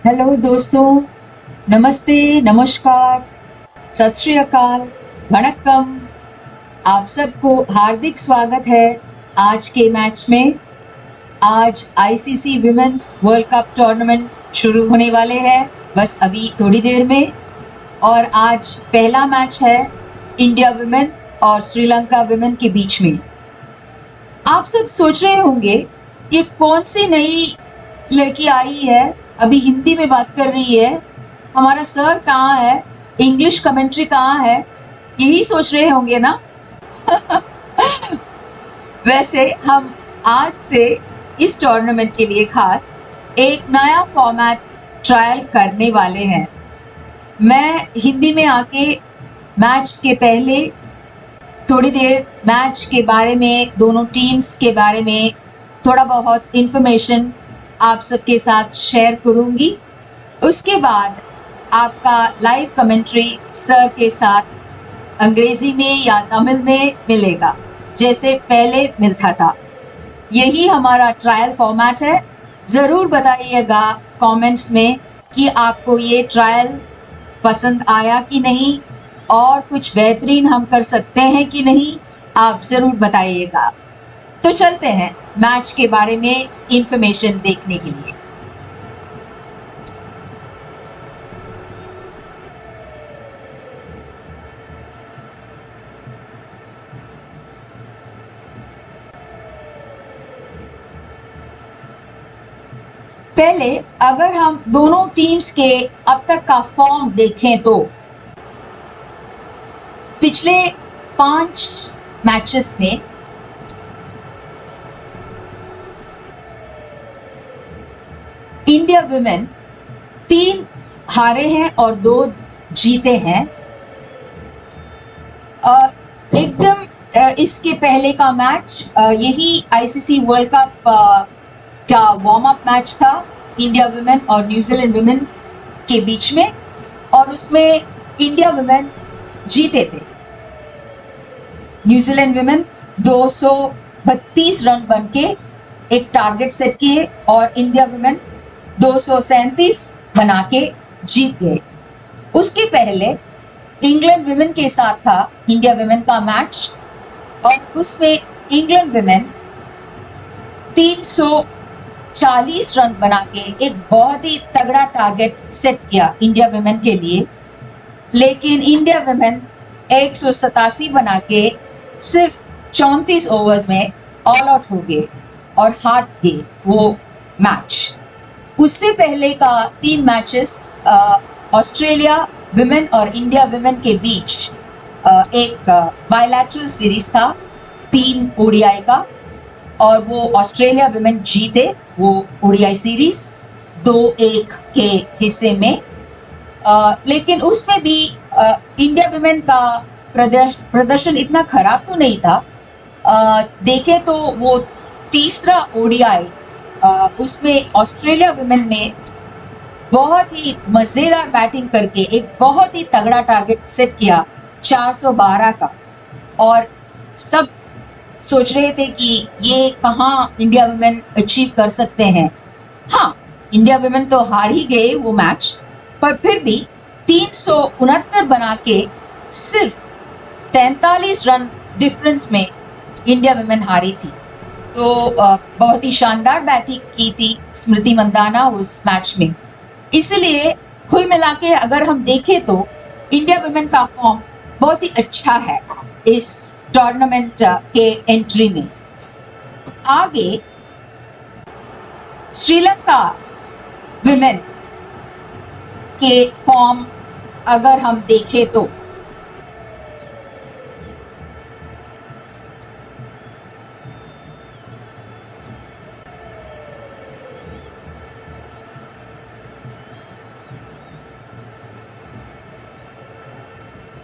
Hello दोस्तों, नमस्ते, नमस्कार, सत श्री अकाल, वणक्कम। आप सबको हार्दिक स्वागत है आज के मैच में। आज ICC women's world cup tournament शुरू होने वाले हैं बस अभी थोड़ी देर में। और आज पहला मैच है इंडिया विमेन और श्रीलंका विमेन के बीच में। आप सब सोच रहे होंगे ये कौन सी नई लड़की आई है, अभी हिंदी में बात कर रही है, हमारा सर कहाँ है, इंग्लिश कमेंट्री कहाँ है, यही सोच रहे होंगे ना। वैसे हम आज से इस टूर्नामेंट के लिए खास एक नया फॉर्मेट ट्रायल करने वाले हैं। मैं हिंदी में आके मैच के पहले थोड़ी देर मैच के बारे में, दोनों टीम्स के बारे में थोड़ा बहुत इंफॉर्मेशन आप सबके साथ शेयर करूंगी। उसके बाद आपका लाइव कमेंट्री सर के साथ अंग्रेजी में या तमिल में मिलेगा, जैसे पहले मिलता था। यही हमारा ट्रायल फॉर्मेट है। ज़रूर बताइएगा कमेंट्स में कि आपको ये ट्रायल पसंद आया कि नहीं, और कुछ बेहतरीन हम कर सकते हैं कि नहीं, आप ज़रूर बताइएगा। तो चलते हैं मैच के बारे में इंफॉर्मेशन देखने के लिए। पहले अगर हम दोनों टीम्स के अब तक का फॉर्म देखें तो पिछले 5 मैचेस में इंडिया विमेन 3 हारे हैं और 2 जीते हैं। एकदम इसके पहले का मैच यही आईसीसी वर्ल्ड कप का वार्म अप मैच था इंडिया विमेन और न्यूजीलैंड विमेन के बीच में, और उसमें इंडिया विमेन जीते थे। न्यूजीलैंड विमेन 232 रन बन के एक टारगेट सेट किए और इंडिया विमेन 237 बना के जीत गए। उसके पहले इंग्लैंड विमेन के साथ था इंडिया विमेन का मैच, और उसमें इंग्लैंड विमेन 340 रन बना के एक बहुत ही तगड़ा टारगेट सेट किया इंडिया विमेन के लिए। लेकिन इंडिया विमेन 187 बना के सिर्फ 34 ओवर्स में ऑल आउट हो गए और हार गए वो मैच। उससे पहले का 3 मैचेस ऑस्ट्रेलिया विमेन और इंडिया विमेन के बीच एक बायलैटरल सीरीज था 3 ओडीआई का, और वो ऑस्ट्रेलिया विमेन जीते वो ओडीआई सीरीज 2-1 के हिस्से में। लेकिन उसमें भी इंडिया विमेन का प्रदर्शन इतना खराब तो नहीं था। देखे तो वो तीसरा ओडीआई उसमें ऑस्ट्रेलिया विमेन ने बहुत ही मज़ेदार बैटिंग करके एक बहुत ही तगड़ा टारगेट सेट किया 412 का, और सब सोच रहे थे कि ये कहाँ इंडिया विमेन अचीव कर सकते हैं। हाँ, इंडिया विमेन तो हार ही गए वो मैच, पर फिर भी 369 बना के सिर्फ 43 रन डिफरेंस में इंडिया विमेन हारी थी। तो बहुत ही शानदार बैटिंग की थी स्मृति मंदाना उस मैच में। इसलिए कुल मिला के अगर हम देखें तो इंडिया विमेन का फॉर्म बहुत ही अच्छा है इस टूर्नामेंट के एंट्री में। आगे श्रीलंका विमेन के फॉर्म अगर हम देखें तो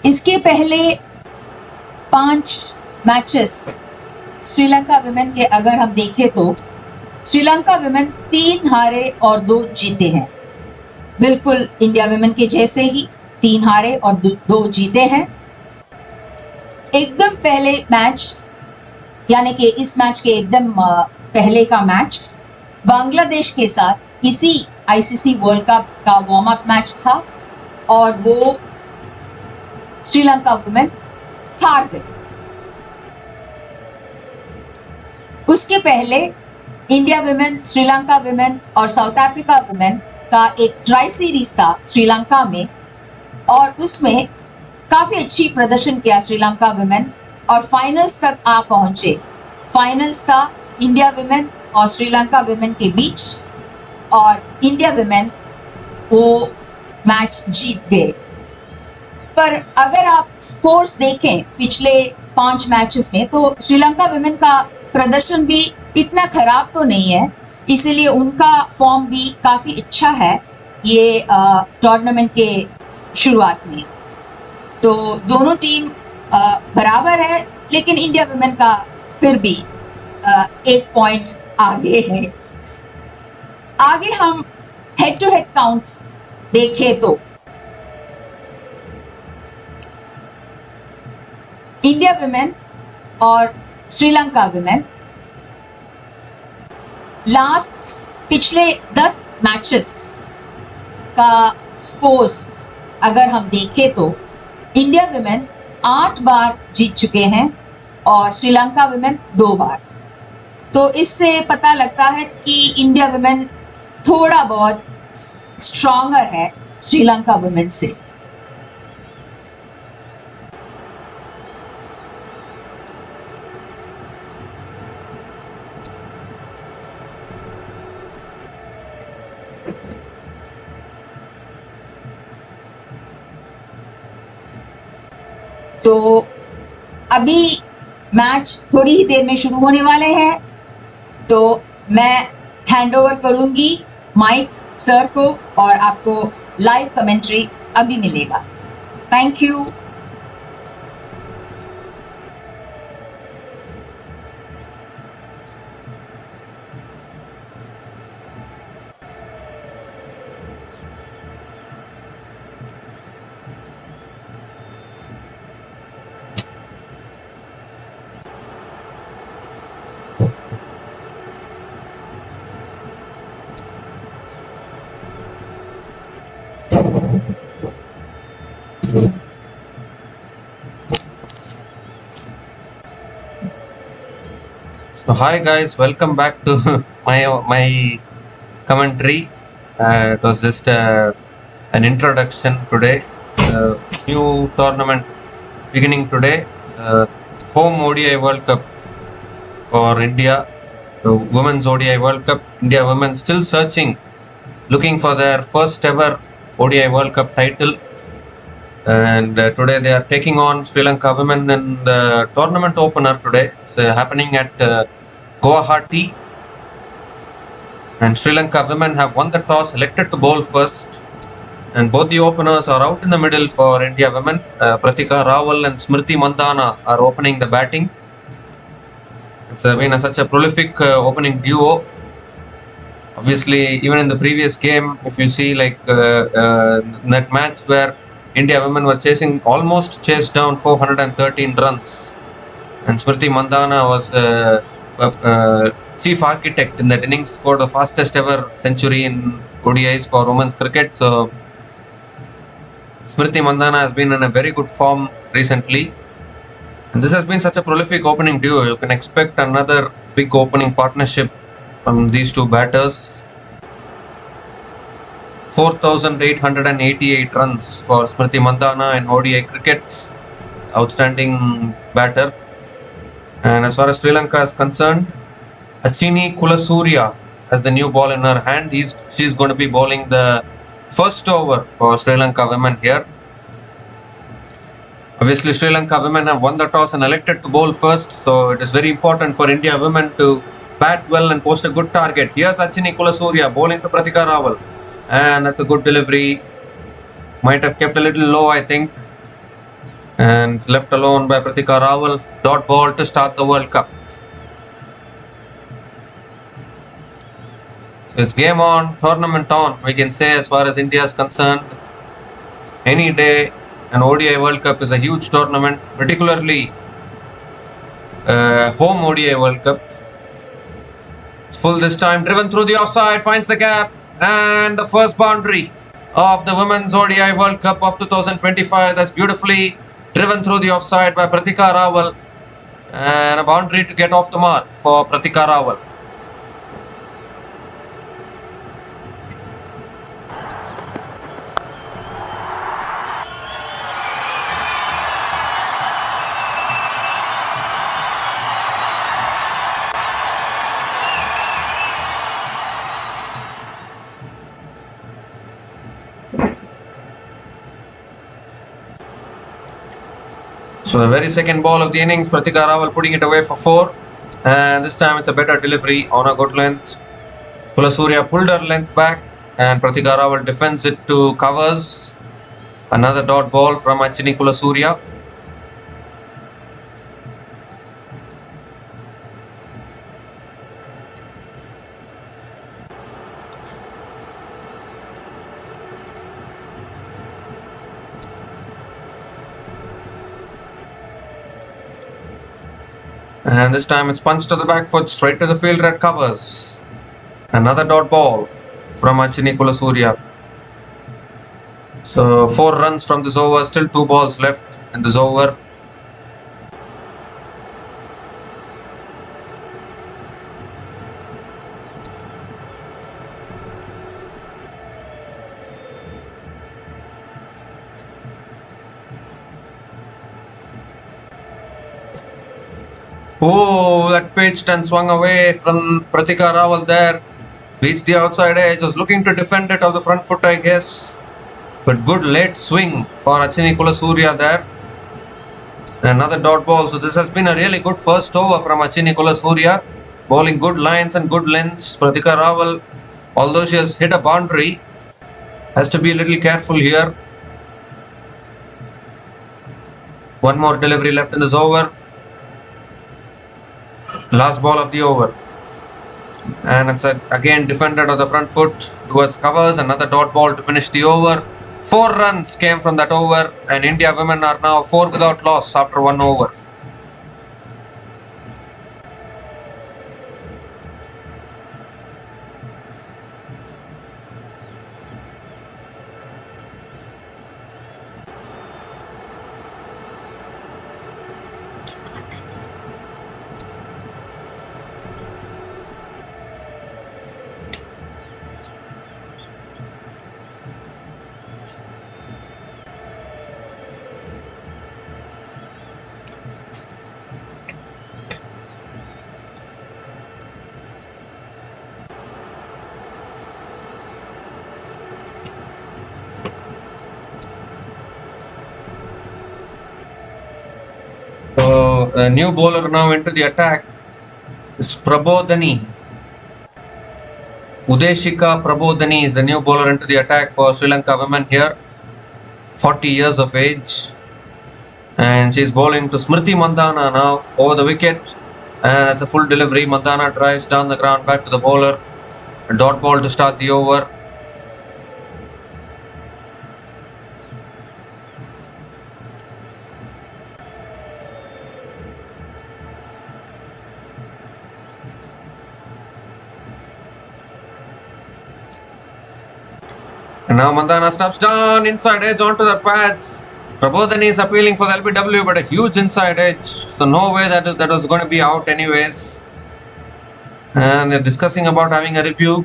इसके पहले 5 मैचेस श्रीलंका विमेन के अगर हम देखें तो श्रीलंका विमेन 3 हारे और 2 जीते हैं। बिल्कुल इंडिया विमेन के जैसे ही 3 हारे और 2 जीते हैं। एकदम पहले मैच, यानी कि इस मैच के एकदम पहले का मैच बांग्लादेश के साथ इसी आईसीसी वर्ल्ड कप का वार्म अप मैच था और वो श्रीलंका वुमेन हार गई। उसके पहले इंडिया वुमेन, श्रीलंका वुमेन और साउथ अफ्रीका वुमेन का एक ट्राई सीरीज था श्रीलंका में और उसमें काफी अच्छी प्रदर्शन किया श्रीलंका वुमेन और फाइनल्स तक आ पहुंचे। फाइनल्स था इंडिया वुमेन और श्रीलंका वुमेन के बीच और इंडिया वुमेन वो मैच जीत गए। पर अगर आप स्कोर्स देखें पिछले 5 मैचेस में तो श्रीलंका वुमेन का प्रदर्शन भी इतना खराब तो नहीं है, इसीलिए उनका फॉर्म भी काफी अच्छा है ये टूर्नामेंट के शुरुआत में। तो दोनों टीम बराबर है, लेकिन इंडिया वुमेन का फिर भी 1 पॉइंट आगे है। आगे हम हेड टू हेड काउंट देखें तो इंडिया वुमेन और श्रीलंका वुमेन लास्ट पिछले 10 मैचेस का स्कोर्स अगर हम देखें तो इंडिया वुमेन 8 बार जीत चुके हैं और श्रीलंका वुमेन 2 बार। तो इससे पता लगता है कि इंडिया वुमेन थोड़ा बहुत स्ट्रॉन्गर है श्रीलंका वुमेन से। तो अभी मैच थोड़ी ही देर में शुरू होने वाले हैं, तो मैं हैंड ओवर करूंगी माइक सर को और आपको लाइव कमेंट्री अभी मिलेगा। Thank you. So hi guys, welcome back to my commentary. It was just an introduction today. New tournament beginning today. Home ODI World Cup for India. Women's ODI World Cup. India women still searching, looking for their first ever ODI World Cup title. And today they are taking on Sri Lanka women in the tournament opener today. It's happening at Guwahati, and Sri Lanka women have won the toss, elected to bowl first, and both the openers are out in the middle for India women. Pratika Rawal and Smriti Mandhana are opening the batting. It's been such a prolific opening duo. Obviously, even in the previous game, if you see that match where India women were almost chased down 413 runs, and Smriti Mandhana was chief architect in that innings, scored the fastest ever century in ODIs for women's cricket. So Smriti Mandhana has been in a very good form recently, and this has been such a prolific opening duo. You can expect another big opening partnership from these two batters. 4,888 runs for Smriti Mandhana in ODI cricket. Outstanding batter. And as far as Sri Lanka is concerned, Achini Kulasurya has the new ball in her hand. She's going to be bowling the first over for Sri Lanka women here. Obviously, Sri Lanka women have won the toss and elected to bowl first, so it is very important for India women to bat well and post a good target. Here's Achini Kulasurya bowling to Pratika Rawal. And that's a good delivery. Might have kept a little low, I think. And it's left alone by Pratika Rawal. Dot ball to start the World Cup. So it's game on, tournament on, we can say, as far as India is concerned. Any day, an ODI World Cup is a huge tournament, particularly home ODI World Cup. It's full this time, driven through the offside, finds the gap. And the first boundary of the Women's ODI World Cup of 2025. That's beautifully driven through the offside by Pratika Rawal. And a boundary to get off the mark for Pratika Rawal. So the very second ball of the innings, Pratika Rawal putting it away for 4. And this time it's a better delivery on a good length. Kulasurya pulled her length back and Pratika Rawal defends it to covers. Another dot ball from Achini Kulasurya. And this time it's punched to the back foot, straight to the fielder at covers. Another dot ball from Achini Kulasurya. So 4 runs from this over, still 2 balls left in this over. Oh, that pitched and swung away from Pratika Rawal there. Reached the outside edge, was looking to defend it off the front foot, I guess. But good late swing for Achini Kulasurya there. Another dot ball. So this has been a really good first over from Achini Kulasurya. Bowling good lines and good lengths. Pratika Rawal, although she has hit a boundary, has to be a little careful here. One more delivery left in this over. Last ball of the over. And it's again defended on the front foot towards covers. Another dot ball to finish the over. 4 runs came from that over and India women are now 4 without loss after 1 over. So a new bowler now into the attack is Prabodhani. Udeshika Prabodhani is the new bowler into the attack for Sri Lanka women here. 40 years of age. And she's bowling to Smriti Mandhana now over the wicket. And that's a full delivery. Mandhana drives down the ground back to the bowler. A dot ball to start the over. And now Mandhana steps down, inside edge onto the pads. Prabodhani is appealing for the LBW, but a huge inside edge. So no way that was going to be out anyways. And they're discussing about having a review.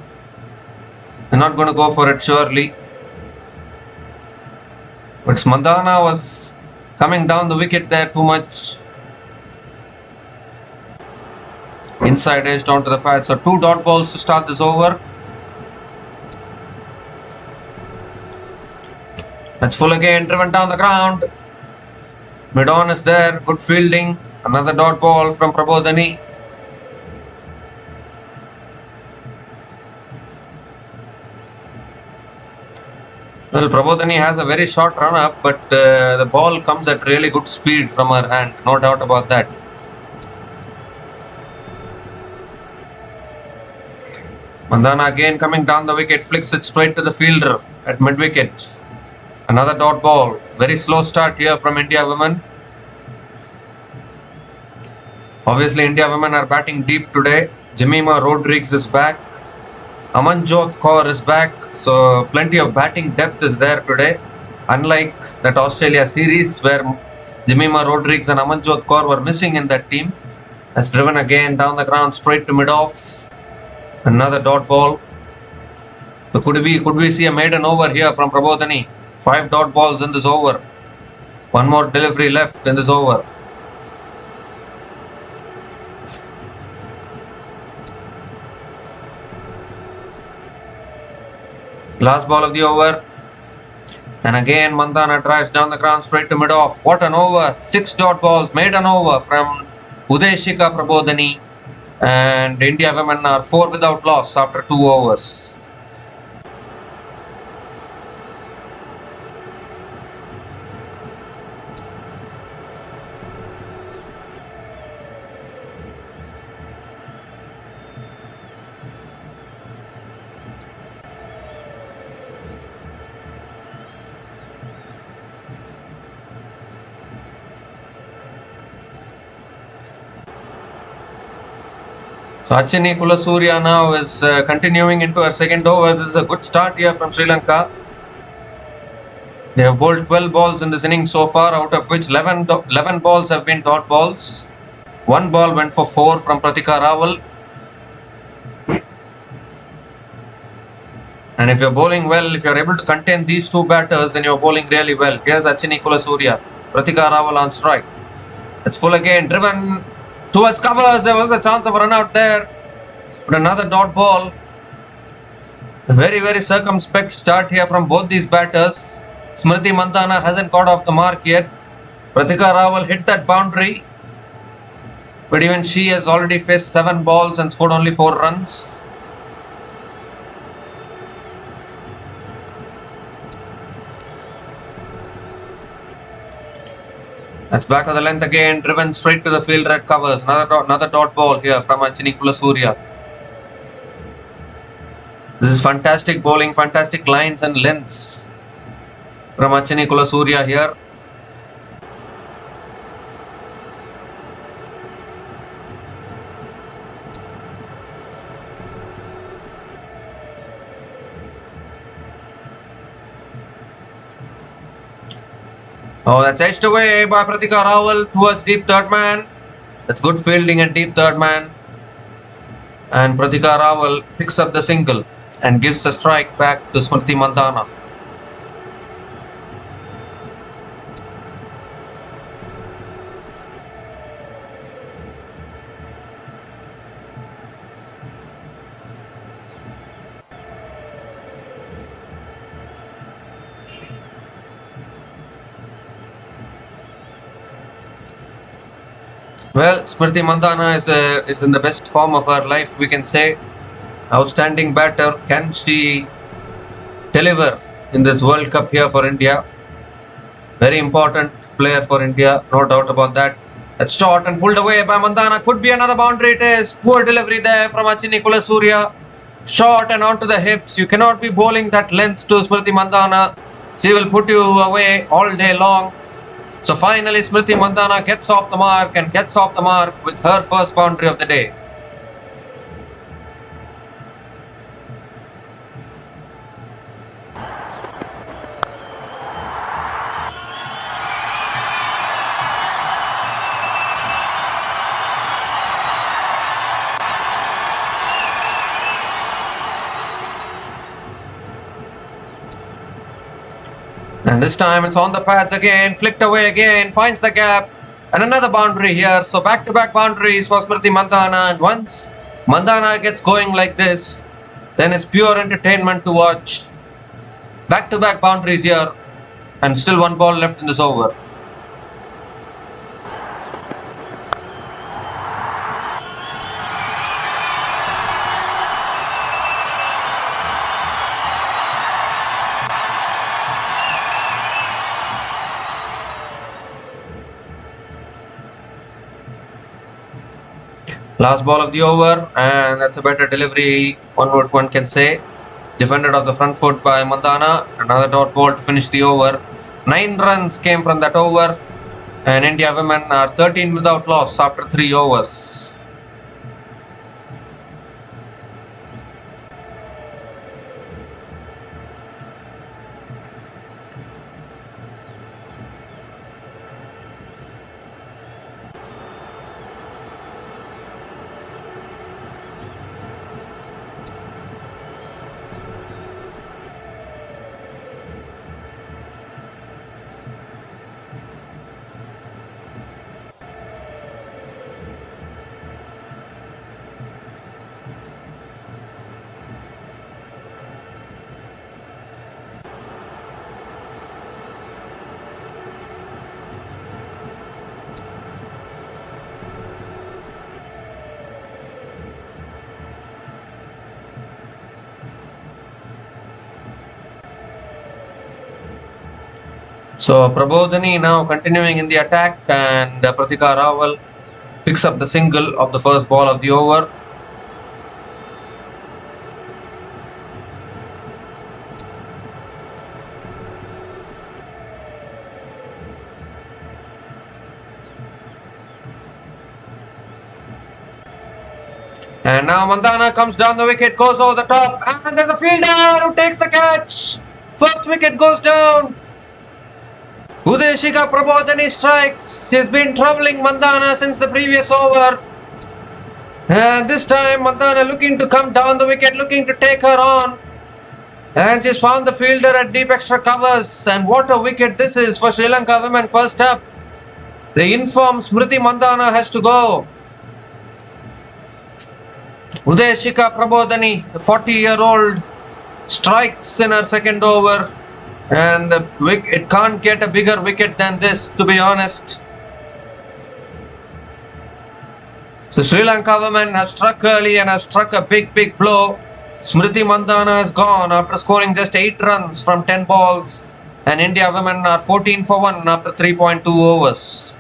They're not going to go for it surely. But Mandhana was coming down the wicket there too much. Inside edge onto the pads. So 2 dot balls to start this over. That's full again, driven down the ground. Mid-on is there, good fielding. Another dot ball from Prabodhani. Well, Prabodhani has a very short run-up, but the ball comes at really good speed from her hand, no doubt about that. Mandhana again coming down the wicket, flicks it straight to the fielder at mid-wicket. Another dot ball. Very slow start here from India women. Obviously, India women are batting deep today. Jemima Rodrigues is back. Amanjot Kaur is back, so plenty of batting depth is there today. Unlike that Australia series where Jemima Rodrigues and Amanjot Kaur were missing in that team. Has driven again down the ground straight to mid-off. Another dot ball. So could we see a maiden over here from Prabodhani? 5 dot balls in this over. One more delivery left in this over. Last ball of the over. And again Mandana drives down the ground straight to mid-off. What an over. 6 dot balls. Maiden over from Udeshika Prabodhani. And India women are 4 without loss after 2 overs. So Achini Kulasurya now is continuing into her second over. This is a good start here from Sri Lanka. They have bowled 12 balls in this innings so far, out of which 11 balls have been dot balls. 1 ball went for 4 from Pratika Rawal. And if you're bowling well, if you're able to contain these two batters, then you're bowling really well. Here's Achini Kulasurya. Pratika Rawal on strike. It's full again, driven towards covers. There was a chance of a run out there. But another dot ball. A very, very circumspect start here from both these batters. Smriti Mandhana hasn't got off the mark yet. Pratika Rawal hit that boundary. But even she has already faced 7 balls and scored only 4 runs. That's back of the length again, driven straight to the field, red covers. Another dot ball here from Achini Kulasurya. This is fantastic bowling, fantastic lines and lengths from Achini Kulasurya here. Oh, that's edged away by Pratika Rawal towards deep third man. That's good fielding at deep third man. And Pratika Rawal picks up the single and gives the strike back to Smriti Mandhana. Well, Smriti Mandhana is in the best form of her life, we can say. Outstanding batter. Can she deliver in this World Cup here for India? Very important player for India, no doubt about that. That's short and pulled away by Mandhana. Could be another boundary. It is. Poor delivery there from Achini Kulasurya. Short and onto the hips. You cannot be bowling that length to Smriti Mandhana. She will put you away all day long. So finally Smriti Mandhana gets off the mark and gets off the mark with her first boundary of the day. And this time it's on the pads again, flicked away again, finds the gap, and another boundary here. So back-to-back boundaries for Smriti Mandhana. And once Mandhana gets going like this, then it's pure entertainment to watch. Back-to-back boundaries here, and still 1 ball left in this over. Last ball of the over, and that's a better delivery, one can say. Defended off the front foot by Mandhana. Another dot ball to finish the over. 9 runs came from that over, and India women are 13 without loss after 3 overs. So Prabodhani now continuing in the attack, and Pratika Rawal picks up the single of the first ball of the over. And now Mandana comes down the wicket, goes over the top, and there's a fielder who takes the catch. First wicket goes down. Udeshika Prabodhani strikes. He's been troubling Mandana since the previous over. And this time Mandana looking to come down the wicket, looking to take her on. And she's found the fielder at deep extra covers. And what a wicket this is for Sri Lanka women first up. The informed Smriti Mandana has to go. Udeshika Prabodhani, the 40-year-old, strikes in her second over. And it can't get a bigger wicket than this, to be honest. So Sri Lanka women have struck early and have struck a big blow. Smriti Mandana has gone after scoring just 8 runs from 10 balls. And India women are 14 for 1 after 3.2 overs.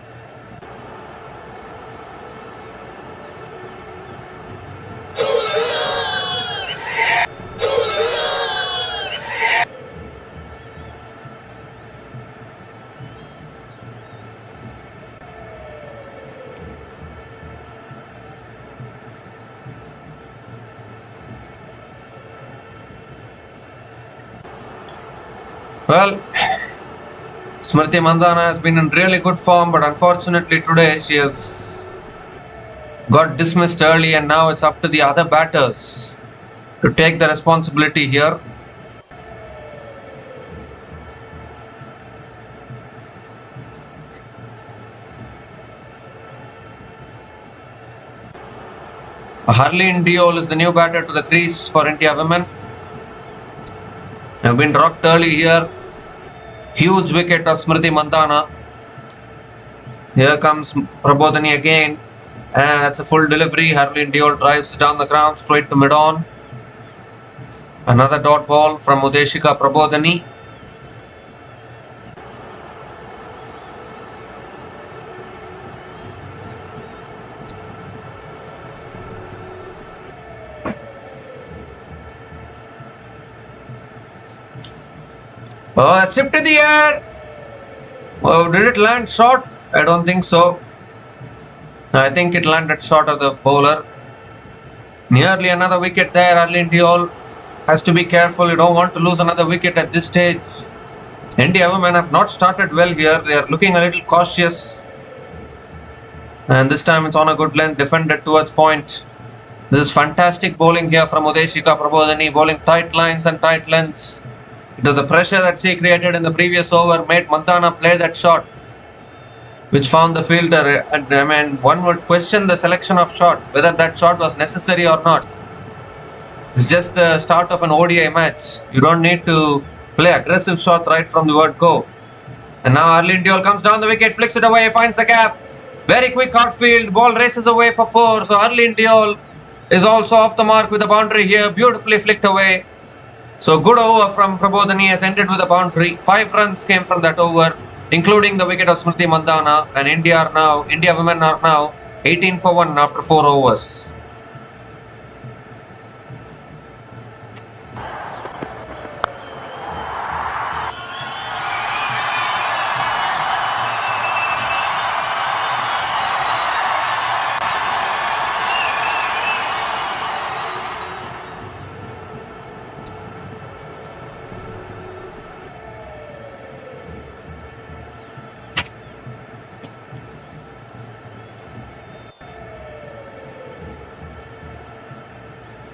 Well, Smriti Mandana has been in really good form, but unfortunately today she has got dismissed early, and now it's up to the other batters to take the responsibility here. Harleen Deol is the new batter to the crease for India women. Have been rocked early here. Huge wicket of Smriti Mandana. Here comes Prabodhani again. And that's a full delivery. Harleen Deol drives down the ground straight to mid-on. Another dot ball from Udeshika Prabodhani. Oh, chipped in the air. Oh, did it land short? I don't think so. I think it landed short of the bowler. Nearly another wicket there. Harleen Deol has to be careful. You don't want to lose another wicket at this stage. India women have not started well here. They are looking a little cautious. And this time it's on a good length, defended towards point. This is fantastic bowling here from Udeshika Prabodhani, bowling tight lines and tight lengths. It was the pressure that she created in the previous over made Mandana play that shot, which found the fielder. And I mean, one would question the selection of shot, whether that shot was necessary or not. It's just the start of an ODI match. You don't need to play aggressive shots right from the word go. And now Harleen Deol comes down the wicket, flicks it away, finds the gap. Very quick outfield, ball races away for 4. So Harleen Deol is also off the mark with a boundary here, beautifully flicked away. So good over from Prabodhani has ended with a boundary. 5 runs came from that over, including the wicket of Smriti Mandana. And India women are now 18 for 1 after 4 overs.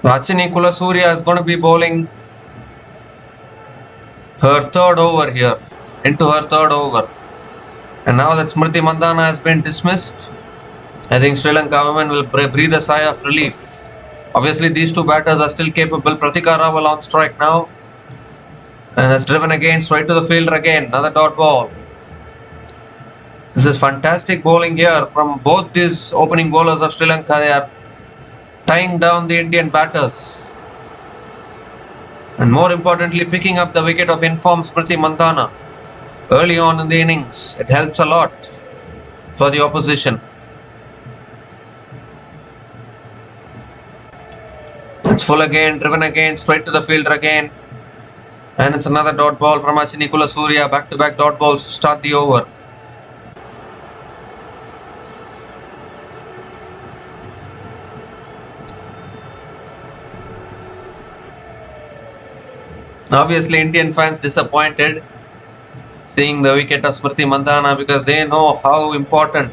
Rachini Kulasurya is going to be bowling her 3rd over here, into her 3rd over. And now that Smriti Mandana has been dismissed, I think Sri Lanka women will breathe a sigh of relief. Obviously these two batters are still capable. Pratika Rawal on strike now, and has driven again straight to the fielder again. Another dot ball. This is fantastic bowling here from both these opening bowlers of Sri Lanka. They are tying down the Indian batters, and more importantly picking up the wicket of informed Smriti Mandana. early on in the innings. It helps a lot for the opposition. It's full again, driven again, straight to the fielder again. And it's another dot ball from Achini Surya. Back-to-back dot balls to start the over. Obviously, Indian fans disappointed seeing the wicket of Smriti Mandhana because they know how important,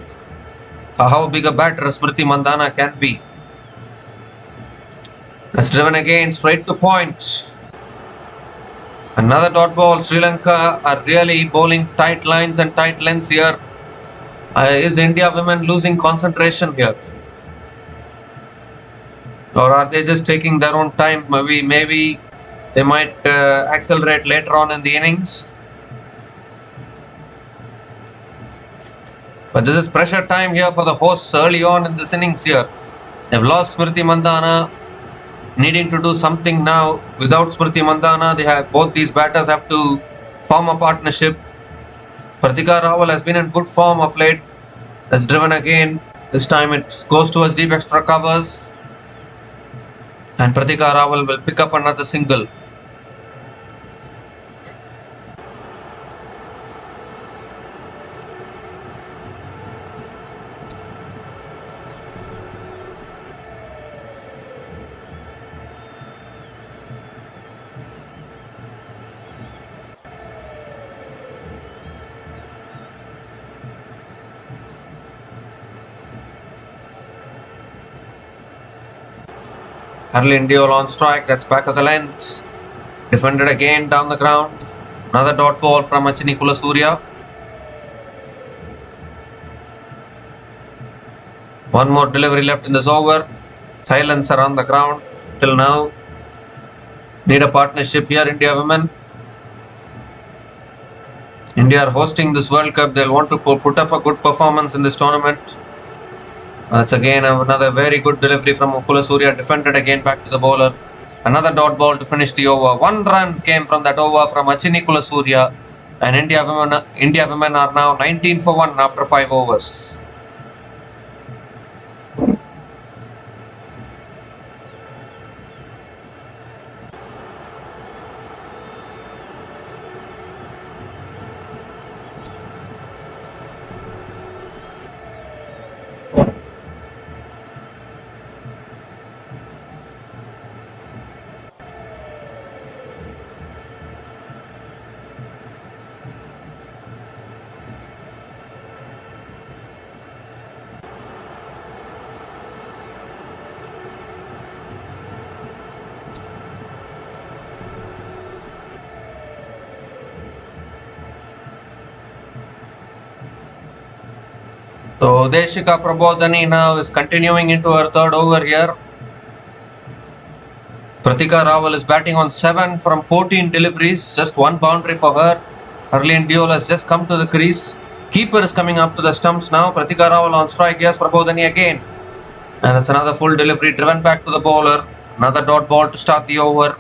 how big a batter Smriti Mandhana can be. That's driven again, straight to point. Another dot ball. Sri Lanka are really bowling tight lines and tight lengths here. Is India women losing concentration here? Or are they just taking their own time? Maybe they might accelerate later on in the innings. But this is pressure time here for the hosts early on in this innings here. They've lost Smriti Mandhana, needing to do something now. Without Smriti Mandhana, both these batters have to form a partnership. Pratika Rawal has been in good form of late. That's driven again. This time it goes towards deep extra covers. And Pratika Rawal will pick up another single. Harleen Deol on strike. That's back of the length. Defended again down the ground. Another dot ball from Achini Surya. One more delivery left in this over. Silence around the ground till now. Need a partnership here, India women. India are hosting this World Cup. They'll want to put up a good performance in this tournament. That's again another very good delivery from Surya. Defended again back to the bowler. Another dot ball to finish the over. One run came from that over from Achini Surya. And India women are now 19 for 1 after 5 overs. So Deshika Prabodhani now is continuing into her third over here. Pratika Rawal is batting on 7 from 14 deliveries, just one boundary for her. Harleen Deol has just come to the crease. Keeper is coming up to the stumps now. Pratika Rawal on strike. Yes, Prabodhani again. And that's another full delivery driven back to the bowler. Another dot ball to start the over.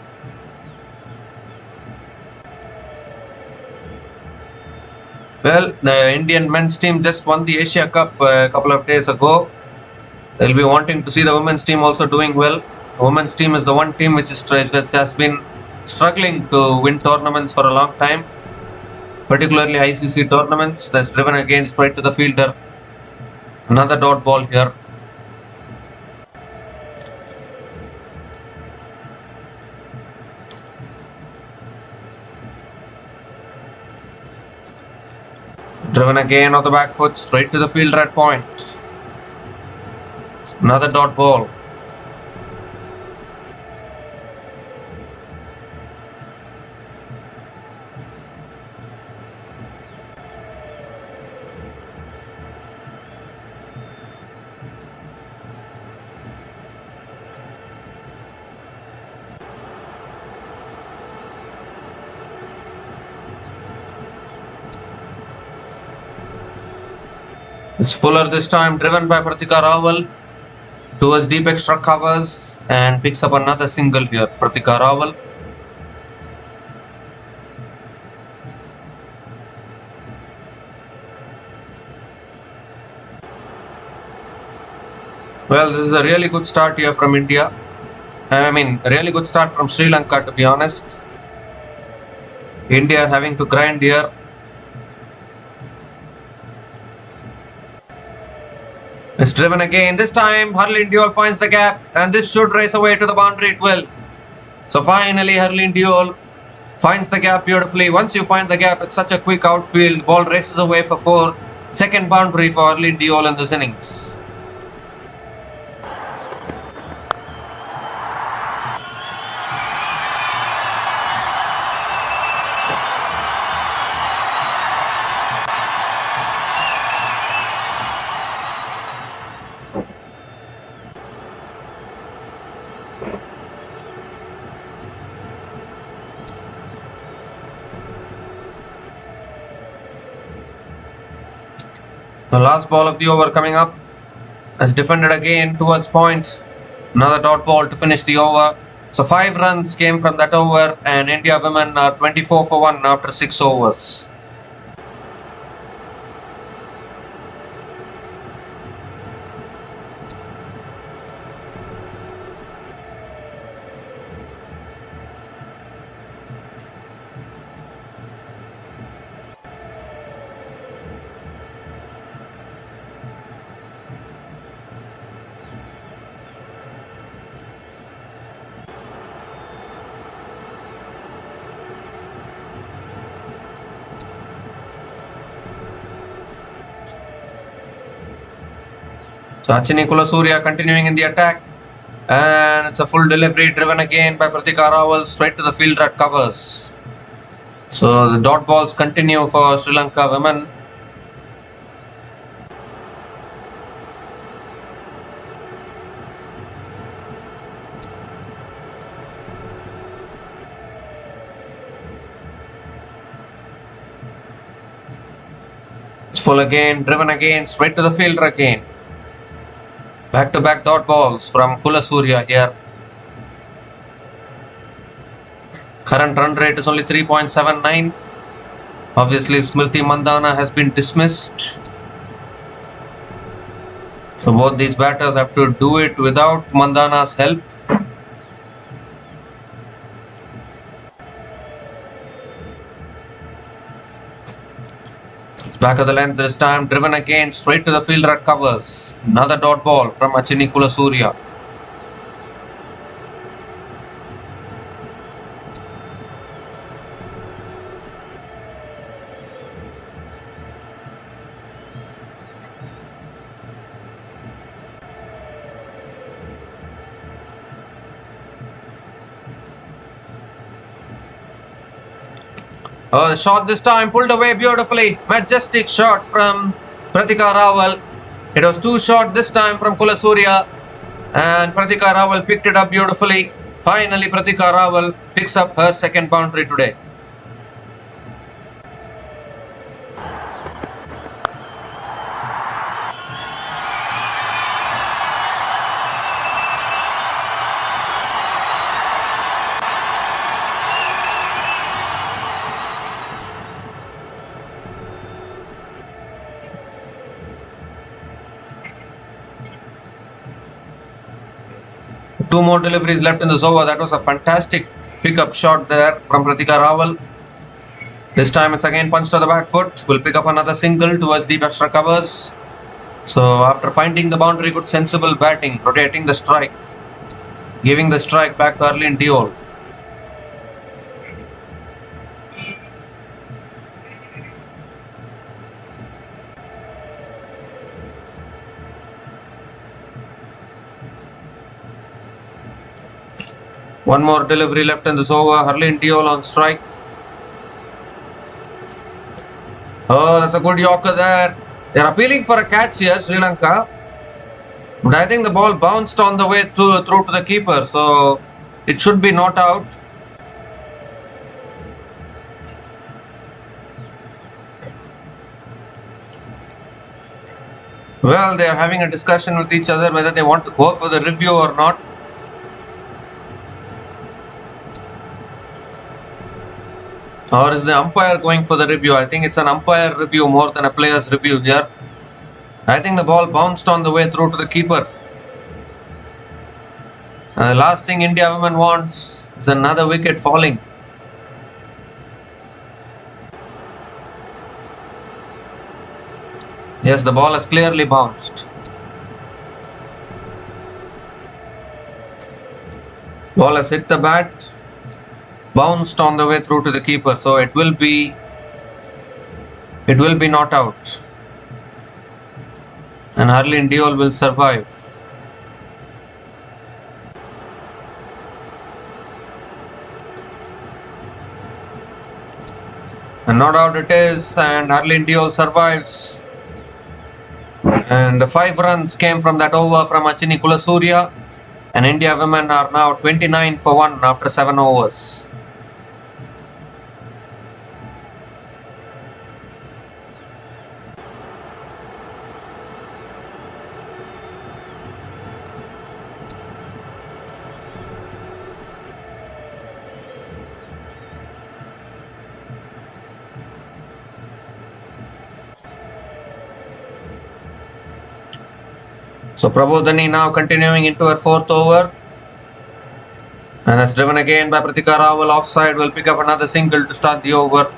Well, the Indian men's team just won the Asia Cup a couple of days ago. They'll be wanting to see the women's team also doing well. The women's team is the one team which has been struggling to win tournaments for a long time, particularly ICC tournaments. That's driven again straight to the fielder. Another dot ball here. Driven again off the back foot, straight to the fielder at point. Another dot ball. It's fuller this time, driven by Pratika Rawal towards deep extra covers and picks up another single here. Pratika Rawal. Well, this is a really good start here from India. I mean, a really good start from Sri Lanka, to be honest. India having to grind here. It's driven again. This time, Harleen Deol finds the gap, and this should race away to the boundary. It will. So finally, Harleen Deol finds the gap beautifully. Once you find the gap, it's such a quick outfield. Ball races away for 4. Second boundary for Harleen Deol in this innings. The last ball of the over coming up. Has defended again towards point. Another dot ball to finish the over. So 5 runs came from that over, and India women are 24 for 1 after 6 overs. So Achini Kulasurya continuing in the attack, and it's a full delivery driven again by Pratika Rawal straight to the fielder at covers. So the dot balls continue for Sri Lanka women. It's full again, driven again, straight to the fielder again. Back-to-back dot balls from Kulasurya here. Current run rate is only 3.79. Obviously, Smriti Mandhana has been dismissed. So both these batters have to do it without Mandhana's help. It's back of the length this time, driven again, straight to the fielder at covers. Another dot ball from Achini Kulasurya. Oh, the shot this time pulled away beautifully. Majestic shot from Pratika Rawal. It was too short this time from Kulasurya, and Pratika Rawal picked it up beautifully. Finally, Pratika Rawal picks up her second boundary today. Two more deliveries left in this over. That was a fantastic pickup shot there from Pratika Rawal. This time it's again punched to the back foot. Will pick up another single towards deep extra covers. So after finding the boundary, good sensible batting, rotating the strike, giving the strike back to Harleen Deol. One more delivery left in this over. Harleen Deol on strike. Oh, that's a good yorker there. They're appealing for a catch here, Sri Lanka. But I think the ball bounced on the way through to the keeper. So it should be not out. Well, they are having a discussion with each other whether they want to go for the review or not. Or is the umpire going for the review? I think it's an umpire review more than a player's review here. I think the ball bounced on the way through to the keeper. The last thing India women wants is another wicket falling. Yes, the ball has clearly bounced. Ball has hit the bat, bounced on the way through to the keeper, so it will be not out. And Harleen Deol will survive. And not out it is, and Harleen Deol survives. And the 5 runs came from that over from Achini Kulasurya. And India women are now 29 for 1 after 7 overs. So Prabodhani now continuing into her 4th over. And that's driven again by Pratika Rawal offside. Will pick up another single to start the over.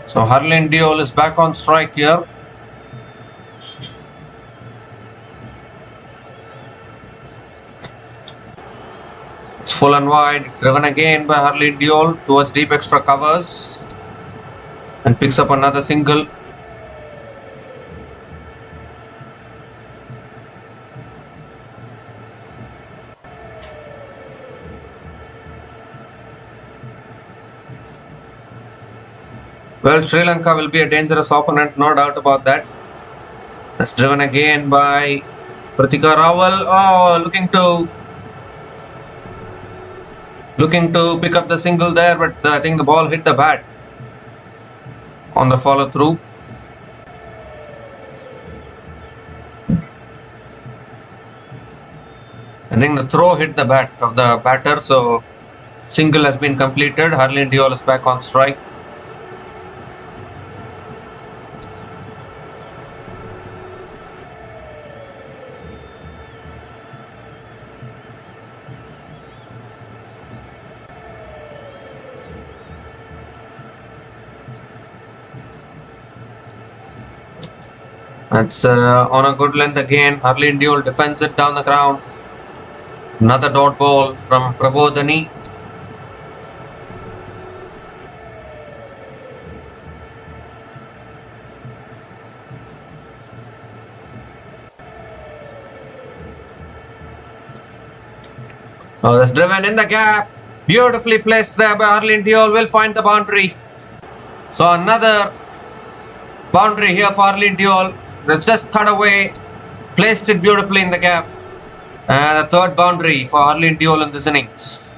So Harleen Deol is back on strike here. It's full and wide, driven again by Harleen Deol towards deep extra covers and picks up another single. Well, Sri Lanka will be a dangerous opponent, no doubt about that. That's driven again by Pratika Rawal. Oh, looking to pick up the single there, but I think the ball hit the bat on the follow through. I think the throw hit the bat of the batter, so single has been completed. Harleen Deol is back on strike. That's on a good length again. Harleen Deol defends it down the ground. Another dot ball from Prabodhani. Oh, that's driven in the gap. Beautifully placed there by Harleen Deol. Will find the boundary. So another boundary here for Harleen Deol. They've just cut away, placed it beautifully in the gap. And a 3rd boundary for Harleen Deol in this innings.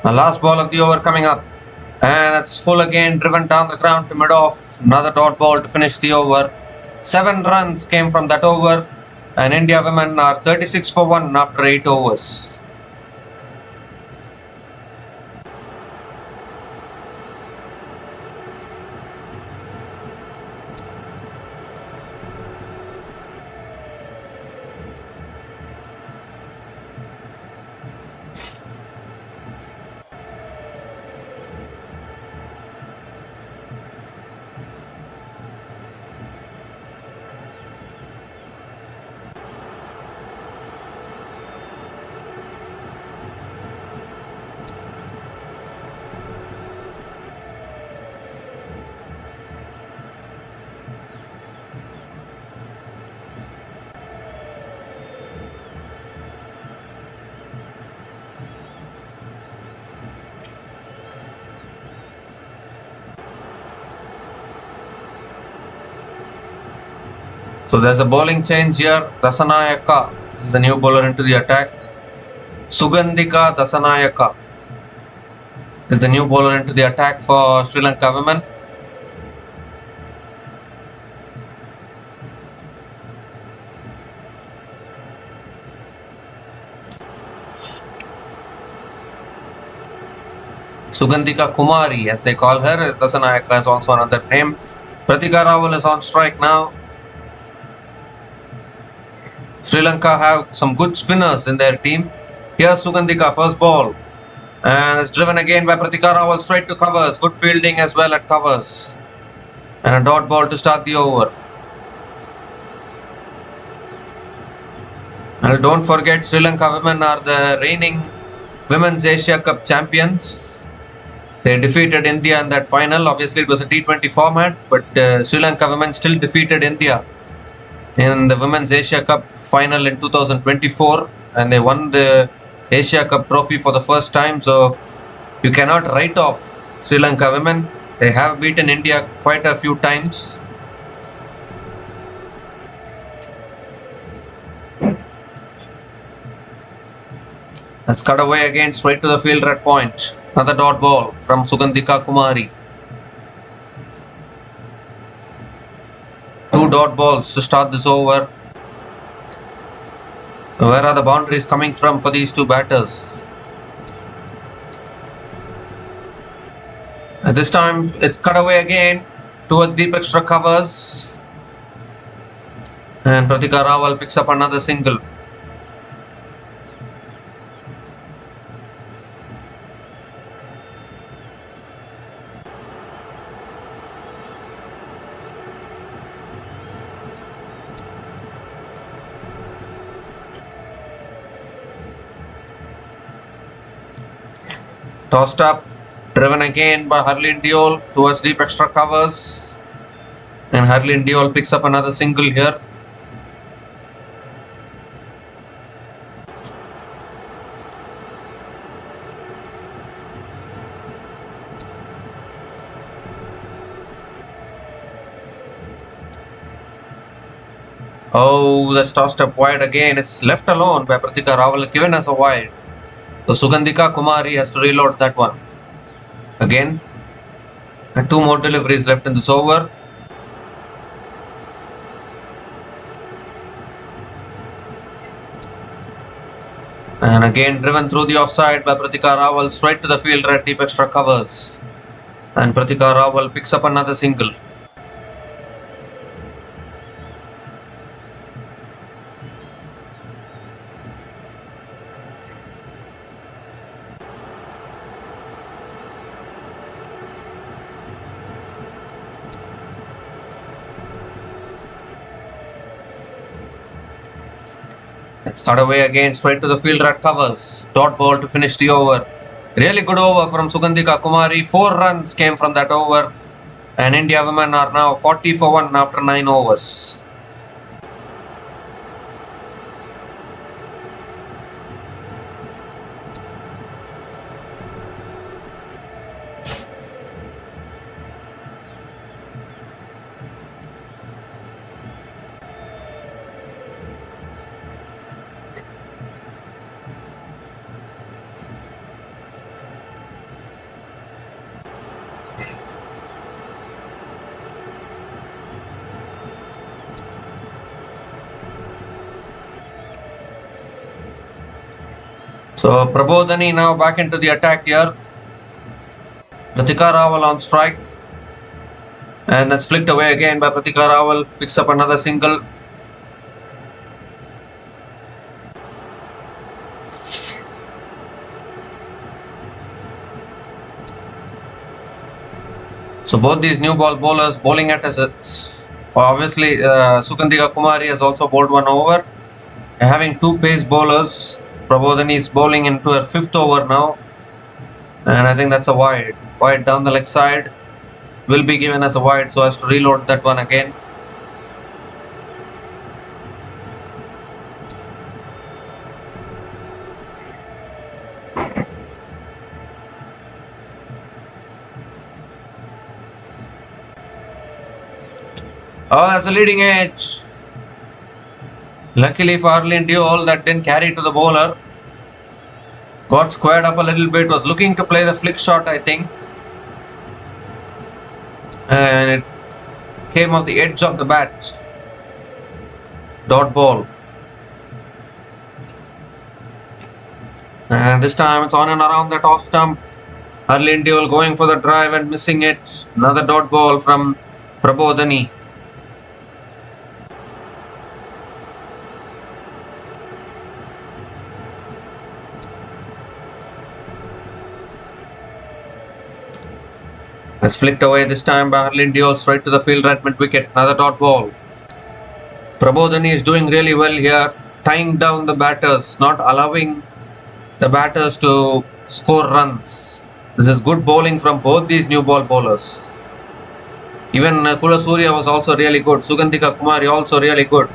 The last ball of the over coming up. And that's full again, driven down the ground to mid-off. Another dot ball to finish the over. 7 runs came from that over. And India women are 36 for 1 after 8 overs. So there's a bowling change here. Dasanayaka is the new bowler into the attack. Sugandhika Dasanayaka is the new bowler into the attack for Sri Lanka women. Sugandhika Kumari, as they call her. Dasanayaka is also another name. Pratika Rawal is on strike now. Sri Lanka have some good spinners in their team. Here's Sugandhika, first ball. And it's driven again by Pratika Rawal straight to covers. Good fielding as well at covers. And a dot ball to start the over. And don't forget, Sri Lanka women are the reigning Women's Asia Cup champions. They defeated India in that final. Obviously, it was a T20 format, but Sri Lanka women still defeated India in the Women's Asia Cup final in 2024, and they won the Asia Cup trophy for the first time. So you cannot write off Sri Lanka women. They have beaten India quite a few times. Let's cut away again straight to the fielder at point. Another dot ball from Sugandhika Kumari. 2 dot balls to start this over. Where are the boundaries coming from for these two batters? And this time it's cut away again towards deep extra covers. And Pratika Rawal picks up another single. Tossed up, driven again by Harleen Deol towards deep extra covers. And Harleen Deol picks up another single here. Oh, that's tossed up wide again. It's left alone by Pratika Rawal, given as a wide. So Sugandhika Kumari has to reload that one. Again, and 2 more deliveries left in this over. And again driven through the offside by Pratika Rawal straight to the fielder at deep extra covers. And Pratika Rawal picks up another single. Let's cut away again straight to the fielder at covers. Dot ball to finish the over. Really good over from Sugandhika Kumari. 4 runs came from that over. And India women are now 40 for 1 after 9 overs. So Prabodhani now back into the attack here. Pratika Rawal on strike. And that's flicked away again by Pratika Rawal. Picks up another single. So both these new ball bowlers bowling at us. Obviously, Sugandhika Kumari has also bowled one over. Having 2 pace bowlers. Prabodhani is bowling into her 5th over now. And I think that's a wide. Wide down the leg side. Will be given as a wide so as to reload that one again. Oh, that's a leading edge. Luckily for Arlene Deol, that didn't carry to the bowler. Got squared up a little bit, was looking to play the flick shot, I think. And it came off the edge of the bat. Dot ball. And this time it's on and around that off stump. Arlene Deol going for the drive and missing it. Another dot ball from Prabodhani. It's flicked away this time by Arlene Deol straight to the fielder at mid-wicket. Another dot ball. Prabodhani is doing really well here, tying down the batters, not allowing the batters to score runs. This is good bowling from both these new ball bowlers. Even Kulasurya was also really good. Sugandhika Kumari also really good.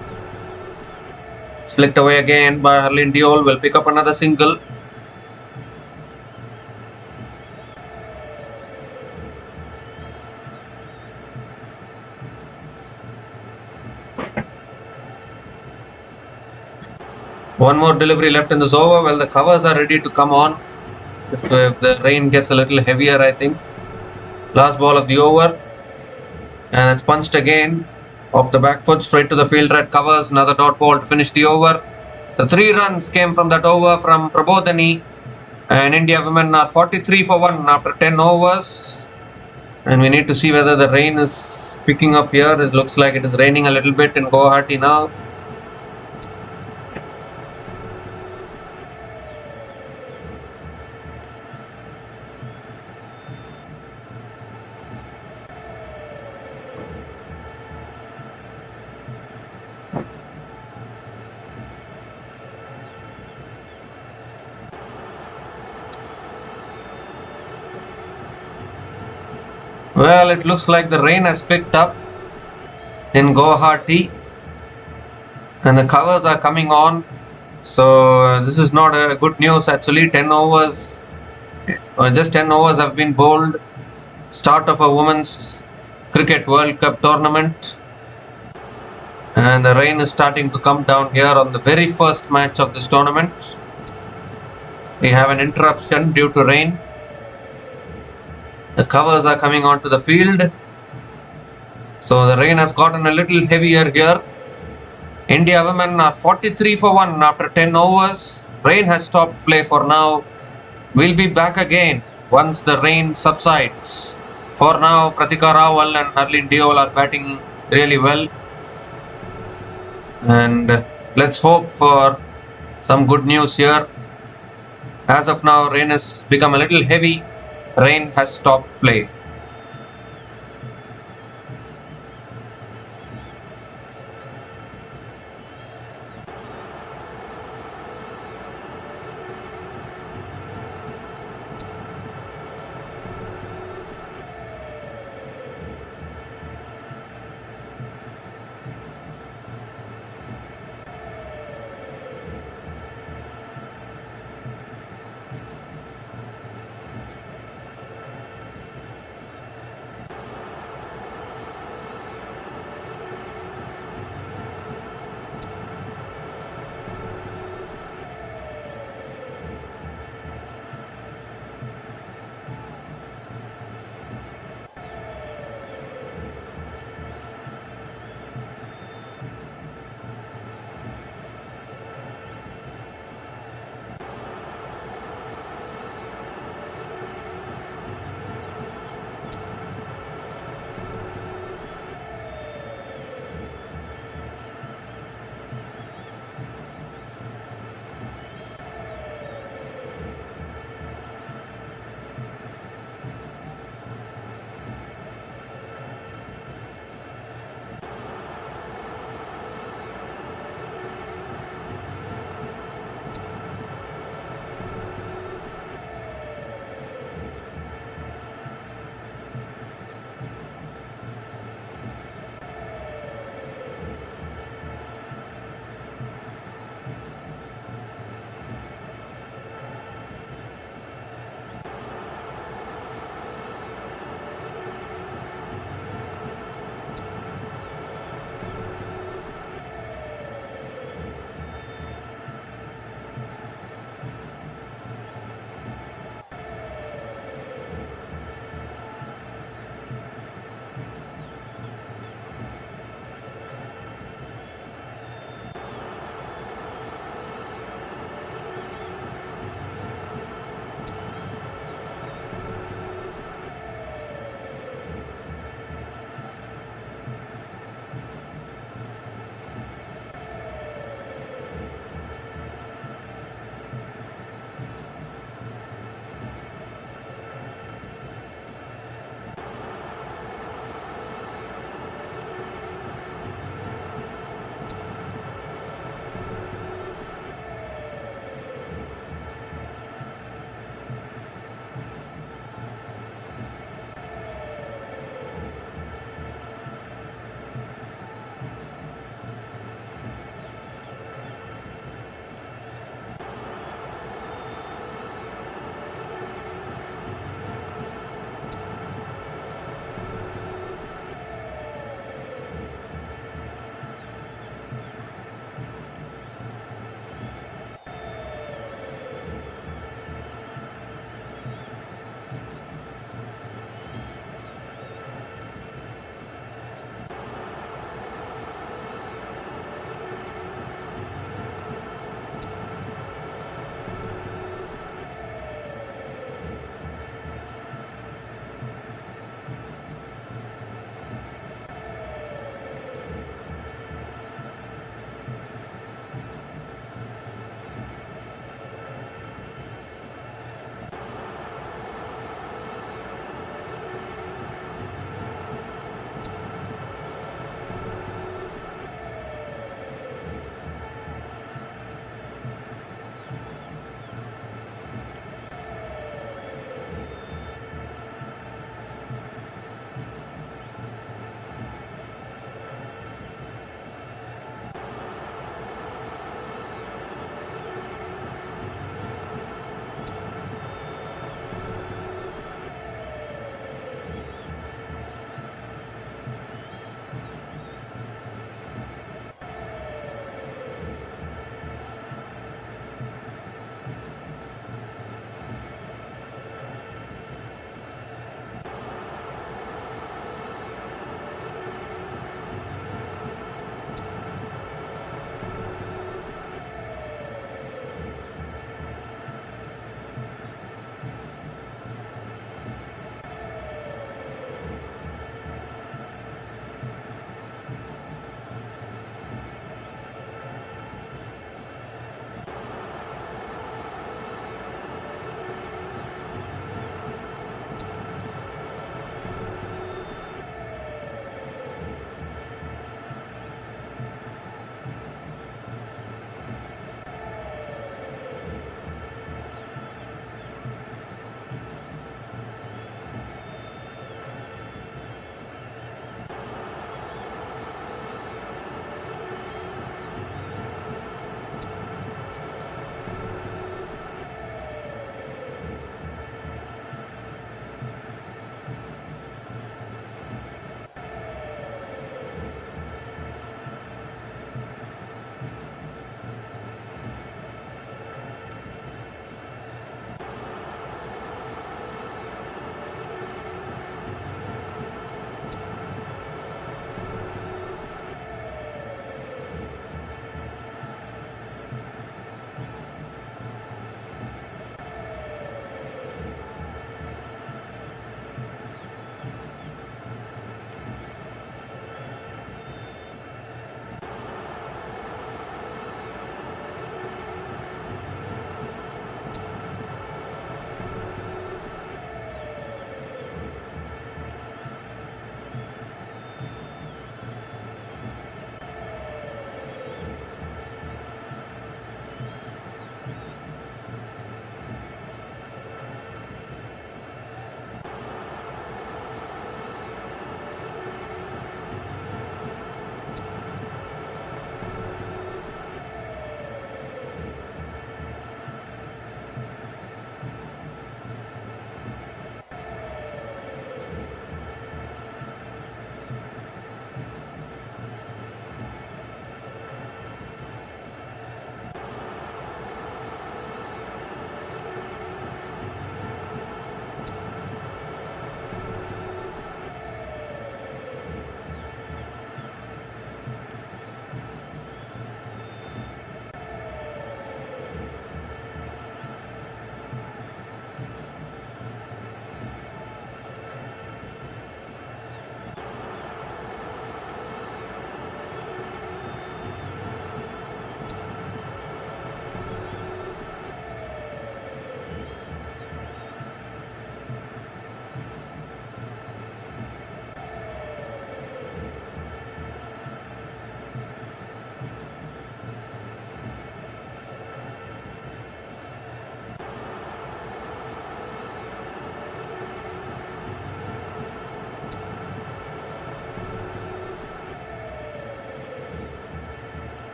It's flicked away again by Arlene Deol. Will pick up another single. One more delivery left in this over. Well, the covers are ready to come on. If the rain gets a little heavier, I think. Last ball of the over. And it's punched again. Off the back foot, straight to the fielder at covers. Another dot ball to finish the over. The 3 runs came from that over from Prabodhani. And India women are 43 for 1 after 10 overs. And we need to see whether the rain is picking up here. It looks like it is raining a little bit in Guwahati now. Well, it looks like the rain has picked up in Guwahati and the covers are coming on. So this is not a good news actually. 10 overs, just 10 overs have been bowled. Start of a women's cricket World Cup tournament. And the rain is starting to come down here on the very first match of this tournament. We have an interruption due to rain. The covers are coming onto the field. So the rain has gotten a little heavier here. India women are 43 for 1 after 10 overs. Rain has stopped play for now. We'll be back again once the rain subsides. For now, Pratika Rawal and Arlene Deol are batting really well. And let's hope for some good news here. As of now, rain has become a little heavy. Rain has stopped play.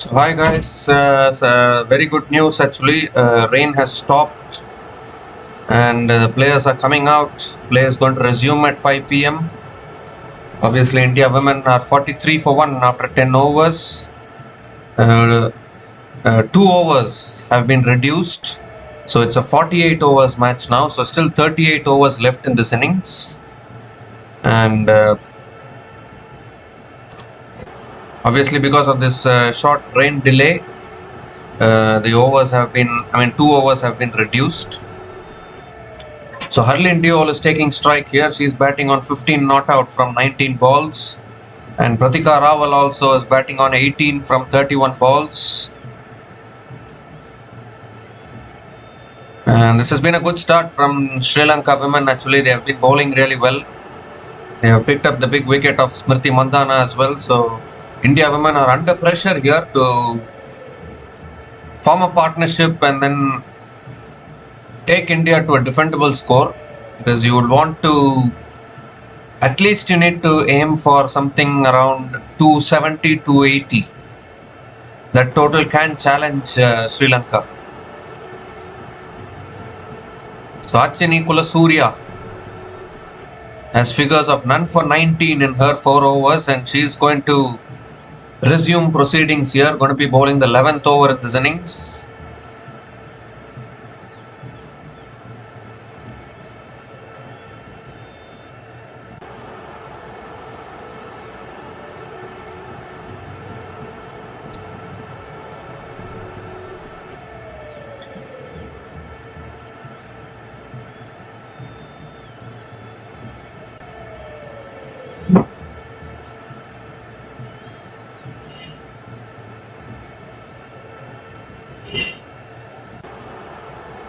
So hi guys, very good news actually. Rain has stopped and the players are coming out. Players going to resume at 5 p.m. Obviously, India women are 43 for 1 after 10 overs. 2 overs have been reduced, so it's a 48 overs match now. So still 38 overs left in this innings, and obviously because of this short rain delay, the overs have been, 2 overs have been reduced. So Harleen Deol is taking strike here. She's batting on 15 not out from 19 balls. And Pratika Rawal also is batting on 18 from 31 balls. And this has been a good start from Sri Lanka women. Actually, they have been bowling really well. They have picked up the big wicket of Smriti Mandhana as well. So India women are under pressure here to form a partnership and then take India to a defendable score, because you would want to, at least you need to aim for something around 270, 280. That total can challenge Sri Lanka. So Achini Kulasurya has figures of none for 19 in her 4 overs, and she is going to resume proceedings here. Going to be bowling the 11th over in this innings.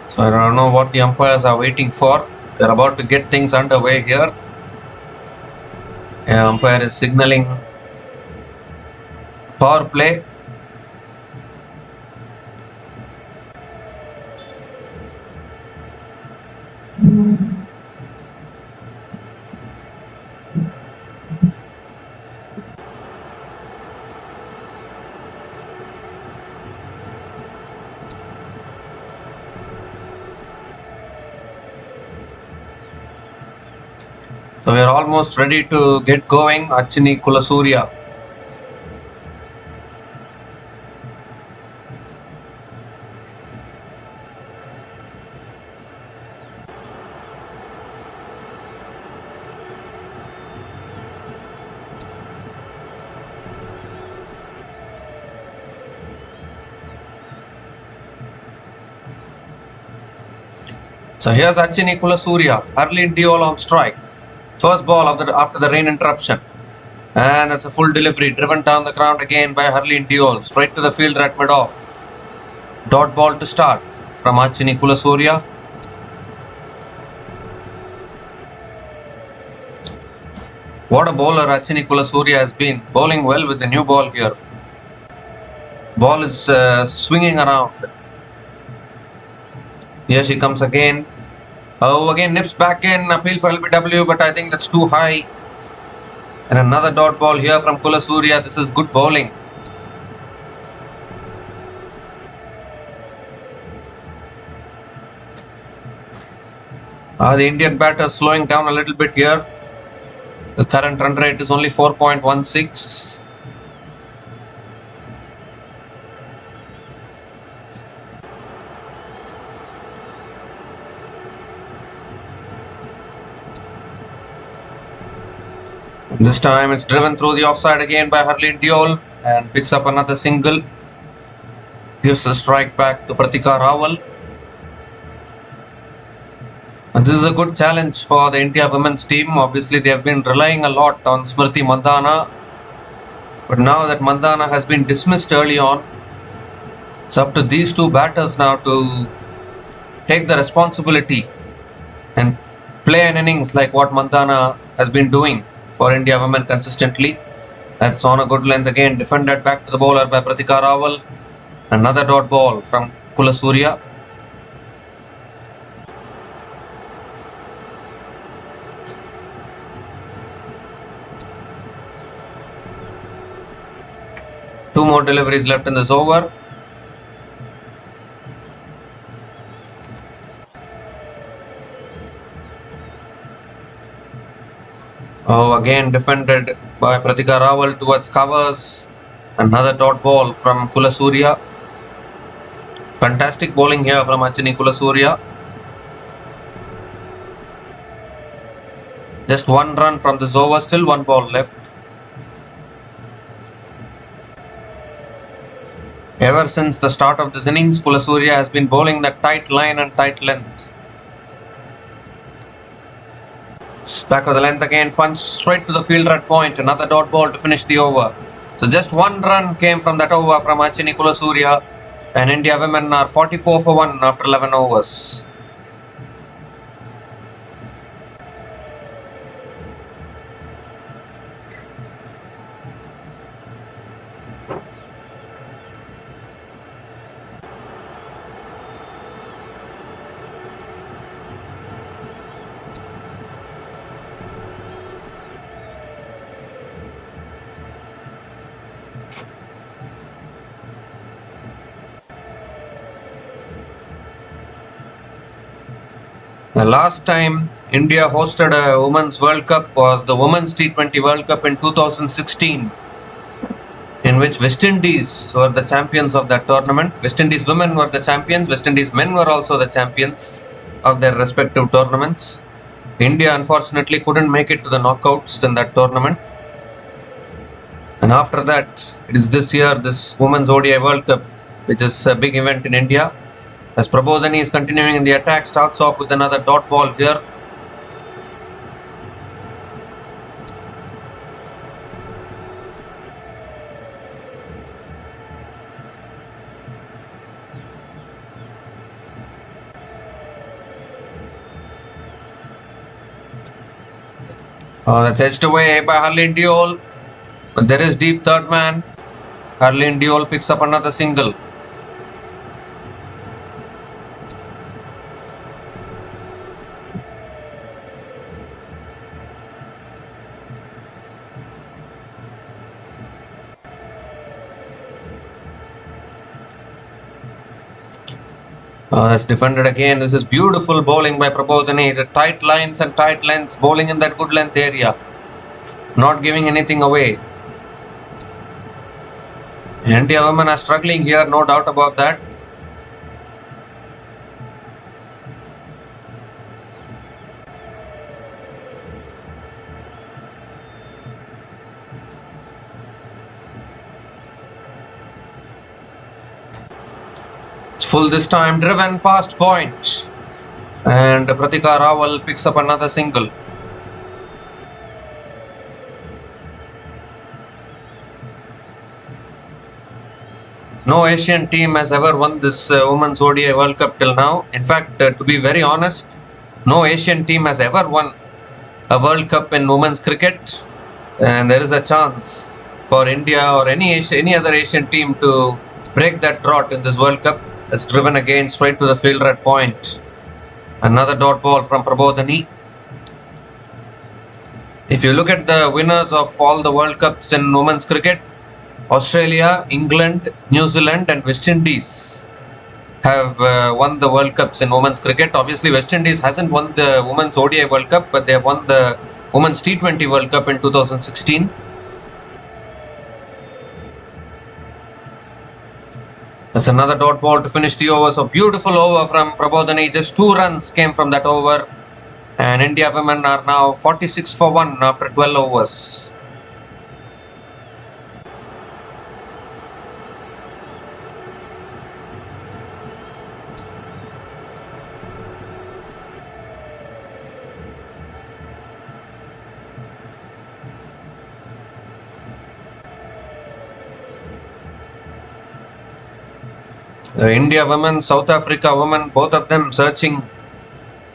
So I don't know what the umpires are waiting for. They're about to get things underway here. Umpire is signaling power play. So we are almost ready to get going. Achini Kulasurya. So here's Achini Kulasurya. Harleen Deol on strike. First ball after the rain interruption. And that's a full delivery, driven down the ground again by Harleen Deol. Straight to the fielder at mid-off. Dot ball to start from Achini Kulasurya. What a bowler Achini Kulasurya has been. Bowling well with the new ball here. Ball is swinging around. Here she comes again. Oh, again nips back in, appeal for LBW, but I think that's too high. And another dot ball here from Kulasurya. This is good bowling. The Indian batter slowing down a little bit here. The current run rate is only 4.16. This time it's driven through the offside again by Harleen Deol and picks up another single. Gives a strike back to Pratika Rawal. And this is a good challenge for the India women's team. Obviously, they have been relying a lot on Smriti Mandhana. But now that Mandhana has been dismissed early on, it's up to these two batters now to take the responsibility and play an innings like what Mandhana has been doing for India women consistently. That's on a good length again, defended back to the bowler by Pratika Rawal. Another dot ball from Kulasurya. 2 more deliveries left in this over. Oh, again defended by Pratika Rawal towards covers. Another dot ball from Kulasurya. Fantastic bowling here from Achini Kulasurya. Just 1 run from this over, still 1 ball left. Ever since the start of this innings, Kulasurya has been bowling that tight line and tight length. Back of the length again, punched straight to the fielder at point. Another dot ball to finish the over. So just 1 run came from that over from Achini Kulasurya. And India women are 44 for 1 after 11 overs. The last time India hosted a Women's World Cup was the Women's T20 World Cup in 2016, in which West Indies were the champions of that tournament. West Indies women were the champions, West Indies men were also the champions of their respective tournaments. India unfortunately couldn't make it to the knockouts in that tournament. And after that, it is this year, this Women's ODI World Cup, which is a big event in India. As Prabodhani is continuing in the attack, starts off with another dot ball here. That's edged away by Harleen Deol. But there is deep third man. Harleen Deol picks up another single. It's defended again. This is beautiful bowling by Prabodhani. The tight lines and tight lengths, bowling in that good length area. Not giving anything away. India women are struggling here, no doubt about that. Full this time, driven past point, and Pratika Rawal picks up another single. No Asian team has ever won this Women's ODI World Cup till now. In fact, to be very honest, no Asian team has ever won a World Cup in women's cricket, and there is a chance for India or any other Asian team to break that drought in this World Cup. It's driven again straight to the fielder at point. Another dot ball from Prabodhani. If you look at the winners of all the World Cups in women's cricket, Australia, England, New Zealand and West Indies have won the World Cups in women's cricket. Obviously, West Indies hasn't won the Women's ODI World Cup, but they have won the Women's T20 World Cup in 2016. That's another dot ball to finish the over. So beautiful over from Prabodhani. Just 2 runs came from that over. And India women are now 46 for 1 after 12 overs. India women, South Africa women, both of them searching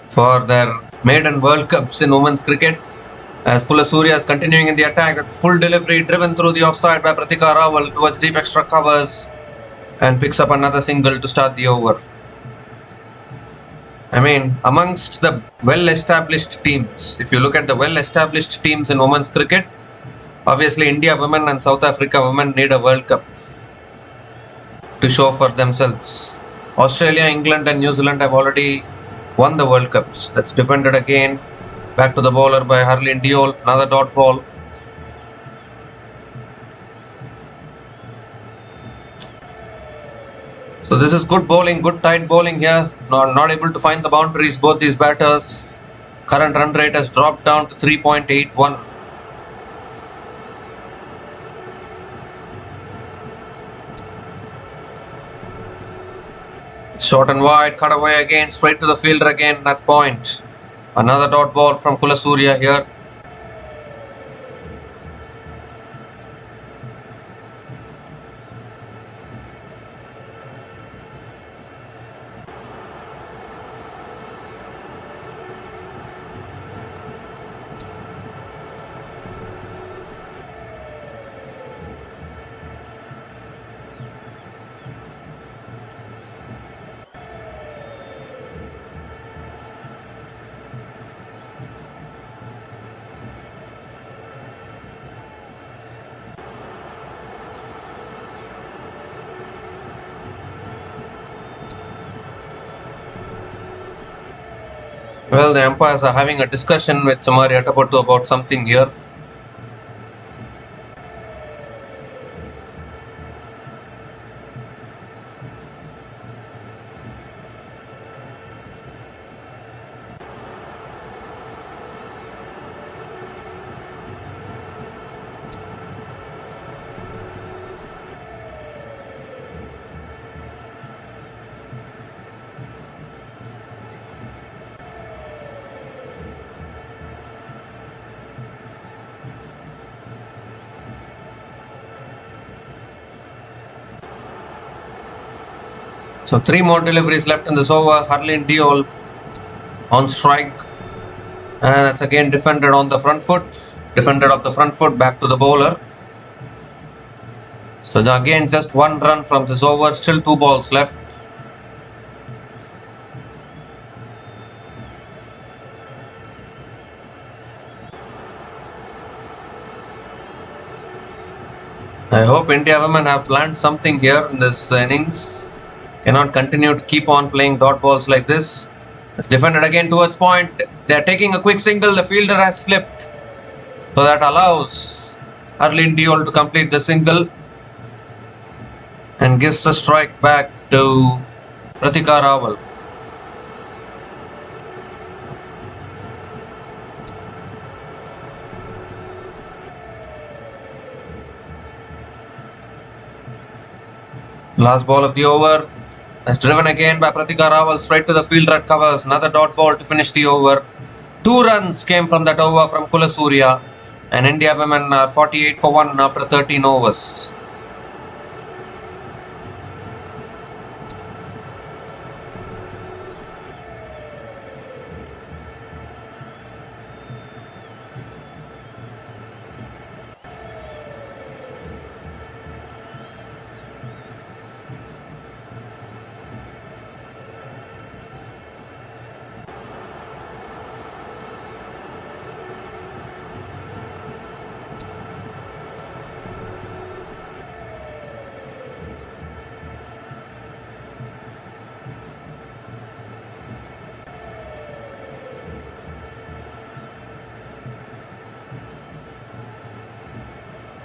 for their maiden World Cups in women's cricket. As Kulasurya is continuing in the attack, that's full delivery driven through the offside by Pratika Rawal towards deep extra covers and picks up another single to start the over. I mean, amongst the well-established teams, if you look at the well-established teams in women's cricket, obviously India women and South Africa women need a World Cup. to show for themselves. Australia, England and New Zealand have already won the World Cups. That's defended again. Back to the bowler by Harleen Deol. Another dot ball. So this is good bowling, good tight bowling here. Not able to find the boundaries, both these batters. Current run rate has dropped down to 3.81. Short and wide, cut away again, straight to the fielder again at point. Another dot ball from Kulasurya here. Well, the umpires are having a discussion with Chamari Atapattu about something here. So 3 more deliveries left in this over. Harleen Deol on strike. And that's again defended on the front foot. Defended off the front foot, back to the bowler. So again just 1 run from this over. Still 2 balls left. I hope India women have planned something here in this innings. Cannot continue to keep on playing dot balls like this. It's defended again towards point. They're taking a quick single. The fielder has slipped. So that allows Harleen Deol to complete the single and gives the strike back to Pratika Rawal. Last ball of the over. That's driven again by Pratika Rawal straight to the fielder at covers. Another dot ball to finish the over. 2 runs came from that over from Kulasurya. And India women are 48 for 1 after 13 overs.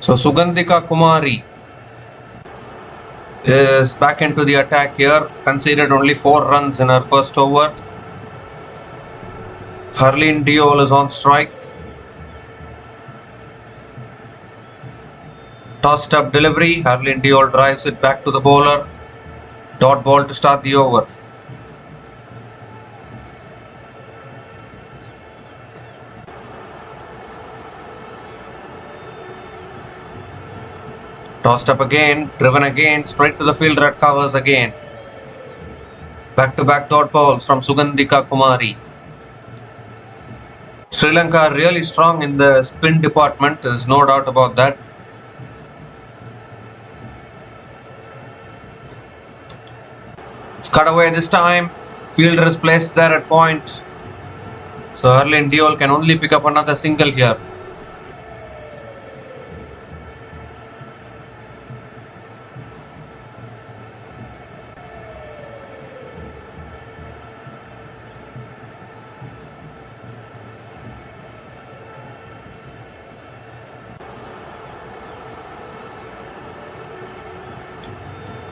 So Sugandhika Kumari is back into the attack here. Conceded only 4 runs in her first over. Harleen Deol is on strike. Tossed up delivery. Harleen Deol drives it back to the bowler. Dot ball to start the over. Tossed up again, driven again, straight to the fielder at covers again. Back-to-back dot balls from Sugandhika Kumari. Sri Lanka are really strong in the spin department, there's no doubt about that. It's cut away this time. Fielder is placed there at point. So Harleen Deol can only pick up another single here.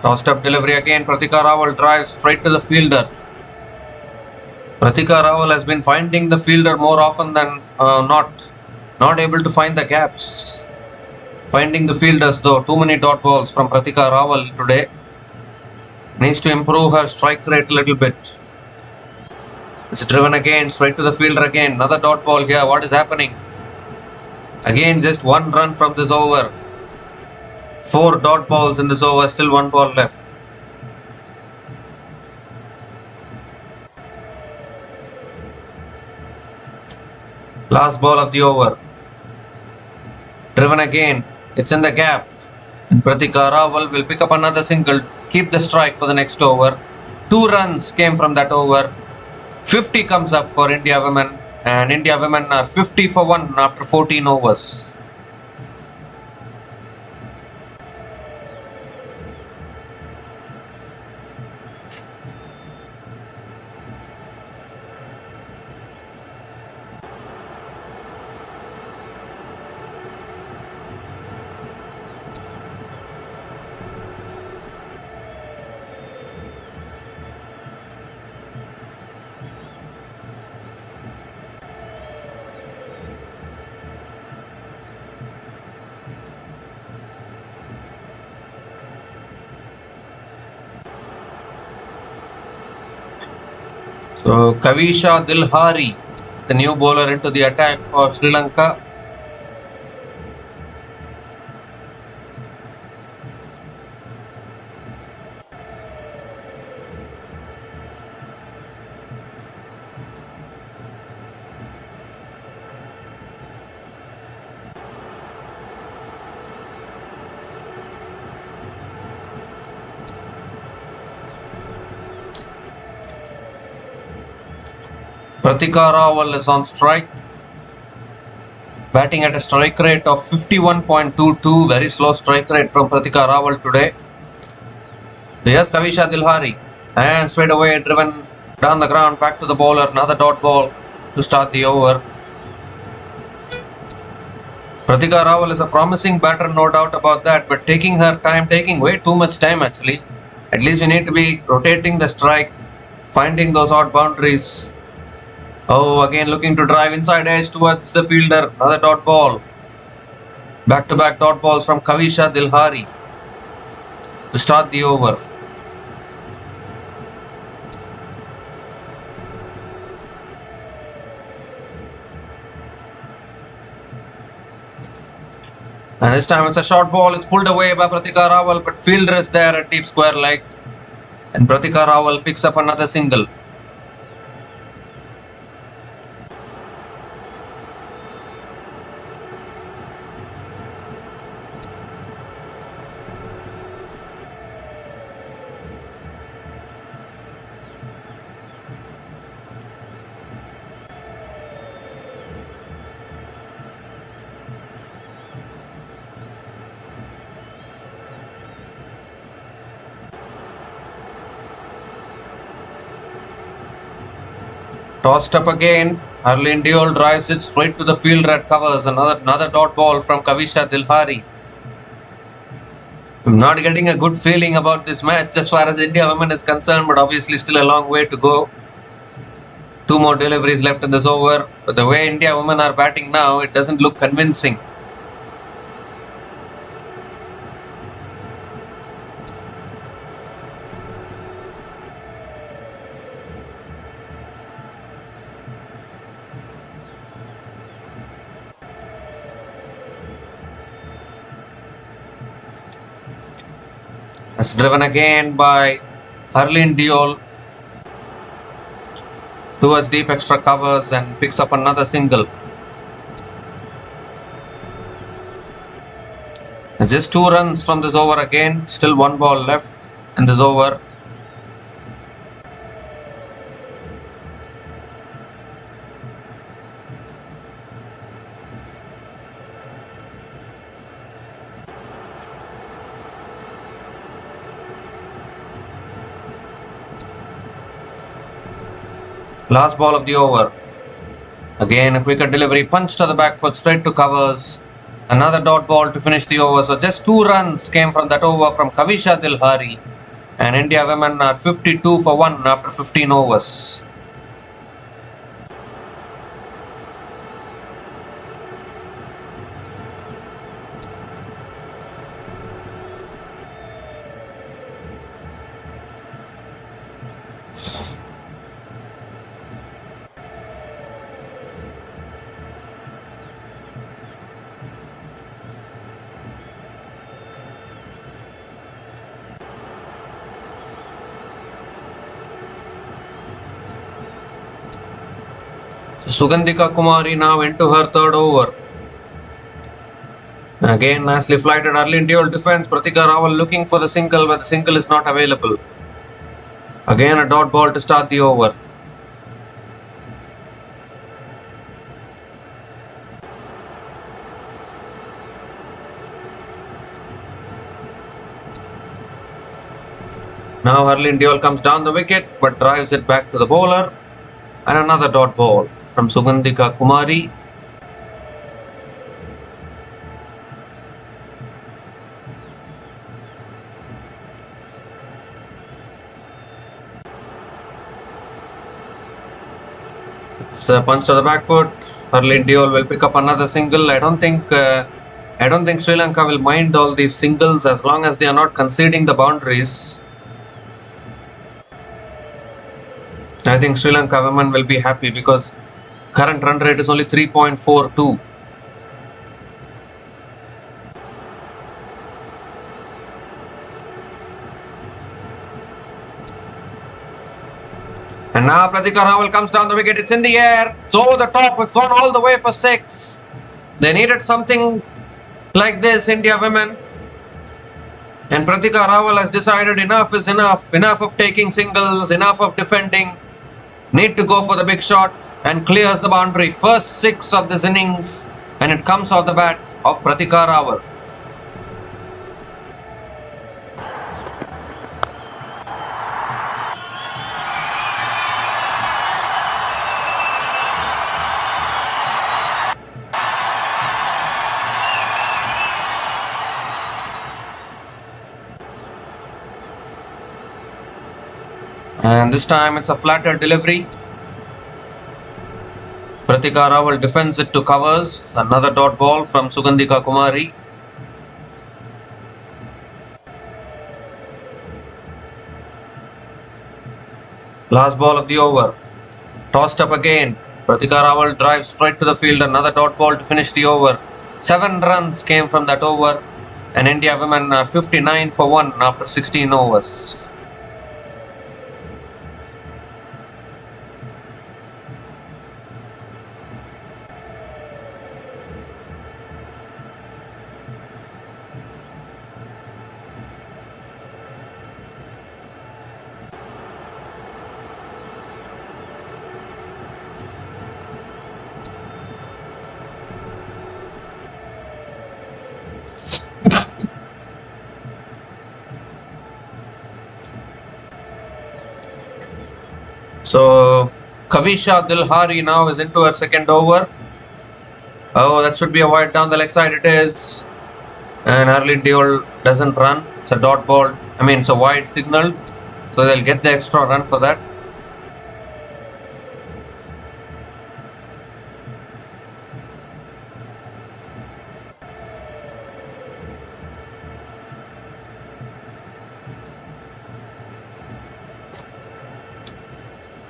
Tossed up delivery again. Pratika Rawal drives straight to the fielder. Pratika Rawal has been finding the fielder more often than not able to find the gaps. Finding the fielders though. Too many dot balls from Pratika Rawal today. Needs to improve her strike rate a little bit. It's driven again, straight to the fielder again. Another dot ball here. What is happening? Again, just one run from this over. 4 dot balls in this over, still 1 ball left. Last ball of the over. Driven again. It's in the gap. And Pratika Rawal will pick up another single. Keep the strike for the next over. 2 runs came from that over. 50 comes up for India women. And India women are 50 for 1 after 14 overs. So Kavisha Dilhari is the new bowler into the attack for Sri Lanka. Pratika Rawal is on strike, batting at a strike rate of 51.22, very slow strike rate from Pratika Rawal today. Here's Kavisha Dilhari, and straight away driven down the ground, back to the bowler, another dot ball to start the over. Pratika Rawal is a promising batter, no doubt about that, but taking her time, taking way too much time actually. At least we need to be rotating the strike, finding those odd boundaries. Oh, again looking to drive inside edge towards the fielder. Another dot ball. Back-to-back dot balls from Kavisha Dilhari to start the over. And this time it's a short ball. It's pulled away by Pratika Rawal, but fielder is there at deep square leg. And Pratika Rawal picks up another single. Tossed up again. Harleen Deol drives it straight to the fielder at covers. Another dot ball from Kavisha Dilhari. I'm not getting a good feeling about this match as far as India women is concerned, but obviously still a long way to go. 2 more deliveries left in this over. But the way India women are batting now, it doesn't look convincing. It's driven again by Harleen Deol towards deep extra covers and picks up another single. And just 2 runs from this over again. Still 1 ball left in this over. Last ball of the over. Again a quicker delivery, punch to the back foot, straight to covers. Another dot ball to finish the over. So just 2 runs came from that over from Kavisha Dilhari. And India women are 52 for 1 after 15 overs. So Sugandhika Kumari now into her third over. Again, nicely flighted early in dual defense. Pratika Rawal looking for the single, but the single is not available. Again, a dot ball to start the over. Now Harleen Deol comes down the wicket but drives it back to the bowler. And another dot ball from Sugandhika Kumari. It's a punch to the back foot. Harleen Deol will pick up another single. I don't think Sri Lanka will mind all these singles as long as they are not conceding the boundaries. I think Sri Lanka women will be happy because current run rate is only 3.42. And now Pratika Rawal comes down the wicket. It's in the air. It's over the top. It's gone all the way for 6. They needed something like this, India women. And Pratika Rawal has decided enough is enough. Enough of taking singles. Enough of defending. Need to go for the big shot and clears the boundary. First 6 of this innings, and it comes off the bat of Pratika Rawal. And this time it's a flatter delivery. Pratika Rawal defends it to covers. Another dot ball from Sugandhika Kumari. Last ball of the over. Tossed up again. Pratika Rawal drives straight to the field. Another dot ball to finish the over. 7 runs came from that over. And India women are 59 for 1 after 16 overs. So Kavisha Dilhari now is into her second over. Oh, that should be a wide down the leg side. It is. And Harleen Deol doesn't run. It's a dot ball. It's a wide signal. So they'll get the extra run for that.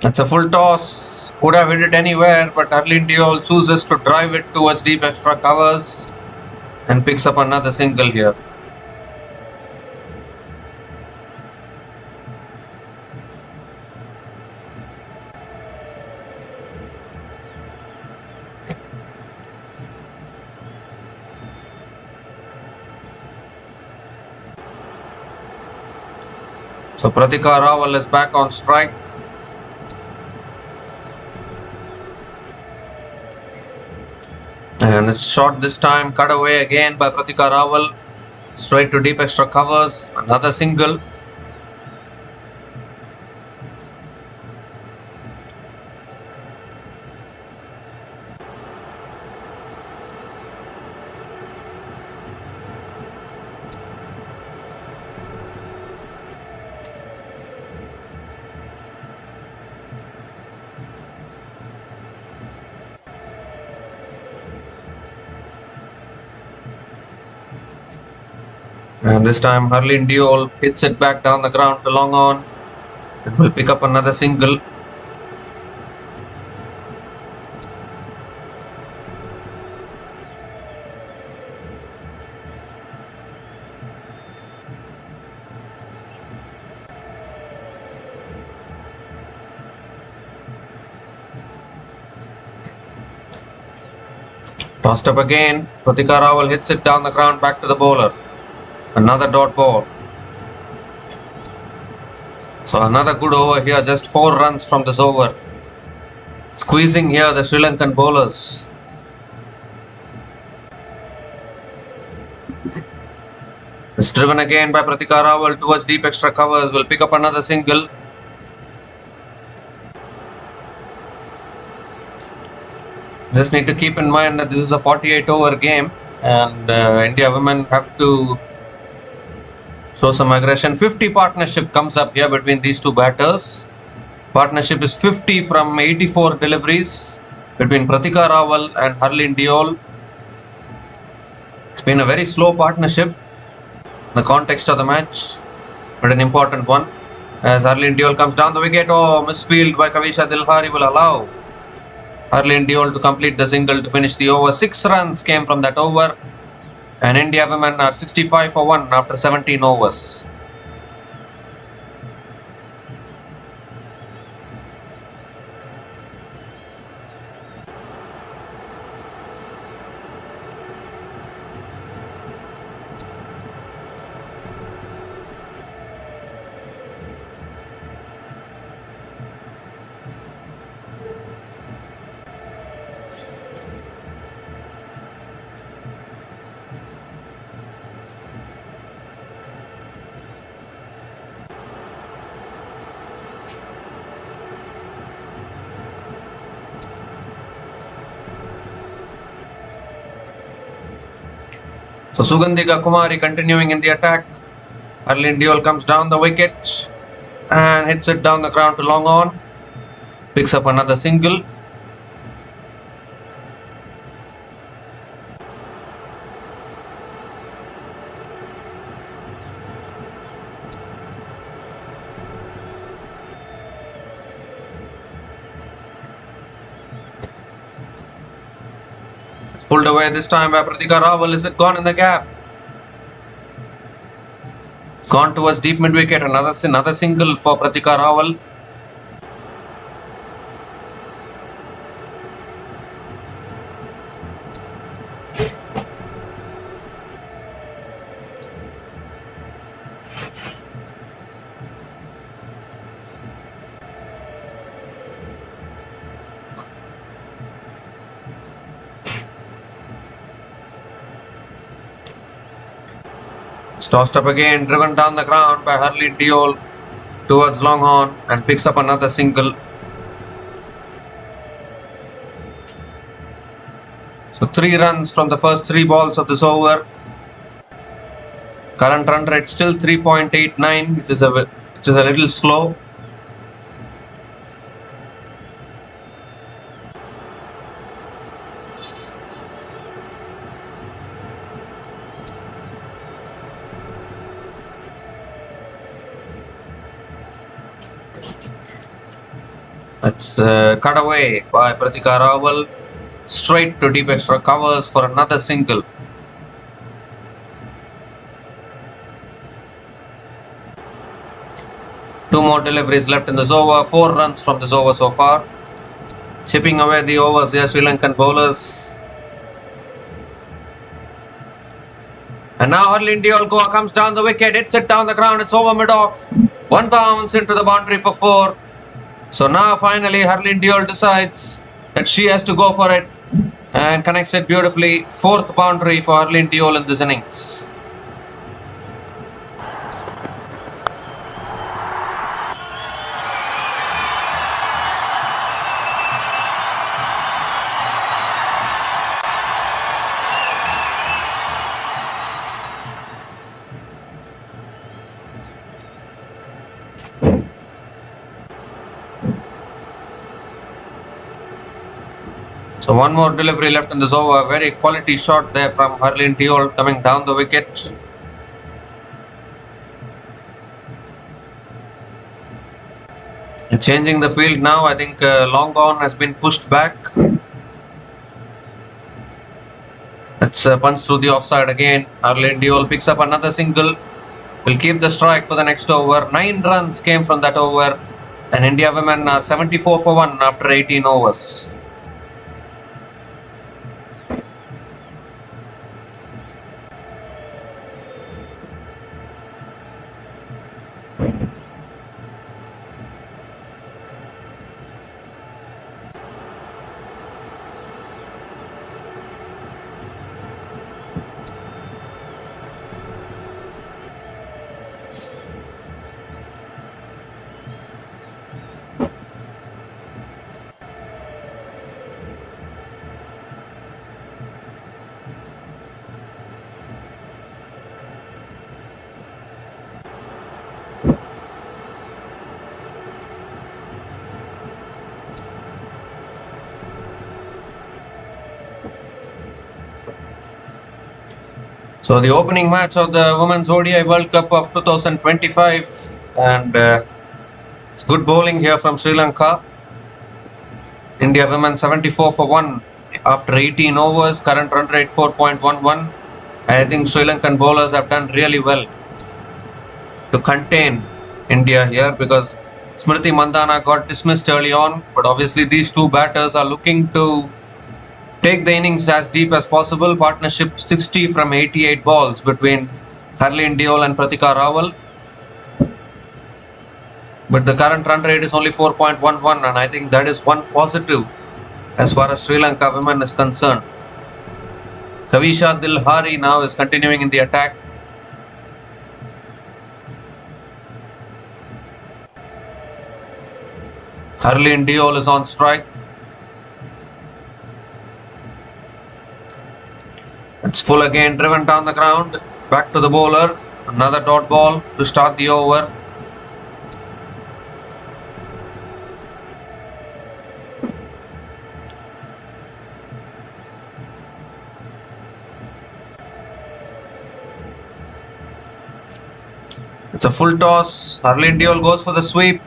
It's a full toss. Could have hit it anywhere, but Harleen Deol chooses to drive it towards deep extra covers and picks up another single here. So Pratika Rawal is back on strike. And it's shot this time, cut away again by Pratika Rawal. Straight to deep extra covers, another single. And this time Harleen Diol hits it back down the ground to long on and will pick up another single. Tossed up again. Pratika Rawal hits it down the ground back to the bowler. Another dot ball. So another good over here. Just 4 runs from this over. Squeezing here the Sri Lankan bowlers. It's driven again by Pratika Rawal towards deep extra covers. Will pick up another single. Just need to keep in mind that this is a 48 over game and India women have to show some aggression. 50 partnership comes up here between these two batters. Partnership is 50 from 84 deliveries between Pratika Rawal and Harleen Diol. It's been a very slow partnership in the context of the match, but an important one. As Harleen Diol comes down the wicket, misfield by Kavisha Dilhari will allow Harleen Diol to complete the single to finish the over. 6 runs came from that over and India women are 65 for 1 after 17 overs. So Sugandhika Kumari continuing in the attack. Harleen Diol comes down the wicket and hits it down the ground to long on. Picks up another single. Pulled away this time by Pratika Rawal. Is it gone in the gap? Gone towards deep mid wicket. Another single for Pratika Rawal. Tossed up again, driven down the ground by Harleen Diol towards long on and picks up another single. So 3 runs from the first 3 balls of this over. Current run rate still 3.89, which is a little slow. That's cut away by Pratika Rawal, straight to deep extra covers for another single. Two more deliveries left in this over. 4 runs from this over so far. Chipping away the overs here, Sri Lankan bowlers. And now Harleen Diol comes down the wicket, hits it down the ground. It's over mid-off. 1 bounce into the boundary for 4. So now finally Harleen Diol decides that she has to go for it and connects it beautifully. 4th boundary for Harleen Diol in this innings. So 1 more delivery left in this over. Very quality shot there from Harleen Diol coming down the wicket. Changing the field now. I think long on has been pushed back. That's a punch through the offside again. Harleen Deol picks up another single. Will keep the strike for the next over. 9 runs came from that over. And India women are 74 for 1 after 18 overs. So the opening match of the Women's ODI World Cup of 2025, and it's good bowling here from Sri Lanka. India women 74 for 1 after 18 overs, current run rate 4.11. I think Sri Lankan bowlers have done really well to contain India here, because Smriti Mandhana got dismissed early on, but obviously these two batters are looking to take the innings as deep as possible. Partnership 60 from 88 balls between Harleen Deol and Pratika Rawal. But the current run rate is only 4.11, and I think that is one positive as far as Sri Lanka women is concerned. Kavisha Dilhari now is continuing in the attack. Harleen Deol is on strike. It's full again, driven down the ground. Back to the bowler. Another dot ball to start the over. It's a full toss. Harleen Deol goes for the sweep.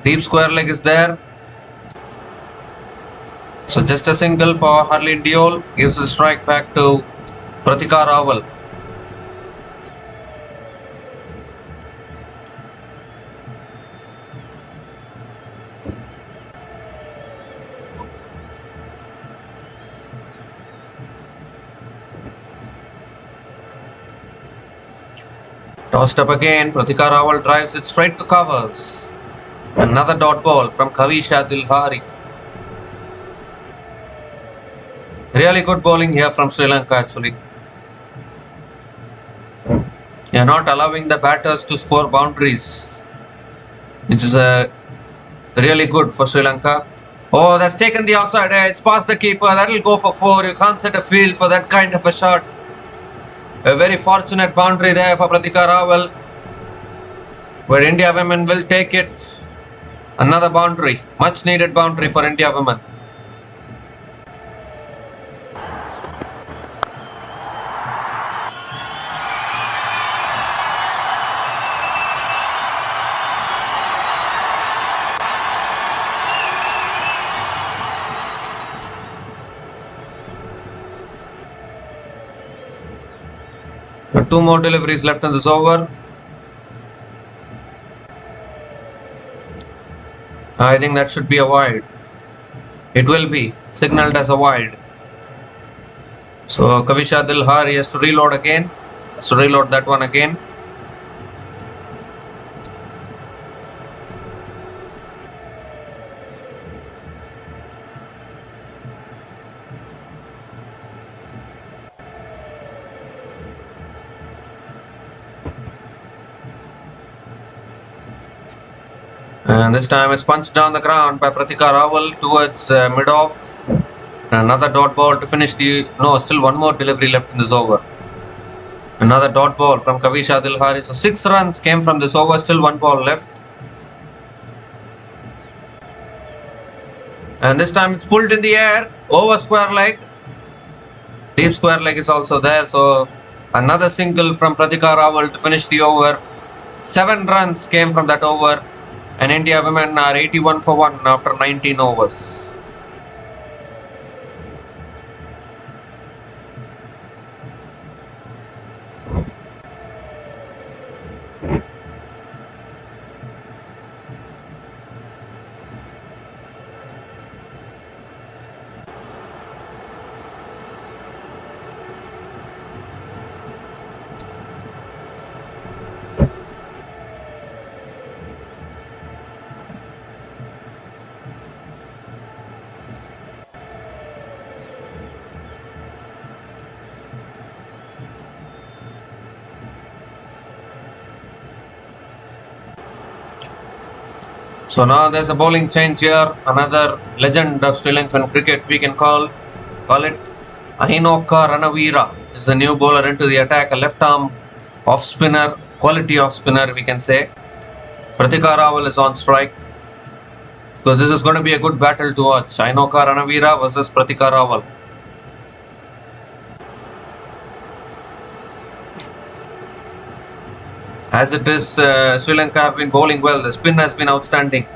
Deep square leg is there. So just a single for Harleen Deol, gives the strike back to Pratika Rawal. Tossed up again, Pratika Rawal drives it straight to covers. Another dot ball from Kavisha Dilhari. Really good bowling here from Sri Lanka actually. They are not allowing the batters to score boundaries, which is really good for Sri Lanka. Oh, that's taken the outside edge. It's past the keeper. That will go for 4. You can't set a field for that kind of a shot. A very fortunate boundary there for Pratika Rawal, where India women will take it. Another boundary. Much needed boundary for India women. Two more deliveries left in this over. I think that should be a wide. It will be signaled as a wide. So Kavisha Dilhari has to reload again. Has to reload that one again. And this time it's punched down the ground by Pratika Rawal towards mid-off. Another dot ball to finish the... No, still one more delivery left in this over. Another dot ball from Kavisha Dilhari. So 6 runs came from this over, still one ball left. And this time it's pulled in the air, over square leg. Deep square leg is also there. So another single from Pratika Rawal to finish the over. 7 runs came from that over. and India women are 81 for 1 after 19 overs. So now there's a bowling change here. Another legend of Sri Lankan cricket, we can call it. Ahinoka Ranavira is the new bowler into the attack. A left arm off spinner, quality off spinner, we can say. Pratika Rawal is on strike. So this is going to be a good battle to watch. Ahinoka Ranavira versus Pratika Rawal. As it is, Sri Lanka have been bowling well. The spin has been outstanding.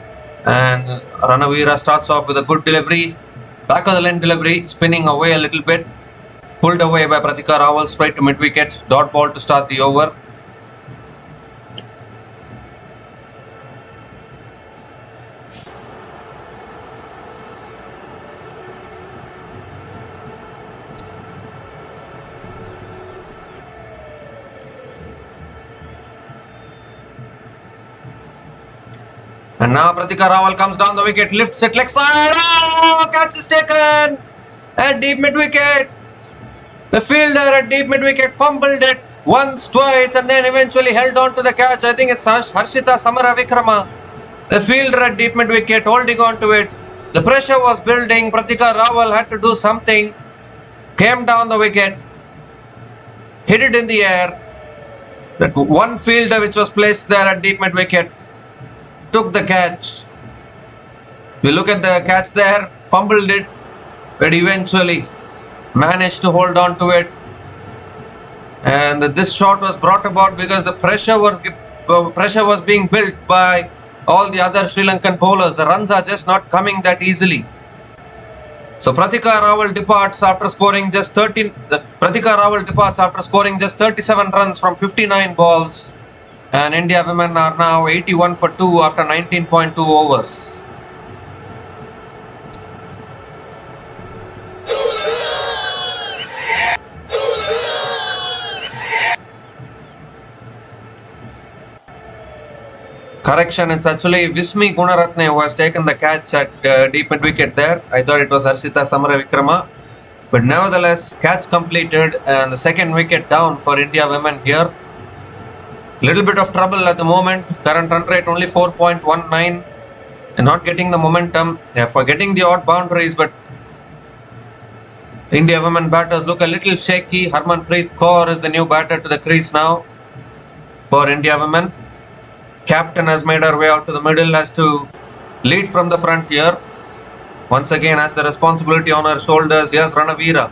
And Ranavira starts off with a good delivery. Back of the line delivery, spinning away a little bit. Pulled away by Pratika Rawal straight to mid-wicket. Dot ball to start the over. And now Pratika Rawal comes down the wicket, lifts it leg side. Oh, catch is taken at deep mid-wicket. The fielder at deep mid-wicket fumbled it once, twice, and then eventually held on to the catch. I think it's Harshita Samaravikrama. The fielder at deep mid-wicket holding on to it. The pressure was building. Pratika Rawal had to do something. Came down the wicket. Hit it in the air. That one fielder which was placed there at deep mid-wicket took the catch. We look at the catch there, fumbled it, but eventually managed to hold on to it. And this shot was brought about because the pressure was being built by all the other Sri Lankan bowlers. The runs are just not coming that easily. So Pratika Rawal departs after scoring just 37 runs from 59 balls. And India women are now 81 for 2 after 19.2 overs. Correction, it's actually Vismi Gunaratne who has taken the catch at deep mid wicket there. I thought it was Harshita Samaravikrama. But nevertheless, catch completed and the second wicket down for India women here. Little bit of trouble at the moment. Current run rate only 4.19 and not getting the momentum. They are forgetting the odd boundaries, but India women batters look a little shaky. Harmanpreet Kaur is the new batter to the crease now for India women. Captain has made her way out to the middle, has to lead from the front here. Once again has the responsibility on her shoulders. Here's Ranavira.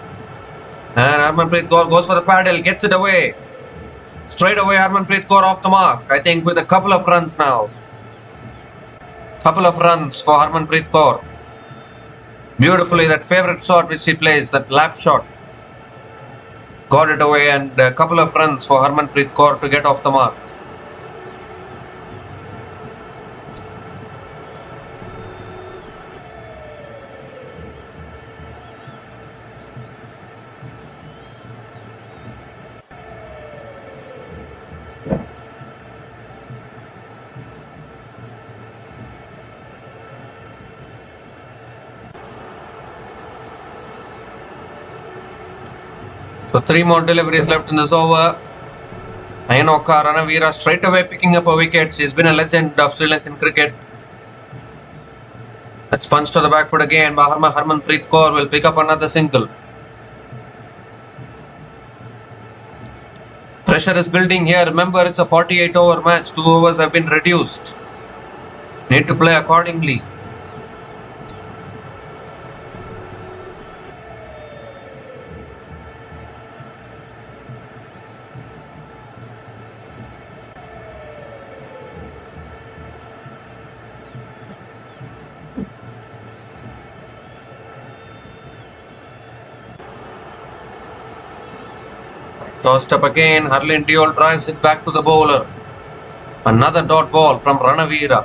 And Harmanpreet Kaur goes for the paddle, gets it away. Straight away Harmanpreet Kaur off the mark. I think with a couple of runs now. Couple of runs for Harmanpreet Kaur. Beautifully, that favourite shot which she plays, that lap shot. Got it away and a couple of runs for Harmanpreet Kaur to get off the mark. So 3 more deliveries left in this over. Ahinoka Ranavira straight away picking up a wicket. She's been a legend of Sri Lankan cricket. That's punched to the back foot again. Harmanpreet Kaur will pick up another single. Pressure is building here. Remember, it's a 48 over match. 2 overs have been reduced. Need to play accordingly. Tossed up again. Harleen Deol drives it back to the bowler. Another dot ball from Ranavira.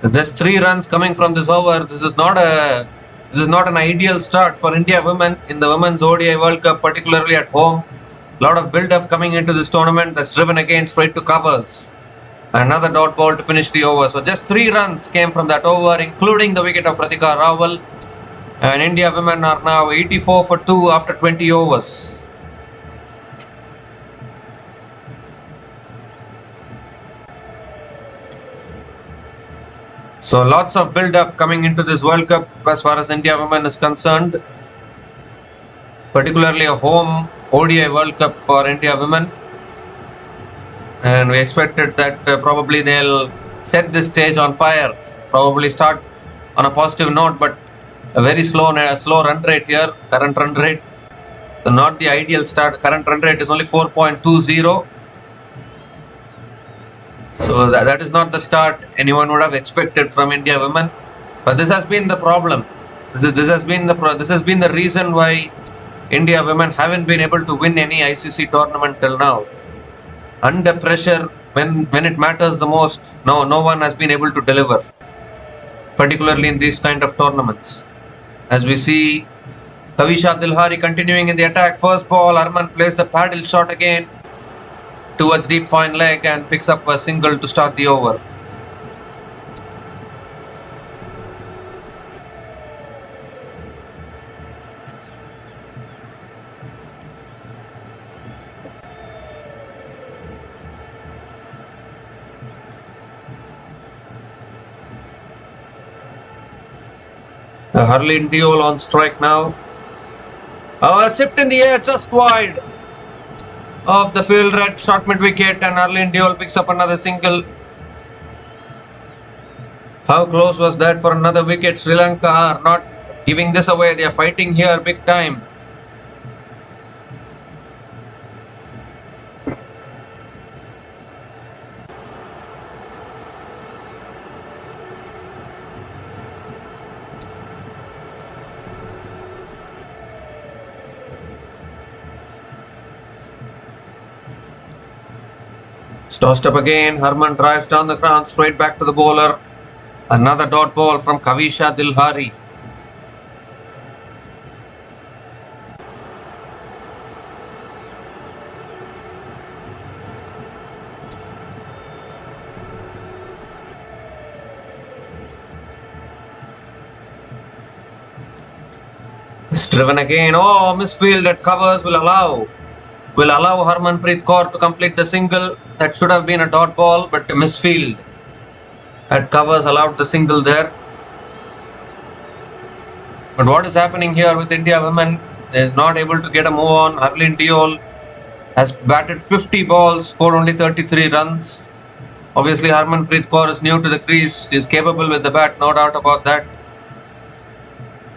There's 3 runs coming from this over. This is not an ideal start for India women in the Women's ODI World Cup, particularly at home. A lot of build-up coming into this tournament. That's driven again straight to covers. Another dot ball to finish the over. So just 3 runs came from that over, including the wicket of Pratika Rawal. And India women are now 84 for 2 after 20 overs. So lots of build-up coming into this World Cup as far as India women is concerned. Particularly a home ODI World Cup for India women. And we expected that probably they'll set this stage on fire. Probably start on a positive note, but a very slow run rate here. Current run rate, so not the ideal start. Current run rate is only 4.20. So that is not the start anyone would have expected from India women. But this has been the problem. This has been the reason why India women haven't been able to win any ICC tournament till now. Under pressure, when it matters the most, no one has been able to deliver. Particularly in these kind of tournaments. As we see Kavisha Dilhari continuing in the attack. First ball, Harman plays the paddle shot again towards deep fine leg and picks up a single to start the over. Harleen Deol on strike now. Chipped in the air just wide of the field red, short mid wicket, and Harleen Deol picks up another single. How close was that for another wicket? Sri Lanka are not giving this away. They are fighting here big time. Tossed up again. Harman drives down the ground straight back to the bowler. Another dot ball from Kavisha Dilhari. It's driven again. Oh, misfield at covers will allow Harmanpreet Kaur to complete the single. That should have been a dot ball, but a misfield at covers allowed the single there. But what is happening here with India women? They are not able to get a move on. Harleen Deol has batted 50 balls, scored only 33 runs. Obviously, Harmanpreet Kaur is new to the crease. He is capable with the bat, no doubt about that.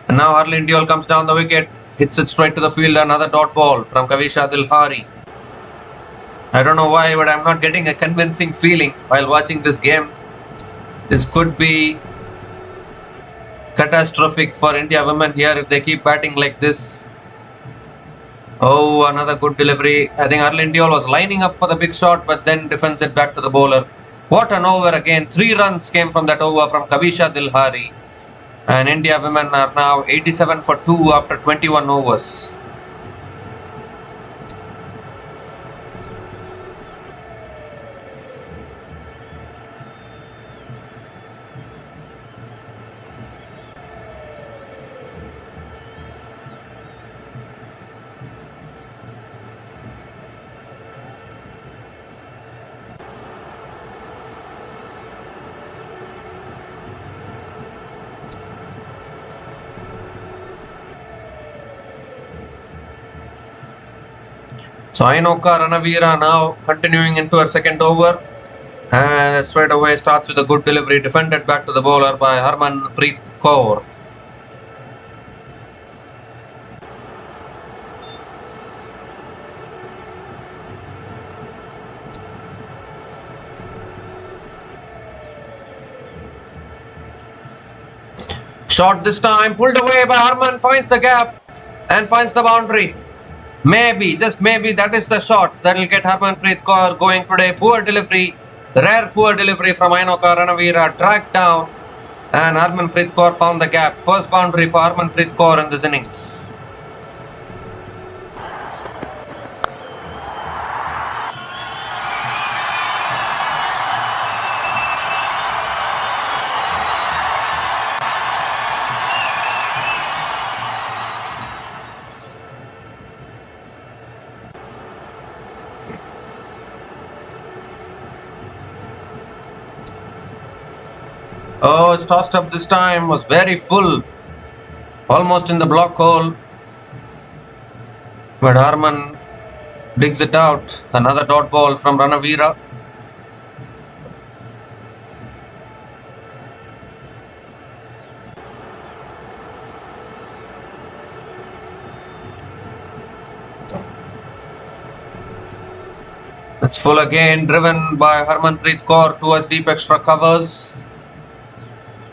And now Harleen Deol comes down the wicket, hits it straight to the field. Another dot ball from Kavisha Dilhari. I don't know why, but I'm not getting a convincing feeling while watching this game. This could be catastrophic for India women here if they keep batting like this. Oh, another good delivery. I think Harleen Deol was lining up for the big shot, but then defends it back to the bowler. What an over again. 3 runs came from that over from Kavisha Dilhari. And India women are now 87 for 2 after 21 overs. So Ainoka Ranavira now continuing into her second over, and straight away starts with a good delivery, defended back to the bowler by Harmanpreet Kaur. Shot this time, pulled away by Harman, finds the gap and finds the boundary. Maybe, just maybe, that is the shot that will get Harmanpreet Kaur going today. Poor delivery, rare poor delivery from Ainoka Ranavira, dragged down, and Harmanpreet Kaur found the gap. First boundary for Harmanpreet Kaur in this innings. Oh, it's tossed up this time, was very full, almost in the block hole. But Harman digs it out. Another dot ball from Ranavira. It's full again, driven by Harmanpreet Kaur towards deep extra covers.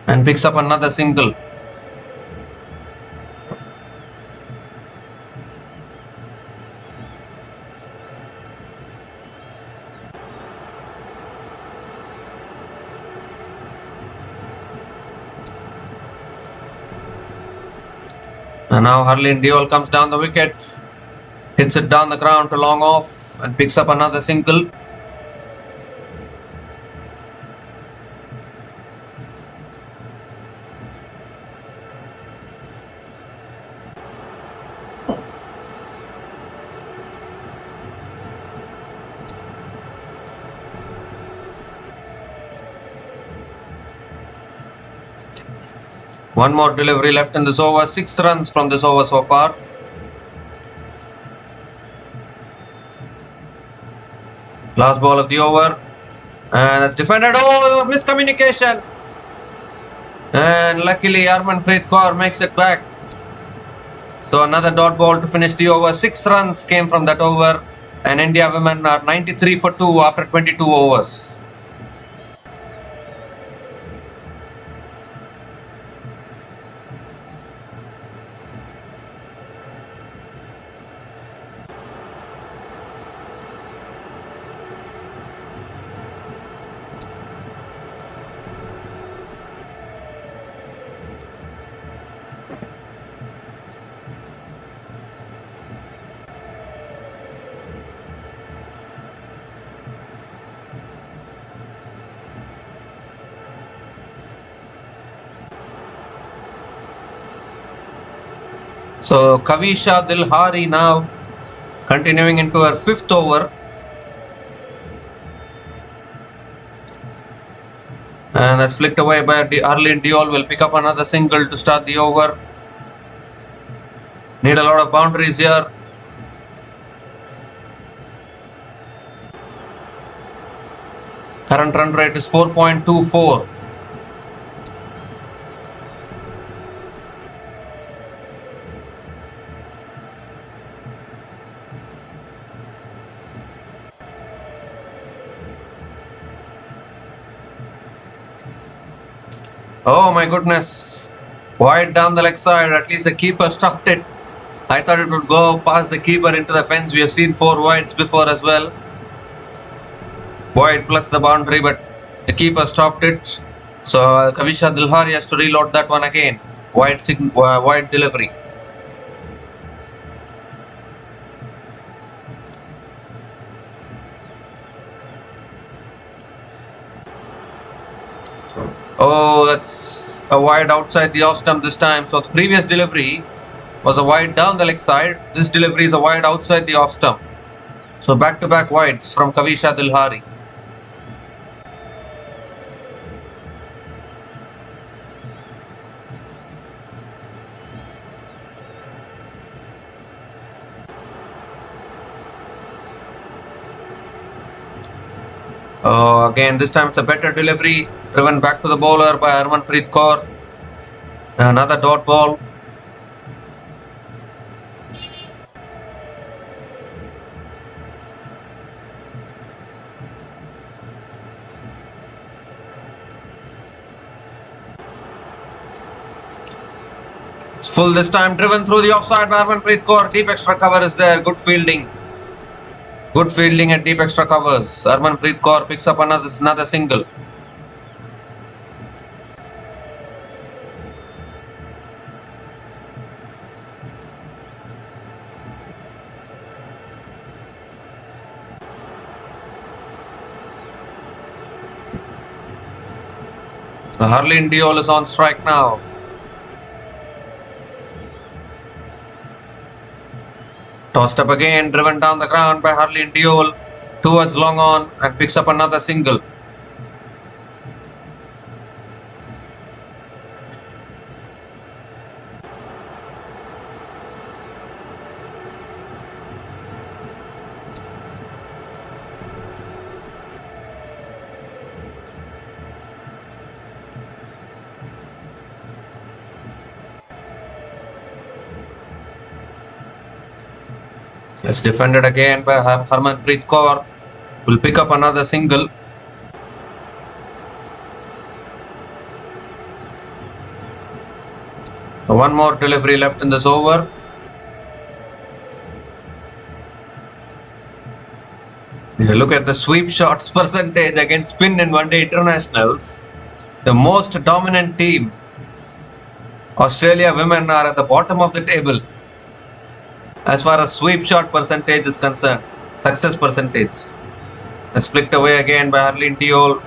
And picks up another single. And now Harleen Deol comes down the wicket, hits it down the ground to long off, and picks up another single. One more delivery left in this over. 6 runs from this over so far. Last ball of the over. And it's defended. Oh, miscommunication. And luckily Harmanpreet Kaur makes it back. So another dot ball to finish the over. 6 runs came from that over. And India women are 93 for 2 after 22 overs. So Kavisha Dilhari now continuing into her 5th over. And that's flicked away by Arlene Deol. Will pick up another single to start the over. Need a lot of boundaries here. Current run rate is 4.24. Oh my goodness. Wide down the leg side. At least the keeper stopped it. I thought it would go past the keeper into the fence. We have seen 4 wides before as well. Wide plus the boundary, but the keeper stopped it. So Kavisha Dilhari has to reload that one again. Wide delivery. Oh, that's a wide outside the off stump this time. So the previous delivery was a wide down the leg side. This delivery is a wide outside the off stump. So back-to-back wides from Kavisha Dilhari. Again, this time it's a better delivery, driven back to the bowler by Harmanpreet Kaur. Another dot ball. full this time, driven through the offside by Harmanpreet Kaur. Deep extra cover is there. Good fielding. Good fielding at deep extra covers. Harmanpreet Kaur picks up another single. The Harleen Deol is on strike now. Tossed up again, driven down the ground by Harleen Deol towards long on and picks up another single. It's defended again by Harmanpreet Kaur. Will pick up another single. One more delivery left in this over. If you look at the sweep shots percentage against spin in one-day internationals, the most dominant team, Australia women, are at the bottom of the table as far as sweep shot percentage is concerned, success percentage. That's flicked away again by Harleen Deol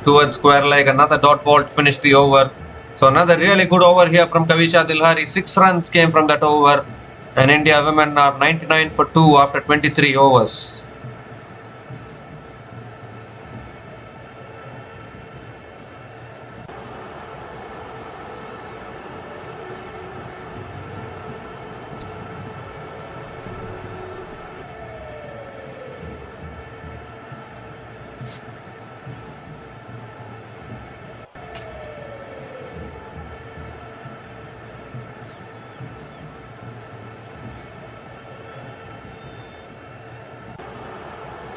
towards square leg. Another dot ball to finish the over. So another really good over here from Kavisha Dilhari. 6 runs came from that over, and India women are 99 for 2 after 23 overs.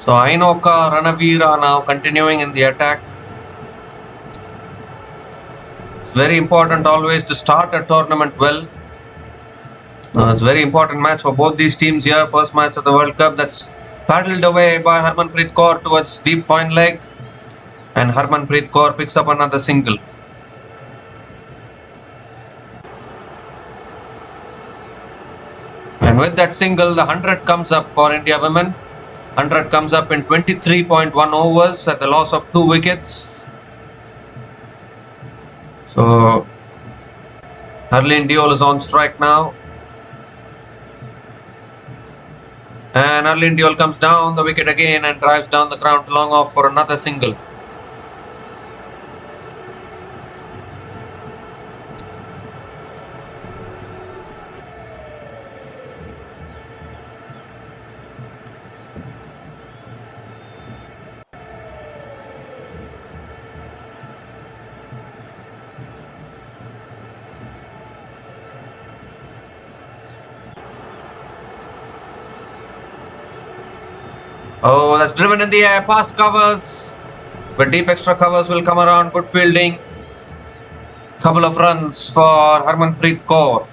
So Ainoka Ranavira now continuing in the attack. It's very important always to start a tournament well. It's a very important match for both these teams here. First match of the World Cup. That's paddled away by Harmanpreet Kaur towards deep fine leg. And Harmanpreet Kaur picks up another single. And with that single, the 100 comes up for India women. 100 comes up in 23.1 overs at the loss of 2 wickets. So Harleen Deol is on strike now. And Harleen Deol comes down the wicket again and drives down the ground long off for another single. Oh, that's driven in the air, past covers. But deep extra covers will come around. Good fielding. Couple of runs for Harmanpreet Kaur.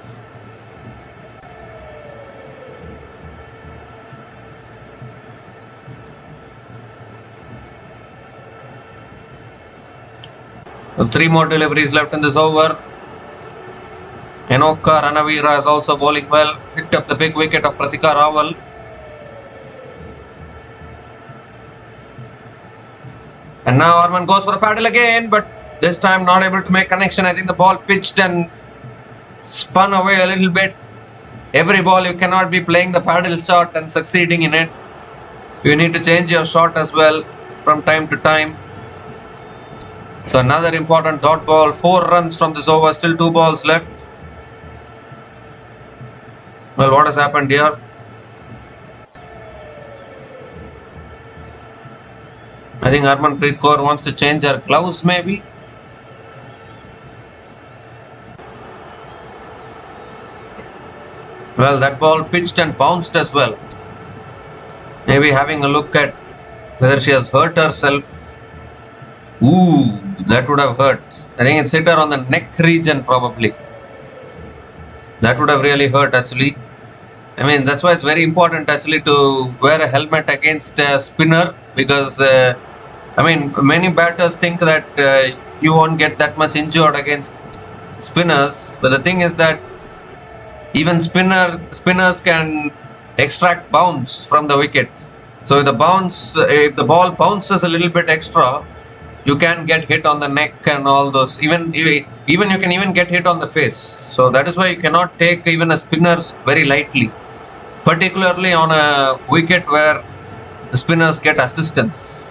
So 3 more deliveries left in this over. Enoka Ranavira is also bowling well. Picked up the big wicket of Pratika Rawal. And now Harman goes for the paddle again, but this time not able to make connection. I think the ball pitched and spun away a little bit. Every ball you cannot be playing the paddle shot and succeeding in it. You need to change your shot as well from time to time. So another important dot ball. 4 runs from this over. Still 2 balls left. Well, what has happened here? I think Harmanpreet Kaur wants to change her gloves maybe. Well, that ball pitched and bounced as well. Maybe having a look at whether she has hurt herself. Ooh, that would have hurt. I think it's hit her on the neck region probably. That would have really hurt actually. I mean, that's why it's very important actually to wear a helmet against a spinner, because I mean, many batters think that you won't get that much injured against spinners, but the thing is that even spinners can extract bounce from the wicket. So if the ball bounces a little bit extra, you can get hit on the neck and all those. Even you can even get hit on the face. So that is why you cannot take even a spinners very lightly, particularly on a wicket where the spinners get assistance.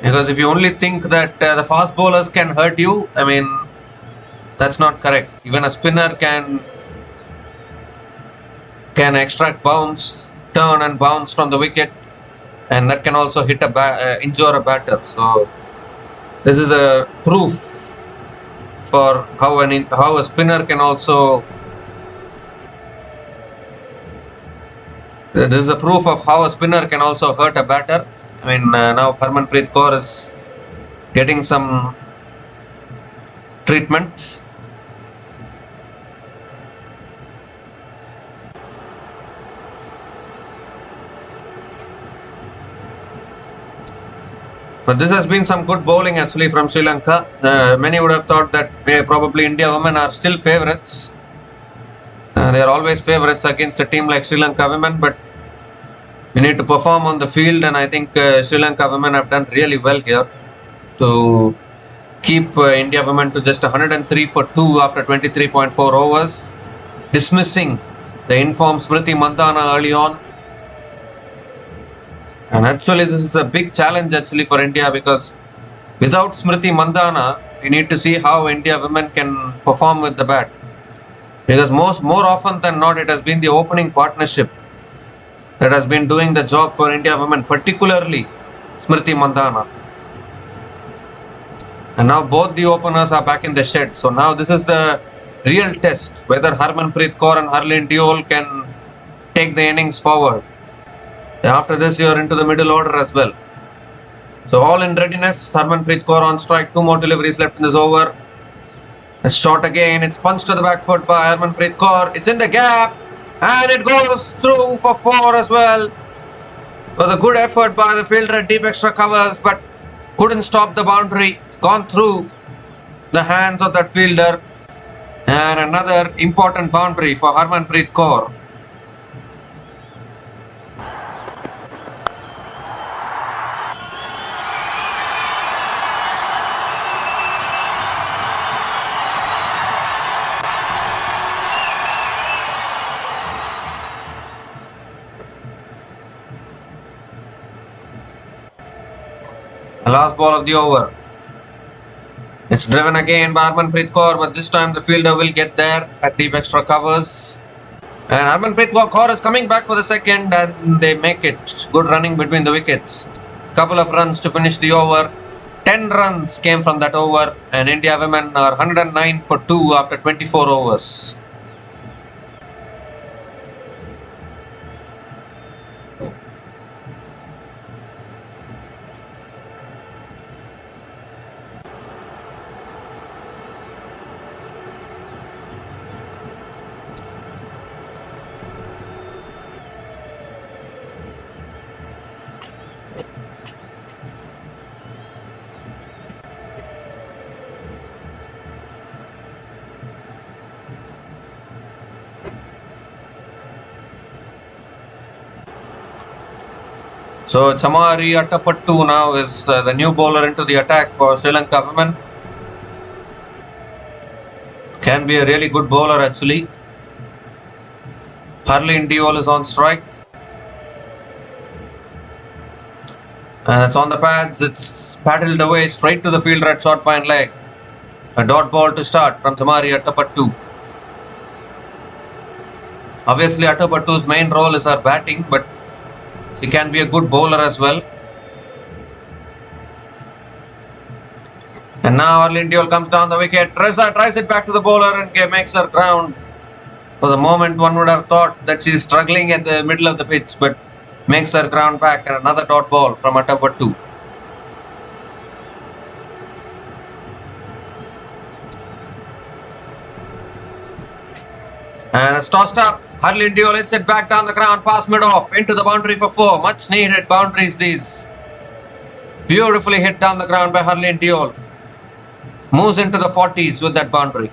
Because if you only think that the fast bowlers can hurt you, I mean, that's not correct. Even a spinner can extract bounce, turn and bounce from the wicket, and that can also hit injure a batter. So this is a proof for how a spinner can also. This is a proof of how a spinner can also hurt a batter. I mean, now Harmanpreet Kaur is getting some treatment. But this has been some good bowling actually from Sri Lanka. Many would have thought that probably India women are still favourites. They are always favourites against a team like Sri Lanka women, but you need to perform on the field, and I think Sri Lanka women have done really well here to keep India women to just 103 for 2 after 23.4 overs, dismissing the informed Smriti Mandhana early on. And actually this is a big challenge actually for India, because without Smriti Mandhana, we need to see how India women can perform with the bat. Because more often than not, it has been the opening partnership that has been doing the job for India women, particularly Smriti Mandhana. And now both the openers are back in the shed. So now this is the real test, whether Harmanpreet Kaur and Harleen Deol can take the innings forward. After this, you are into the middle order as well. So all in readiness. Harmanpreet Kaur on strike. 2 more deliveries left in this over. A shot again. It's punched to the back foot by Harmanpreet Kaur. It's in the gap. And it goes through for 4 as well. It was a good effort by the fielder at deep extra covers, but couldn't stop the boundary. It's gone through the hands of that fielder. And another important boundary for Harmanpreet Kaur. The last ball of the over. It's driven again by Harmanpreet Kaur, but this time the fielder will get there at deep extra covers. And Harmanpreet Kaur is coming back for the second, and they make it. Good running between the wickets. Couple of runs to finish the over. 10 runs came from that over, and India women are 109 for 2 after 24 overs. So Chamari Atapattu now is the new bowler into the attack for Sri Lanka women. Can be a really good bowler actually. Harleen Deol is on strike. And it's on the pads. It's paddled away straight to the fielder at short fine leg. A dot ball to start from Chamari Atapattu. Obviously Atapattu's main role is her batting, but she can be a good bowler as well. And now Harleen Deol comes down the wicket. Tries it back to the bowler and makes her ground. For the moment, one would have thought that she is struggling at the middle of the pitch, but makes her ground back, and another dot ball from Atapattu. And it's tossed up. Harleen Deol hits it back down the ground, past mid-off, into the boundary for 4. Much needed boundaries these. Beautifully hit down the ground by Harleen Deol. Moves into the 40s with that boundary.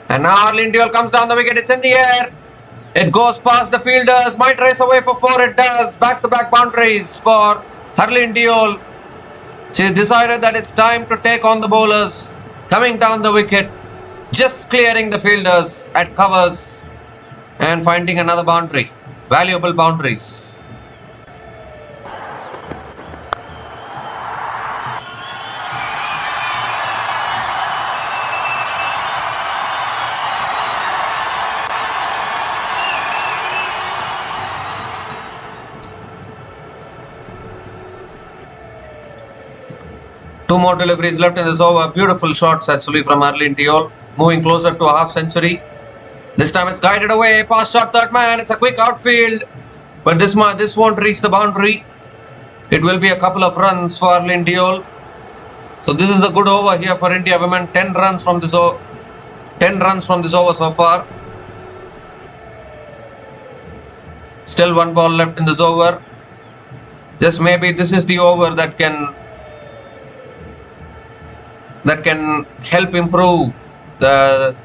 And now Harleen Deol comes down the wicket. It's in the air. It goes past the fielders. Might race away for 4. It does. Back-to-back boundaries for Harleen Deol. She's decided that it's time to take on the bowlers. Coming down the wicket. Just clearing the fielders at covers. And finding another boundary. Valuable boundaries. Two more deliveries left in this over. Beautiful shots actually from Harleen Deol. Moving closer to a half century. This time it's guided away. Pass shot, third man. It's a quick outfield. But this won't reach the boundary. It will be a couple of runs for Harleen Deol. So this is a good over here for India women. 10 runs from this over. 10 runs from this over so far. Still one ball left in this over. Just maybe this is the over that can help improve the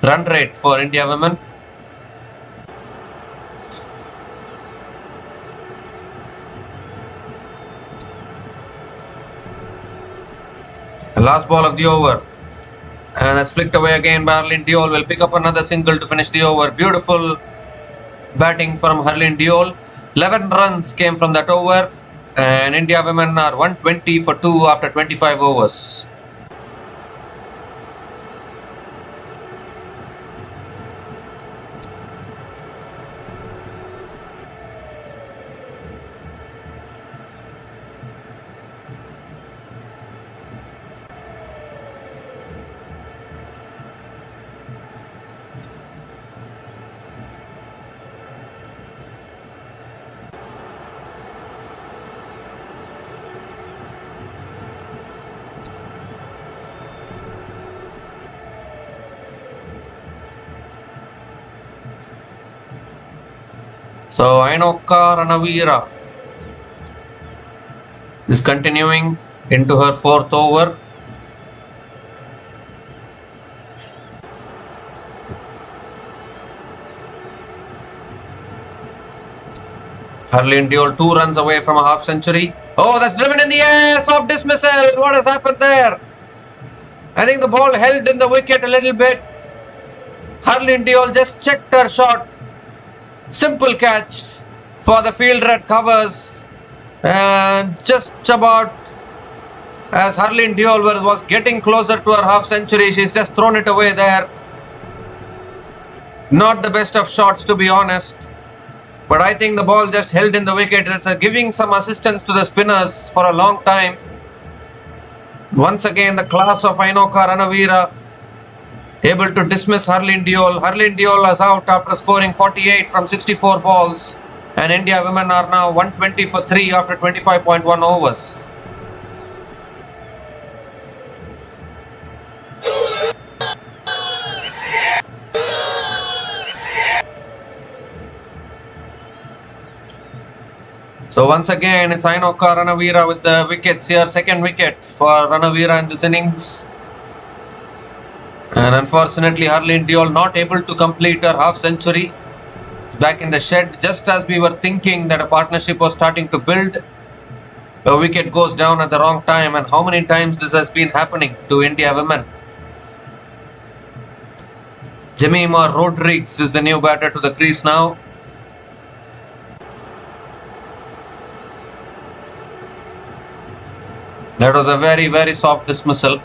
run rate for India women. The last ball of the over. And that's flicked away again by Harleen Deol. Will pick up another single to finish the over. Beautiful batting from Harleen Deol. 11 runs came from that over. And India women are 120 for 2 after 25 overs. So Ainoka Ranavira is continuing into her 4th over. Harleen Deol 2 runs away from a half century. Oh, that's driven in the air. Soft dismissal. What has happened there? I think the ball held in the wicket a little bit. Harleen Deol just checked her shot. Simple catch for the fielder at covers. And just about as Harleen Deol was getting closer to her half century, she's just thrown it away there. Not the best of shots, to be honest. But I think the ball just held in the wicket. That's giving some assistance to the spinners for a long time. Once again, the class of Ainoka Ranavira able to dismiss Harleen Deol. Harleen Deol is out after scoring 48 from 64 balls. And India women are now 120 for 3 after 25.1 overs. So once again, it's Ainoka Ranavira with the wickets here. Second wicket for Ranavira in this innings. And unfortunately, Harleen Deol not able to complete her half century. It's back in the shed just as we were thinking that a partnership was starting to build. A wicket goes down at the wrong time, and how many times this has been happening to India women. Jemima Rodriguez is the new batter to the crease now. That was a very, very soft dismissal.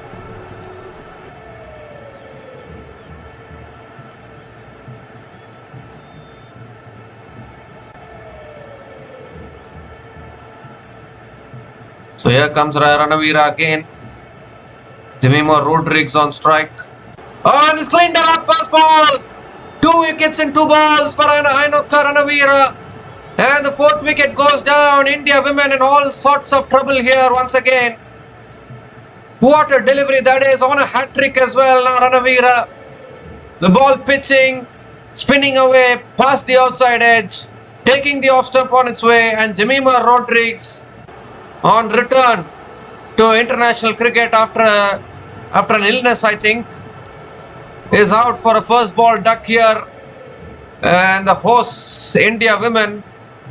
So here comes Ranavira again. Jemima Rodriguez on strike. Oh, and it's cleaned out first ball. 2 wickets in 2 balls for Ainoka Ranavira. And the 4th wicket goes down. India women in all sorts of trouble here once again. What a delivery that is, on a hat-trick as well now, Ranavira. The ball pitching, spinning away past the outside edge, taking the off stump on its way, and Jemima Rodriguez on return to international cricket after an illness, I think, is out for a first ball duck here. And the hosts, India women,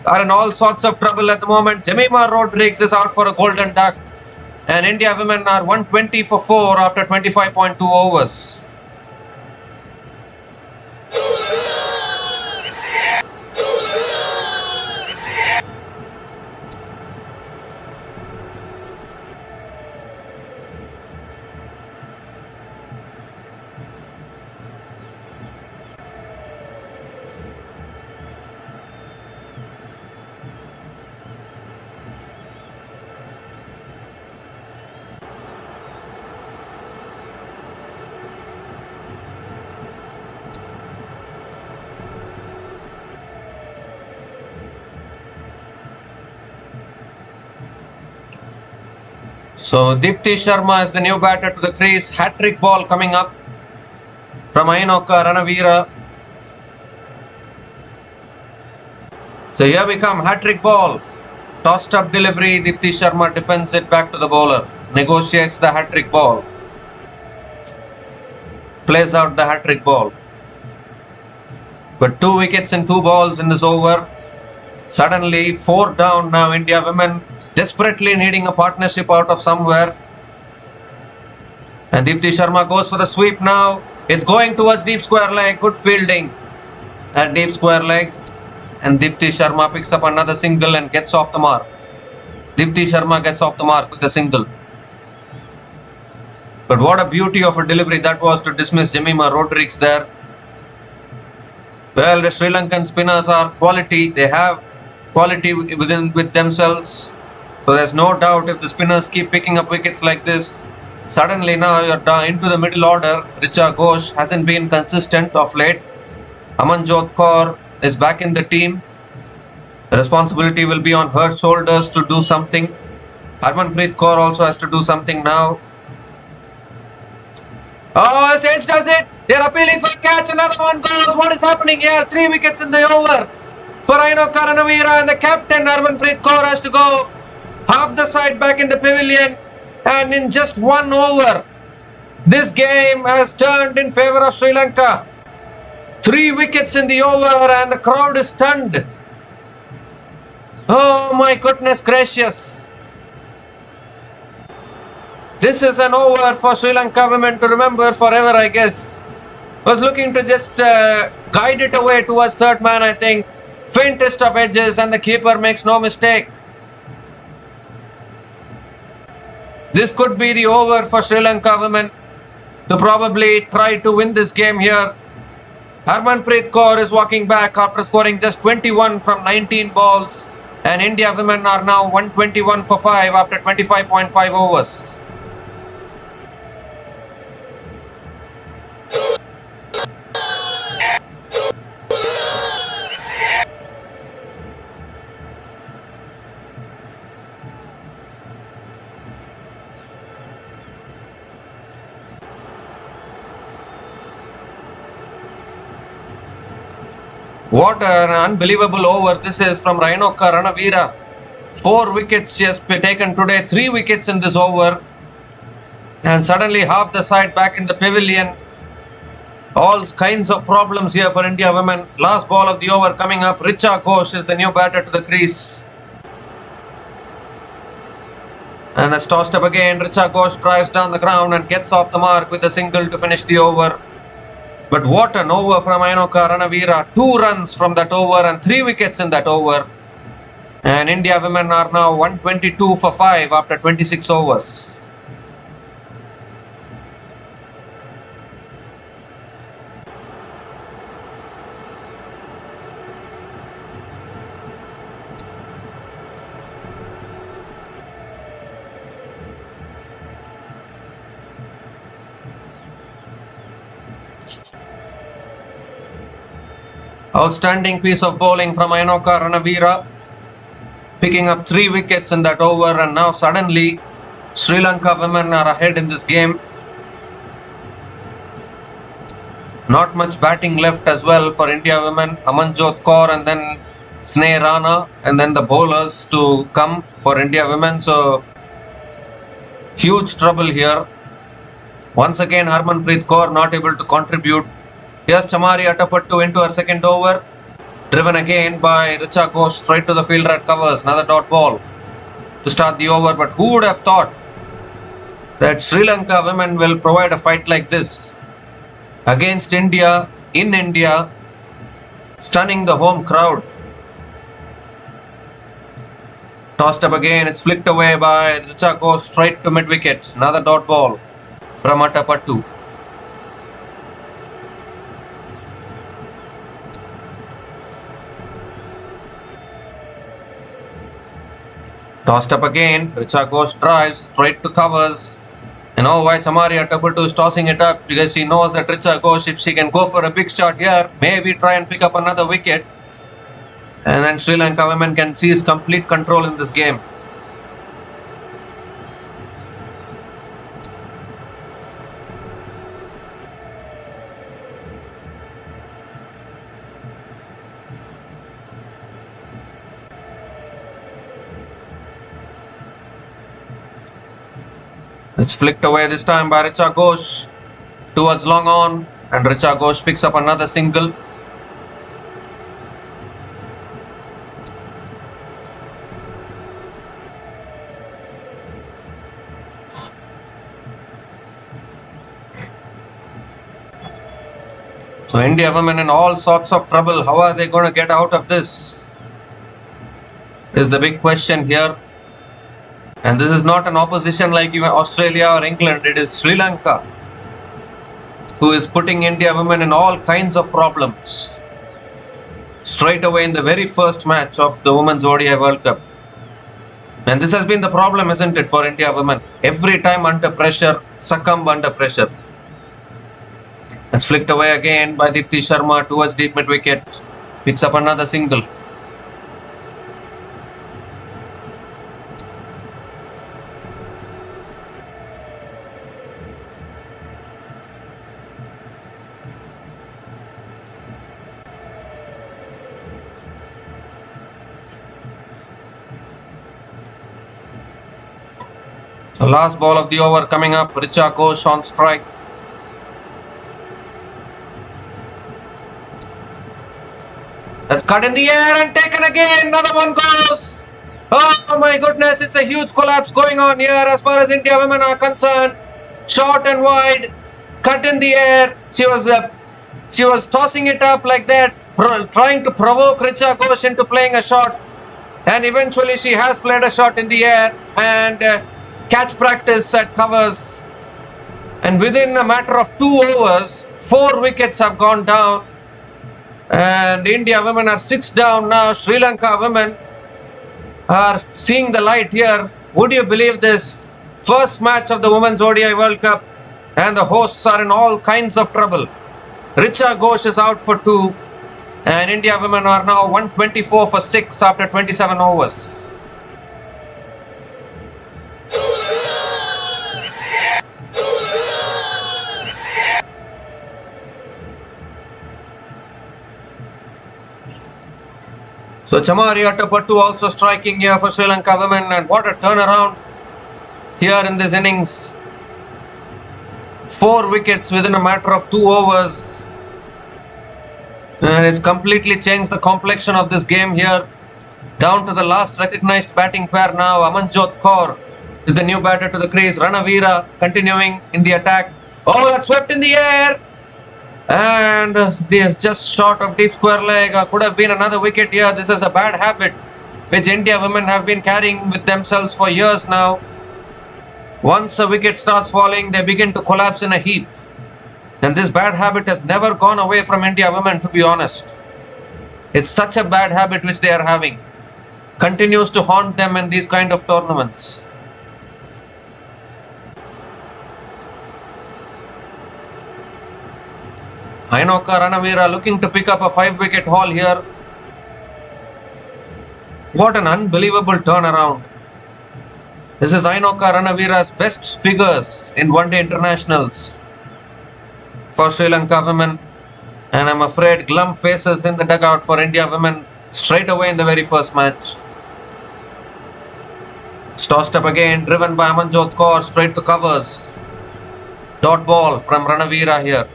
are in all sorts of trouble at the moment. Jemima Rodriguez is out for a golden duck. And India women are 120 for 4 after 25.2 overs. So Deepti Sharma is the new batter to the crease. Hat-trick ball coming up from Ainoka Ranavira. So here we come, hat-trick ball. Tossed up delivery, Deepti Sharma defends it back to the bowler. Negotiates the hat-trick ball. Plays out the hat-trick ball. But 2 wickets in 2 balls in this over. Suddenly 4 down now. India women desperately needing a partnership out of somewhere. And Deepti Sharma goes for the sweep now. It's going towards deep square leg. Good fielding at deep square leg. And Deepti Sharma picks up another single and gets off the mark. Deepti Sharma gets off the mark with a single. But what a beauty of a delivery that was to dismiss Jemima Rodriguez there. Well, the Sri Lankan spinners are quality. They have quality with themselves. So there's no doubt if the spinners keep picking up wickets like this. Suddenly now you're down into the middle order. Richa Ghosh hasn't been consistent of late. Amanjot Kaur is back in the team. The responsibility will be on her shoulders to do something. Harmanpreet Kaur also has to do something now. Oh, Sage does it. They're appealing for a catch. Another one goes. What is happening here? 3 wickets in the over for Ainoka Ranavira, and the captain Harmanpreet Kaur has to go half the side back in the pavilion. And in just 1 over, this game has turned in favour of Sri Lanka. 3 wickets in the over and the crowd is stunned. Oh my goodness gracious. This is an over for Sri Lanka women to remember forever, I guess. Was looking to just guide it away towards third man, I think. Faintest of edges and the keeper makes no mistake. This could be the over for Sri Lanka women to probably try to win this game here. Harmanpreet Kaur is walking back after scoring just 21 from 19 balls. And India women are now 121 for 5 after 25.5 overs. What an unbelievable over this is from Ainoka Ranavira. 4 wickets she has taken today, 3 wickets in this over. And suddenly half the side back in the pavilion. All kinds of problems here for India women. Last ball of the over coming up. Richa Ghosh is the new batter to the crease. And that's tossed up again. Richa Ghosh drives down the ground and gets off the mark with a single to finish the over. But what an over from Ainoka Ranavira. 2 runs from that over and 3 wickets in that over. And India women are now 122 for 5 after 26 overs. Outstanding piece of bowling from Ainoka Ranavira, picking up 3 wickets in that over, and now suddenly Sri Lanka women are ahead in this game. Not much batting left as well for India women. Amanjot Kaur and then Sneh Rana, and then the bowlers to come for India women. So huge trouble here. Once again Harmanpreet Kaur not able to contribute. Here's Chamari Atapattu into her second over. Driven again by Richa Ghosh straight to the fielder at covers. Another dot ball to start the over. But who would have thought that Sri Lanka women will provide a fight like this against India, in India, stunning the home crowd. Tossed up again, it's flicked away by Richa Ghosh straight to mid-wicket. Another dot ball from Atapattu. Tossed up again, Richa Ghosh drives straight to covers. You know why Chamari Atapattu is tossing it up? Because he knows that Richa Ghosh, if she can go for a big shot here, maybe try and pick up another wicket. And then Sri Lanka women can seize complete control in this game. It's flicked away this time by Richa Ghosh towards long on, and Richa Ghosh picks up another single. So India women in all sorts of trouble. How are they going to get out of this? Is the big question here. And this is not an opposition like even Australia or England. It is Sri Lanka who is putting India women in all kinds of problems straight away in the very first match of the Women's ODI World Cup. And this has been the problem, isn't it, for India women? Every time under pressure, succumb under pressure. It's flicked away again by Dipti Sharma towards deep mid wicket. Picks up another single. So last ball of the over coming up. Richa Ghosh on strike. That's cut in the air and taken again. Another one goes. Oh my goodness, it's a huge collapse going on here as far as India women are concerned. Short and wide, cut in the air. She was tossing it up like that, trying to provoke Richa Ghosh into playing a shot. And eventually she has played a shot in the air and catch practice at covers. And within a matter of 2 overs, 4 wickets have gone down. And India women are 6 down now. Sri Lanka women are seeing the light here. Would you believe this? First match of the Women's ODI World Cup, and the hosts are in all kinds of trouble. Richa Ghosh is out for 2, and India women are now 124 for 6 after 27 overs. So Chamari Atapattu also striking here for Sri Lanka women, and what a turnaround here in this innings. 4 wickets within a matter of 2 overs, and it's completely changed the complexion of this game here. Down to the last recognized batting pair now. Amanjot Kaur is the new batter to the crease. Ranavira continuing in the attack. Oh, that's swept in the air. And they're just short of deep square leg. Could have been another wicket here. This is a bad habit which India women have been carrying with themselves for years now. Once a wicket starts falling, they begin to collapse in a heap. And this bad habit has never gone away from India women, to be honest. It's such a bad habit which they are having. Continues to haunt them in these kind of tournaments. Ainoka Ranavira looking to pick up a 5-wicket haul here. What an unbelievable turnaround. This is Ainoka Ranavira's best figures in one-day internationals for Sri Lanka women. And I'm afraid glum faces in the dugout for India women straight away in the very first match. It's tossed up again, driven by Amanjot Kaur straight to covers. Dot ball from Ranavira here.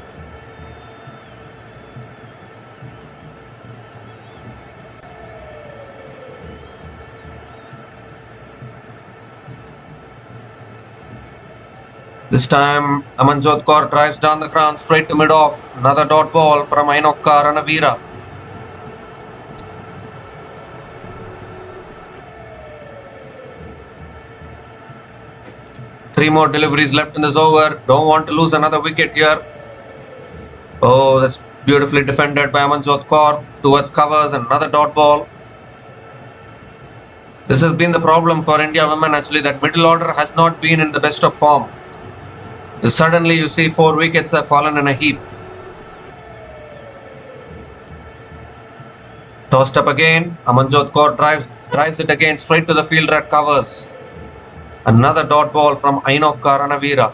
This time Amanjot Kaur drives down the ground straight to mid-off. Another dot ball from Ainoka Ranavira. Three more deliveries left in this over. Don't want to lose another wicket here. Oh, that's beautifully defended by Amanjot Kaur towards covers. Another dot ball. This has been the problem for India women actually, that middle order has not been in the best of form. Suddenly you see 4 wickets have fallen in a heap. Tossed up again. Amanjot Kaur drives it again straight to the fielder at covers. Another dot ball from Ainoka Ranavira.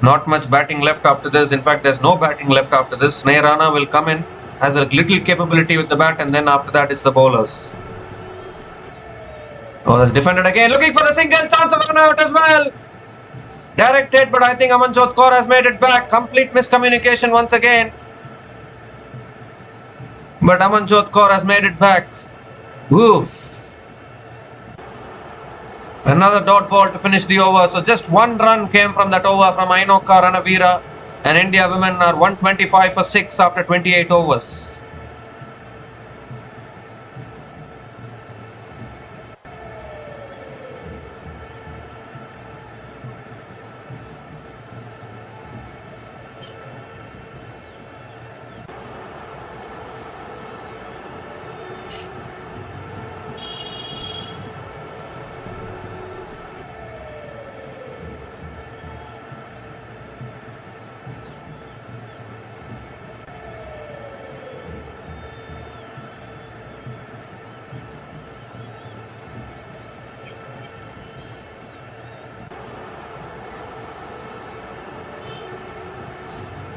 Not much batting left after this. In fact, there's no batting left after this. Sneh Rana will come in, has a little capability with the bat, and then after that it's the bowlers. Oh, that's defended again. Looking for the single, chance of run out as well. Directed, but I think Amanjot Kaur has made it back. Complete miscommunication once again. But Amanjot Kaur has made it back. Oof. Another dot ball to finish the over. So just 1 run came from that over from Ainoka Ranavira. And India women are 125 for 6 after 28 overs.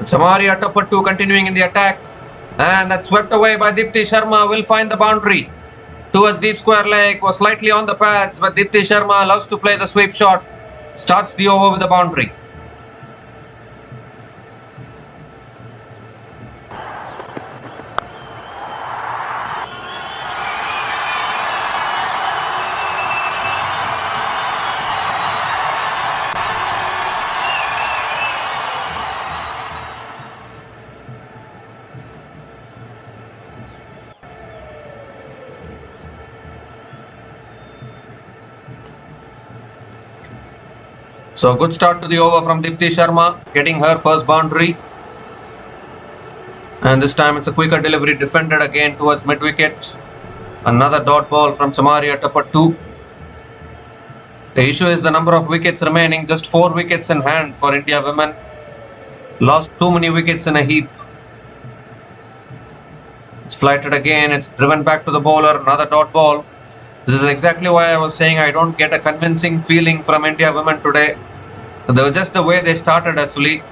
Samari Atapattu continuing in the attack, and that's swept away by Dipti Sharma. Will find the boundary towards deep square leg, was slightly on the pads, but Dipti Sharma loves to play the sweep shot. Starts the over with the boundary. So good start to the over from Dipti Sharma, getting her first boundary. And this time it's a quicker delivery, defended again towards mid-wicket. Another dot ball from Samari Atapattu. The issue is the number of wickets remaining, just 4 wickets in hand for India women. Lost too many wickets in a heap. It's flighted again, it's driven back to the bowler, another dot ball. This is exactly why I was saying I don't get a convincing feeling from India women today. They were just the way they started actually.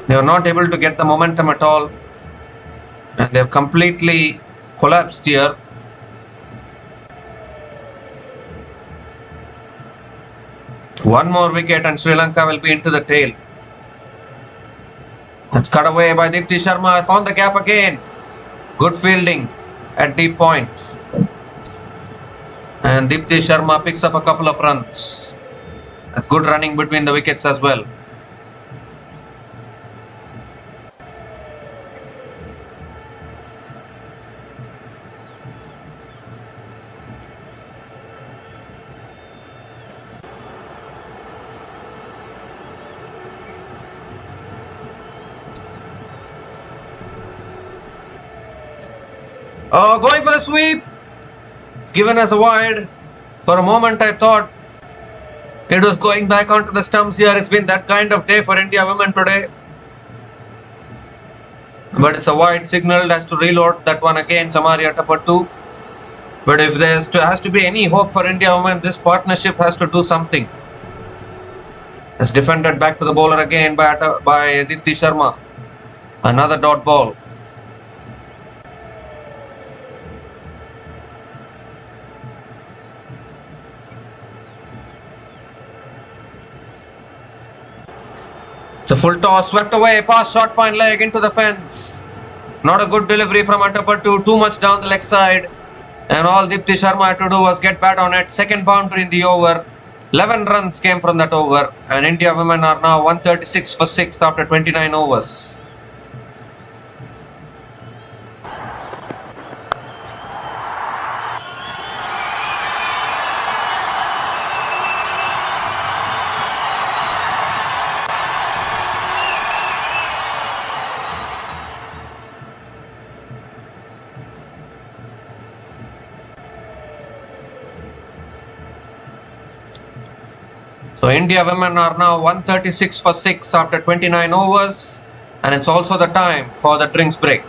They were not able to get the momentum at all. And they have completely collapsed here. One more wicket and Sri Lanka will be into the tail. That's cut away by Dipti Sharma. I found the gap again. Good fielding at deep point. And Dipti Sharma picks up a couple of runs. That's good running between the wickets as well. Oh, going for the sweep. It's given as a wide. For a moment I thought It was going back onto the stumps here. It's been that kind of day for India women today. But it's a wide signal. Has to reload that one again, Samari Atapattu. But if there has to be any hope for India women, this partnership has to do something. It's defended back to the bowler again by Aditi Sharma. Another dot ball. It's a full toss, swept away, pass, short fine leg into the fence. Not a good delivery from Atapattu, too much down the leg side. And all Dipti Sharma had to do was get bat on it. Second boundary in the over. 11 runs came from that over. And India women are now 136 for 6 after 29 overs. So India women are now 136 for 6 after 29 overs, and it's also the time for the drinks break.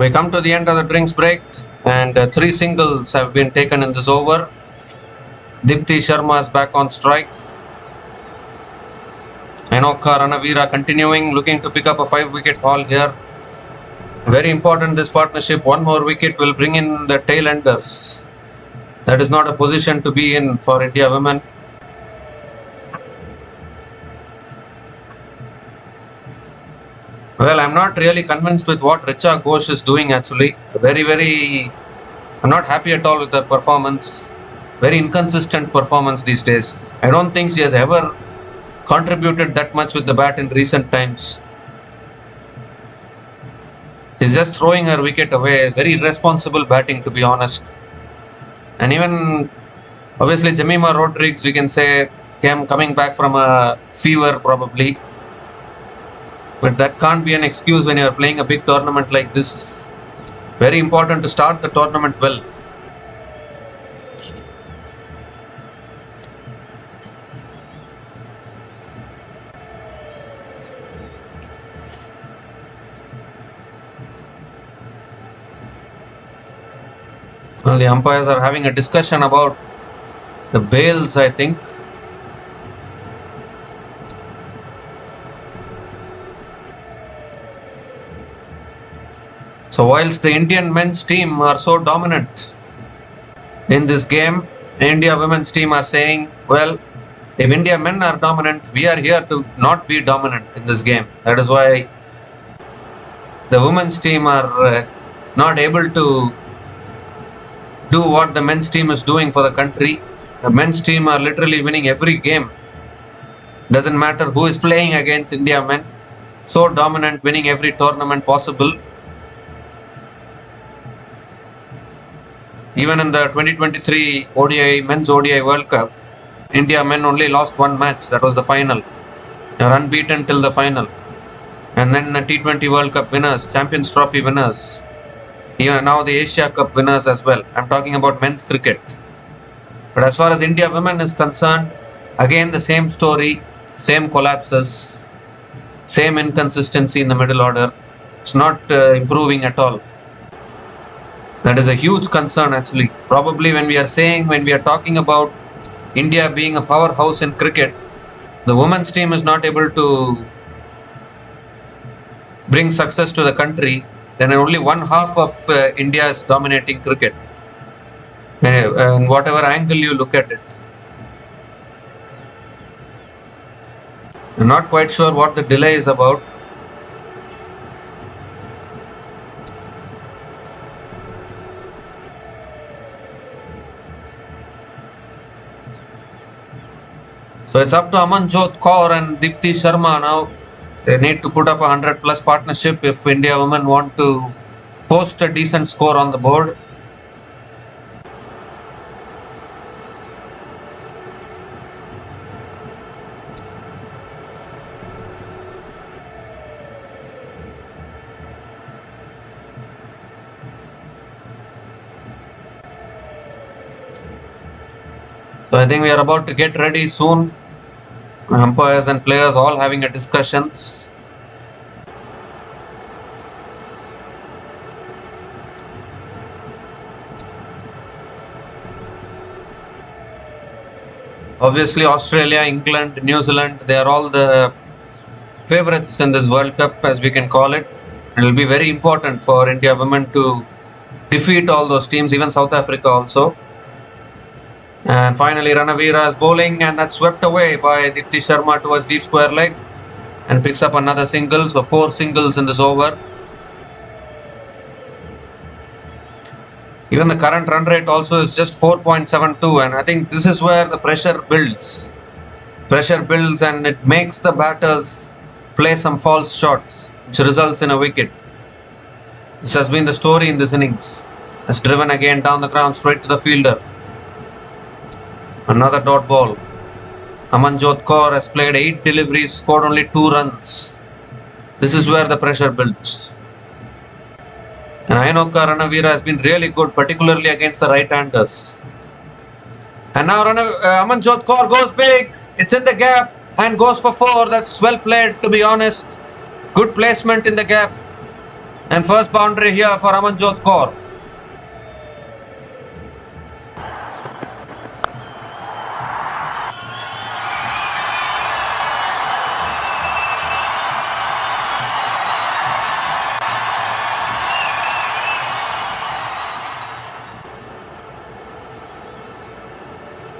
We come to the end of the drinks break, and 3 singles have been taken in this over. Dipti Sharma is back on strike. Enoka Ranavira continuing, looking to pick up a 5-wicket haul here. Very important this partnership. One more wicket will bring in the tail enders. That is not a position to be in for India women. Well, I'm not really convinced with what Richa Ghosh is doing actually. I'm not happy at all with her performance. Very inconsistent performance these days. I don't think she has ever contributed that much with the bat in recent times. She's just throwing her wicket away. Very irresponsible batting, to be honest. And even, obviously, Jemima Rodriguez, we can say, coming back from a fever probably. But that can't be an excuse when you're playing a big tournament like this. Very important to start the tournament well. Well, the umpires are having a discussion about the bails, I think. So whilst the Indian men's team are so dominant in this game, India women's team are saying, well, if India men are dominant, we are here to not be dominant in this game. That is why the women's team are not able to do what the men's team is doing for the country. The men's team are literally winning every game. Doesn't matter who is playing against India men. So dominant, winning every tournament possible. Even in the 2023 men's ODI World Cup, India men only lost one match. That was the final. They were unbeaten till the final. And then the T20 World Cup winners, Champions Trophy winners. Even now the Asia Cup winners as well. I'm talking about men's cricket. But as far as India women is concerned, again the same story, same collapses, same inconsistency in the middle order. It's not improving at all. That is a huge concern actually. Probably when we are talking about India being a powerhouse in cricket, the women's team is not able to bring success to the country, then only one half of India is dominating cricket. And whatever angle you look at it. I'm not quite sure what the delay is about. So it's up to Amanjot Kaur and Dipti Sharma now. They need to put up a 100+ partnership if India women want to post a decent score on the board. So I think we are about to get ready soon. Umpires and players all having a discussions. Obviously Australia, England, New Zealand, they are all the favorites in this World Cup, as we can call it. It will be very important for India women to defeat all those teams, even South Africa also. And finally Ranavira is bowling, and that's swept away by Dipti Sharma towards deep square leg and picks up another single. So 4 singles in this over. Even the current run rate also is just 4.72, and I think this is where the pressure builds. Pressure builds and it makes the batters play some false shots, which results in a wicket. This has been the story in this innings. It's driven again down the ground straight to the fielder. Another dot ball. Amanjot Kaur has played 8 deliveries, scored only 2 runs. This is where the pressure builds. And Enoka Ranavira has been really good, particularly against the right-handers. And now Amanjot Kaur goes big. It's in the gap and goes for 4. That's well played, to be honest. Good placement in the gap. And first boundary here for Amanjot Kaur.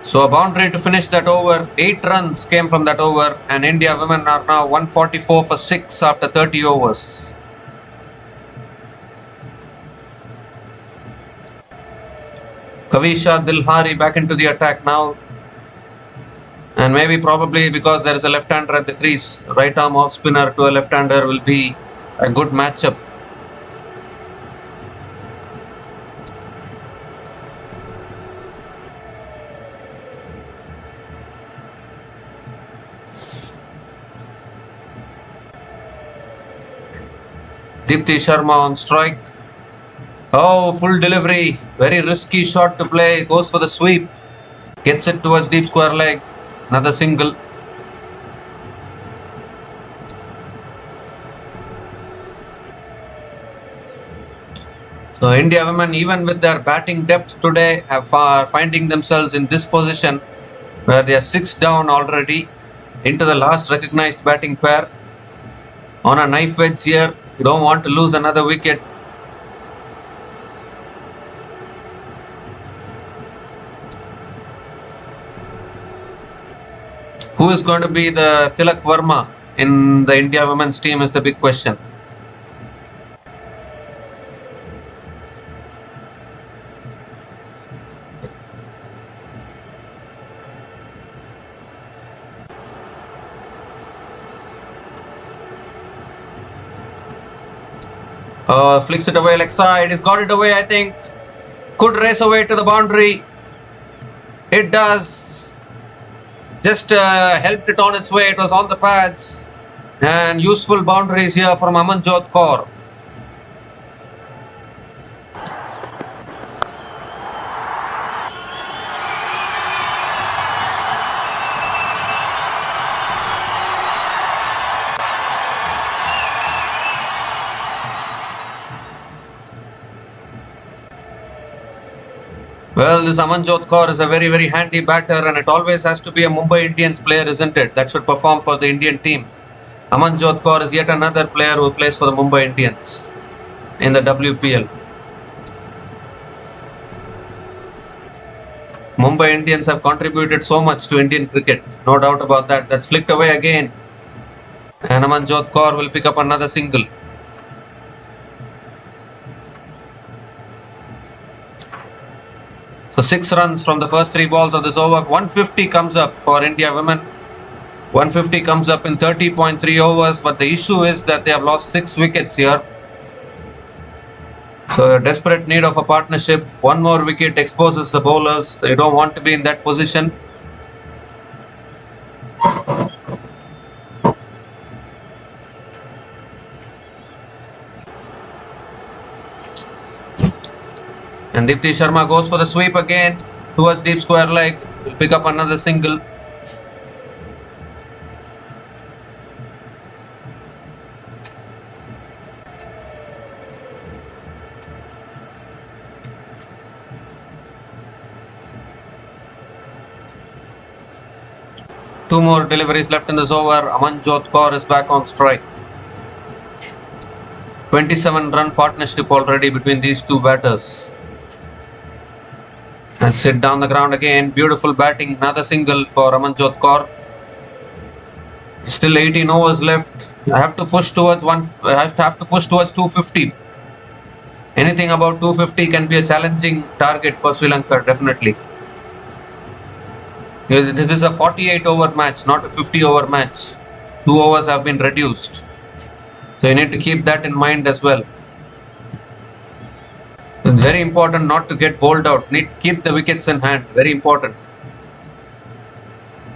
So a boundary to finish that over. 8 runs came from that over, and India women are now 144 for 6 after 30 overs. Kavisha Dilhari back into the attack now, and maybe probably because there is a left-hander at the crease, right arm off spinner to a left-hander will be a good matchup. Deepti Sharma on strike. Oh, full delivery. Very risky shot to play. Goes for the sweep. Gets it towards deep square leg. Another single. So India women, even with their batting depth today, are finding themselves in this position where they are 6 down already into the last recognized batting pair. On a knife edge here. You don't want to lose another wicket. Who is going to be the Tilak Verma in the India women's team is the big question. Flicks it away leg side. He's got it away, I think. Could race away to the boundary. It does. Just helped it on its way. It was on the pads. And useful boundaries here from Amanjot Kaur. Well, this Amanjot Kaur is a very, very handy batter, and it always has to be a Mumbai Indians player, isn't it? That should perform for the Indian team. Amanjot Kaur is yet another player who plays for the Mumbai Indians in the WPL. Mumbai Indians have contributed so much to Indian cricket, no doubt about that. That's flicked away again, and Amanjot Kaur will pick up another single. So 6 runs from the first 3 balls of this over. 150 comes up for India women. 150 comes up in 30.3 overs, but the issue is that they have lost 6 wickets here. So a desperate need of a partnership. One more wicket exposes the bowlers. They don't want to be in that position. And Deepti Sharma goes for the sweep again towards deep square leg. Will pick up another single. Two more deliveries left in this over. Amanjot Kaur is back on strike. 27-run partnership already between these two batters. And sit down the ground again. Beautiful batting. Another single for Amanjot Kaur. Still 18 overs left. I have to push towards 250. Anything about 250 can be a challenging target for Sri Lanka, definitely. This is a 48 over match, not a 50 over match. 2 overs have been reduced. So you need to keep that in mind as well. It's very important not to get bowled out. Need to keep the wickets in hand. Very important.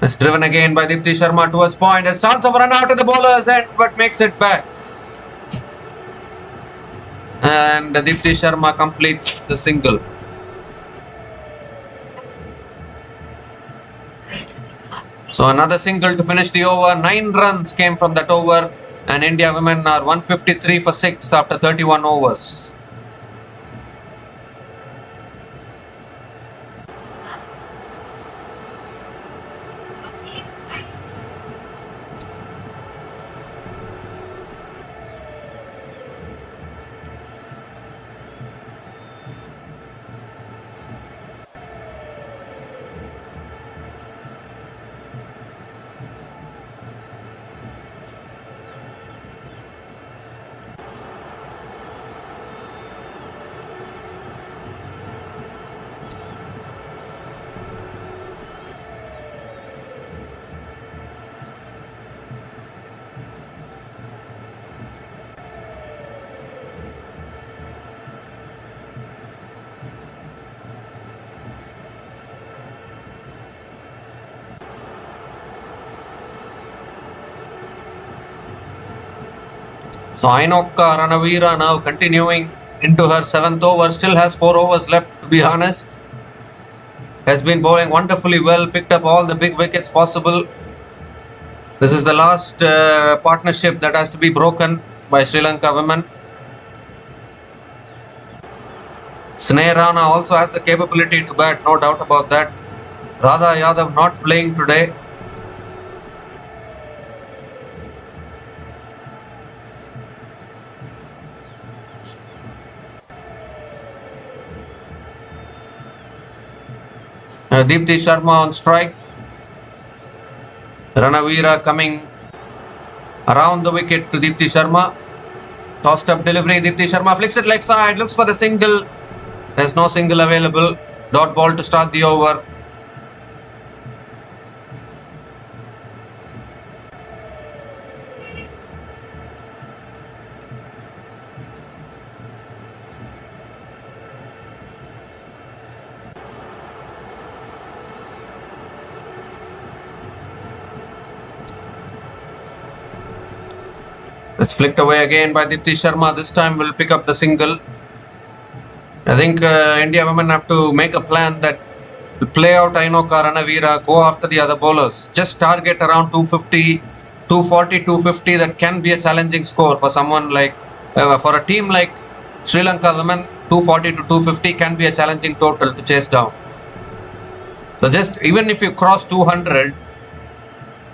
It's driven again by Deepti Sharma towards point. Has chance of run out of the bowler's end, but makes it back. And Deepti Sharma completes the single. So another single to finish the over. 9 runs came from that over. and India women are 153 for 6 after 31 overs. So Ainokka Ranavira now continuing into her 7th over, still has 4 overs left to be honest. Has been bowling wonderfully well, picked up all the big wickets possible. This is the last partnership that has to be broken by Sri Lanka women. Sneha Rana also has the capability to bat, no doubt about that. Radha Yadav not playing today. Deepti Sharma on strike. Ranavira coming around the wicket to Deepti Sharma. Tossed up delivery. Deepti Sharma flicks it leg side. Looks for the single. There's no single available. Dot ball to start the over. It's flicked away again by Deepti Sharma. This time will pick up the single. I think India women have to make a plan that to play out Ainokka Ranavira, go after the other bowlers. Just target around 250, 240, 250. That can be a challenging score for someone like, for a team like Sri Lanka women. 240 to 250 can be a challenging total to chase down. So just even if you cross 200,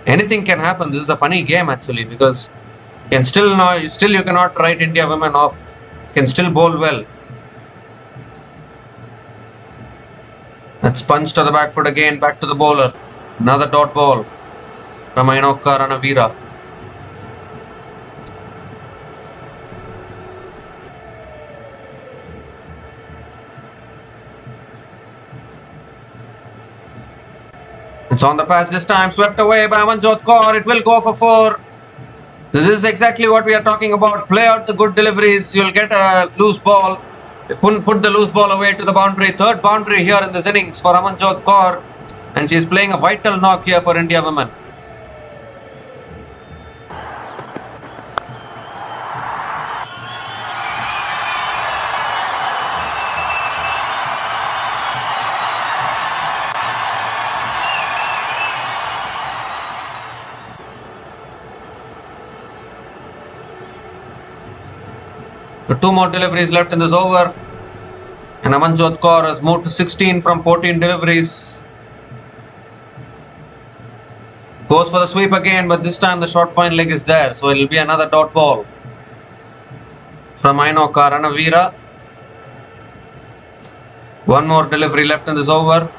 anything can happen. This is a funny game actually, because you cannot write India women off. Can still bowl well. That's punched to the back foot again, back to the bowler. Another dot ball from Ainokka Ranavira. It's on the patch this time, swept away by Amanjot Kaur. It will go for 4. This is exactly what we are talking about. Play out the good deliveries. You'll get a loose ball. Put the loose ball away to the boundary. Third boundary here in this innings for Amanjot Kaur. And she's playing a vital knock here for India women. So 2 more deliveries left in this over. And Amanjot Kaur has moved to 16 from 14 deliveries. Goes for the sweep again, but this time the short fine leg is there. So it will be another dot ball from Ainokka Ranavira. 1 more delivery left in this over.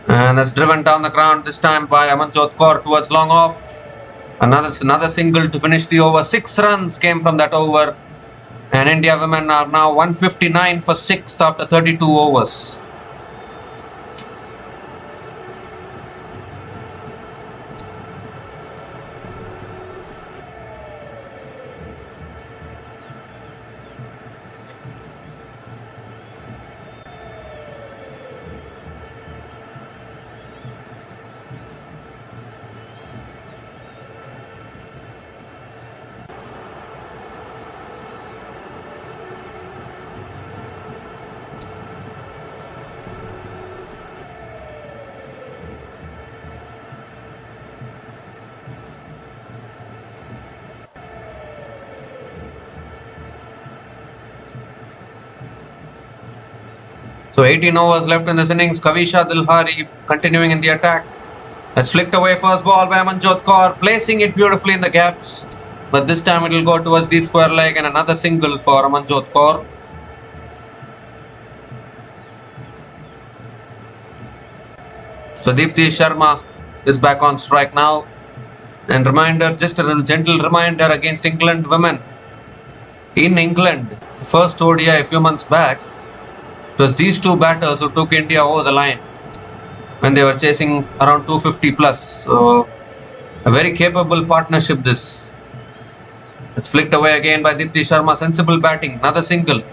And that's driven down the ground this time by Amanjot Kaur towards long off. Another single to finish the over. 6 runs came from that over. And India women are now 159 for 6 after 32 overs. So 18 overs left in this innings. Kavisha Dilhari continuing in the attack. That's flicked away first ball by Amanjot Kaur, placing it beautifully in the gaps. But this time it will go towards deep square leg and another single for Amanjot Kaur. So Deepti Sharma is back on strike now. And reminder, just a gentle reminder against England women. In England, first ODI a few months back, it was these two batters who took India over the line when they were chasing around 250 plus. So a very capable partnership this. It's flicked away again by Deepti Sharma. Sensible batting, another single.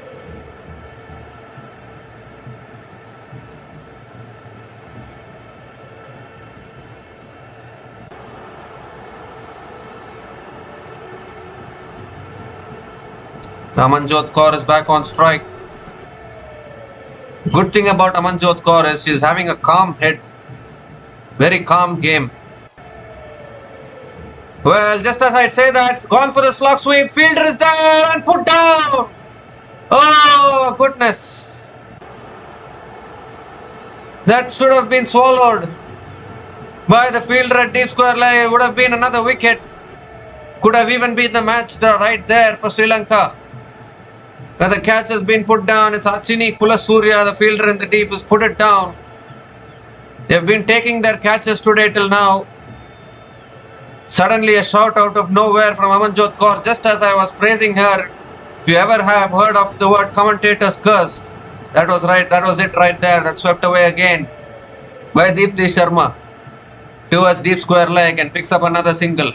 Amanjot Kaur is back on strike. Good thing about Amanjot Kaur is she is having a calm head. Very calm game. Well, just as I'd say that, it's gone for the slog sweep. Fielder is there and put down. Oh, goodness. That should have been swallowed by the fielder at deep square leg. It would have been another wicket. Could have even been the match right there for Sri Lanka. But the catch has been put down. It's Achini Kulasurya, the fielder in the deep, has put it down. They've been taking their catches today till now. Suddenly a shout out of nowhere from Amanjot Kaur, just as I was praising her. If you ever have heard of the word commentator's curse, that was right. That was it right there. That swept away again by Deepti Sharma towards deep square leg and picks up another single.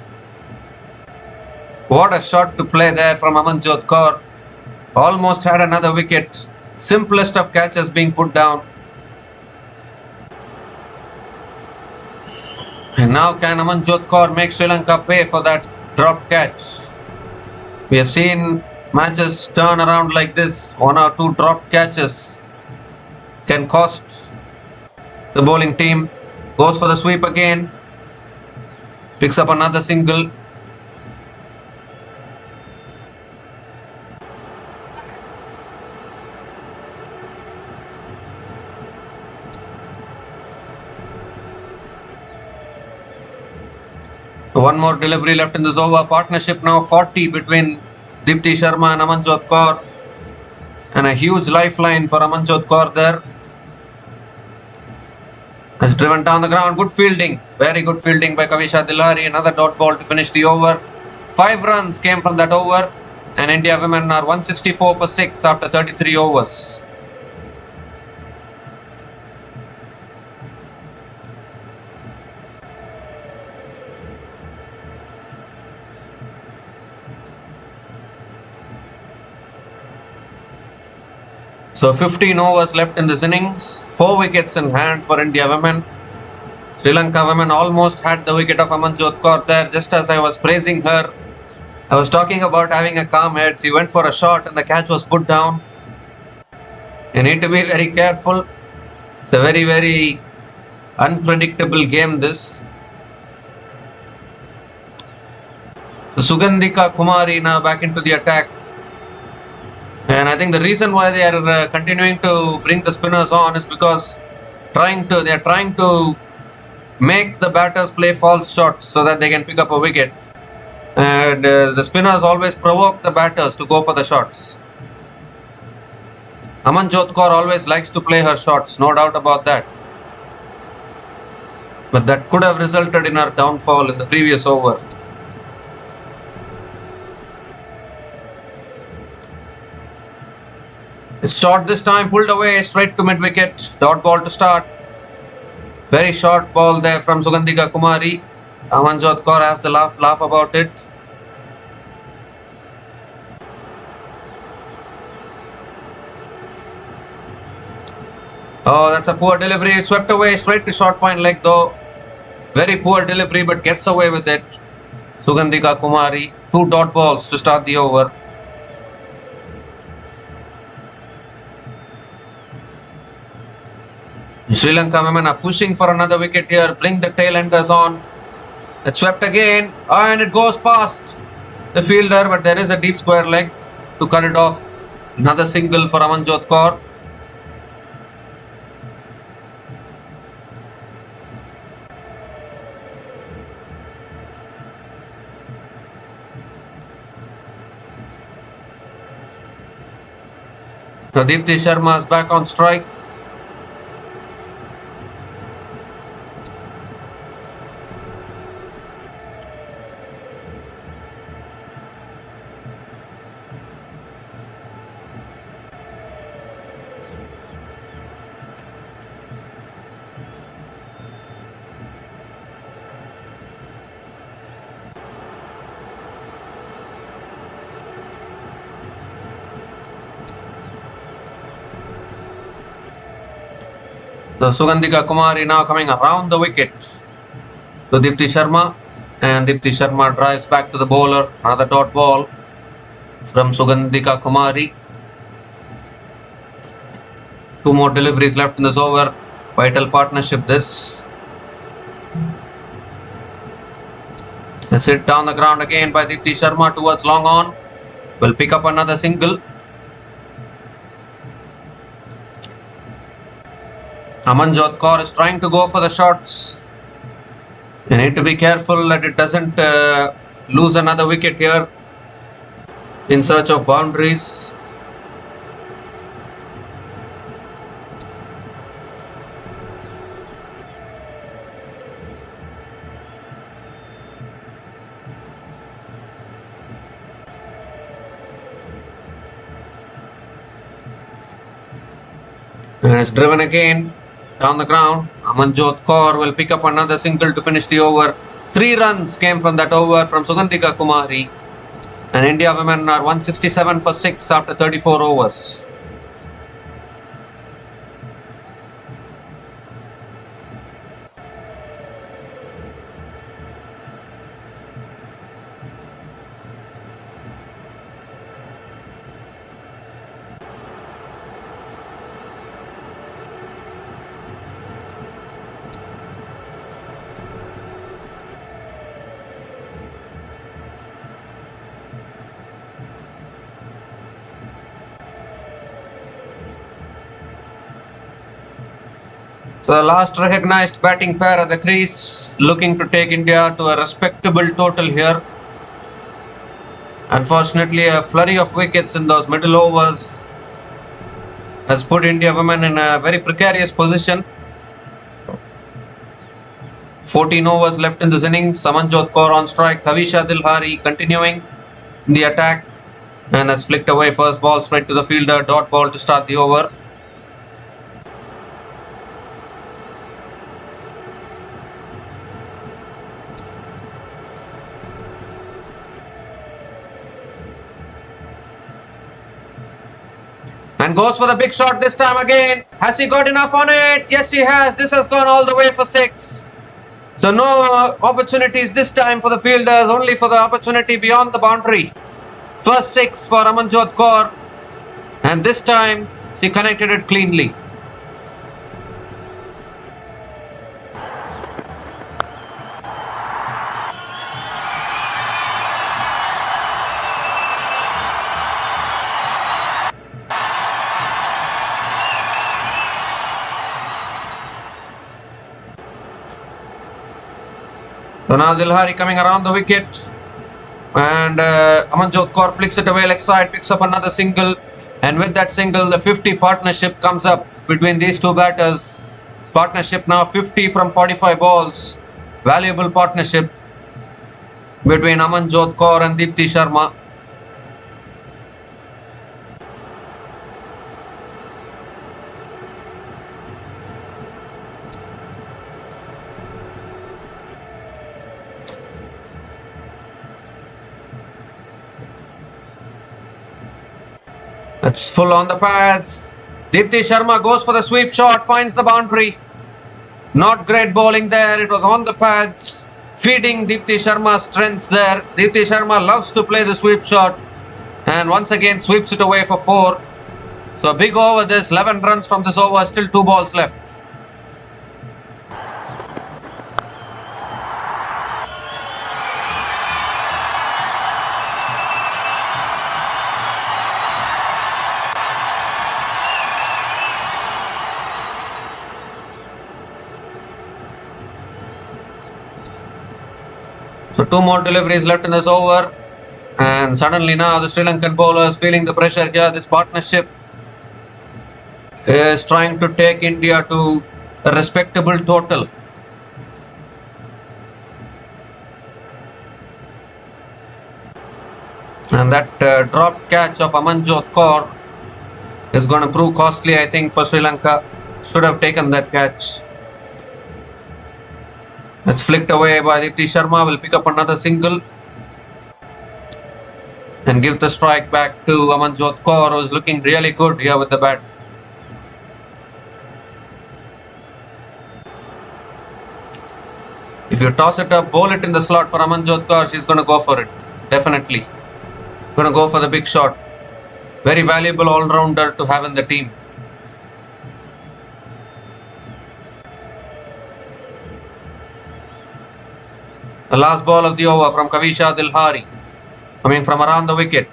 What a shot to play there from Amanjot Kaur. Almost had another wicket. Simplest of catches being put down. And now can Amanjot Kaur make Sri Lanka pay for that dropped catch? We have seen matches turn around like this. 1 or 2 dropped catches can cost the bowling team. Goes for the sweep again. Picks up another single. One more delivery left in this over. Partnership now 40 between Deepti Sharma and Amanjot Kaur. And a huge lifeline for Amanjot Kaur there. Has driven down the ground. Good fielding. Very good fielding by Kavisha Dilhari. Another dot ball to finish the over. 5 runs came from that over. And India women are 164 for 6 after 33 overs. So 15 overs left in this innings. 4 wickets in hand for India women. Sri Lanka women almost had the wicket of Amanjot Kaur there. Just as I was praising her, I was talking about having a calm head. She went for a shot and the catch was put down. You need to be very careful. It's a very, very unpredictable game this. So Sugandhika Kumari now back into the attack. And I think the reason why they are continuing to bring the spinners on is because they are trying to make the batters play false shots so that they can pick up a wicket. And the spinners always provoke the batters to go for the shots. Amanjot Kaur always likes to play her shots, no doubt about that. But that could have resulted in her downfall in the previous over. It's short this time, pulled away straight to mid-wicket. Dot ball to start. Very short ball there from Sugandhika Kumari. Amanjot Kaur has to laugh about it. Oh, that's a poor delivery. Swept away straight to short fine leg though. Very poor delivery but gets away with it. Sugandhika Kumari. 2 dot balls to start the over. Sri Lanka women are pushing for another wicket here. Bring the tail enders on. It's swept again. And it goes past the fielder. But there is a deep square leg to cut it off. Another single for Amanjot Kaur. So Deepti Sharma is back on strike. So Sugandhika Kumari now coming around the wicket to Deepti Sharma, and Deepti Sharma drives back to the bowler. Another dot ball from Sugandhika Kumari. Two more deliveries left in this over. Vital partnership this. Let's hit down the ground again by Deepti Sharma towards long on. Will pick up another single. Amanjot Kaur is trying to go for the shots. You need to be careful that it doesn't lose another wicket here in search of boundaries. And it's driven again down the ground. Amanjot Kaur will pick up another single to finish the over. 3 runs came from that over from Sugandhika Kumari. And India women are 167 for 6 after 34 overs. So the last recognized batting pair at the crease, looking to take India to a respectable total here. Unfortunately, a flurry of wickets in those middle overs has put India women in a very precarious position. 14 overs left in this innings. Amanjot Kaur on strike. Havisha Dilhari continuing in the attack, and has flicked away first ball straight to the fielder. Dot ball to start the over. And goes for the big shot this time again. Has he got enough on it? Yes, he has. This has gone all the way for 6. So no opportunities this time for the fielders, only for the opportunity beyond the boundary. First 6 for Amanjot Kaur. And this time she connected it cleanly. So now Dilhari coming around the wicket, and Amanjot Kaur flicks it away leg side, picks up another single, and with that single the 50 partnership comes up between these two batters. Partnership now 50 from 45 balls. Valuable partnership between Amanjot Kaur and Deepti Sharma. It's full on the pads. Deepti Sharma goes for the sweep shot, finds the boundary. Not great bowling there. It was on the pads, feeding Deepti Sharma's strengths there. Deepti Sharma loves to play the sweep shot, and once again sweeps it away for 4. So a big over this, 11 runs from this over, still 2 balls left. So 2 more deliveries left in this over, and suddenly now the Sri Lankan bowlers feeling the pressure here. This partnership is trying to take India to a respectable total. And that dropped catch of Amanjot Kaur is going to prove costly, I think, for Sri Lanka. Should have taken that catch. It's flicked away by Dipti Sharma. Will pick up another single and give the strike back to Amanjot Kaur, who is looking really good here with the bat. If you toss it up, bowl it in the slot for Amanjot Kaur, she's going to go for it. Definitely. Going to go for the big shot. Very valuable all-rounder to have in the team. The last ball of the over from Kavisha Dilhari, coming from around the wicket.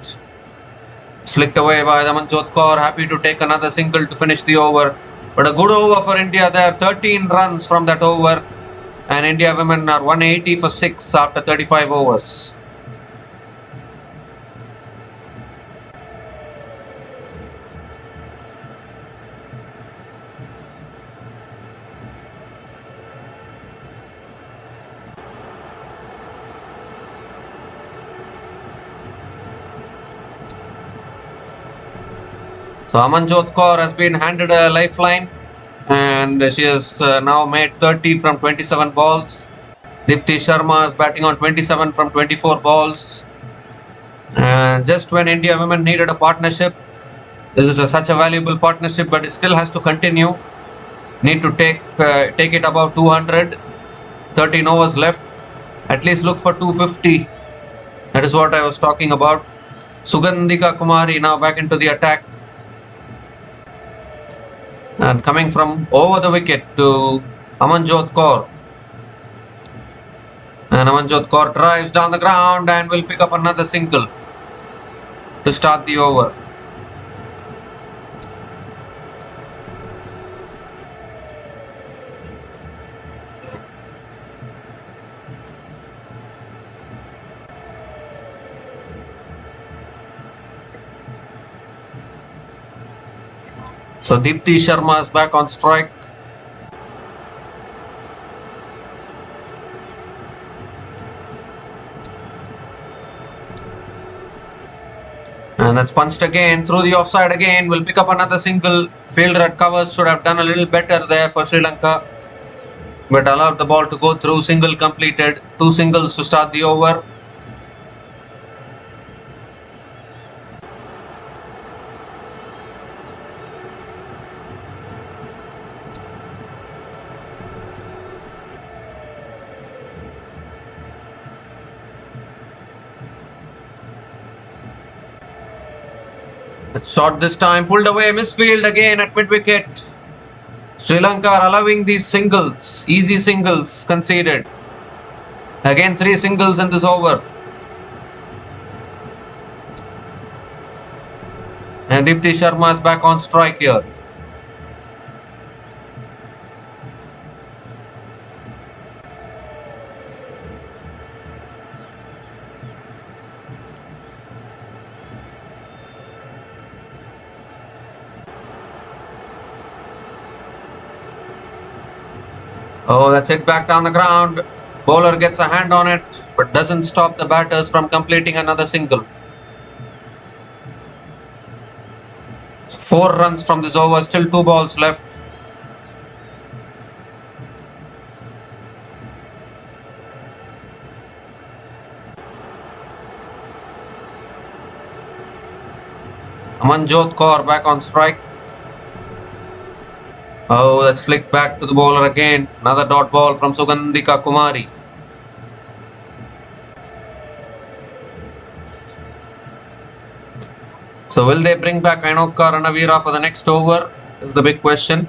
It's flicked away by Amanjot Kaur, happy to take another single to finish the over. But a good over for India there, 13 runs from that over. And India women are 180 for 6 after 35 overs. So Amanjot Kaur has been handed a lifeline and she has now made 30 from 27 balls. Dipti Sharma is batting on 27 from 24 balls. And just when India women needed a partnership, this is such a valuable partnership, but it still has to continue. Need to take it above 200. 13 overs left. At least look for 250. That is what I was talking about. Sugandhika Kumari now back into the attack. And coming from over the wicket to Amanjot Kaur. And Amanjot Kaur drives down the ground and will pick up another single to start the over. So Dipti Sharma is back on strike. And that's punched again through the offside again. Will pick up another single. Fielder at covers should have done a little better there for Sri Lanka, but allowed the ball to go through. Single completed. 2 singles to start the over. Shot this time, pulled away, misfield again at mid-wicket. Sri Lanka are allowing these singles, easy singles conceded. Again 3 singles in this over. And Dipti Sharma is back on strike here. Oh, that's it back down the ground. Bowler gets a hand on it, but doesn't stop the batters from completing another single. 4 runs from this over, still 2 balls left. Amanjot Kaur back on strike. Oh, that's flicked back to the bowler again. Another dot ball from Sugandhika Kumari. So will they bring back Ainokka Ranavira for the next over? Is the big question.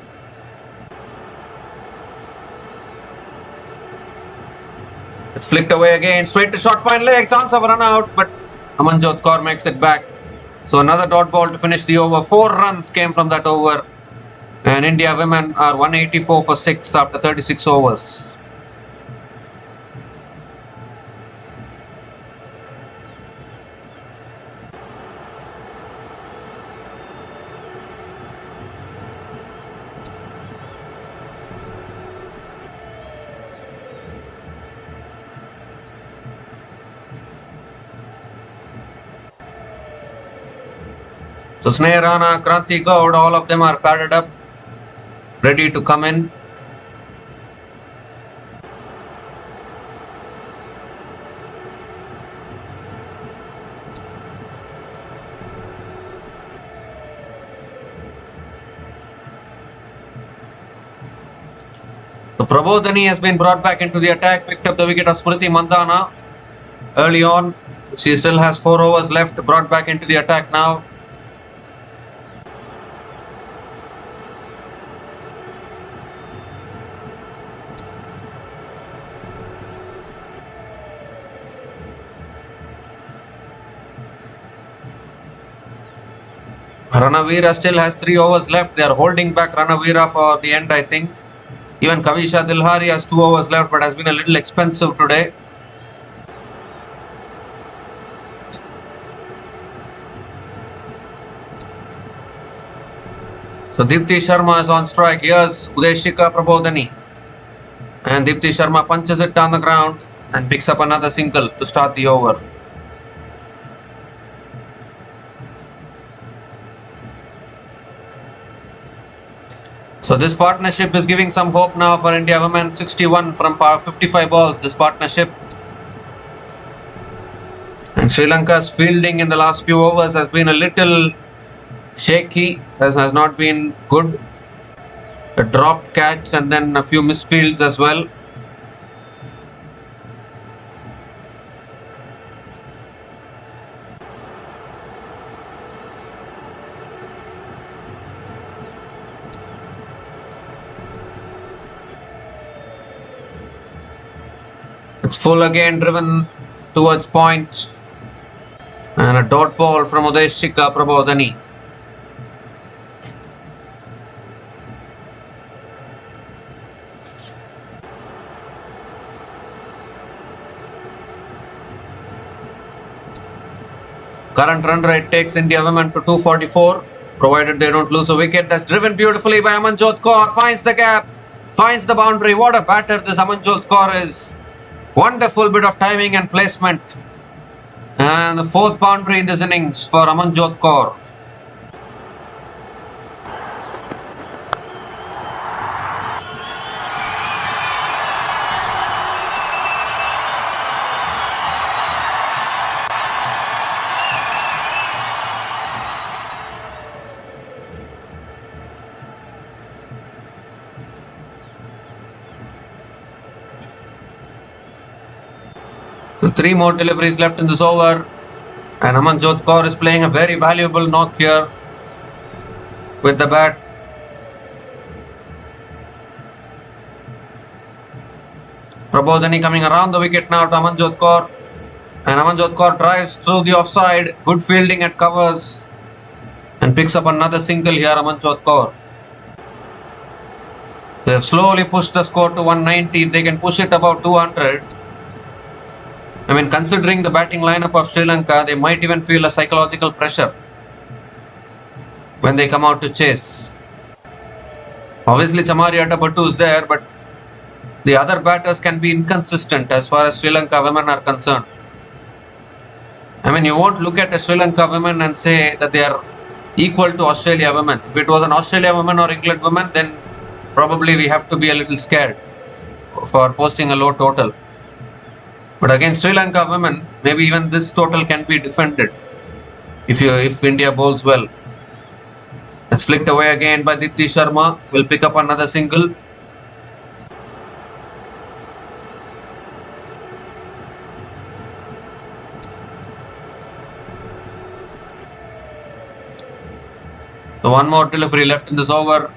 It's flicked away again. Straight to short fine leg. Chance of a run out, but Amanjot Kaur makes it back. So another dot ball to finish the over. 4 runs came from that over. And India women are 184 for 6 after 36 overs. So Sneh Rana, Kranti Gaud, all of them are padded up, ready to come in. So Prabodhani has been brought back into the attack, picked up the wicket of Smriti Mandhana early on. She still has 4 overs left, brought back into the attack now. Ranavira still has 3 overs left. They are holding back Ranavira for the end, I think. Even Kavisha Dilhari has 2 overs left, but has been a little expensive today. So Dipti Sharma is on strike. Here's Udeshika Prabodhani. And Dipti Sharma punches it down the ground and picks up another single to start the over. So this partnership is giving some hope now for India women. 61 from 55 balls, this partnership. And Sri Lanka's fielding in the last few overs has been a little shaky, has not been good. A dropped catch and then a few misfields as well. It's full again, driven towards point. And a dot ball from Udeshika Prabodhani. Current run rate takes India women to 244, provided they don't lose a wicket. That's driven beautifully by Amanjot Kaur. Finds the gap, finds the boundary. What a batter this Amanjot Kaur is. Wonderful bit of timing and placement. And the 4th boundary in this innings for Amanjot Kaur. So 3 more deliveries left in this over. And Amanjot Kaur is playing a very valuable knock here with the bat. Prabodhani coming around the wicket now to Amanjot Kaur. And Amanjot Kaur drives through the offside. Good fielding at covers. And picks up another single here, Amanjot Kaur. They have slowly pushed the score to 190. If they can push it above 200. I mean, considering the batting lineup of Sri Lanka, they might even feel a psychological pressure when they come out to chase. Obviously, Chamari Atapattu is there, but the other batters can be inconsistent as far as Sri Lanka women are concerned. I mean, you won't look at a Sri Lanka women and say that they are equal to Australia women. If it was an Australia woman or England woman, then probably we have to be a little scared for posting a low total. But against Sri Lanka women, maybe even this total can be defended if India bowls well. It's flicked away again by Dipti Sharma. Will pick up another single. So one more delivery left in this over.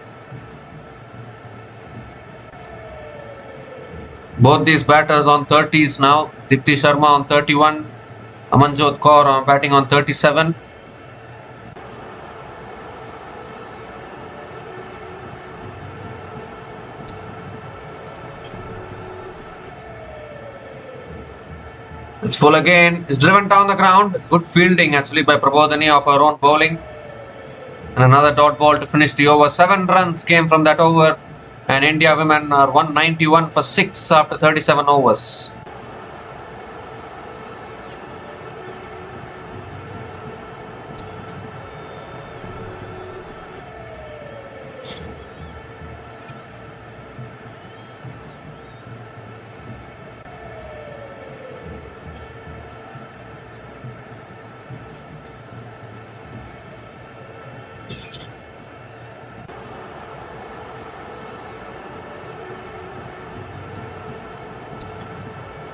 Both these batters on 30s now. Dipti Sharma on 31. Amanjot Kaur batting on 37. It's full again. It's driven down the ground. Good fielding actually by Prabodhani of her own bowling. And another dot ball to finish the over. 7 runs came from that over. And India women are 191 for 6 after 37 overs.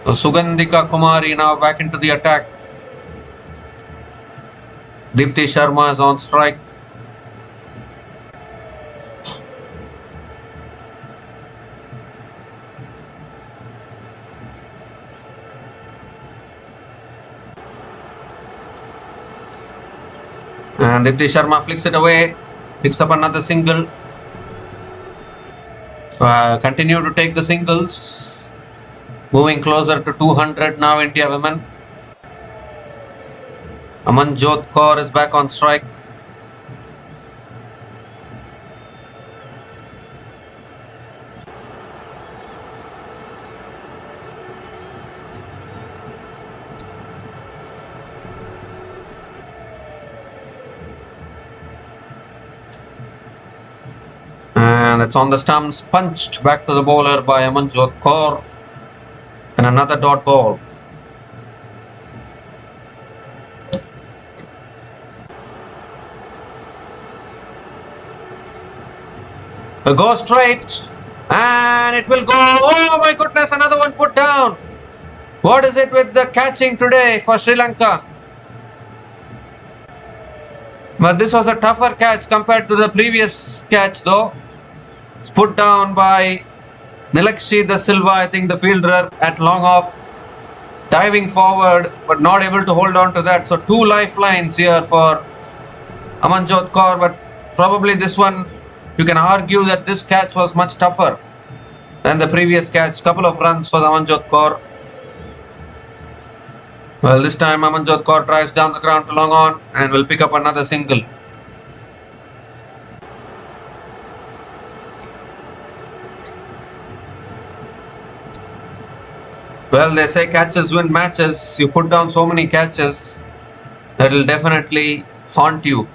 So Sugandhika Kumari now back into the attack. Deepti Sharma is on strike. And Deepti Sharma flicks it away, picks up another single. Continue to take the singles. Moving closer to 200 now, India women. Amanjot Kaur is back on strike. And it's on the stumps, punched back to the bowler by Amanjot Kaur. And another dot ball. It goes straight. And it will go. Oh my goodness, another one put down. What is it with the catching today for Sri Lanka? But this was a tougher catch compared to the previous catch though. It's put down by Nilakshi Da Silva, I think the fielder at long off, diving forward but not able to hold on to that. So two lifelines here for Amanjot Kaur, but probably this one, you can argue that this catch was much tougher than the previous catch. Couple of runs for Amanjot Kaur. Well, this time Amanjot Kaur drives down the ground to long on and will pick up another single. Well, they say catches win matches. You put down so many catches, that will definitely haunt you.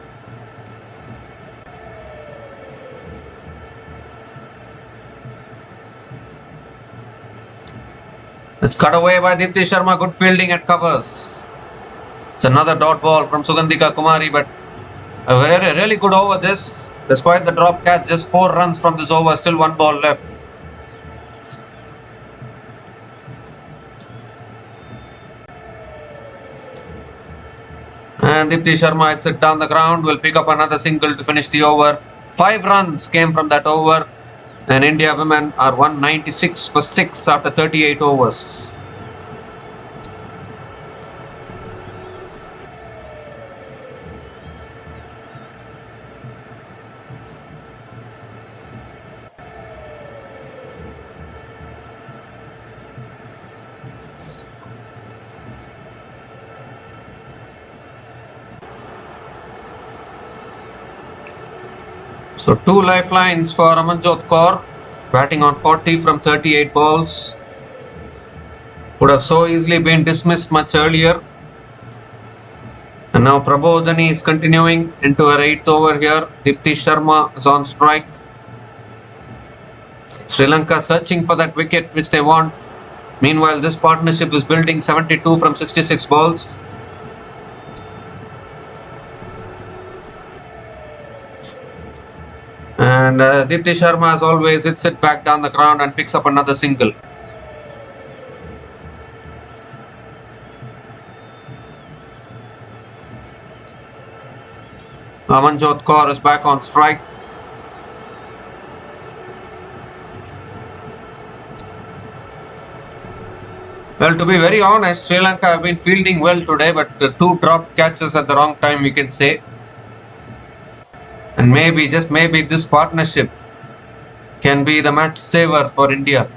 It's cut away by Deepti Sharma. Good fielding at covers. It's another dot ball from Sugandhika Kumari, but a really good over this. Despite the drop catch, just 4 runs from this over, still 1 ball left. And Deepti Sharma hits it down the ground, will pick up another single to finish the over. 5 runs came from that over. And India women are 196 for 6 after 38 overs. So 2 lifelines for Amanjot Kaur, batting on 40 from 38 balls. Would have so easily been dismissed much earlier. And now Prabodhani is continuing into her 8th over here. Deepti Sharma is on strike. Sri Lanka searching for that wicket which they want. Meanwhile, this partnership is building 72 from 66 balls. And Deepti Sharma, as always, hits it back down the ground and picks up another single. Amanjot Kaur is back on strike. Well, to be very honest, Sri Lanka have been fielding well today, but the 2 dropped catches at the wrong time, we can say. And maybe, just maybe, this partnership can be the match saver for India.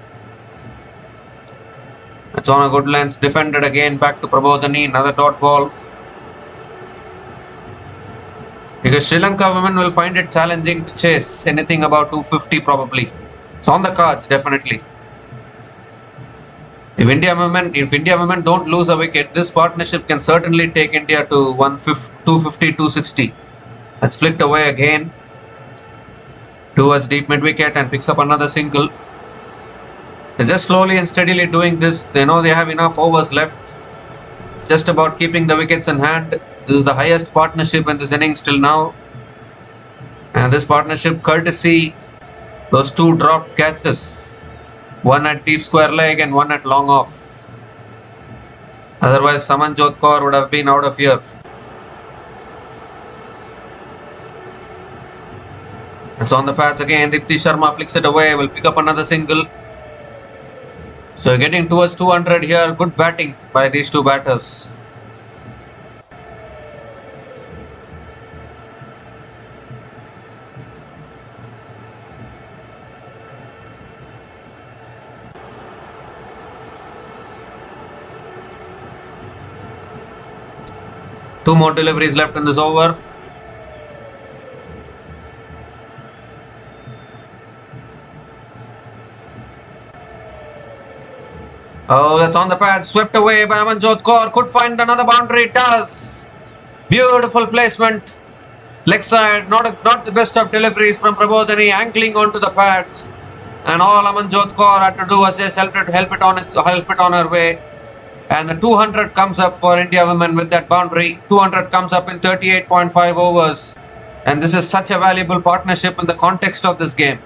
It's on a good length, defended again, back to Prabodhani, another dot ball. Because Sri Lanka women will find it challenging to chase anything about 250 probably. It's on the cards, definitely. If India women don't lose a wicket, this partnership can certainly take India to 250, 260. That's flicked away again towards deep mid wicket and picks up another single. They're just slowly and steadily doing this. They know they have enough overs left. It's just about keeping the wickets in hand. This is the highest partnership in this innings till now. And this partnership, courtesy those 2 dropped catches. One at deep square leg and one at long off. Otherwise, Amanjot Kaur would have been out of here. It's on the pads again. Dipti Sharma flicks it away. Will pick up another single. So getting towards 200 here. Good batting by these two batters. Two more deliveries left in this over. Oh, that's on the pad. Swept away by Amanjot Kaur. Could find another boundary. It does. Beautiful placement. Leg side. Not the best of deliveries from Prabodhani. Angling onto the pads. And all Amanjot Kaur had to do was just help it on her way. And the 200 comes up for India women with that boundary. 200 comes up in 38.5 overs. And this is such a valuable partnership in the context of this game.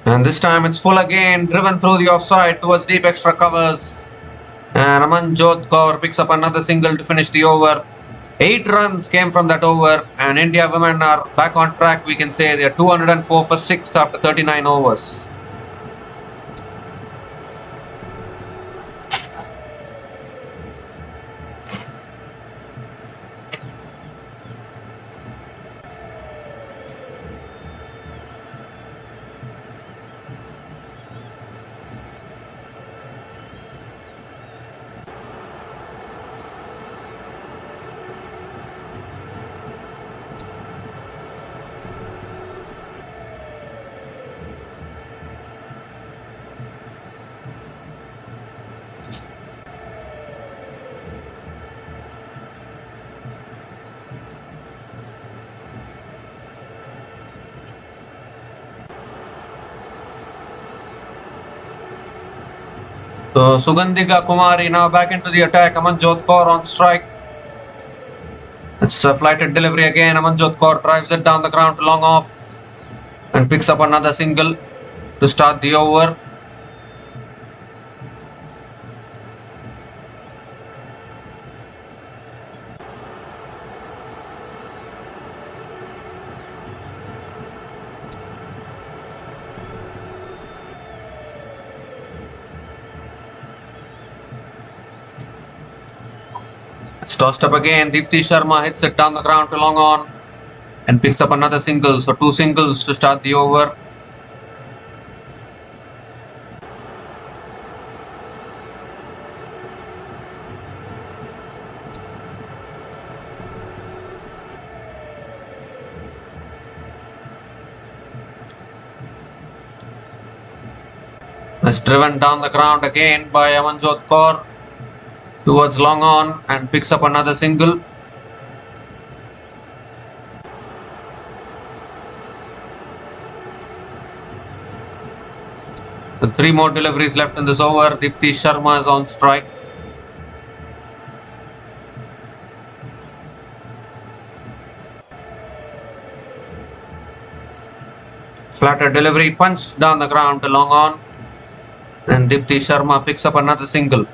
And this time it's full again, driven through the offside towards deep extra covers. And Amanjot Kaur picks up another single to finish the over. 8 runs came from that over, and India women are back on track. We can say they're 204 for 6 after 39 overs. So Sugandhika Kumari now back into the attack. Amanjot Kaur on strike. It's a flighted delivery again. Amanjot Kaur drives it down the ground to long off and picks up another single to start the over. It's tossed up again. Dipti Sharma hits it down the ground to long on and picks up another single. So 2 singles to start the over. It's driven down the ground again by Amanjot Kaur towards long on and picks up another single. With 3 more deliveries left in this over, Dipti Sharma is on strike. Flatter delivery punched down the ground to long on, and Dipti Sharma picks up another single.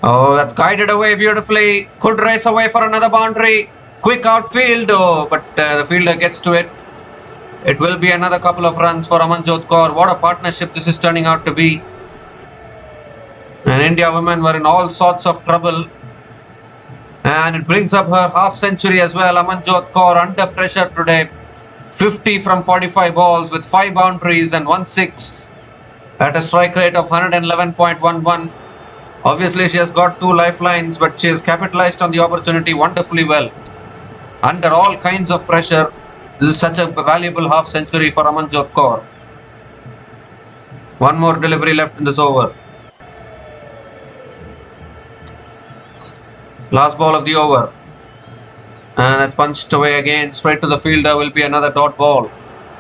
Oh, that's guided away beautifully. Could race away for another boundary. Quick outfield, but the fielder gets to it. It will be another couple of runs for Amanjot Kaur. What a partnership this is turning out to be. And India women were in all sorts of trouble. And it brings up her half century as well. Amanjot Kaur under pressure today. 50 from 45 balls with 5 boundaries and 1 6 at a strike rate of 111.11. Obviously, she has got 2 lifelines, but she has capitalized on the opportunity wonderfully well. Under all kinds of pressure, this is such a valuable half century for Amanjot Kaur. One more delivery left in this over. Last ball of the over. And that's punched away again. Straight to the fielder will be another dot ball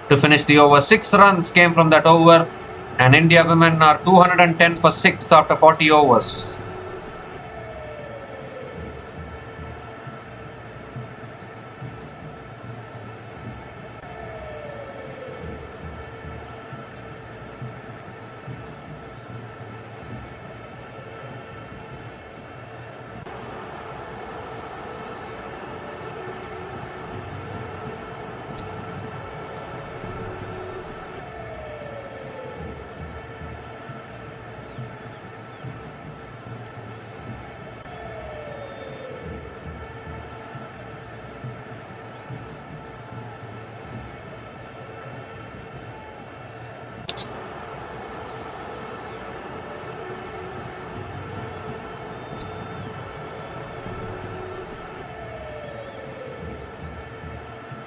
to finish the over. 6 runs came from that over. And India women are 210 for 6 after 40 overs.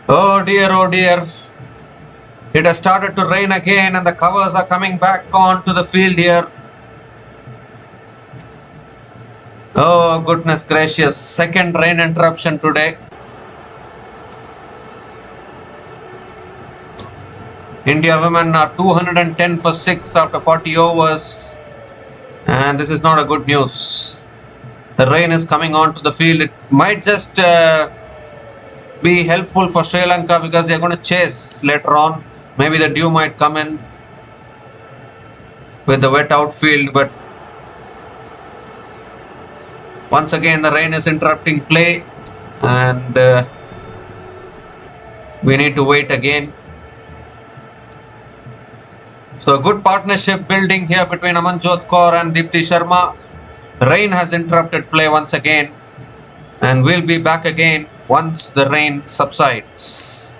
Oh dear, oh dear. It has started to rain again and the covers are coming back onto the field here. Oh goodness gracious, second rain interruption today. India women are 210 for 6 after 40 overs. And this is not a good news. The rain is coming onto the field. It might just be helpful for Sri Lanka because they're going to chase later on. Maybe the dew might come in with the wet outfield, but once again the rain is interrupting play and we need to wait again. So a good partnership building here between Amanjot Kaur and Deepti Sharma. Rain has interrupted play once again and we'll be back again once the rain subsides.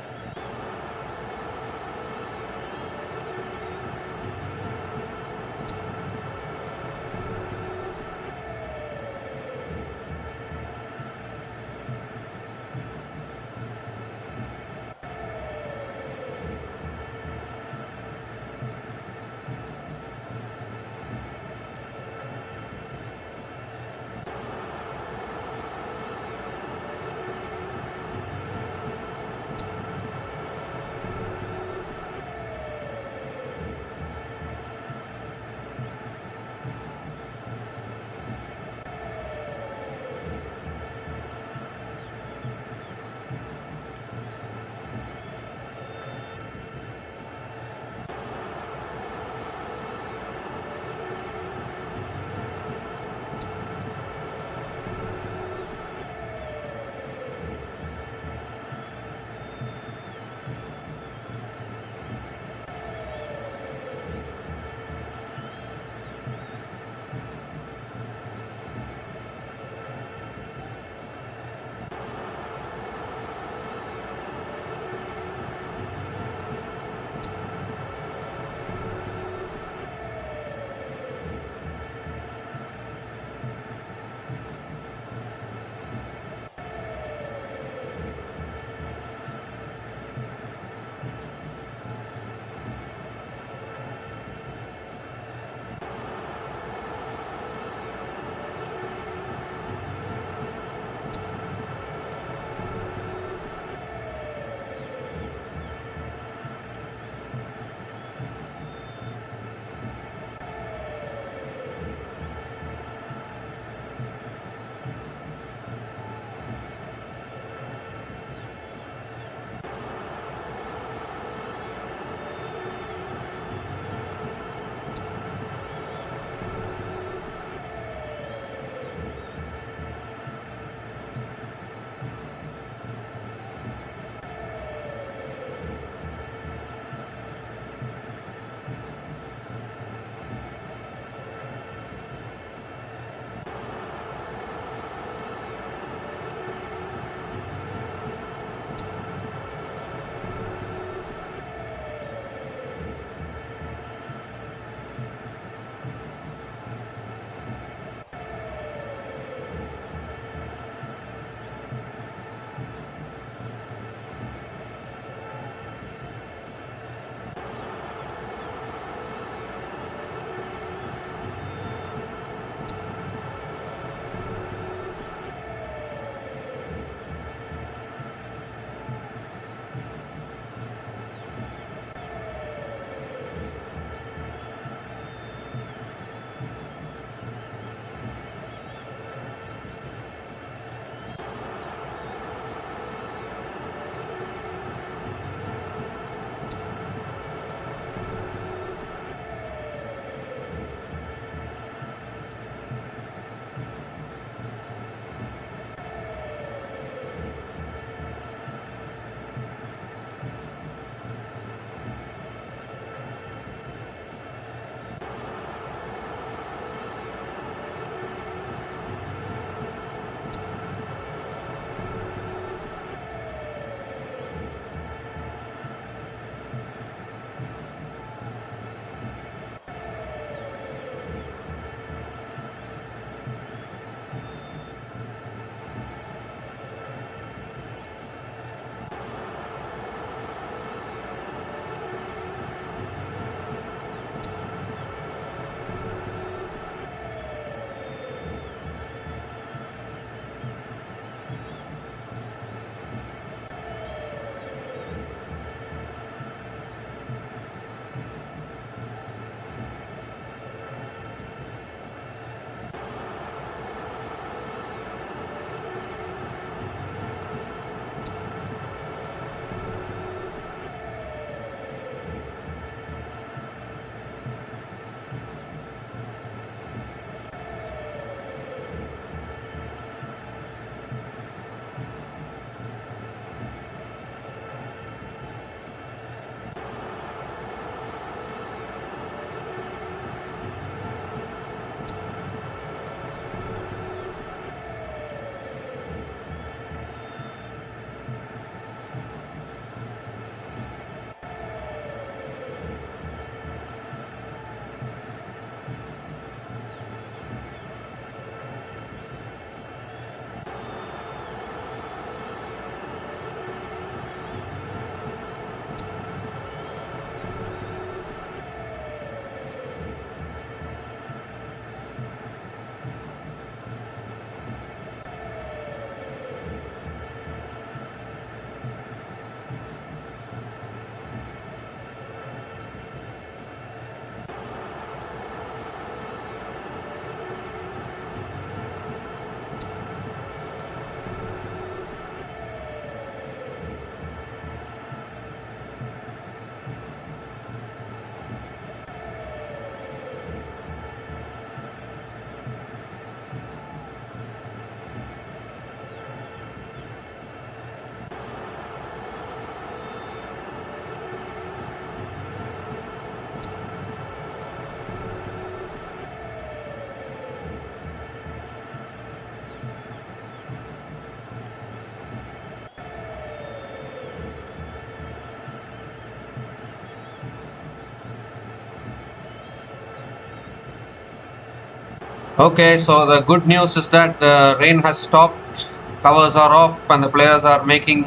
Okay, so the good news is that the rain has stopped, covers are off, and the players are making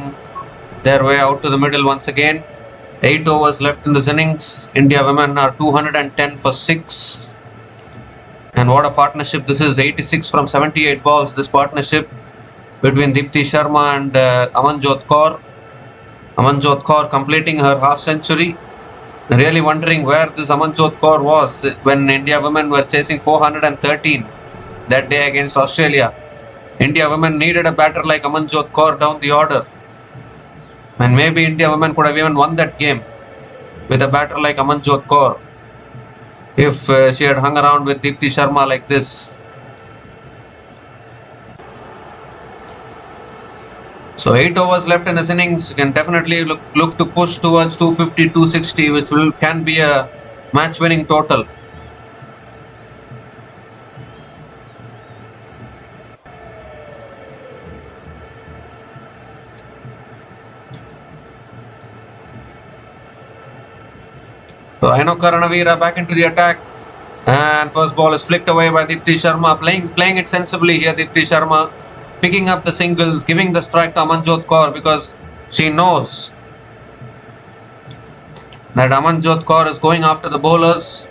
their way out to the middle once again. 8 overs left in this innings. India women are 210 for 6. And what a partnership this is, 86 from 78 balls. This partnership between Deepti Sharma and Amanjot Kaur. Amanjot Kaur completing her half century. Really wondering where this Amanjot Kaur was when India women were chasing 413 that day against Australia. India women needed a batter like Amanjot Kaur down the order. And maybe India women could have even won that game with a batter like Amanjot Kaur if she had hung around with Deepti Sharma like this. So 8 overs left in this innings. You can definitely look to push towards 250, 260, which can be a match-winning total. So Ainoka Ranavira back into the attack. And first ball is flicked away by Deepti Sharma. Playing it sensibly here, Deepti Sharma. Picking up the singles, giving the strike to Amanjot Kaur because she knows that Amanjot Kaur is going after the bowlers.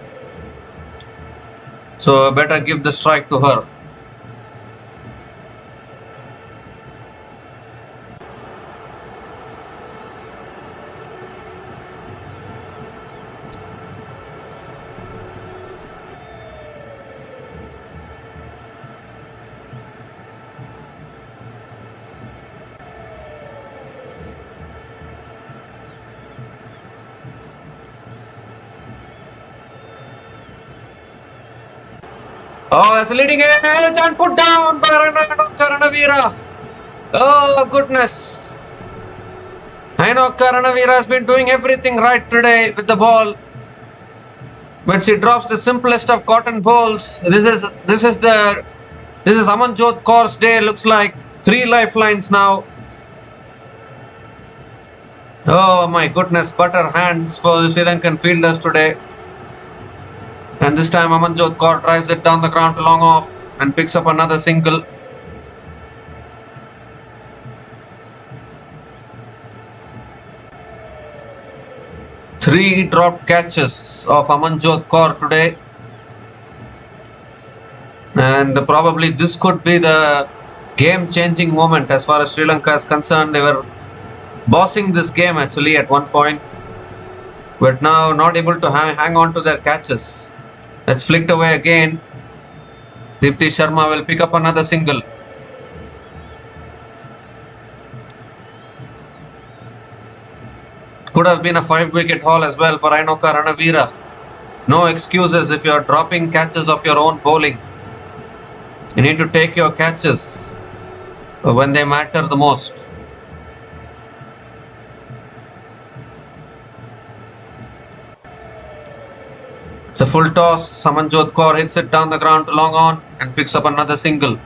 So better give the strike to her. Oh, that's a leading edge and put down by Ainoka Ranavira. Oh, goodness. Ainoka Ranavira has been doing everything right today with the ball. But she drops the simplest of cotton balls. This is Amanjot Kaur's day. Looks like 3 lifelines now. Oh my goodness, butter hands for the Sri Lankan fielders today. And this time Amanjot Kaur drives it down the ground to long off and picks up another single. Three dropped catches of Amanjot Kaur today. And probably this could be the game-changing moment as far as Sri Lanka is concerned. They were bossing this game actually at one point, but now not able to hang on to their catches. That's flicked away again. Deepti Sharma will pick up another single. Could have been a 5-wicket haul as well for Ainoka Ranavira. No excuses if you are dropping catches of your own bowling. You need to take your catches when they matter the most. It's a full toss. Amanjot Kaur hits it down the ground to long on and picks up another single.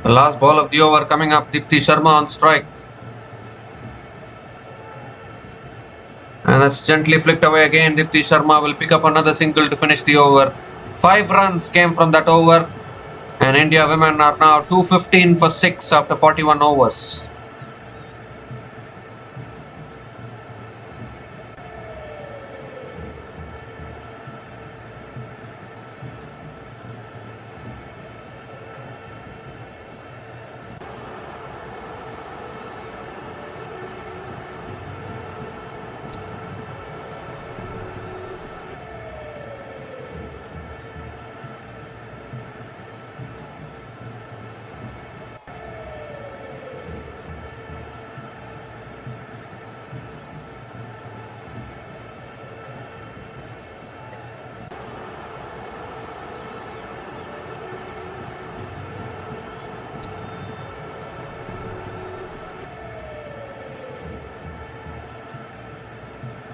The last ball of the over coming up. Deepti Sharma on strike. And that's gently flicked away again. Deepti Sharma will pick up another single to finish the over. 5 runs came from that over. And India women are now 215 for 6 after 41 overs.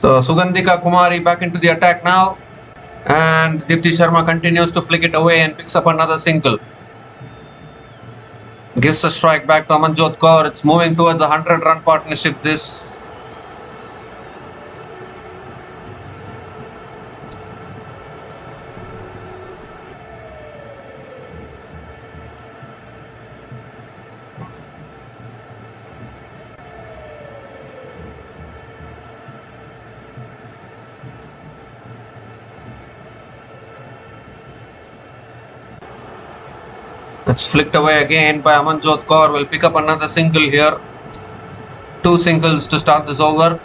So Sugandhika Kumari back into the attack now. And Dipti Sharma continues to flick it away and picks up another single. Gives a strike back to Amanjot Kaur. It's moving towards a 100-run partnership. This. It's flicked away again by Amanjot Kaur. Will pick up another single here. 2 singles to start this over.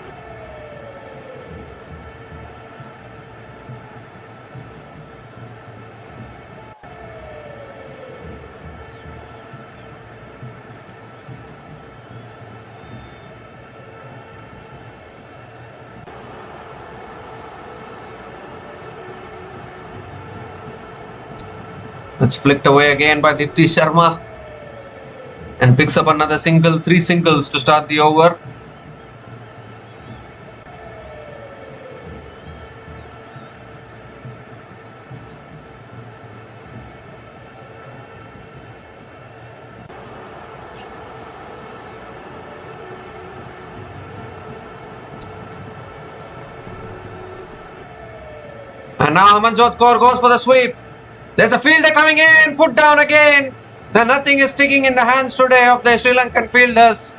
It's flicked away again by Dipti Sharma and picks up another single. 3 singles to start the over. And now Amanjot Kaur goes for the sweep. There's a fielder coming in, put down again. Then nothing is sticking in the hands today of the Sri Lankan fielders.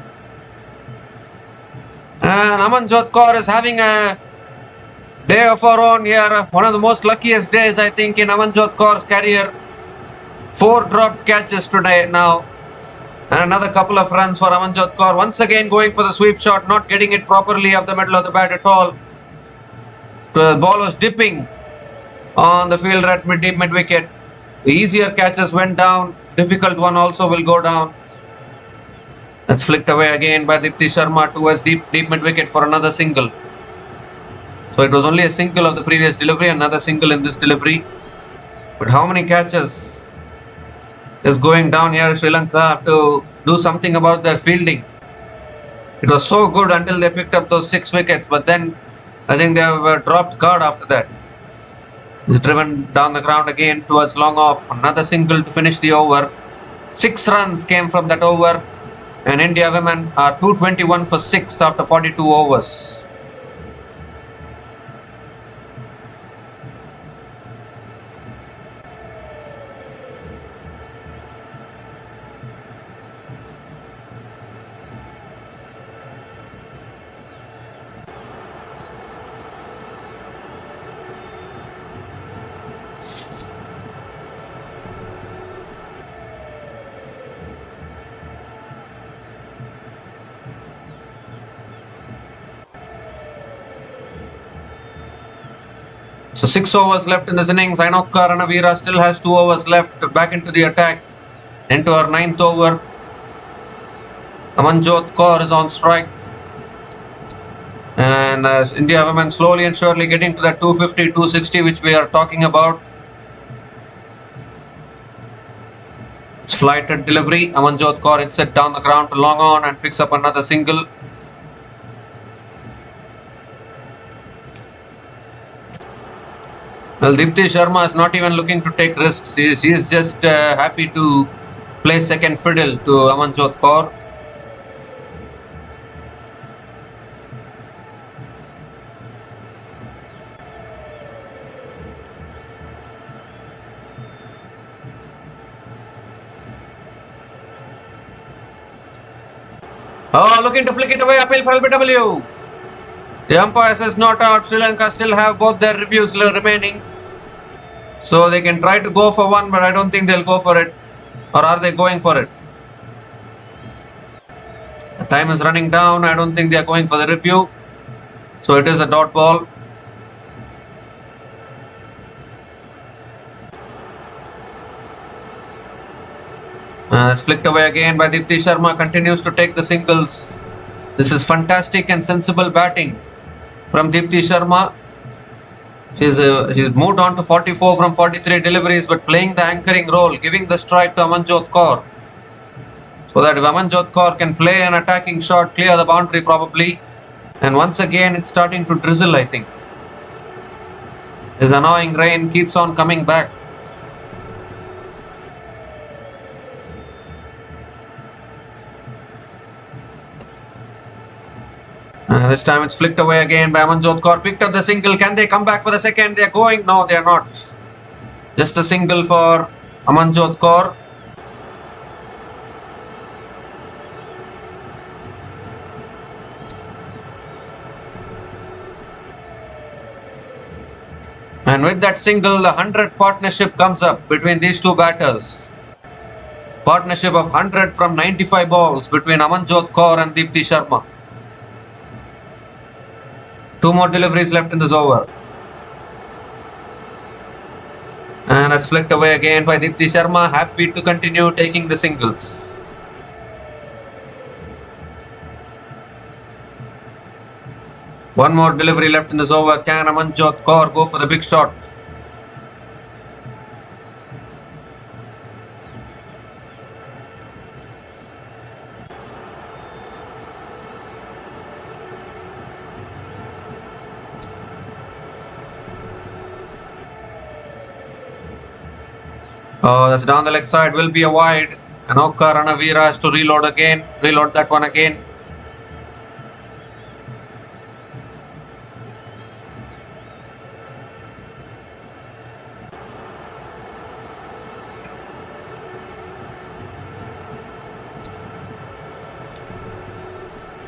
And Amanjot Kaur is having a day of our own here. One of the most luckiest days, I think, in Amanjot Kaur's career. 4 dropped catches today now. And another couple of runs for Amanjot Kaur. Once again going for the sweep shot, not getting it properly off the middle of the bat at all. The ball was dipping on the fielder at deep mid wicket. The easier catches went down. Difficult one also will go down. That's flicked away again by Dipti Sharma towards deep mid wicket for another single. So it was only a single of the previous delivery, another single in this delivery. But how many catches is going down here? Sri Lanka have to do something about their fielding. It was so good until they picked up those 6 wickets, but then I think they have dropped guard after that. It's driven down the ground again towards long off. Another single to finish the over. 6 runs came from that over. And India women are 221 for 6 after 42 overs. So 6 overs left in this innings. Ainokka Ranavira still has 2 overs left. Back into the attack. Into our 9th over. Amanjot Kaur is on strike. And India women slowly and surely getting to that 250, 260 which we are talking about. It's flighted delivery. Amanjot Kaur hits it down the ground to long on and picks up another single. Well, Dipti Sharma is not even looking to take risks. She is just happy to play second fiddle to Amanjot Kaur. Oh, looking to flick it away, appeal for LBW. The umpire says not out. Sri Lanka still have both their reviews remaining. So they can try to go for one, but I don't think they'll go for it. Or are they going for it? The time is running down. I don't think they are going for the review. So it is a dot ball. It's flicked away again by Dipti Sharma. Continues to take the singles. This is fantastic and sensible batting from Dipti Sharma. She's moved on to 44 from 43 deliveries, but playing the anchoring role, giving the strike to Amanjot Kaur. So that if Amanjot Kaur can play an attacking shot, clear the boundary probably, And once again, it's starting to drizzle, I think. This annoying rain keeps on coming back. This time it's flicked away again by Amanjot Kaur. Picked up the single. Can they come back for the second? They're going. No, they're not. Just a single for Amanjot Kaur. And with that single, the 100 partnership comes up between these two batters. Partnership of 100 from 95 balls between Amanjot Kaur and Deepti Sharma. Two more deliveries left in this over. And it's flicked away again by Deepti Sharma. Happy to continue taking the singles. One more delivery left in this over. Can Amanjot Kaur go for the big shot? Oh, that's down the leg side. Will be a wide. And Oka Ranavira has to reload again. Reload that one again.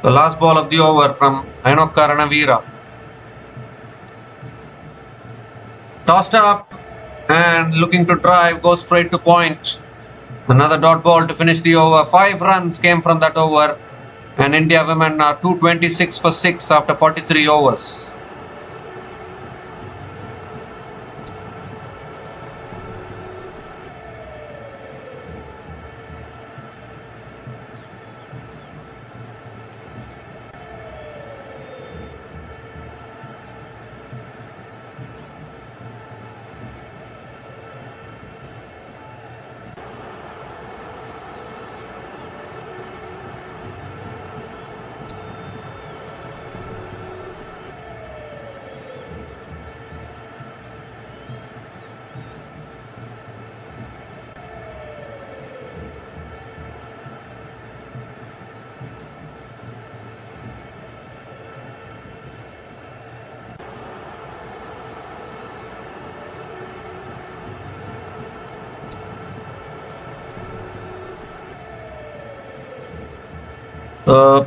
The last ball of the over from Ainokka Ranavira. Tossed up and looking to drive, goes straight to point. Another dot ball to finish the over. 5 runs came from that over. And India women are 226 for 6 after 43 overs.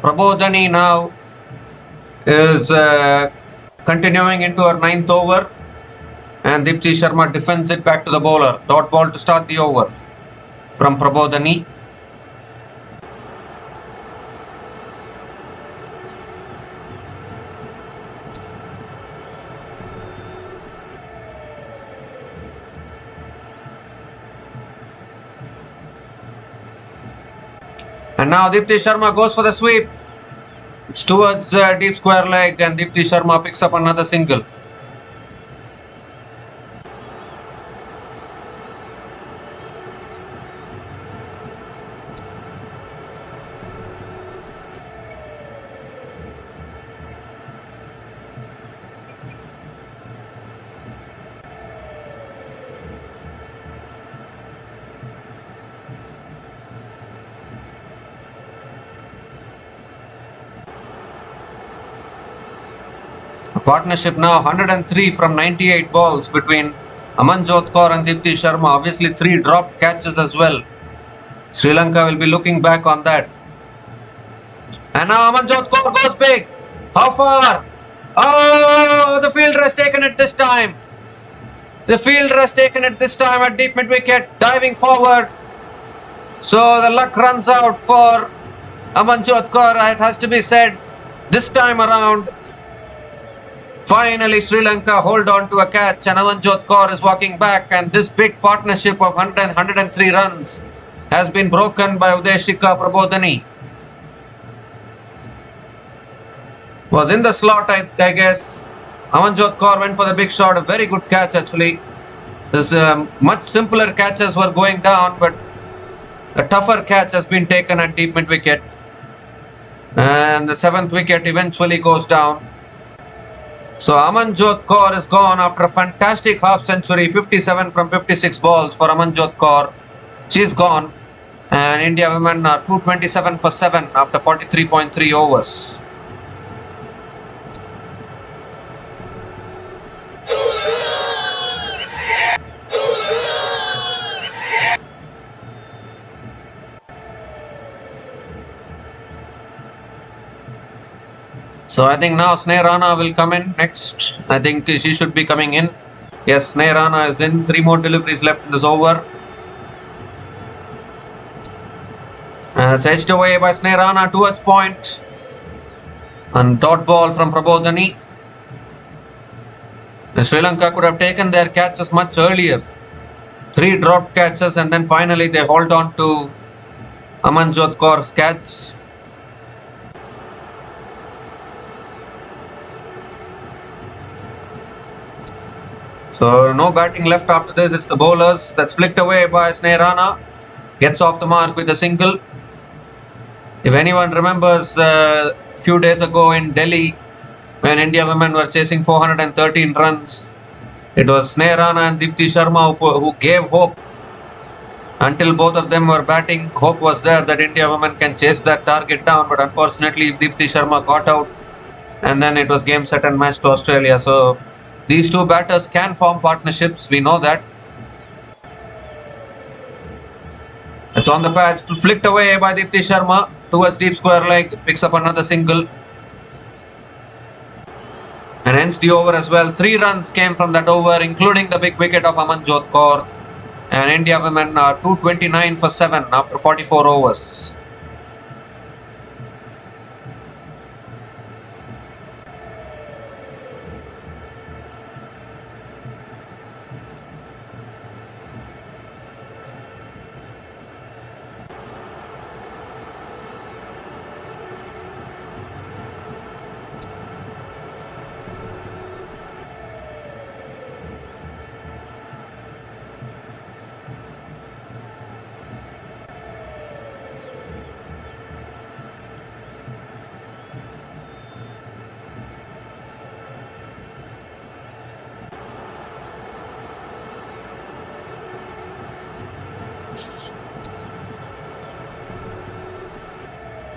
Prabodhani now is continuing into her 9th over, and Deepti Sharma defends it back to the bowler. Dot ball to start the over from Prabodhani. And now Deepti Sharma goes for the sweep. It's towards deep square leg, and Deepti Sharma picks up another single. Partnership now 103 from 98 balls between Amanjot Kaur and Deepti Sharma. Obviously 3 dropped catches as well. Sri Lanka will be looking back on that. And now Amanjot Kaur goes big. How far? Oh, the fielder has taken it this time. The fielder has taken it this time at deep mid wicket, diving forward. So the luck runs out for Amanjot Kaur, it has to be said. This time around, finally, Sri Lanka hold on to a catch, and Amanjot Kaur is walking back, and this big partnership of 103 runs has been broken by Udeshika Prabodhani. Was in the slot, I guess. Amanjot Kaur went for the big shot, a very good catch actually. This much simpler catches were going down, but a tougher catch has been taken at deep mid wicket. And the 7th wicket eventually goes down. So Amanjot Kaur is gone after a fantastic half century, 57 from 56 balls for Amanjot Kaur. She's gone. And India women are 227 for 7 after 43.3 overs. So I think now Sneh Rana will come in next. I think she should be coming in. Yes, Sneh Rana is in. 3 more deliveries left in this over. And it's edged away by Sneh Rana towards point. And dot ball from Prabodhani. Sri Lanka could have taken their catches much earlier. 3 dropped catches and then finally they hold on to Amanjot Kaur's catch. So no batting left after this. It's the bowlers. That's flicked away by Sneh Rana. Gets off the mark with a single. If anyone remembers a few days ago in Delhi when India women were chasing 413 runs, it was Sneh Rana and Deepti Sharma who gave hope. Until both of them were batting, hope was there that India women can chase that target down, but unfortunately Deepti Sharma got out and then it was game, set and match to Australia. So these two batters can form partnerships, we know that. It's on the patch, flicked away by Deepti Sharma towards deep square leg, picks up another single. And ends the over as well. 3 runs came from that over, including the big wicket of Amanjot Kaur. And India women are 229 for 7 after 44 overs.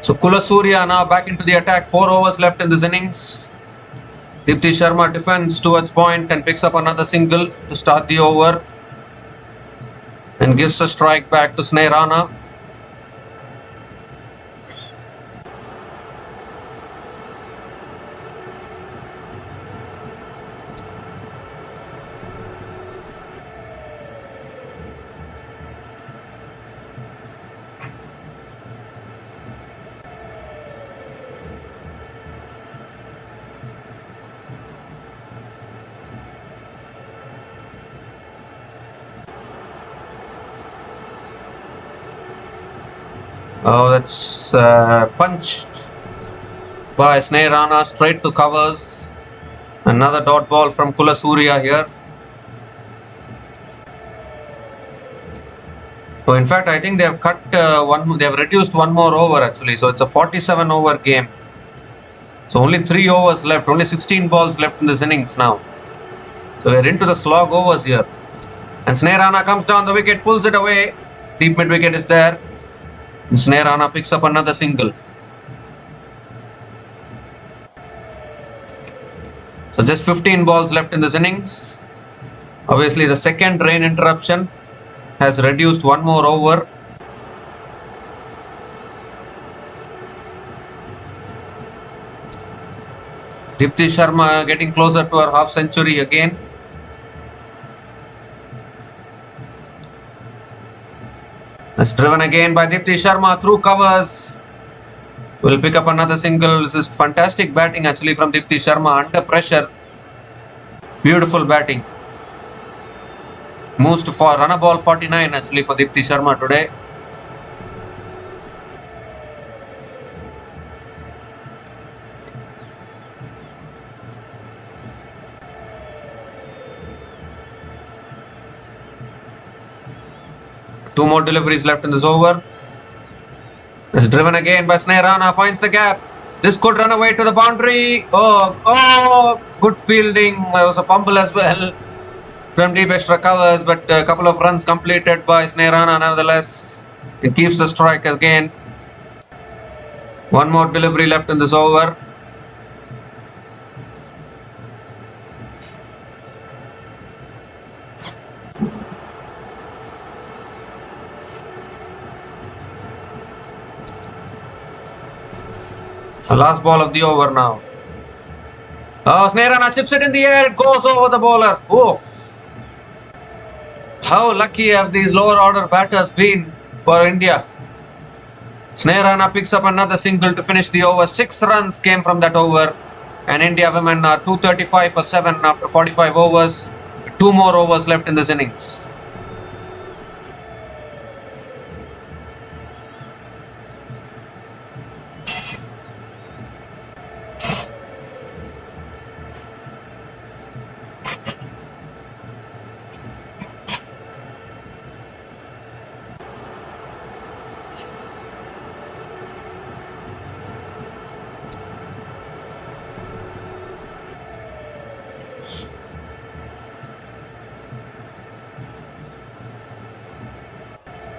So Kulasurya now back into the attack. 4 overs left in this innings. Deepti Sharma defends towards point and picks up another single to start the over. And gives a strike back to Sneh Rana. Oh, that's punched by Sneh Rana straight to covers. Another dot ball from Kulasurya here. So in fact, I think they have cut they have reduced one more over actually. So it's a 47 over game. So only 3 overs left, only 16 balls left in this innings now. So we're into the slog overs here. And Sneh Rana comes down the wicket, pulls it away. Deep mid wicket is there. Sneh Rana picks up another single. So just 15 balls left in this innings. Obviously the second rain interruption has reduced one more over. Deepti Sharma getting closer to her half century again. That's driven again by Deepti Sharma through covers. Will pick up another single. This is fantastic batting actually from Deepti Sharma under pressure. Beautiful batting. Moves to run ball 49 actually for Deepti Sharma today. Two more deliveries left in this over. It's driven again by Sneh Rana, finds the gap. This could run away to the boundary. Oh, good fielding. There was a fumble as well from deep extra covers, but a couple of runs completed by Sri Lanka nevertheless. It keeps the strike again. One more delivery left in this over. The last ball of the over now. Oh, Sri Lanka chips it in the air. It goes over the bowler. Oh, how lucky have these lower order batters been for India? Sri Lanka picks up another single to finish the over. 6 runs came from that over. And India women are 235 for 7 after 45 overs. 2 more overs left in this innings.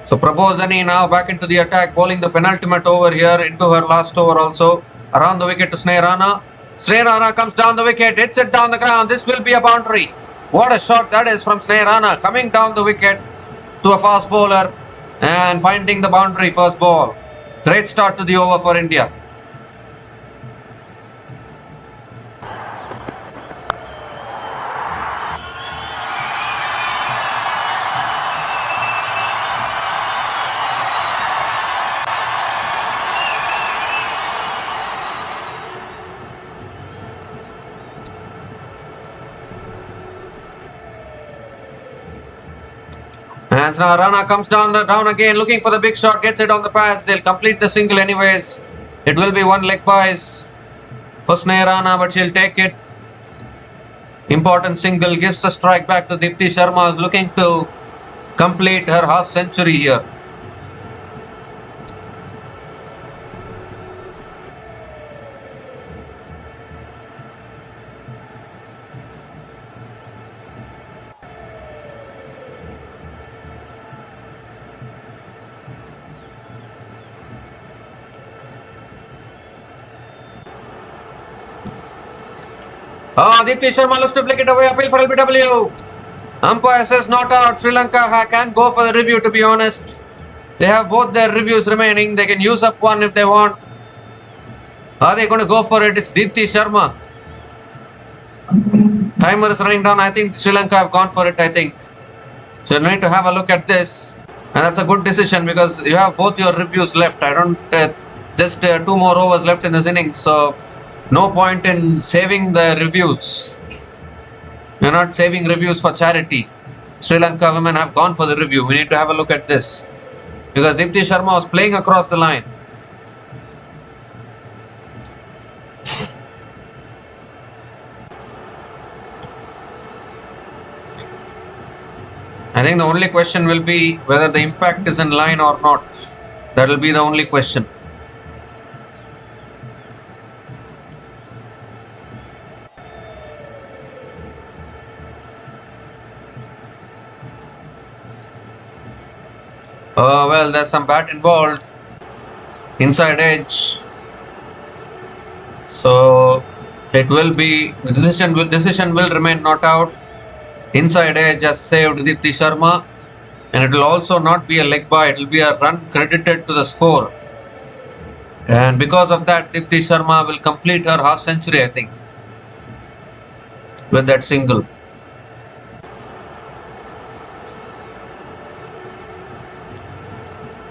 So Prabodhani now back into the attack, bowling the penultimate over here into her last over also. Around the wicket to Sri Lanka. Sri Lanka comes down the wicket, hits it down the ground. This will be a boundary. What a shot that is from Sri Lanka, coming down the wicket to a fast bowler and finding the boundary first ball. Great start to the over for India. And now Rana comes down again, looking for the big shot, gets it on the pads. They'll complete the single anyways. It will be one leg byes for Sri Lanka, but she'll take it. Important single, gives the strike back to Deepti Sharma, who's looking to complete her half century here. Deepti Sharma looks to flick it away, appeal for LBW. Umpire says not out. Sri Lanka can go for the review, to be honest. They have both their reviews remaining. They can use up one if they want. Are they going to go for it? It's Deepti Sharma. Timer is running down. I think Sri Lanka have gone for it, I think. So you need to have a look at this. And that's a good decision because you have both your reviews left. I don't, just 2 more overs left in this innings. So no point in saving the reviews. You're not saving reviews for charity. Sri Lanka women have gone for the review. We need to have a look at this. Because Deepti Sharma was playing across the line. I think the only question will be whether the impact is in line or not. That will be the only question. Well, there's some bat involved. Inside edge. So it will be, the decision will remain not out. Inside edge has saved Deepti Sharma. And it will also not be a leg bye. It will be a run credited to the score. And because of that, Deepti Sharma will complete her half century, I think, with that single.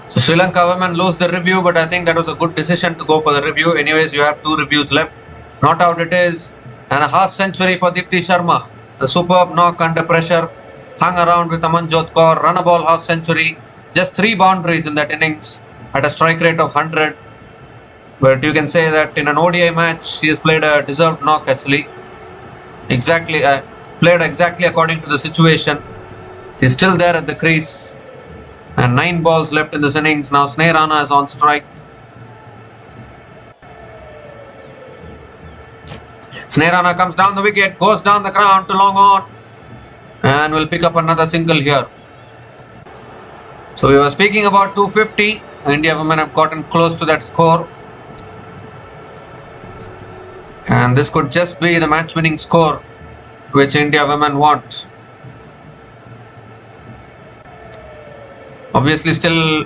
So Sri Lanka women lose the review, but I think that was a good decision to go for the review. Anyways, you have 2 reviews left. Not out it is. And a half century for Deepti Sharma. A superb knock under pressure. Hung around with Amanjot Kaur. Run a ball half century. Just 3 boundaries in that innings at a strike rate of 100. But you can say that in an ODI match, she has played a deserved knock actually. Exactly, played exactly according to the situation. She's still there at the crease. And 9 balls left in this innings. Now Sri Lanka is on strike. Snare comes down the wicket, goes down the ground to long on, and will pick up another single here. So we were speaking about 250. India women have gotten close to that score. And this could just be the match-winning score which India women want. Obviously still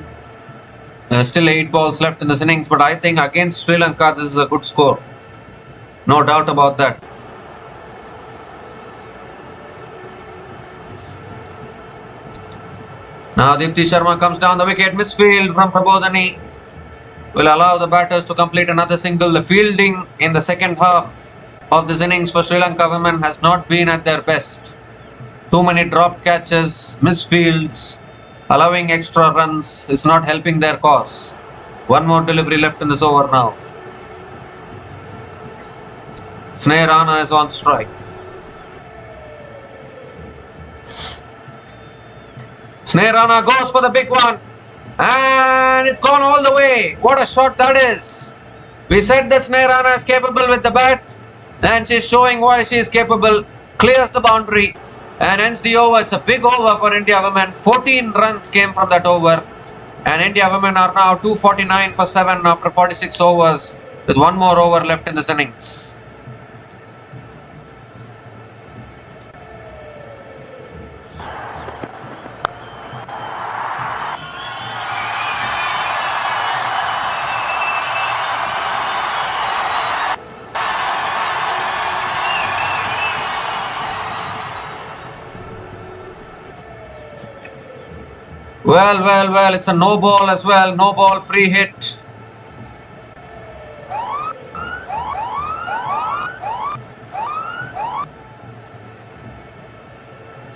8 balls left in this innings, but I think against Sri Lanka this is a good score. No doubt about that. Now Deepti Sharma comes down the wicket, misfield from Prabodhani will allow the batters to complete another single. The fielding in the second half of this innings for Sri Lanka women has not been at their best. Too many dropped catches, misfields, allowing extra runs. It's not helping their cause. One more delivery left in this over now. Snare is on strike. Snare goes for the big one. And it's gone all the way. What a shot that is. We said that Snare is capable with the bat. And she's showing why she is capable. Clears the boundary. And ends the over. It's a big over for India women. 14 runs came from that over. And India women are now 249 for 7 after 46 overs. With one more over left in this innings. Well, it's a no ball as well. No ball, free hit.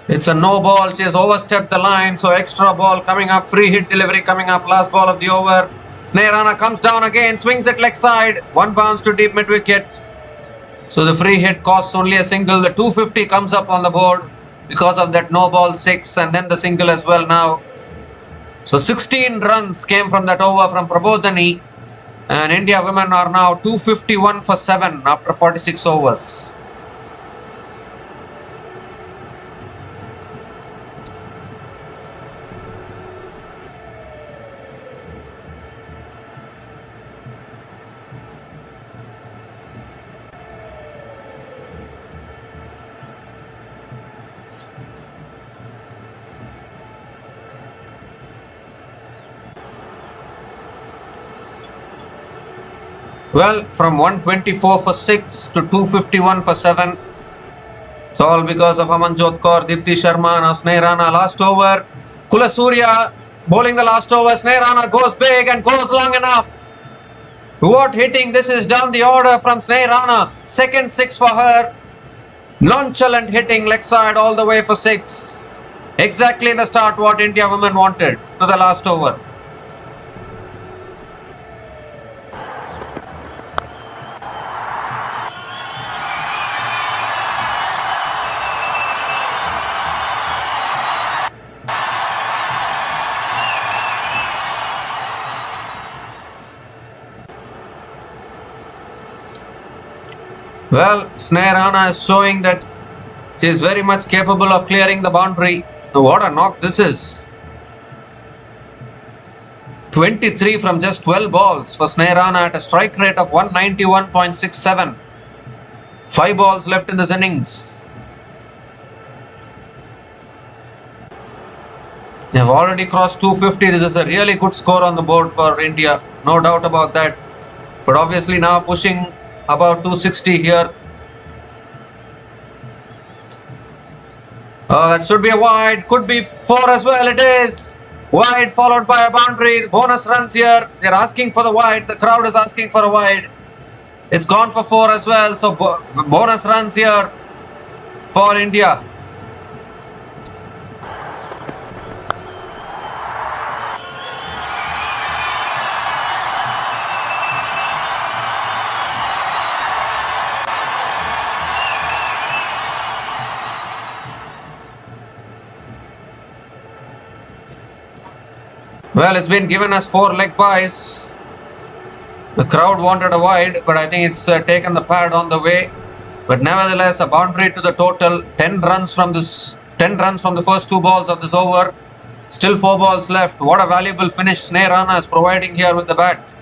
It's a no ball. She has overstepped the line. So extra ball coming up. Free hit delivery coming up. Last ball of the over. Snare comes down again. Swings it leg side. One bounce to deep mid wicket. So the free hit costs only a single. The 250 comes up on the board because of that no ball 6. And then the single as well now. So 16 runs came from that over from Prabodhani, and India women are now 251 for 7 after 46 overs. Well, from 124 for 6 to 251 for 7. It's all because of Amanjot Kaur, Deepti Sharma, now Snare last over. Kulasurya bowling the last over. Snare goes big and goes long enough. What hitting this is down the order from Snare. Second 6 for her. Nonchalant hitting leg side all the way for 6. Exactly the start what India women wanted to the last over. Well, Snare is showing that she is very much capable of clearing the boundary. What a knock this is. 23 from just 12 balls for Snare at a strike rate of 191.67. 5 balls left in this innings. They have already crossed 250. This is a really good score on the board for India. No doubt about that. But obviously now pushing about 260 here. That should be a wide. Could be 4 as well. It is. Wide followed by a boundary. Bonus runs here. They're asking for the wide. The crowd is asking for a wide. It's gone for 4 as well. So bonus runs here for India. Well, it's been given as 4 leg byes. The crowd wanted a wide, but I think it's taken the pad on the way. But nevertheless, a boundary to the total. 10 runs from the first 2 balls of this over. Still 4 balls left. What a valuable finish Sri Lanka is providing here with the bat.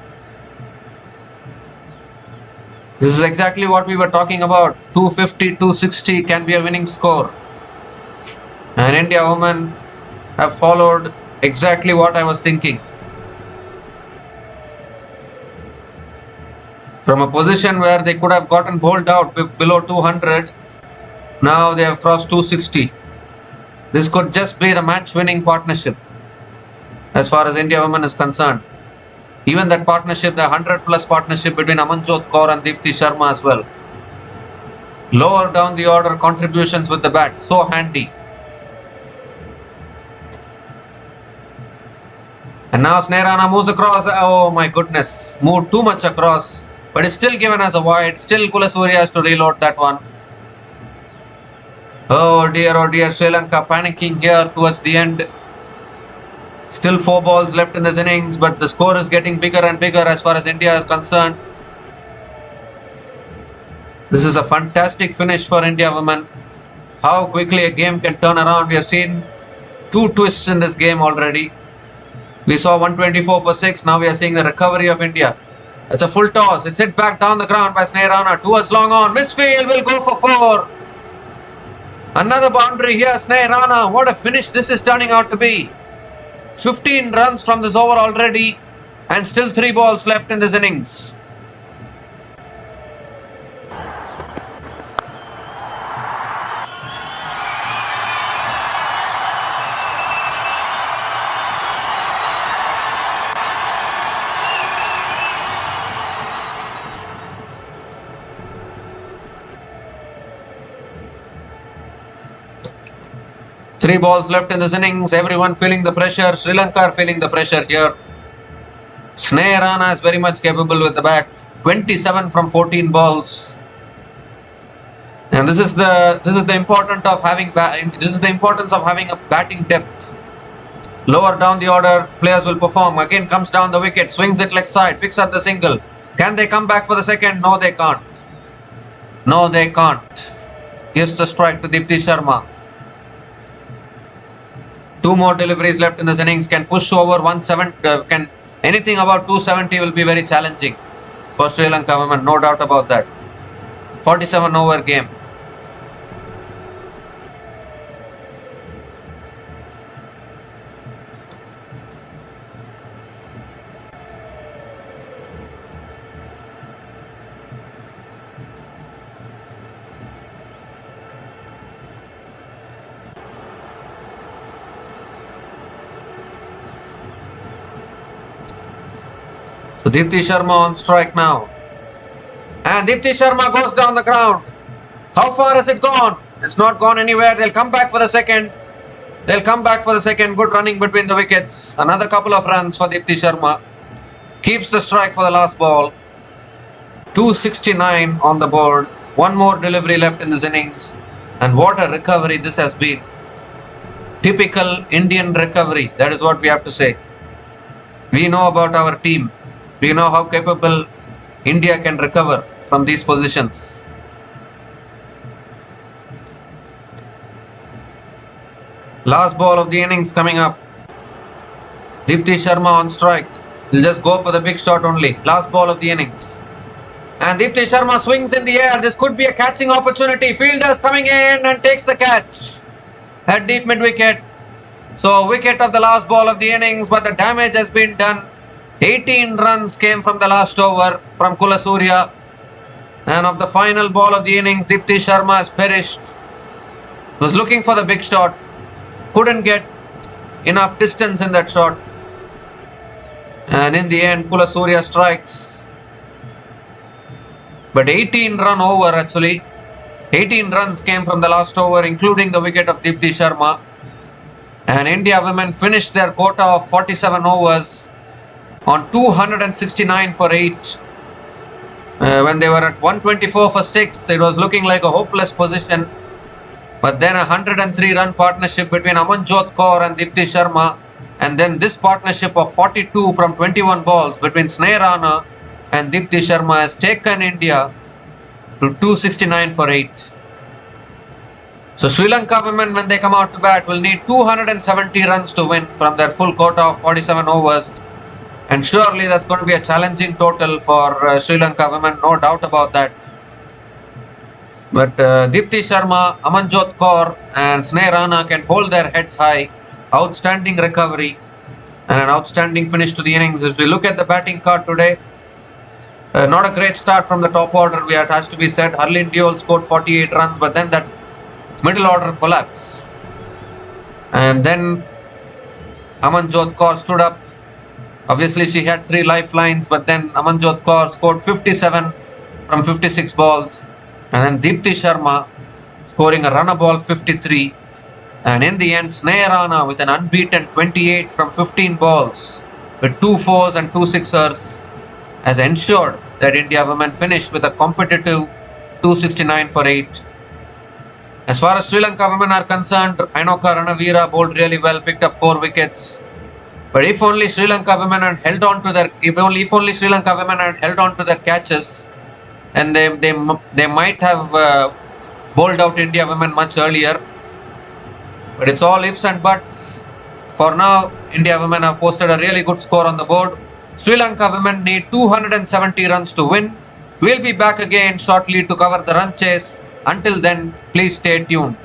This is exactly what we were talking about. 250, 260 can be a winning score. And India women have followed exactly what I was thinking. From a position where they could have gotten bowled out below 200, now they have crossed 260. This could just be the match-winning partnership as far as India women is concerned. Even that partnership, the 100-plus partnership between Amanjot Kaur and Deepti Sharma as well. Lower down the order contributions with the bat, so handy. And now Sri Lanka moves across. Oh my goodness, moved too much across. But it's still given as a wide. Still Kulasurya has to reload that one. Oh dear, Sri Lanka panicking here towards the end. Still 4 balls left in this innings, but the score is getting bigger and bigger as far as India is concerned. This is a fantastic finish for India women. How quickly a game can turn around. We have seen 2 twists in this game already. We saw 124 for 6. Now we are seeing the recovery of India. It's a full toss. It's hit back down the ground by Sri Lanka towards long on. Misfield will go for 4. Another boundary here, Sri Lanka. What a finish this is turning out to be. 15 runs from this over already, and still 3 balls left in this innings. Three balls left in this innings. Everyone feeling the pressure. Sri Lanka are feeling the pressure here. Sri Lanka is very much capable with the bat. 27 from 14 balls. And this is the importance of having a batting depth. Lower down the order, players will perform. Again comes down the wicket, swings it leg side, picks up the single. Can they come back for the second? No, they can't. No, they can't. Gives the strike to Deepti Sharma. 2 more deliveries left in this innings. Can push over 170. Anything about 270 will be very challenging for Sri Lanka women, no doubt about that. 47 over game. So Deepti Sharma on strike now. And Deepti Sharma goes down the ground. How far has it gone? It's not gone anywhere. They'll come back for the second. Good running between the wickets. Another couple of runs for Deepti Sharma. Keeps the strike for the last ball. 269 on the board. 1 more delivery left in this innings. And what a recovery this has been. Typical Indian recovery. That is what we have to say. We know about our team. We know how capable India can recover from these positions. Last ball of the innings coming up. Deepti Sharma on strike. He'll just go for the big shot only. Last ball of the innings. And Deepti Sharma swings in the air. This could be a catching opportunity. Fielders coming in and takes the catch at deep mid wicket. So wicket of the last ball of the innings, but the damage has been done. 18 runs came from the last over from Kulasurya. And of the final ball of the innings, Deepti Sharma has perished. Was looking for the big shot. Couldn't get enough distance in that shot. And in the end, Kulasurya strikes. But 18 run over actually. 18 runs came from the last over, including the wicket of Deepti Sharma. And India women finished their quota of 47 overs on 269 for 8. When they were at 124 for 6, it was looking like a hopeless position. But then a 103 run partnership between Amanjot Kaur and Deepti Sharma. And then this partnership of 42 from 21 balls between Sri Lanka and Deepti Sharma has taken India to 269 for 8. So Sri Lanka women, when they come out to bat, will need 270 runs to win from their full quota of 47 overs. And surely that's going to be a challenging total for Sri Lanka women, no doubt about that. But Deepti Sharma, Amanjot Kaur and Sneh Rana can hold their heads high. Outstanding recovery and an outstanding finish to the innings. If we look at the batting card today, not a great start from the top order, it has to be said. Harleen Deol scored 48 runs, but then that middle order collapsed. And then Amanjot Kaur stood up. Obviously, she had 3 lifelines, but then Amanjot Kaur scored 57 from 56 balls. And then Deepti Sharma scoring a runner ball 53. And in the end, Sneh Rana with an unbeaten 28 from 15 balls with 2 fours and 2 sixers has ensured that India women finished with a competitive 269 for 8. As far as Sri Lanka women are concerned, Ainoka Ranavira bowled really well, picked up 4 wickets. But if only Sri Lanka women had held on to their Sri Lanka women had held on to their catches, and they might have bowled out India women much earlier. But it's all ifs and buts. For now, India women have posted a really good score on the board. Sri Lanka women need 270 runs to win. We'll be back again shortly to cover the run chase. Until then, please stay tuned.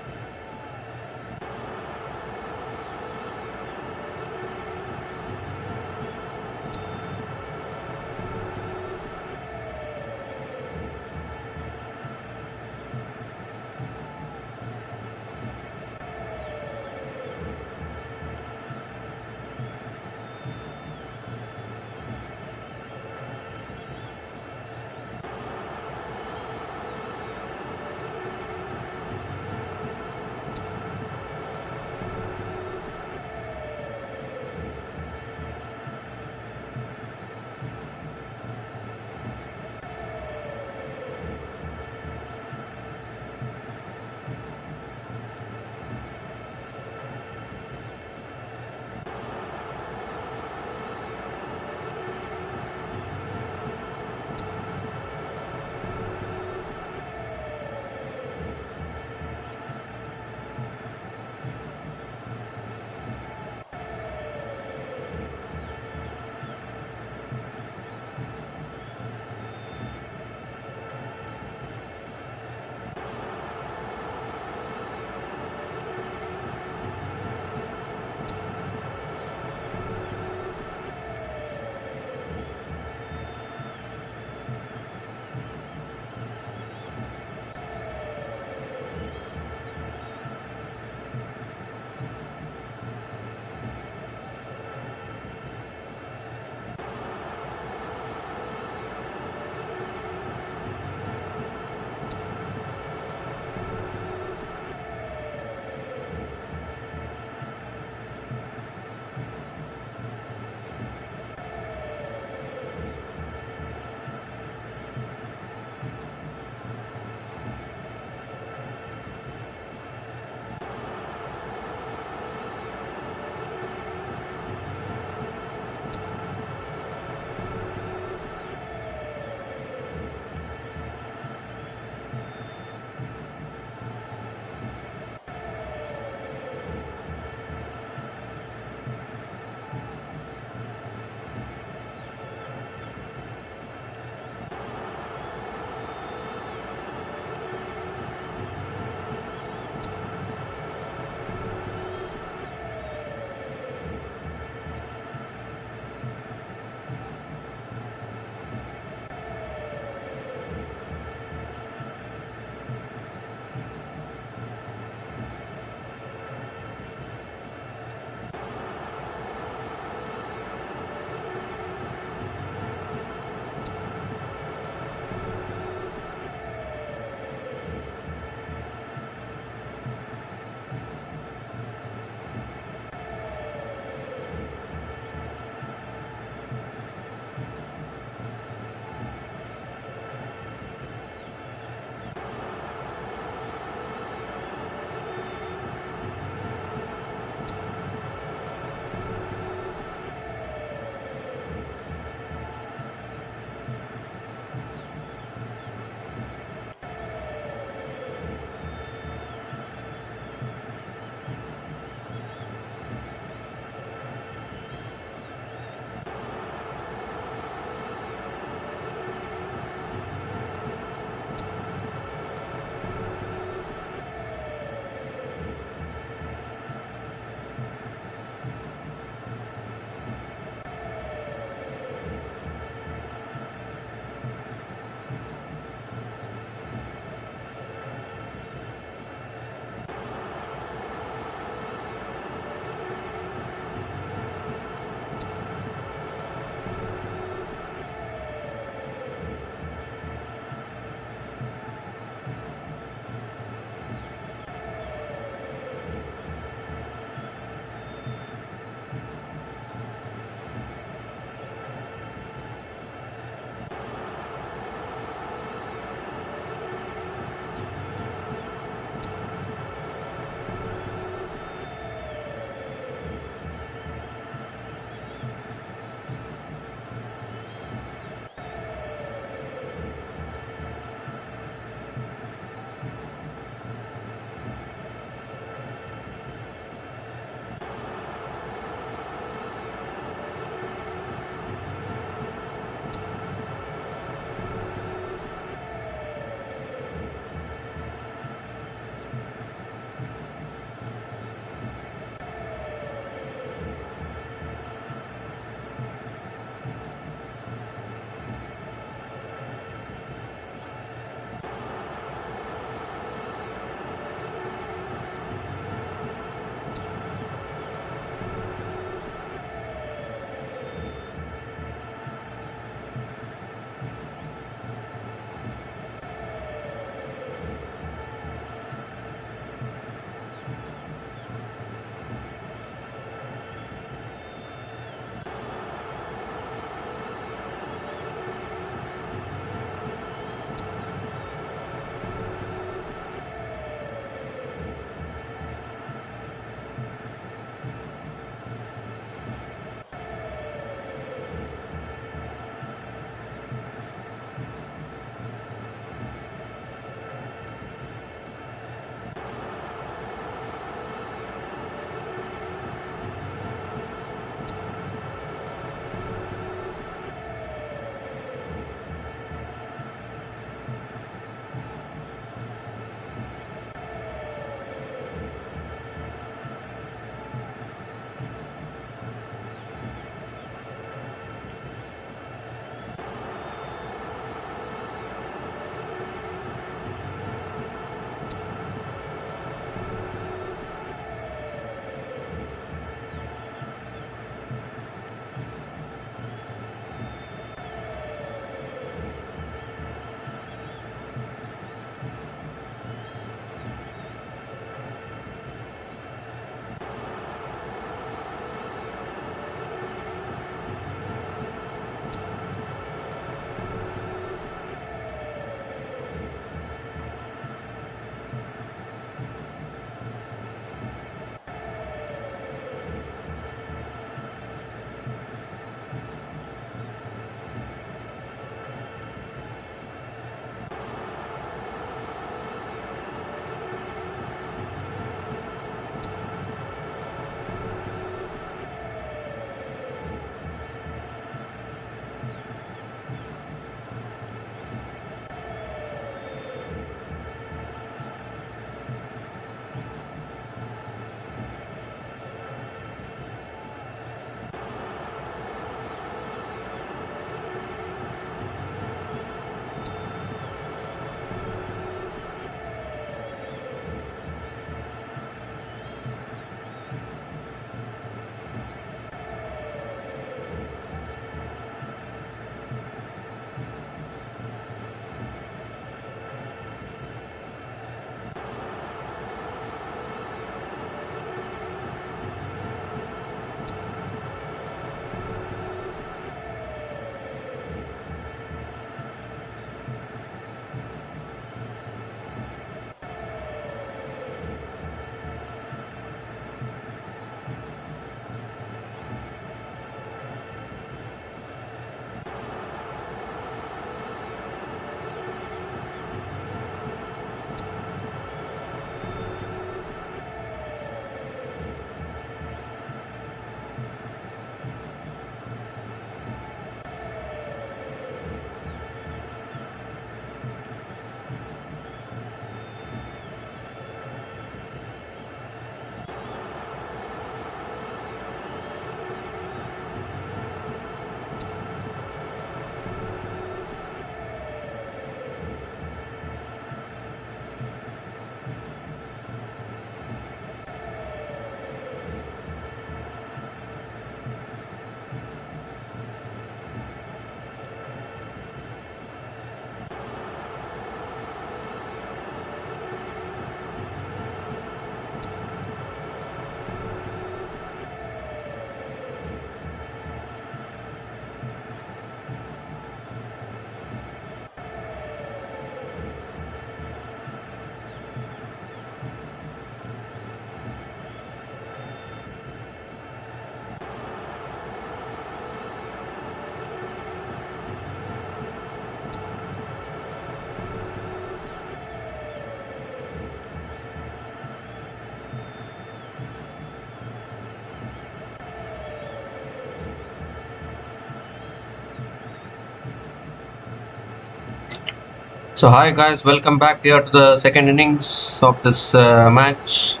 So hi guys, welcome back here to the second innings of this match.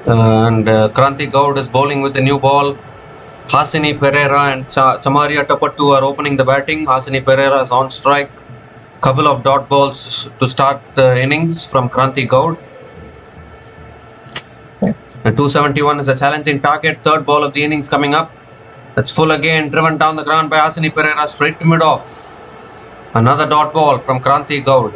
Kranti Gaud is bowling with the new ball. Hasini Pereira and Chamari Atapattu are opening the batting. Hasini Pereira is on strike. Couple of dot balls to start the innings from Kranti Gaud. The 271 is a challenging target. Third ball of the innings coming up. That's full again, driven down the ground by Hasini Pereira straight to mid-off. Another dot ball from Kranti Gaud.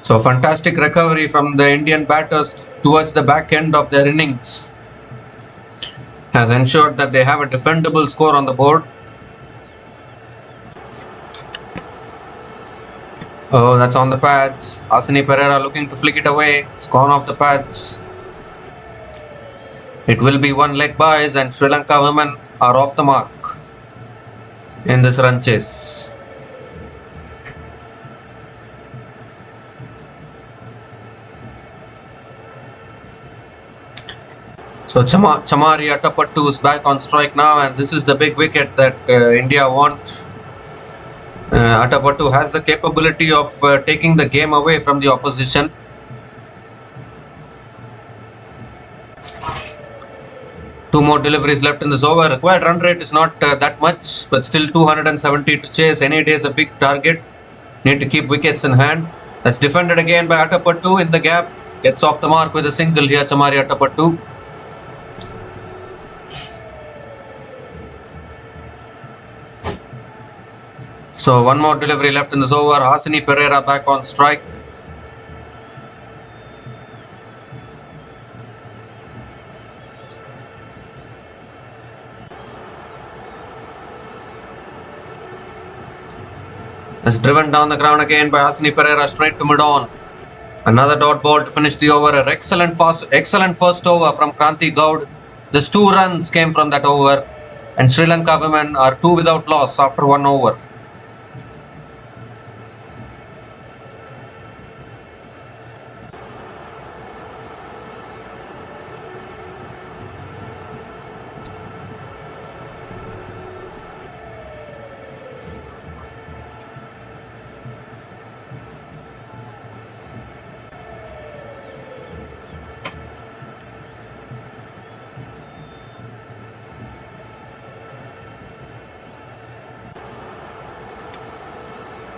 So fantastic recovery from the Indian batters towards the back end of their innings has ensured that they have a defendable score on the board. Oh, that's on the pads. Hasini Pereira looking to flick it away. It's gone off the pads. It will be one leg byes and Sri Lanka women are off the mark in this run chase. So Chamari Atapattu is back on strike now, and this is the big wicket that India want. Atapattu has the capability of taking the game away from the opposition. Two more deliveries left in this over. Required run rate is not that much, but still 270 to chase. Any day is a big target. Need to keep wickets in hand. That's defended again by Atapattu in the gap. Gets off the mark with a single here, Chamari Atapattu. So one more delivery left in this over. Hasini Pereira back on strike. It's driven down the ground again by Hasini Pereira straight to mid-on. Another dot ball to finish the over. An excellent first over from Kranti Gaud. Just 2 runs came from that over, and Sri Lanka women are 2 without loss after 1 over.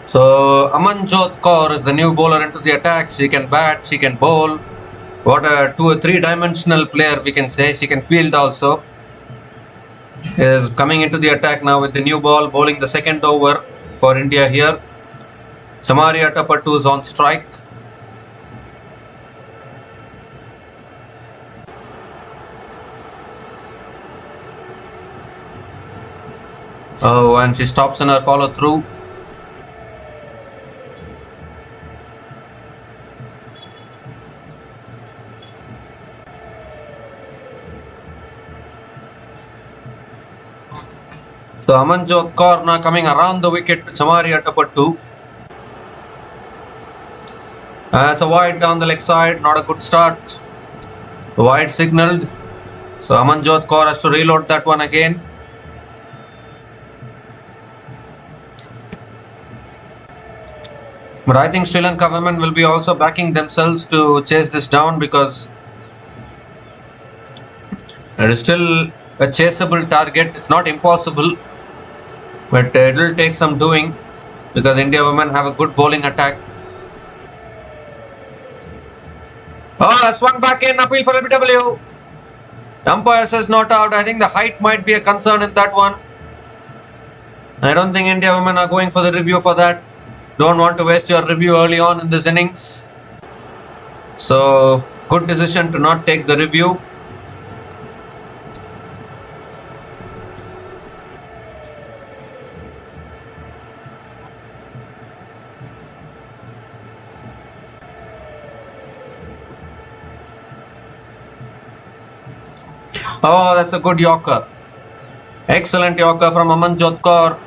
So Amanjot Kaur is the new bowler into the attack. She can bat, she can bowl. What a 2 or 3 dimensional player we can say. She can field also. Is coming into the attack now with the new ball, bowling the second over for India here. Chamari Atapattu is on strike. Oh, and she stops in her follow through. So Amanjot Kaur now coming around the wicket to Chamari Atapattu. It's a wide down the leg side, not a good start. Wide signalled. So Amanjot Kaur has to reload that one again. But I think Sri Lanka women will be also backing themselves to chase this down, because it is still a chaseable target. It's not impossible, but it will take some doing, because India women have a good bowling attack. Oh, that's swung back in. Appeal for LBW. The umpire says not out. I think the height might be a concern in that one. I don't think India women are going for the review for that. Don't want to waste your review early on in this innings. So, good decision to not take the review. Oh, that's a good Yorker. Excellent Yorker from Amanjot Kaur.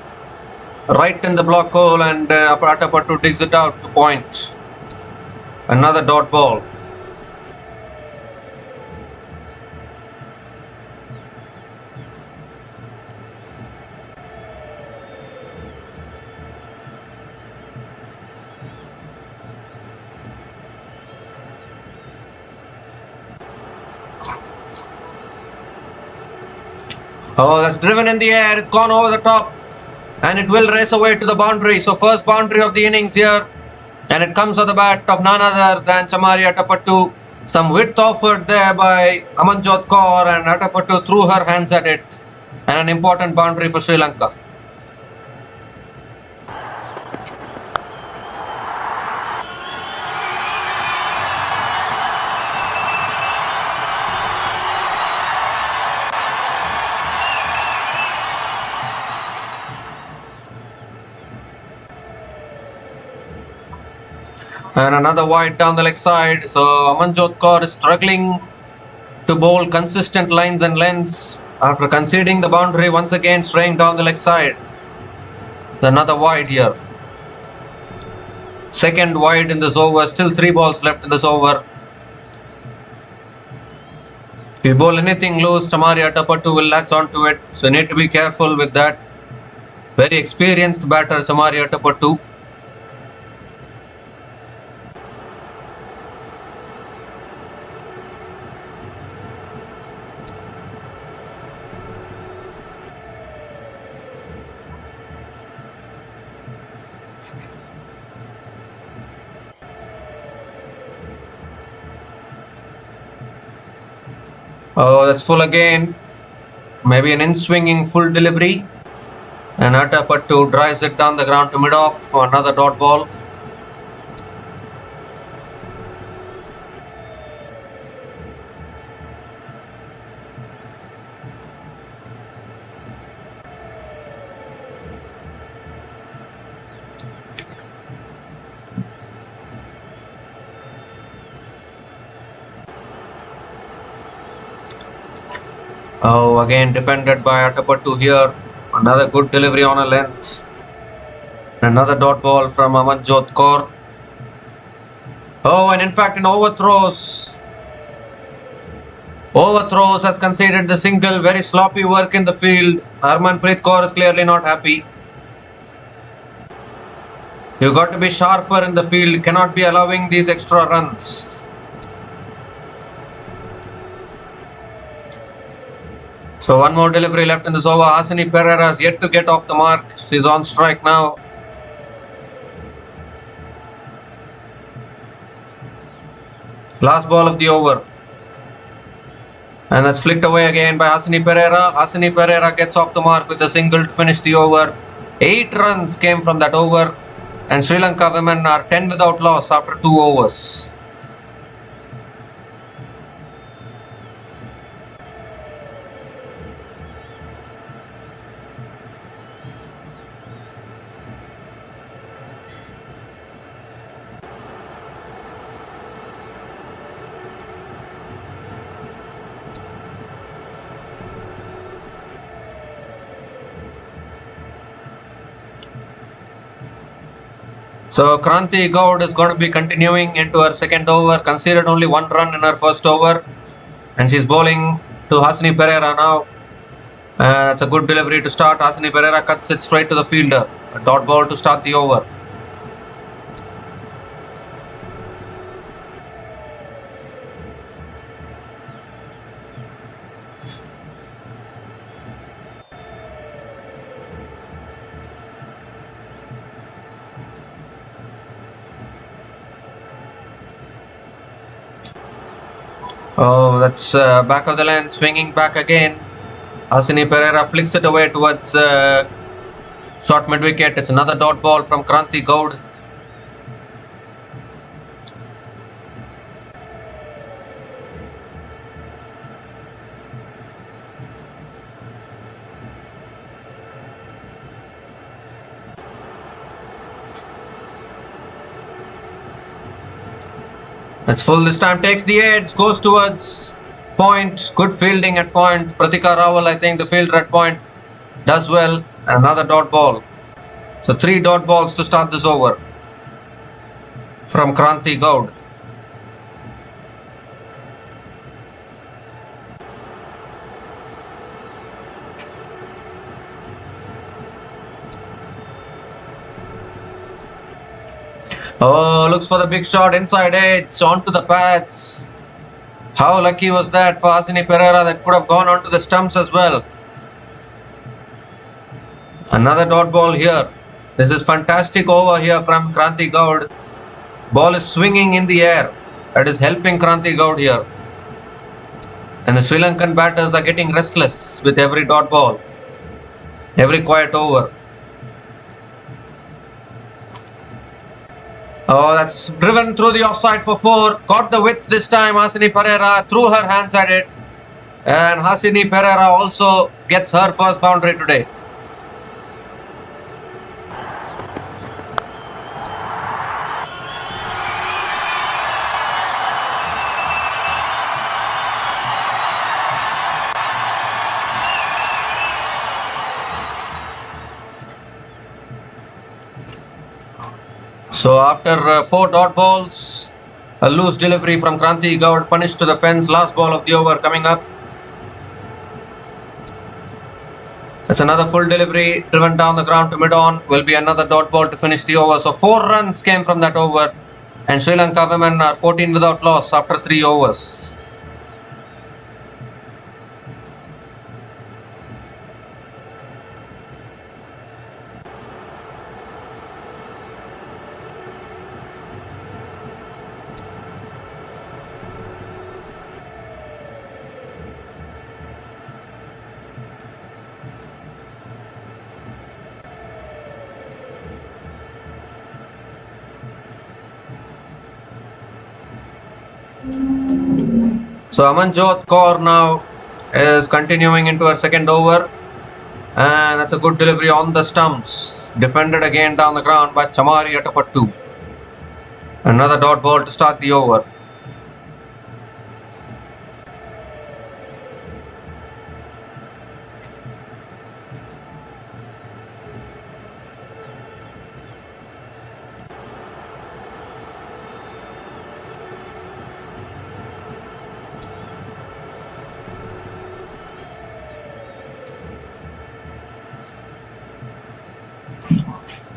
Right in the block hole, and Atapattu digs it out to point. Another dot ball. Oh, that's driven in the air. It's gone over the top. And it will race away to the boundary. So first boundary of the innings here. And it comes on the bat of none other than Chamari Atapattu. Some width offered there by Amanjot Kaur, and Atapattu threw her hands at it. And an important boundary for Sri Lanka. And another wide down the leg side. So Amanjot Kaur is struggling to bowl consistent lines and lengths after conceding the boundary, once again straying down the leg side. Another wide here. Second wide in this over. Still 3 balls left in this over. If you bowl anything loose, Chamari Atapattu will latch onto it. So you need to be careful with that. Very experienced batter, Chamari Atapattu. Oh, that's full again. Maybe an in-swinging full delivery. And Atapattu drives it down the ground to mid-off for another dot ball. Oh, again defended by Atapattu here. Another good delivery on a length. Another dot ball from Amanjot Kaur. Oh, and in fact in overthrows. Overthrows has conceded the single. Very sloppy work in the field. Harmanpreet Kaur is clearly not happy. You've got to be sharper in the field. You cannot be allowing these extra runs. So one more delivery left in this over. Hasini Pereira has yet to get off the mark. She's on strike now. Last ball of the over. And that's flicked away again by Hasini Pereira. Hasini Pereira gets off the mark with a single to finish the over. 8 runs came from that over. And Sri Lanka women are 10 without loss after 2 overs. So Kranti Gaud is going to be continuing into her second over. Conceded only 1 run in her first over. And she's bowling to Hasini Pereira now. That's a good delivery to start. Hasini Pereira cuts it straight to the fielder. A dot ball to start the over. Oh, that's back of the lane, swinging back again. Hasini Pereira flicks it away towards short mid-wicket. It's another dot ball from Kranti Gaud. It's full this time, takes the edge, goes towards point. Good fielding at point. Pratika Rawal, I think the fielder at point, does well. Another dot ball. So 3 dot balls to start this over from Kranti Gaud. Oh, looks for the big shot, inside edge, onto the pads. How lucky was that for Hasini Pereira? That could have gone onto the stumps as well. Another dot ball here. This is fantastic over here from Kranti Gaud. Ball is swinging in the air. That is helping Kranti Gaud here. And the Sri Lankan batters are getting restless with every dot ball, every quiet over. Oh, that's driven through the offside for 4. Got the width this time. Hasini Pereira threw her hands at it. And Hasini Pereira also gets her first boundary today. So after 4 dot balls, a loose delivery from Kranti Gaud punished to the fence. Last ball of the over coming up. That's another full delivery driven down the ground to mid-on. Will be another dot ball to finish the over. So 4 runs came from that over. And Sri Lanka women are 14 without loss after 3 overs. So Amanjot Kaur now is continuing into her second over. And that's a good delivery on the stumps. Defended again down the ground by Chamari Atapattu. Another dot ball to start the over.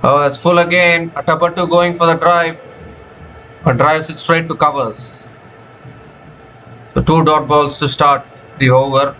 Oh, that's full again. Atapattu going for the drive. But drives it straight to covers. So 2 dot balls to start the over.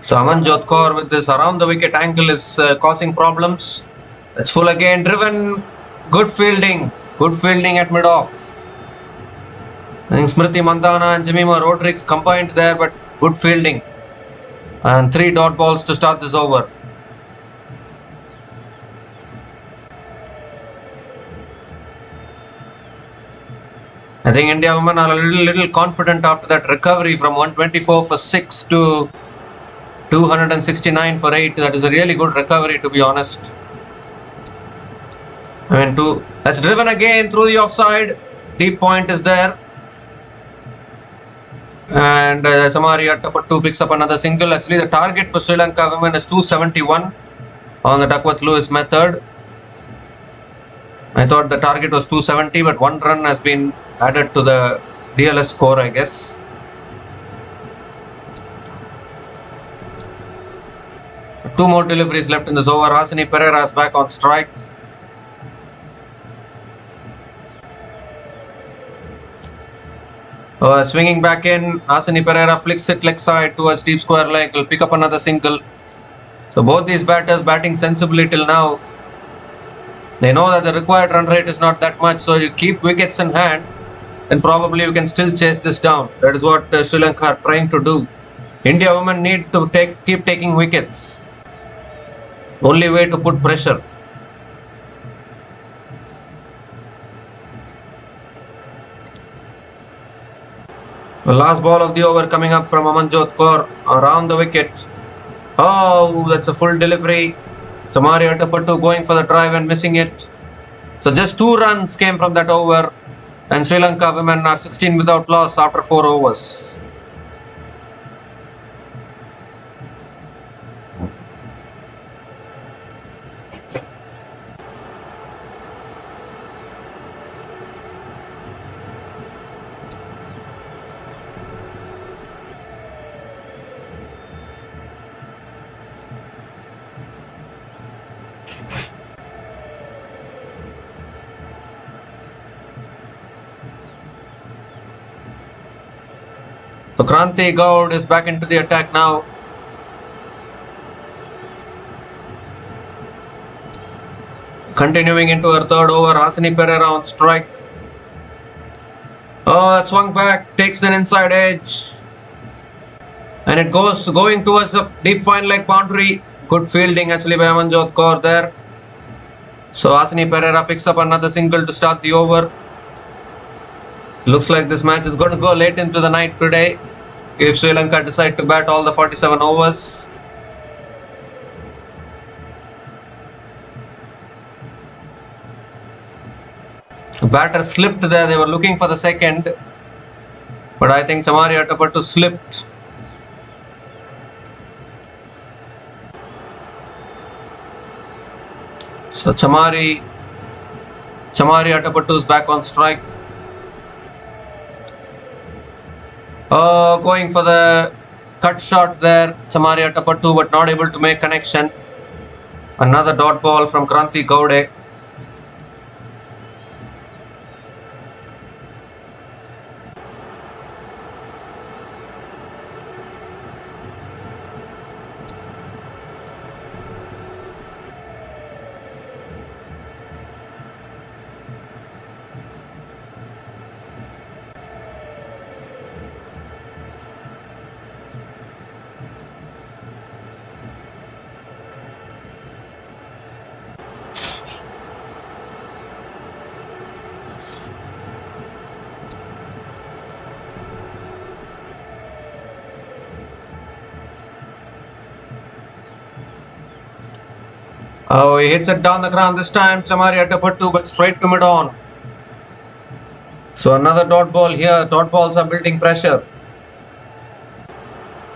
So Amanjot Kaur with this around the wicket angle is causing problems. It's full again, driven. Good fielding at mid-off. I think Smriti Mandana and Jemima Rodriguez combined there, but good fielding. And 3 dot balls to start this over. I think India women are a little confident after that recovery from 124 for 6 to 269 for 8. That is a really good recovery, to be honest. That's driven again through the offside. Deep point is there. And Chamari Atapattu picks up another single. Actually, the target for Sri Lanka women is 271 on the Duckworth-Lewis method. I thought the target was 270, but 1 run has been added to the DLS score, I guess. Two more deliveries left in this over. Hasini Pereira is back on strike. Swinging back in, Hasini Pereira flicks it leg side towards deep square leg. Will pick up another single. So both these batters batting sensibly till now. They know that the required run rate is not that much, so you keep wickets in hand, then probably you can still chase this down. That is what Sri Lanka are trying to do. India women need to keep taking wickets. Only way to put pressure. The last ball of the over coming up from Amanjot Kaur around the wicket. Oh, that's a full delivery. Chamari Atapattu going for the drive and missing it. So just 2 runs came from that over. And Sri Lanka women are 16 without loss after 4 overs. So Kranti Gaud is back into the attack now. Continuing into her third over, Hasini Pereira on strike. Oh, swung back, takes an inside edge. And it going towards a deep fine leg boundary. Good fielding actually by Amanjot Kaur there. So Hasini Pereira picks up another single to start the over. Looks like this match is going to go late into the night today if Sri Lanka decide to bat all the 47 overs. The batter slipped there. They were looking for the second, but I think Chamari Atapattu slipped. So Chamari Atapattu is back on strike. Going for the cut shot there, Chamari Atapattu, but not able to make connection. Another dot ball from Kranti Gaude. Oh, he hits it down the ground this time, Chamari Atapattu, but straight to mid-on. So another dot ball here. Dot balls are building pressure.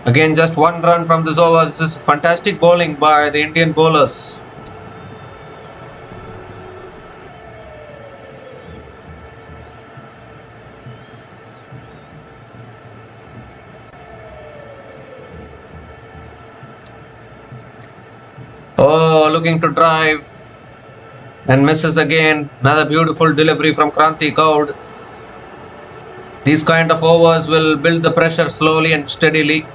Again, just one run from this over. This is fantastic bowling by the Indian bowlers. Oh, looking to drive and misses again. Another beautiful delivery from Kranti Gaud. These kind of overs will build the pressure slowly and steadily.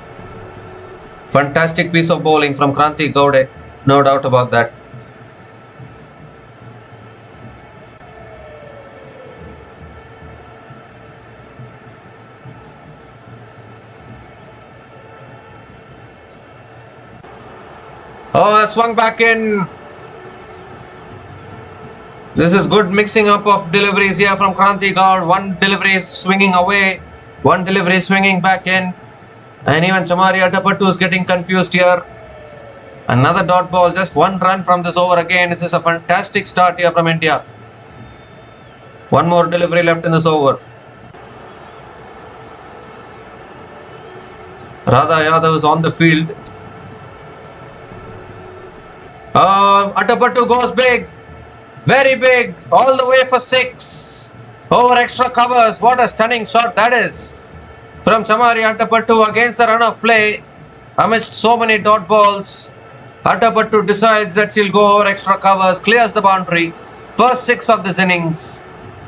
Fantastic piece of bowling from Kranti Gaude, no doubt about that. Oh, swung back in. This is good mixing up of deliveries here from Kranti Gaud. One delivery is swinging away, one delivery is swinging back in. And even Chamari Atapattu is getting confused here. Another dot ball, just one run from this over again. This is a fantastic start here from India. One more delivery left in this over. Radha Yadav is on the field. Atapattu goes big. Very big. All the way for 6. Over extra covers. What a stunning shot that is. From Chamari Atapattu against the run of play. Amidst so many dot balls, Atapattu decides that she'll go over extra covers. Clears the boundary. First 6 of this innings.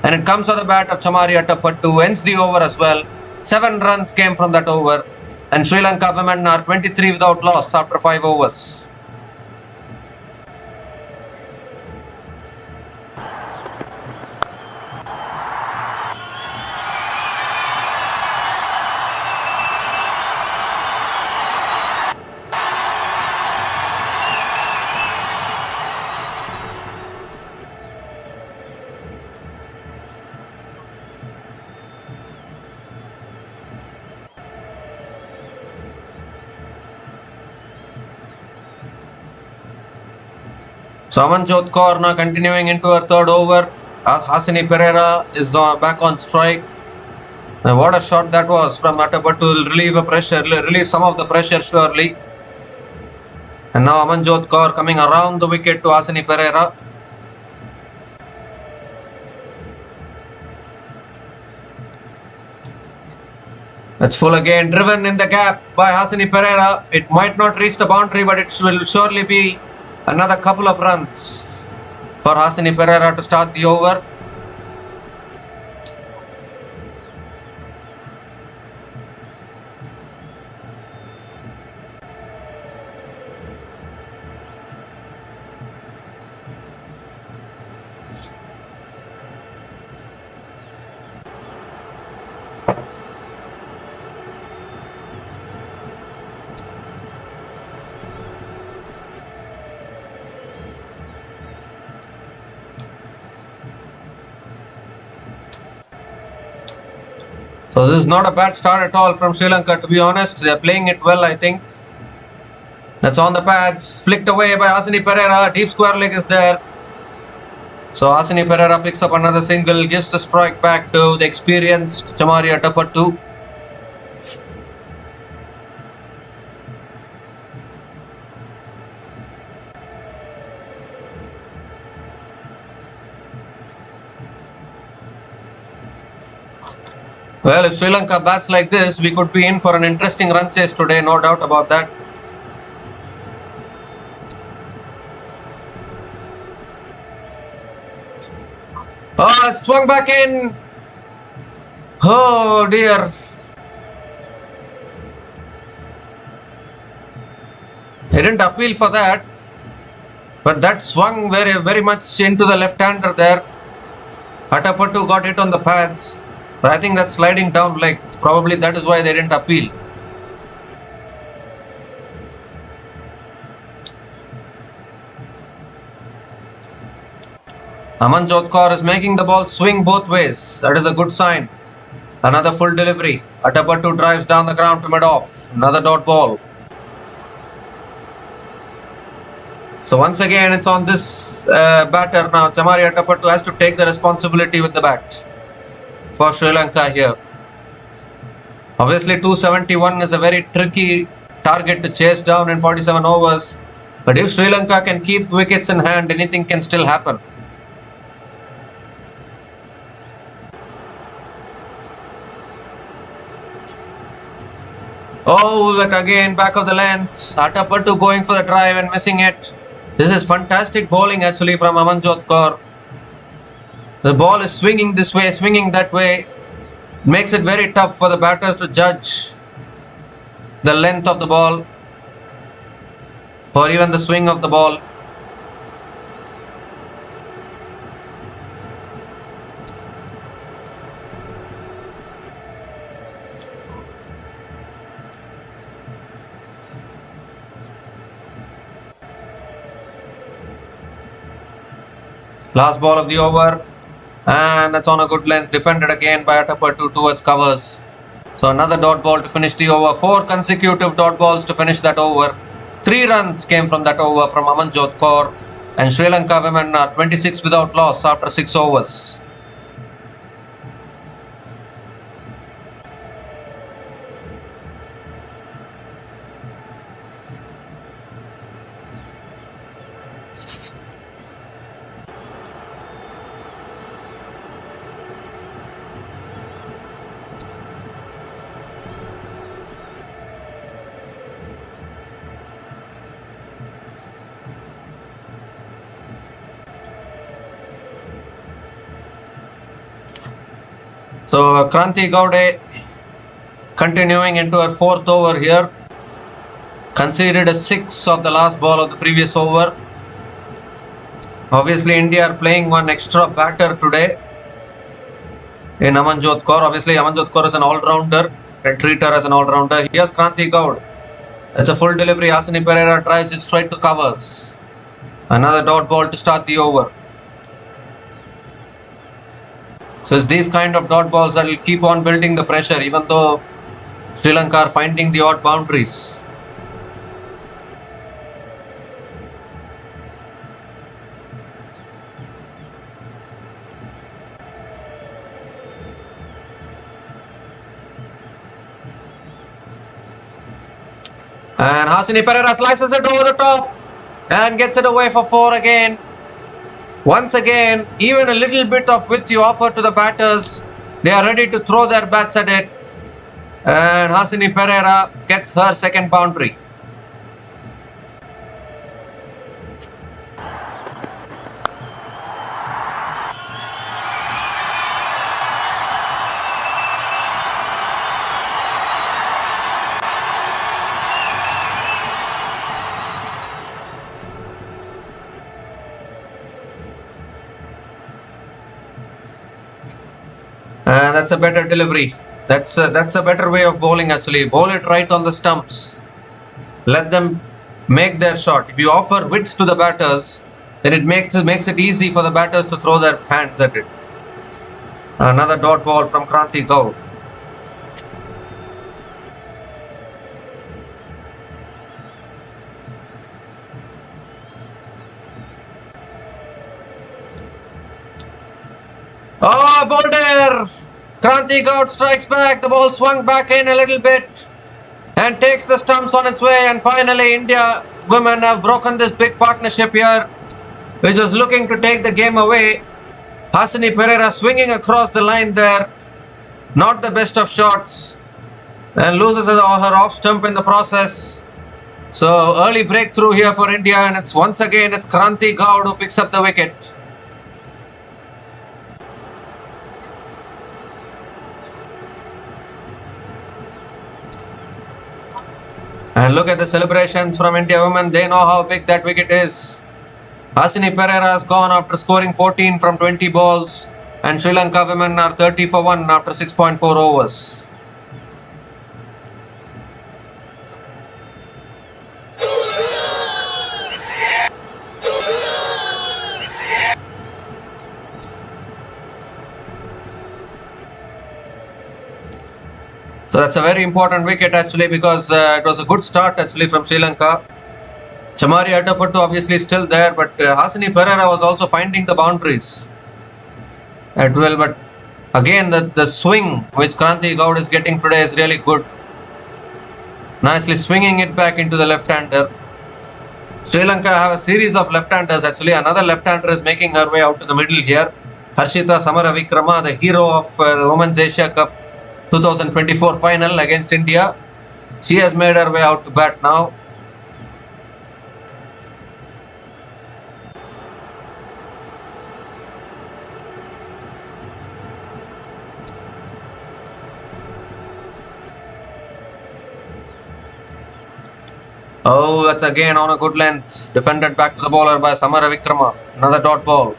And it comes on the bat of Chamari Atapattu. Ends the over as well. 7 runs came from that over. And Sri Lanka women are 23 without loss after 5 overs. So Amanjot Kaur now continuing into her third over. Hasini Pereira is back on strike. And what a shot that was from Atapattu. Will relieve some of the pressure surely. And now Amanjot Kaur coming around the wicket to Hasini Pereira. That's full again, driven in the gap by Hasini Pereira. It might not reach the boundary, but it will surely be another couple of runs for Hasini Pereira to start the over. So this is not a bad start at all from Sri Lanka, to be honest. They're playing it well, I think. That's on the pads, flicked away by Hasani Pereira. Deep square leg is there. So Hasani Pereira picks up another single, gives the strike back to the experienced Chamari Atapattu. Well, if Sri Lanka bats like this, we could be in for an interesting run chase today, no doubt about that. Oh, swung back in. Oh dear. He didn't appeal for that, but that swung very much into the left-hander there. Atapattu got hit on the pads. But I think that's sliding down leg. Probably that is why they didn't appeal. Amanjot Kaur is making the ball swing both ways. That is a good sign. Another full delivery. Atapattu drives down the ground to mid-off. Another dot ball. So once again, it's on this batter now. Chamari Atapattu has to take the responsibility with the bat for Sri Lanka here. Obviously, 271 is a very tricky target to chase down in 47 overs. But if Sri Lanka can keep wickets in hand, anything can still happen. Oh, that again, back of the length. Atapattu going for the drive and missing it. This is fantastic bowling actually from Amanjot Kaur. The ball is swinging this way, swinging that way. It makes it very tough for the batters to judge the length of the ball or even the swing of the ball. Last ball of the over, and that's on a good length, defended again by Atapattu towards covers. So another dot ball to finish the over. 4 consecutive dot balls to finish that over. 3 runs came from that over from Amanjot Kaur, and Sri Lanka women are 26 without loss after 6 overs. So Kranti Gowde continuing into her 4th over here. Conceded a 6 of the last ball of the previous over. Obviously India are playing one extra batter today in Amanjot Kaur. Obviously Amanjot Kaur is an all-rounder. I'll treat her as an all-rounder. Here's Kranti Gowde. That's a full delivery. Hasani Pereira drives it straight to covers. Another dot ball to start the over. So it's these kind of dot balls that will keep on building the pressure, even though Sri Lanka are finding the odd boundaries. And Hasani Pereira slices it over the top and gets it away for 4 again. Once again, even a little bit of width you offer to the batters, they are ready to throw their bats at it. And Hasani Pereira gets her second boundary. And that's a better delivery. That's a better way of bowling actually. Bowl it right on the stumps. Let them make their shot. If you offer width to the batters, then it makes it easy for the batters to throw their hands at it. Another dot ball from Kranti Gowde. Oh, boulder! Kranti Gaud strikes back. The ball swung back in a little bit and takes the stumps on its way. And finally, India women have broken this big partnership here, which was looking to take the game away. Hasini Pereira swinging across the line there. Not the best of shots. And loses her off stump in the process. So early breakthrough here for India, and it's once again it's Kranti Gaud who picks up the wicket. And look at the celebrations from India women. They know how big that wicket is. Hasini Pereira has gone after scoring 14 from 20 balls, and Sri Lanka women are 30 for 1 after 6.4 overs. So that's a very important wicket actually, because it was a good start actually from Sri Lanka. Chamari Atapattu obviously still there, but Hasini Pereira was also finding the boundaries at well. But again, the swing which Kranti Gaud is getting today is really good. Nicely swinging it back into the left-hander. Sri Lanka have a series of left-handers actually. Another left-hander is making her way out to the middle here. Harshita Samaravikrama, the hero of the Women's Asia Cup 2024 final against India. She has made her way out to bat now. Oh, that's again on a good length. Defended back to the bowler by Samaravikrama. Another dot ball.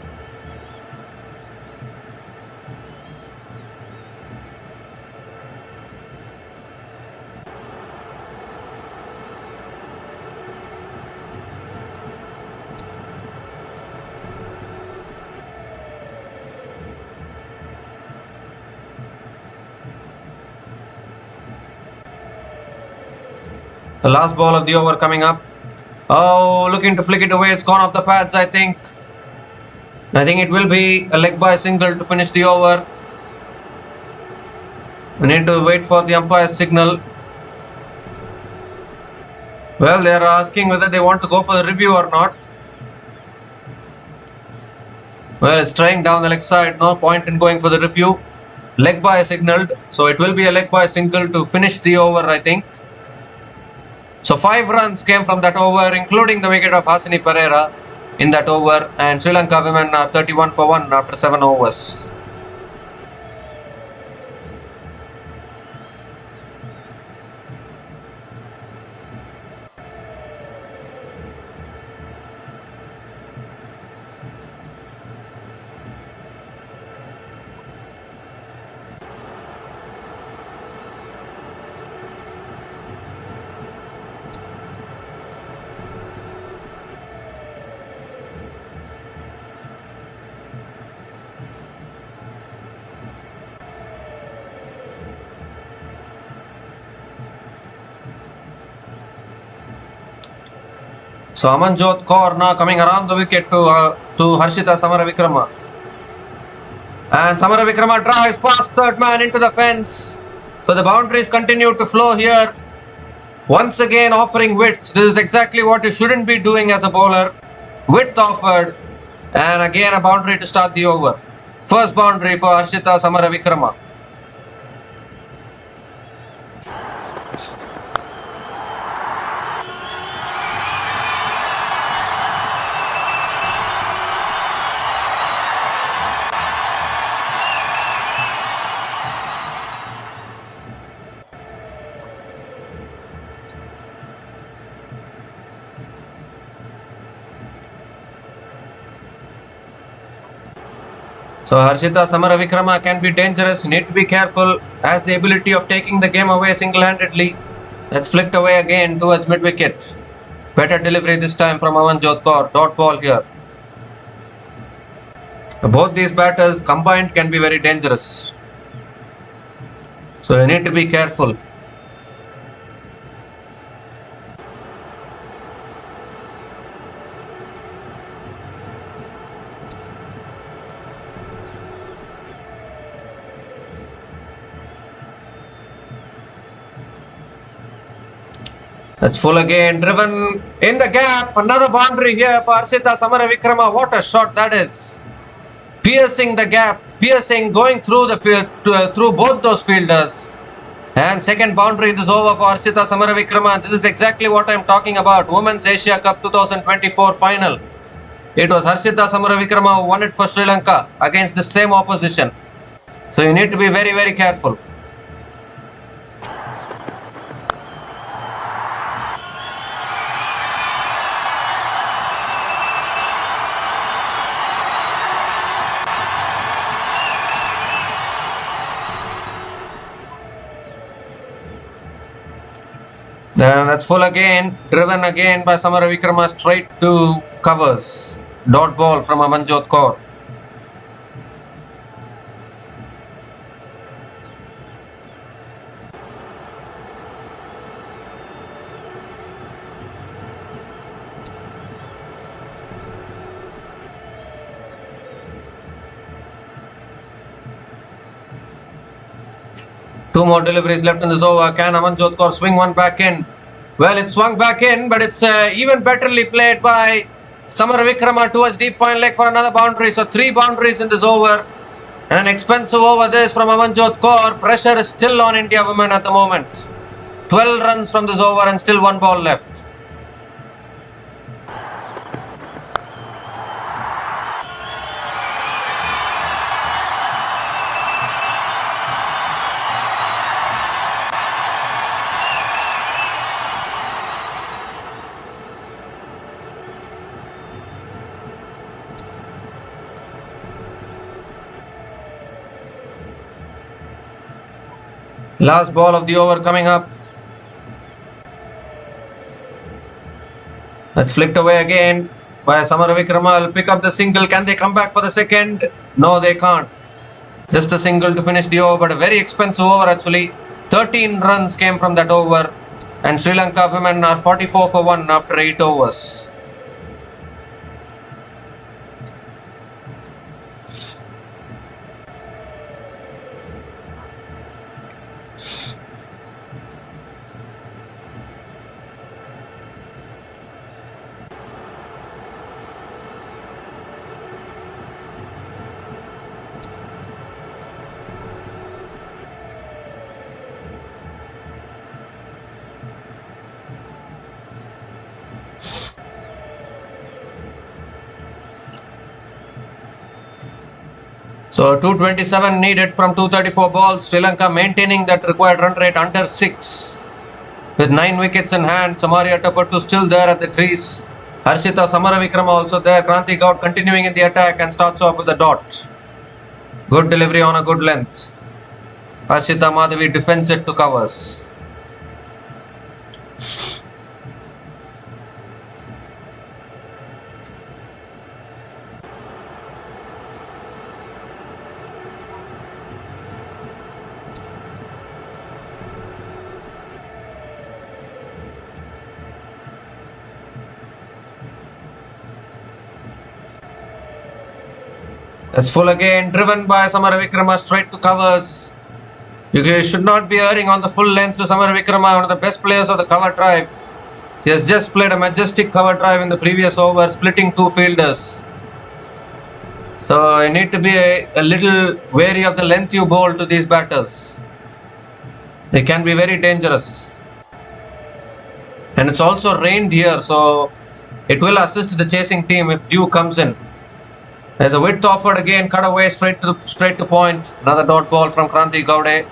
The last ball of the over coming up. Oh, looking to flick it away. It's gone off the pads, I think. I think it will be a leg by single to finish the over. We need to wait for the umpire's signal. Well, they are asking whether they want to go for the review or not. Well, it's trying down the leg side. No point in going for the review. Leg by signaled. So it will be a leg by single to finish the over, I think. So 5 runs came from that over, including the wicket of Hasini Pereira in that over, and Sri Lanka women are 31 for 1 after 7 overs. So Amanjot Kaur now coming around the wicket to Harshita Samaravikrama. And Samaravikrama drives past third man into the fence. So the boundaries continue to flow here. Once again offering width. This is exactly what you shouldn't be doing as a bowler. Width offered. And again a boundary to start the over. First boundary for Harshita Samaravikrama. So Harshita Samaravikrama can be dangerous. You need to be careful. Has the ability of taking the game away single-handedly. That's flicked away again towards mid-wicket. Better delivery this time from Amanjot Kaur. Dot ball here. Both these batters combined can be very dangerous. So you need to be careful. That's full again, driven in the gap. Another boundary here for Harshita Samaravikrama. What a shot that is! Piercing the gap, going through the field, through both those fielders. And second boundary in this over for Harshita Samaravikrama. This is exactly what I'm talking about. Women's Asia Cup 2024 final. It was Harshita Samaravikrama who won it for Sri Lanka against the same opposition. So you need to be very, very careful. That's full again, driven again by Samaravikrama straight to covers. Dot ball from Amanjot Kaur. Two more deliveries left in this over. Can Amanjot Kaur swing one back in? Well, it swung back in, but it's even betterly played by Samaravikrama towards deep fine leg for another boundary. So 3 boundaries in this over. And an expensive over this from Amanjot Kaur. Pressure is still on India women at the moment. 12 runs from this over and still 1 ball left. Last ball of the over coming up. That's flicked away again by Samaravikrama. Will pick up the single. Can they come back for the second? No, they can't. Just a single to finish the over, but a very expensive over actually. 13 runs came from that over, and Sri Lanka women are 44 for 1 after 8 overs. So 227 needed from 234 balls. Sri Lanka maintaining that required run rate under 6. With 9 wickets in hand. Samari Atapattu still there at the crease. Harshita Samaravikrama also there. Kranti Gaud continuing in the attack and starts off with a dot. Good delivery on a good length. Harshita Madhavi defends it to covers. That's full again, driven by Samaravikrama straight to covers. You should not be erring on the full length to Samaravikrama, one of the best players of the cover drive. She has just played a majestic cover drive in the previous over, splitting 2 fielders. So you need to be a little wary of the length you bowl to these batters. They can be very dangerous. And it's also rained here, so it will assist the chasing team if dew comes in. There's a width offered again, cut away straight to point. Another dot ball from Kranti Gaude.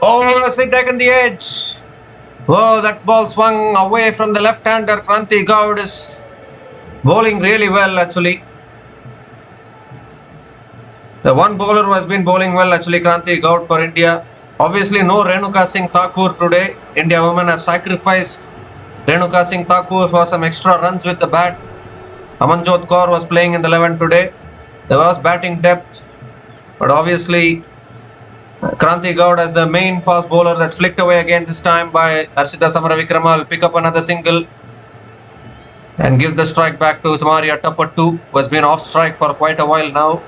Oh, a zigzag on the edge. Oh, that ball swung away from the left-hander. Kranti Gaud is bowling really well actually. The one bowler who has been bowling well actually, Kranti Gaud for India. Obviously no Renuka Singh Thakur today. India women have sacrificed Renuka Singh Thakur for some extra runs with the bat. Amanjot Kaur was playing in the 11 today. There was batting depth, but obviously Kranti Gaud as the main fast bowler that's flicked away again this time by Harshita Samaravikrama will pick up another single and give the strike back to Tamari Atapattu, who has been off strike for quite a while now.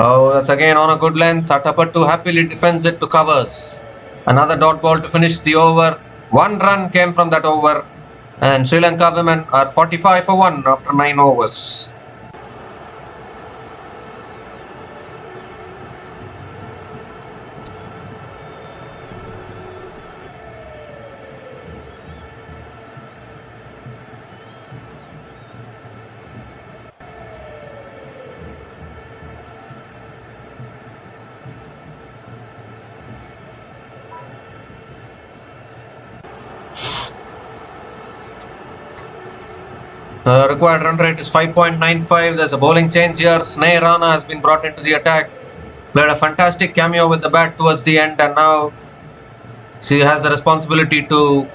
Oh, that's again on a good length. Atapattu happily defends it to covers. Another dot ball to finish the over. 1 run came from that over. And Sri Lanka women are 45 for 1 after 9 overs. The required run rate is 5.95. There's a bowling change here. Sneh Rana has been brought into the attack. Played a fantastic cameo with the bat towards the end, and now she has the responsibility to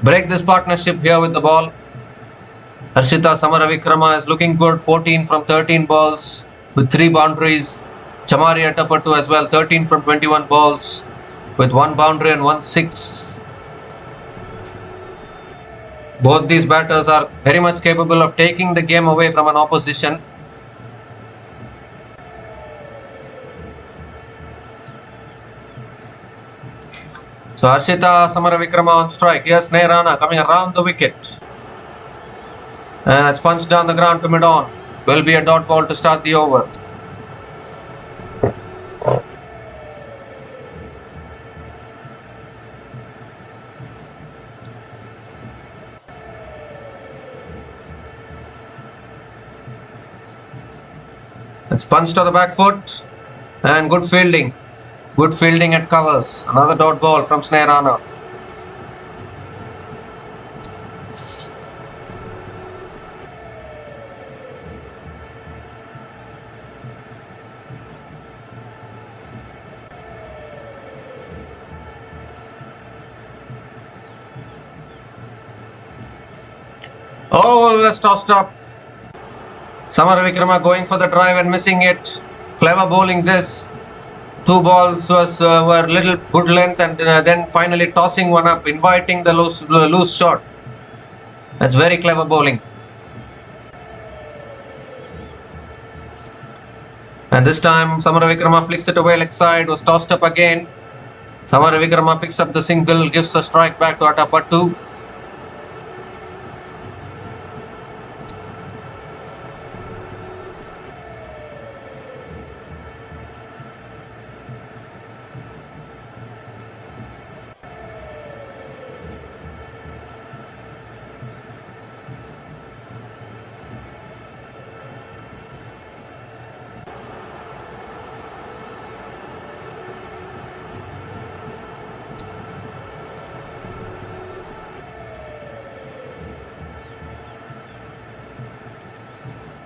break this partnership here with the ball. Harshita Samaravikrama is looking good. 14 from 13 balls with 3 boundaries. Chamari Atapattu as well. 13 from 21 balls with 1 boundary and 1 6. Both these batters are very much capable of taking the game away from an opposition. So Harshita Samaravikrama on strike. Here's Sneh Rana coming around the wicket. And that's punched down the ground to mid-on. Will be a dot ball to start the over. It's punched to the back foot and good fielding. Good fielding at covers. Another dot ball from Sneh Rana. Oh, it was tossed up. Samaravikrama going for the drive and missing it. Clever bowling this. 2 balls were little good length, and then finally tossing one up, inviting the loose shot. That's very clever bowling. And this time Samaravikrama flicks it away leg side, was tossed up again. Samaravikrama picks up the single, gives the strike back to Atapattu.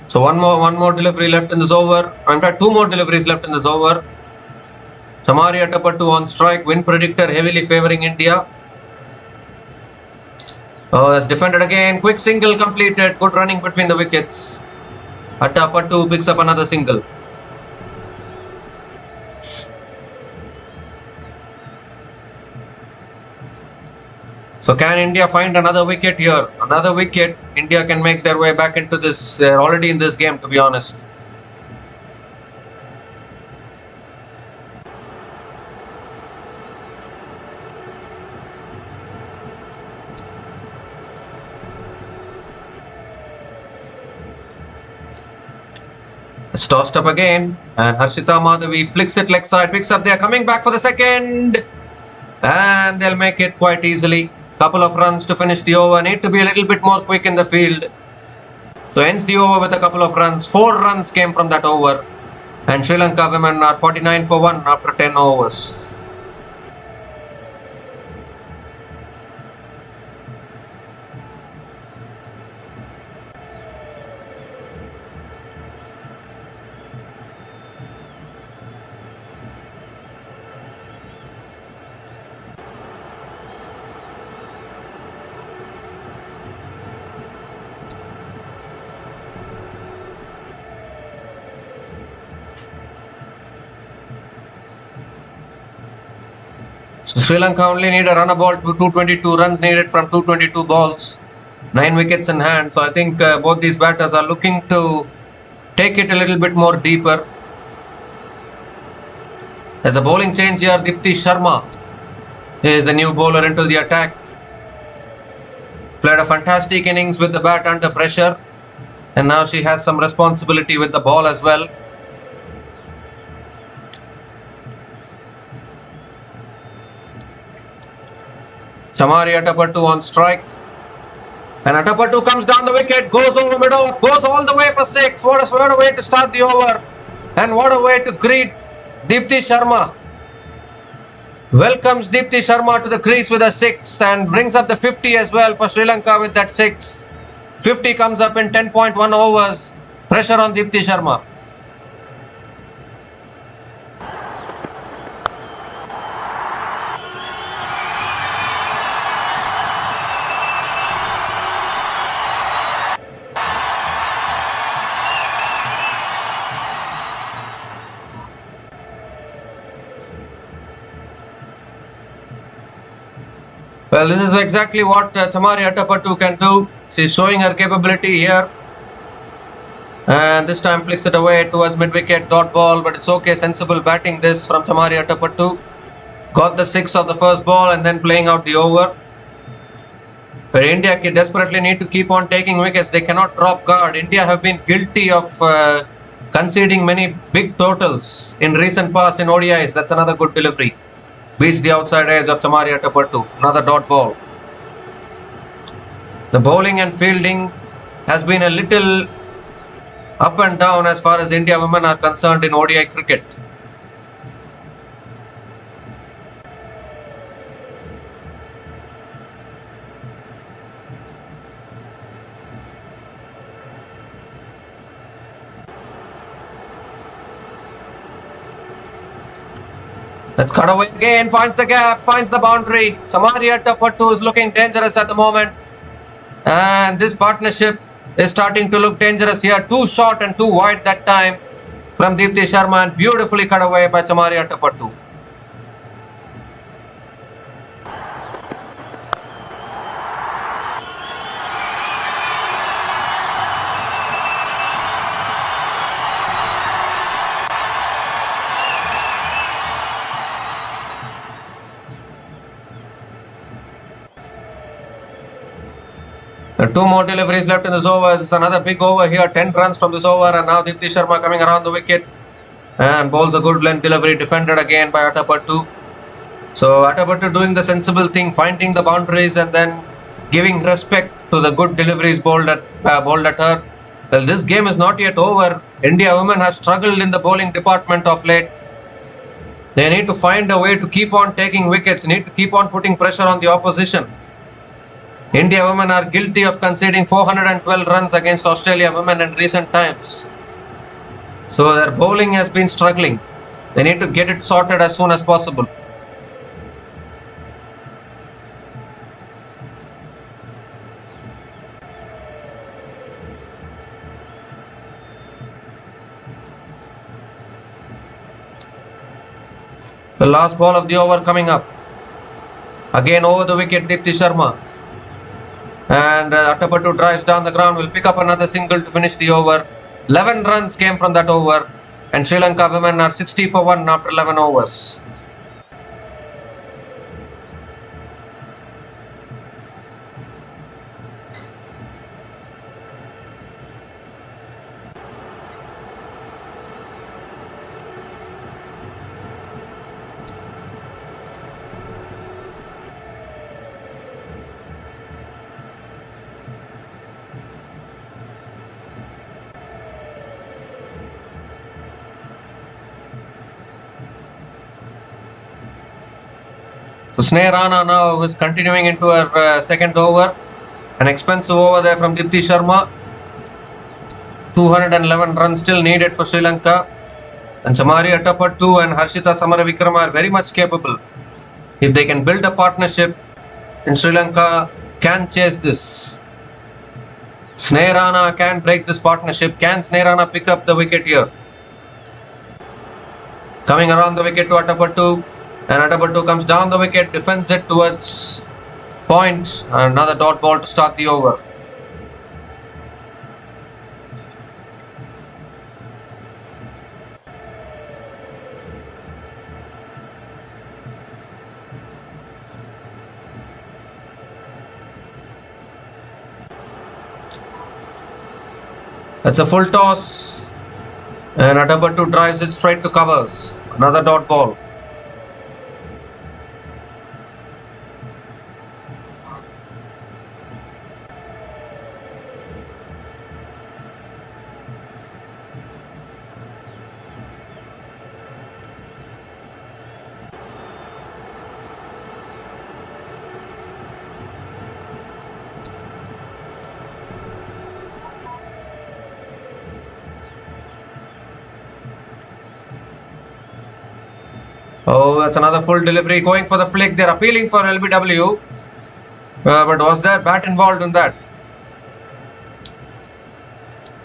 So one more delivery left in this over. In fact, 2 more deliveries left in this over. Chamari Atapattu on strike. Win predictor heavily favouring India. Oh, that's defended again. Quick single completed. Good running between the wickets. Atapattu picks up another single. So can India find another wicket here? Another wicket. India can make their way back into this, already in this game, to be honest. It's tossed up again, and Harshita Madhavi flicks it leg side, picks up there, coming back for the second. And they'll make it quite easily. Couple of runs to finish the over. Need to be a little bit more quick in the field. So ends the over with a couple of runs. 4 runs came from that over. And Sri Lanka women are 49 for 1 after 10 overs. So Sri Lanka only need a run a ball to 222 runs needed from 222 balls. 9 wickets in hand. So I think both these batters are looking to take it a little bit more deeper. There's a bowling change here. Dipti Sharma is the new bowler into the attack. Played a fantastic innings with the bat under pressure. And now she has some responsibility with the ball as well. Chamari Atapattu on strike. And Atapattu comes down the wicket, goes over middle, goes all the way for 6. What a way to start the over. And what a way to greet Dipti Sharma. Welcomes Dipti Sharma to the crease with a 6 and brings up the 50 as well for Sri Lanka with that 6. 50 comes up in 10.1 overs. Pressure on Dipti Sharma. Well, this is exactly what Chamari Atapattu can do. She's showing her capability here. And this time flicks it away towards mid-wicket, dot ball. But it's okay, sensible batting this from Chamari Atapattu. Got the 6 of the first ball and then playing out the over. But India desperately need to keep on taking wickets. They cannot drop guard. India have been guilty of conceding many big totals in recent past in ODIs. That's another good delivery. Beats the outside edge of Chamari Atapattu. Another dot ball. The bowling and fielding has been a little up and down as far as India women are concerned in ODI cricket. Let's cut away again, finds the gap, finds the boundary. Chamari Atapattu is looking dangerous at the moment. And this partnership is starting to look dangerous here. Too short and too wide that time from Dipti Sharma and beautifully cut away by Chamari Atapattu. There are 2 more deliveries left in this over. It's another big over here. 10 runs from this over. And now Dipti Sharma coming around the wicket. And bowls a good length delivery. Defended again by Atapattu. So Atapattu doing the sensible thing. Finding the boundaries and then giving respect to the good deliveries bowled at her. Well, this game is not yet over. India women have struggled in the bowling department of late. They need to find a way to keep on taking wickets. Need to keep on putting pressure on the opposition. India women are guilty of conceding 412 runs against Australia women in recent times. So their bowling has been struggling. They need to get it sorted as soon as possible. The last ball of the over coming up. Again over the wicket, Dipti Sharma. And Atapattu drives down the ground, will pick up another single to finish the over. 11 runs came from that over. And Sri Lanka women are 60 for 1 after 11 overs. So Sneh Rana now is continuing into her second over. An expensive over there from Dipti Sharma. 211 runs still needed for Sri Lanka. And Chamari Atapattu and Harshita Samaravikrama are very much capable. If they can build a partnership in Sri Lanka, can chase this. Sneh Rana can break this partnership. Can Sneh Rana pick up the wicket here? Coming around the wicket to Atapattu. And Atapattu comes down the wicket, defends it towards point. Another dot ball to start the over. That's a full toss. And Atapattu drives it straight to covers. Another dot ball. Oh, that's another full delivery going for the flick. They're appealing for LBW. But was there bat involved in that?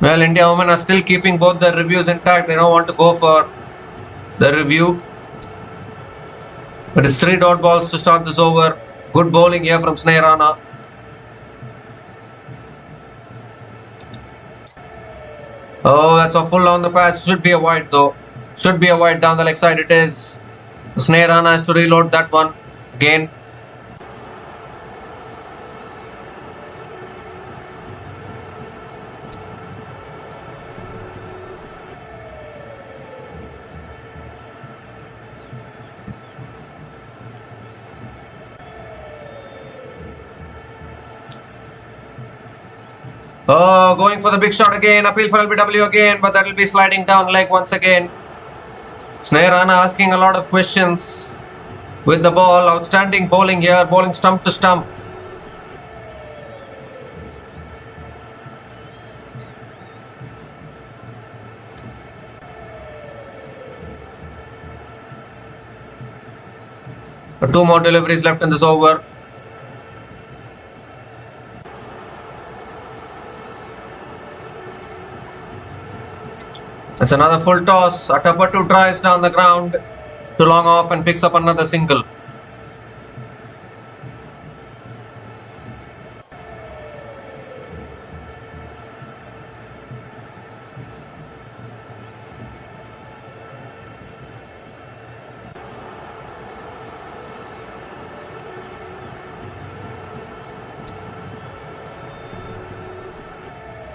Well, India women are still keeping both the reviews intact. They don't want to go for the review. But it's 3 dot balls to start this over. Good bowling here from Sneh Rana. Oh, that's a full on the patch. Should be a wide though. Should be a wide down the leg side. It is. Sneh Rana has to reload that one again. Oh, going for the big shot again. Appeal for LBW again, but that will be sliding down leg once again. Sneh Rana asking a lot of questions with the ball. Outstanding bowling here, bowling stump to stump. But 2 more deliveries left in this over. That's another full toss. Atapattu drives down the ground to long off and picks up another single.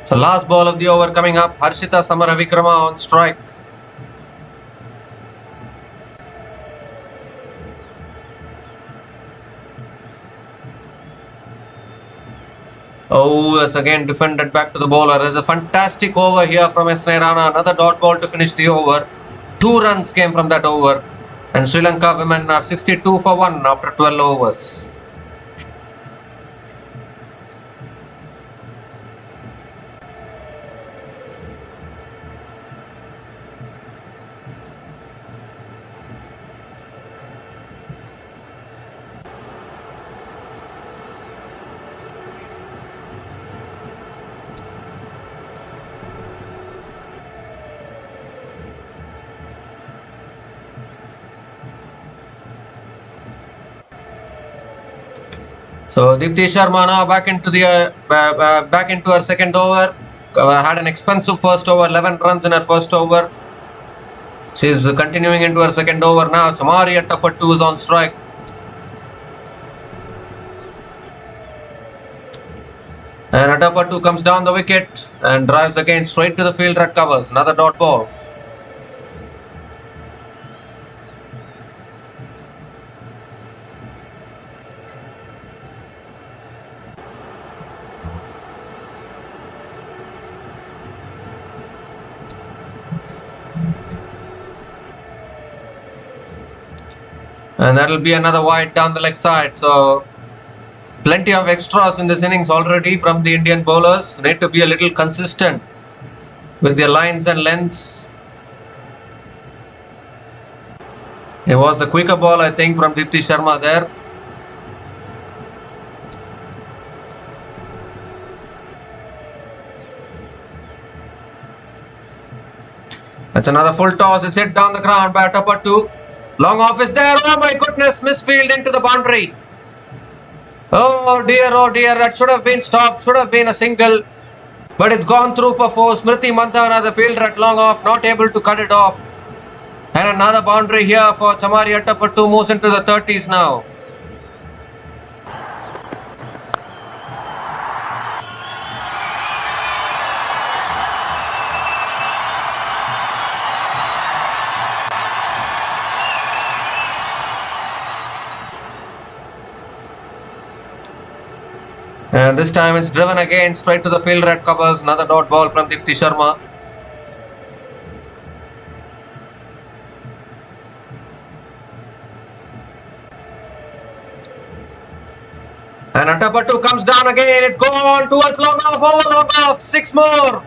So last ball of the over coming up. Harshita Samaravikrama on strike. Oh, that's again defended back to the bowler. There's a fantastic over here from Sneh Rana. Another dot ball to finish the over. 2 runs came from that over. And Sri Lanka women are 62 for 1 after 12 overs. So Dipti Sharma now back into her second over. Had an expensive first over, 11 runs in her first over. She's continuing into her second over now. Chamari Atapattu is on strike. And Atapattu comes down the wicket and drives again straight to the fielder at covers. Another dot ball. And that will be another wide down the leg side. So plenty of extras in this innings already from the Indian bowlers. Need to be a little consistent with their lines and lengths. It was the quicker ball, I think, from Dipti Sharma there. That's another full toss. It's hit down the ground by Atapattu. Long off is there. Oh my goodness, misfield into the boundary. Oh dear, that should have been stopped. Should have been a single. But it's gone through for four. Smriti Mandhana, the fielder at long off, not able to cut it off. And another boundary here for Chamari Atapattu, moves into the 30s now. And this time it's driven again straight to the fielder at covers. Another dot ball from Dipti Sharma. And Atapattu comes down again. It's gone towards long off, over long off. 6 more.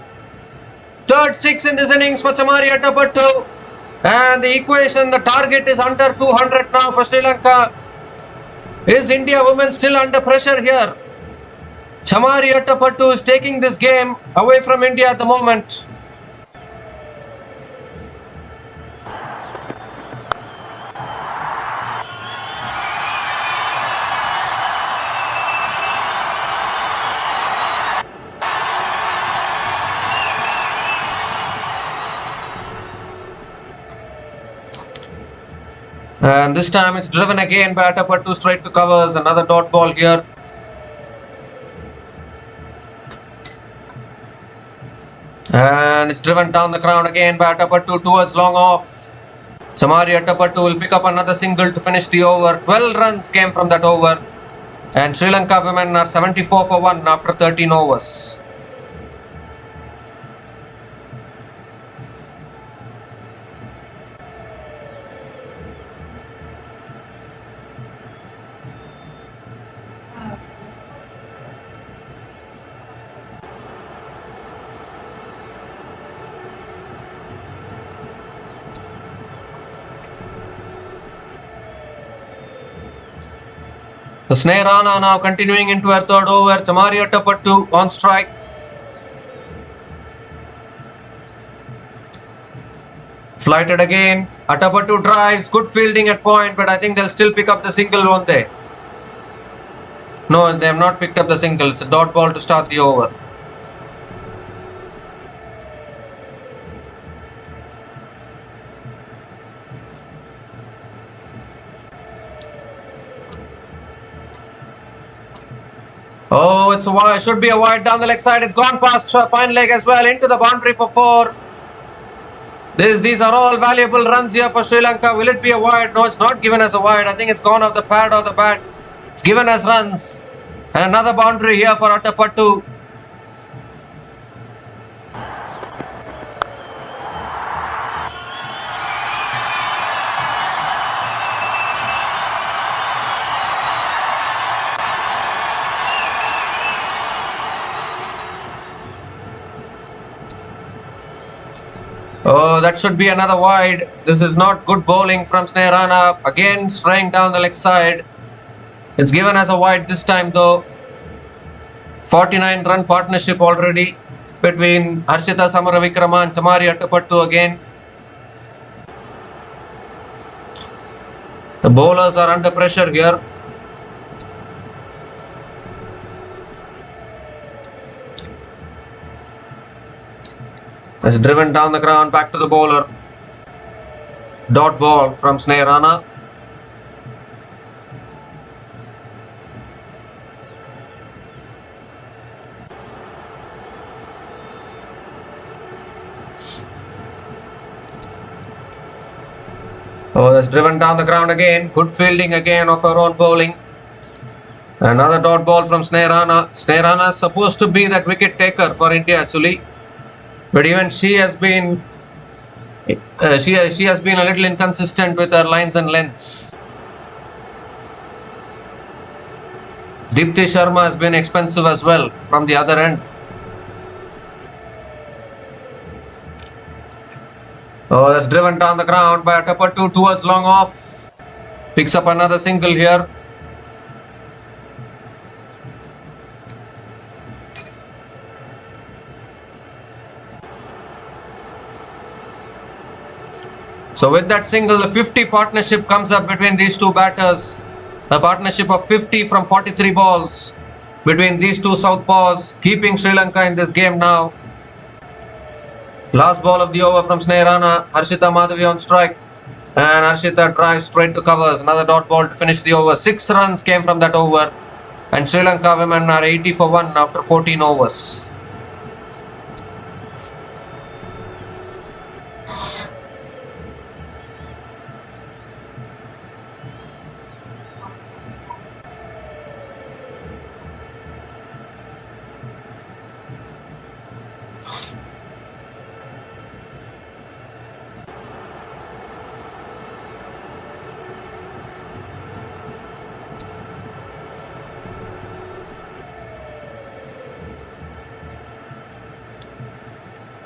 Third 6 in this innings for Chamari Atapattu. And the equation, the target is under 200 now for Sri Lanka. Is India women still under pressure here? Chamari Atapattu is taking this game away from India at the moment. And this time it's driven again by Atapattu straight to covers. Another dot ball here. And it's driven down the ground again by Atapattu towards long off. Chamari Atapattu will pick up another single to finish the over. 12 runs came from that over. And Sri Lanka women are 74 for 1 after 13 overs. The snare Rana now continuing into her third over. Chamari Atapattu on strike. Flighted again. Atapattu drives. Good fielding at point, but I think they'll still pick up the single, won't they? No, they have not picked up the single. It's a dot ball to start the over. Oh, it's a wide. Should be a wide down the leg side. It's gone past fine leg as well. Into the boundary for 4. These are all valuable runs here for Sri Lanka. Will it be a wide? No, it's not given as a wide. I think it's gone off the pad or the bat. It's given as runs. And another boundary here for Atapattu. Oh, that should be another wide. This is not good bowling from Snare Rana. Again, straying down the leg side. It's given as a wide this time though. 49 run partnership already between Harshita Samaravikrama and Chamari Atapattu again. The bowlers are under pressure here. It's driven down the ground, back to the bowler. Dot ball from Snare Rana. Oh, that's driven down the ground again. Good fielding again of her own bowling. Another dot ball from Snare Rana. Snare Rana is supposed to be that wicket taker for India actually. But even she has been she has been a little inconsistent with her lines and lengths. Deepti Sharma has been expensive as well from the other end. Oh, that's driven down the ground by Atapattu towards long off. Picks up another single here. So with that single, the 50 partnership comes up between these two batters. A partnership of 50 from 43 balls between these two southpaws, keeping Sri Lanka in this game now. Last ball of the over from Snehrana. Harshita Madhavi on strike. And Harshita drives straight to covers. Another dot ball to finish the over. 6 runs came from that over. And Sri Lanka women are 80 for 1 after 14 overs.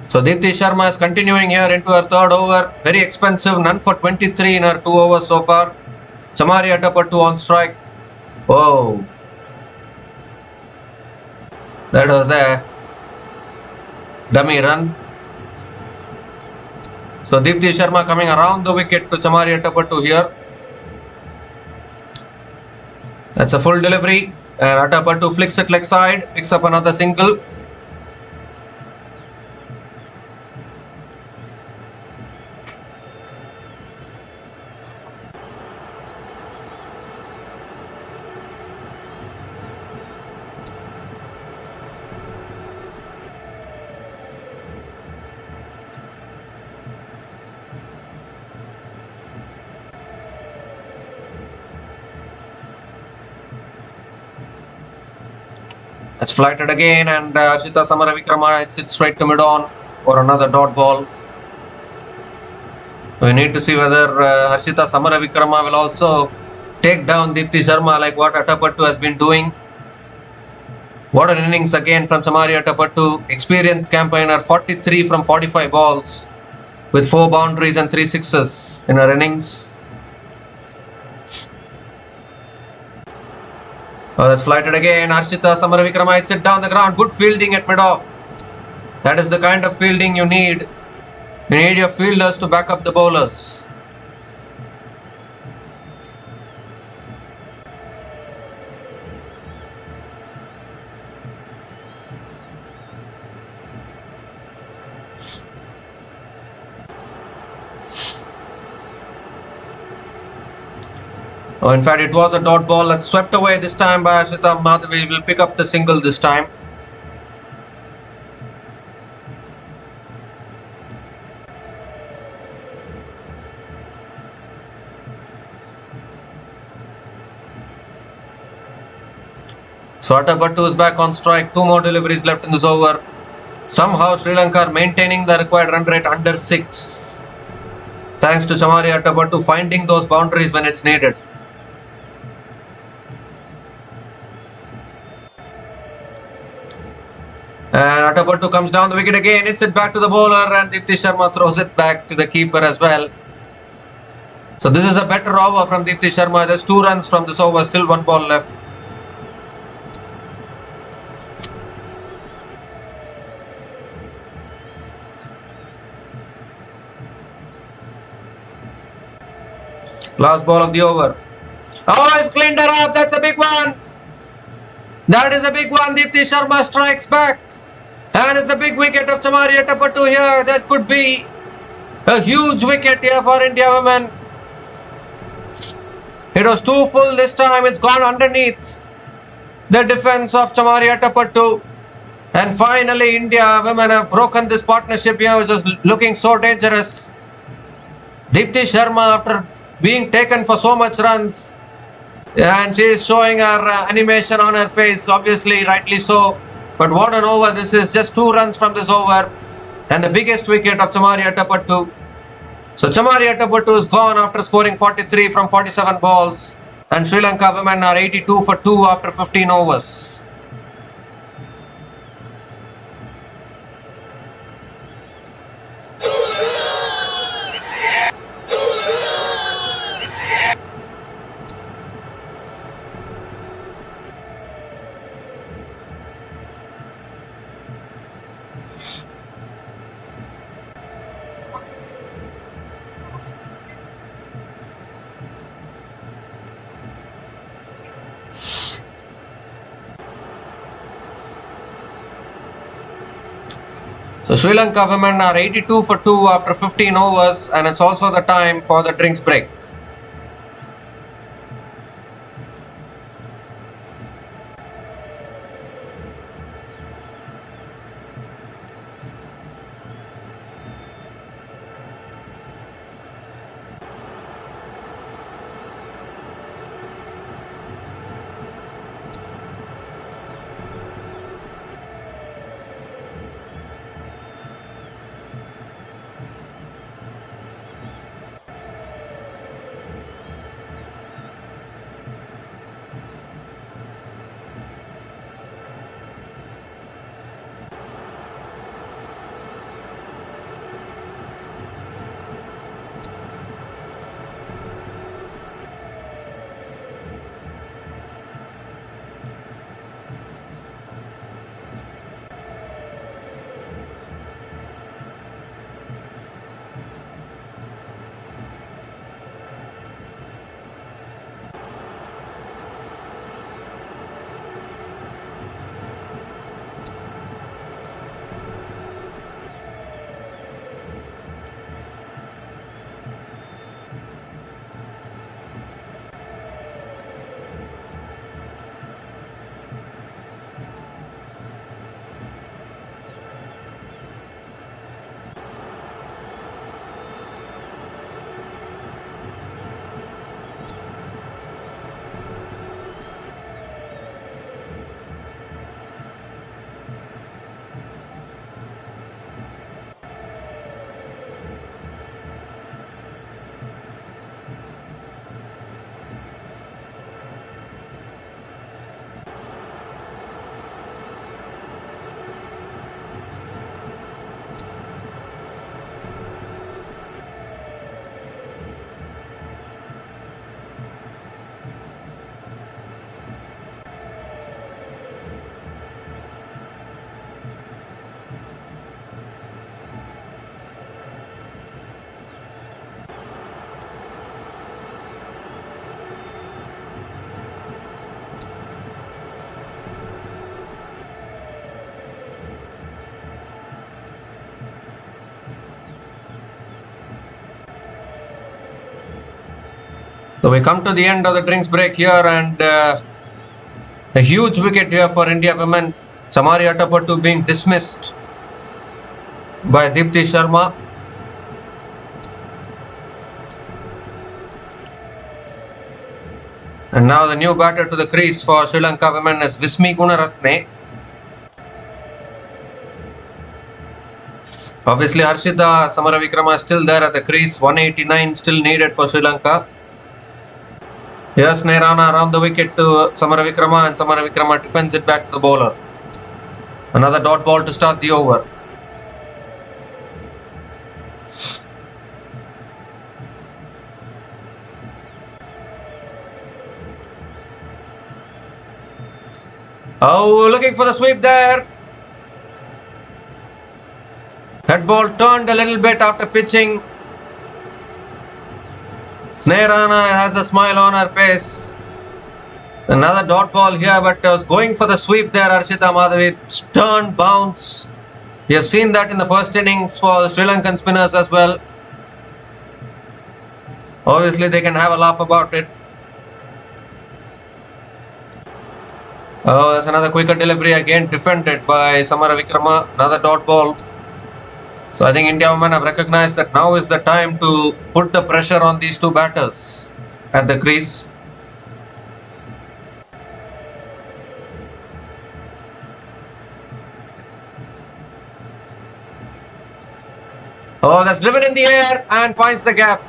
So Deepti Sharma is continuing here into her third over. Very expensive, none for 23 in her 2 overs so far. Chamari Atapattu on strike. Oh, that was a dummy run. So Deepti Sharma coming around the wicket to Chamari Atapattu here. That's a full delivery. And Atapattu flicks it leg side, picks up another single. It's flighted again, and Harshita Samaravikrama hits it straight to mid-on for another dot ball. We need to see whether Harshita Samaravikrama will also take down Deepti Sharma like what Atapattu has been doing. What an innings again from Chamari Atapattu. Experienced campaigner, 43 from 45 balls with 4 boundaries and 3 sixes in her innings. Oh, that's flighted again. Harshita Samaravikrama hits it down the ground. Good fielding at mid-off. That is the kind of fielding you need. You need your fielders to back up the bowlers. Oh, in fact, it was a dot ball that swept away this time by Harshita Madhavi. Will pick up the single this time. So Atapattu is back on strike. 2 more deliveries left in this over. Somehow Sri Lanka are maintaining the required run rate under 6. Thanks to Chamari Atapattu finding those boundaries when it's needed. And Atapattu comes down the wicket again, hits it back to the bowler, and Deepti Sharma throws it back to the keeper as well. So this is a better over from Deepti Sharma. There's 2 runs from this over, still 1 ball left. Last ball of the over. Oh, he's cleaned her up. That's a big one. That is a big one. Deepti Sharma strikes back. And it's the big wicket of Chamari Atapattu here. That could be a huge wicket here for India women. It was 2 full this time. It's gone underneath the defense of Chamari Atapattu. And finally, India women have broken this partnership here, which is looking so dangerous. Deepti Sharma, after being taken for so much runs, and she is showing her animation on her face, obviously rightly so. But what an over this is. Just 2 runs from this over, and the biggest wicket of Chamari Atapattu. So Chamari Atapattu is gone after scoring 43 from 47 balls. And Sri Lanka women are 82 for 2 after 15 overs. So Sri Lanka women are 82 for 2 after 15 overs, and it's also the time for the drinks break. So we come to the end of the drinks break here, and a huge wicket here for India women. Samari Atapattu being dismissed by Deepti Sharma. And now the new batter to the crease for Sri Lanka women is Vismi Gunaratne. Obviously, Harshita Samaravikrama is still there at the crease. 189 still needed for Sri Lanka. Here's Nairana around the wicket to Samaravikrama, and Samaravikrama defends it back to the bowler. Another dot ball to start the over. Oh, looking for the sweep there. That ball turned a little bit after pitching. Nairana has a smile on her face. Another dot ball here, but was going for the sweep there. Harshita Madhavi, stern bounce. We have seen that in the first innings for the Sri Lankan spinners as well. Obviously, they can have a laugh about it. Oh, that's another quicker delivery, again defended by Samaravikrama. Another dot ball. So I think India women have recognized that now is the time to put the pressure on these two batters at the crease. Oh, that's driven in the air and finds the gap.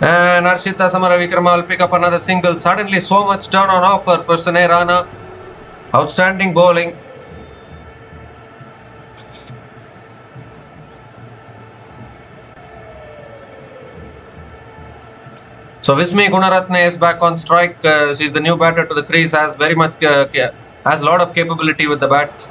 And Arshita Samaravikrama will pick up another single. Suddenly so much turn on offer for Sri Rana. Outstanding bowling. So Vismi Gunaratne is back on strike. She's the new batter to the crease. Has very much has a lot of capability with the bat.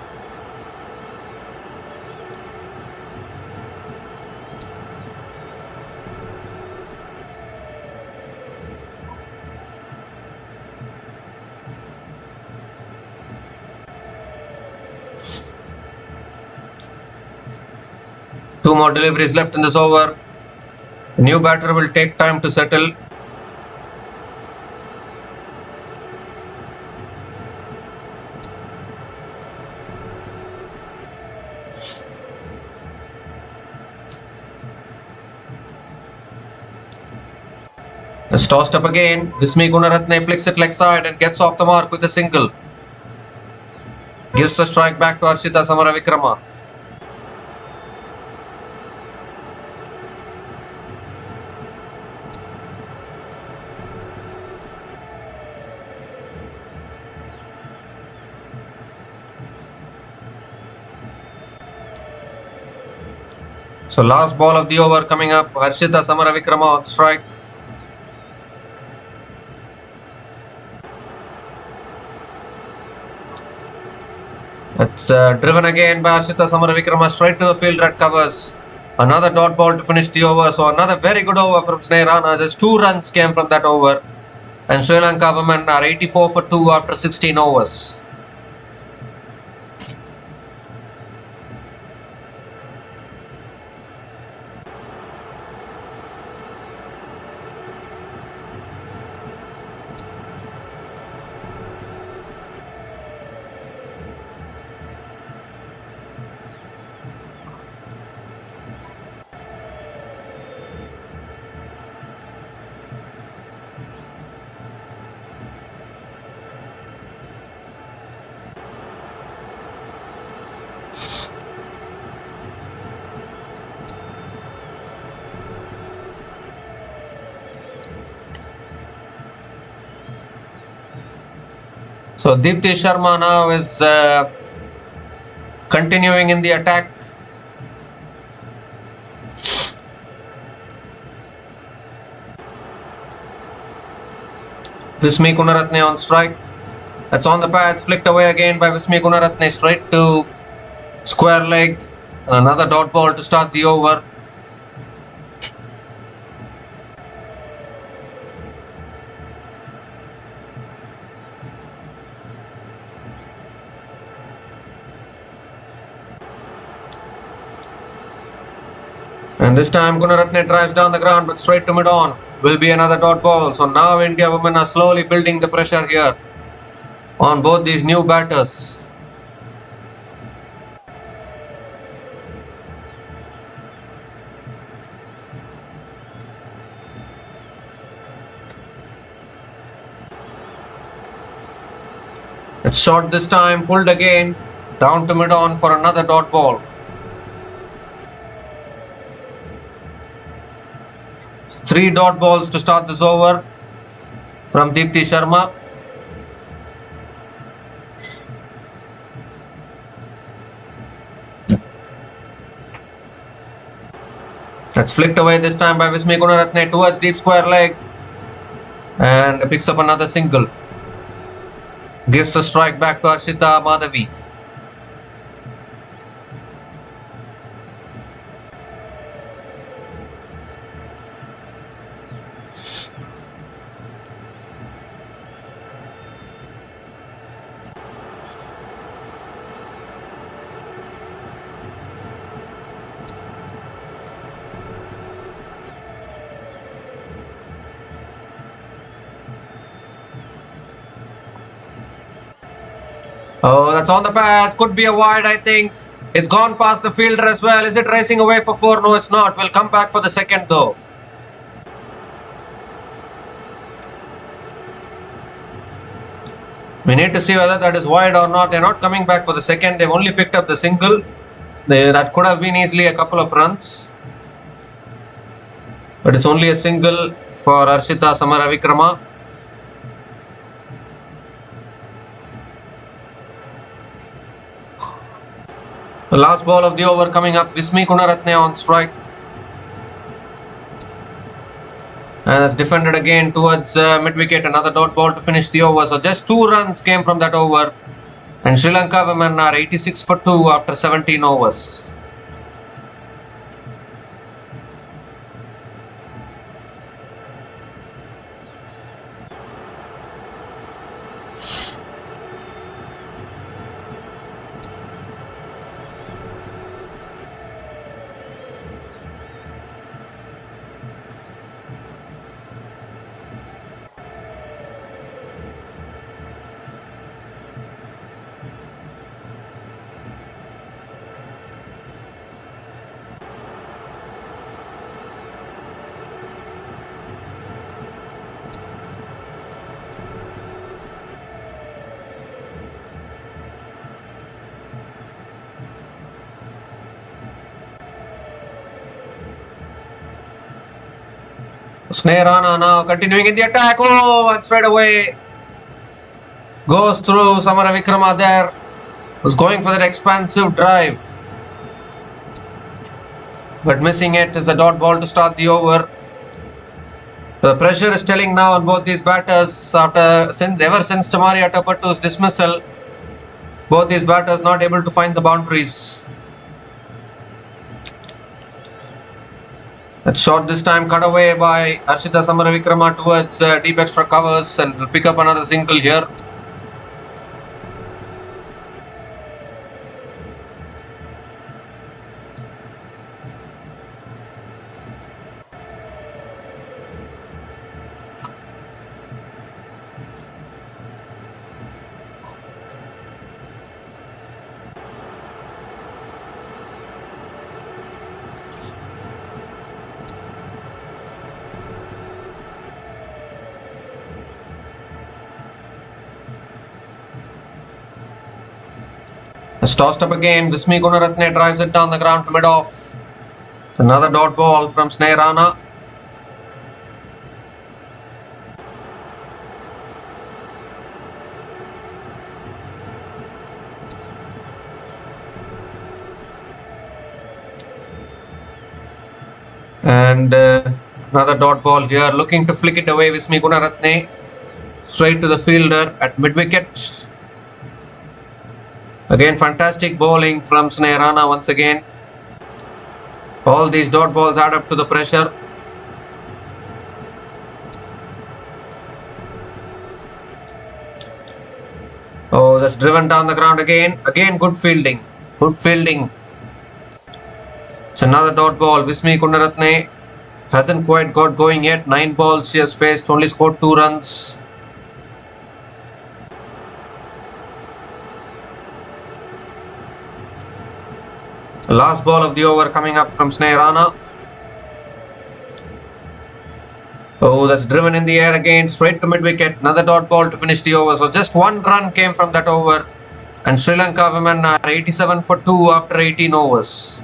Two more deliveries left in this over. The new batter will take time to settle. It's tossed up again. Vismi Gunaratne flicks it leg side and gets off the mark with a single. Gives the strike back to Arshita Samaravikrama. So last ball of the over coming up. Harshita Samaravikrama on strike. It's driven again by Harshita Samaravikrama straight to the field that covers. Another dot ball to finish the over. So another very good over from Sri Rana. Just 2 runs came from that over. And Sri Lanka women are 84 for 2 after 16 overs. So Deepti Sharma now is continuing in the attack. Vismi Gunaratne on strike. That's on the pads, flicked away again by Vismi Gunaratne straight to square leg. Another dot ball to start the over. And this time Gunaratne drives down the ground but straight to mid-on. Will be another dot ball. So now India women are slowly building the pressure here on both these new batters. It's short this time, pulled again, down to mid-on for another dot ball. Three dot balls to start this over from Deepti Sharma. That's flicked away this time by Vismi Gunaratne towards deep square leg and picks up another single. Gives the strike back to Arshita Madhavi. Oh, that's on the pads. Could be a wide, I think. It's gone past the fielder as well. Is it racing away for 4? No, it's not. We'll come back for the second though. We need to see whether that is wide or not. They're not coming back for the second. They've only picked up the single. That could have been easily a couple of runs. But it's only a single for Harshita Samaravikrama. The last ball of the over coming up. Vismi Gunaratne on strike. And it's defended again towards mid-wicket. Another dot ball to finish the over. So just 2 runs came from that over. And Sri Lanka women are 86 for 2 after 17 overs. Snare Rana now continuing in the attack. Oh, and straight away goes through Samaravikrama there. Was going for that expansive drive, but missing it is a dot ball to start the over. The pressure is telling now on both these batters ever since Chamari Atapattu's dismissal. Both these batters not able to find the boundaries. That shot this time cut away by Harshita Samaravikrama towards deep extra covers, and will pick up another single here. It's tossed up again. Vismi Gunaratne drives it down the ground to mid-off. It's another dot ball from Snare Rana. And another dot ball here. Looking to flick it away. Vismi Gunaratne straight to the fielder at mid-wicket. Again, fantastic bowling from Snare Rana once again. All these dot balls add up to the pressure. Oh, that's driven down the ground again. Again, good fielding. Good fielding. It's another dot ball. Vismi Gunaratne hasn't quite got going yet. 9 balls she has faced, only scored 2 runs. The last ball of the over coming up from Snare Rana. Oh, that's driven in the air again, straight to mid-wicket. Another dot ball to finish the over. So just 1 run came from that over. And Sri Lanka women are 87 for 2 after 18 overs.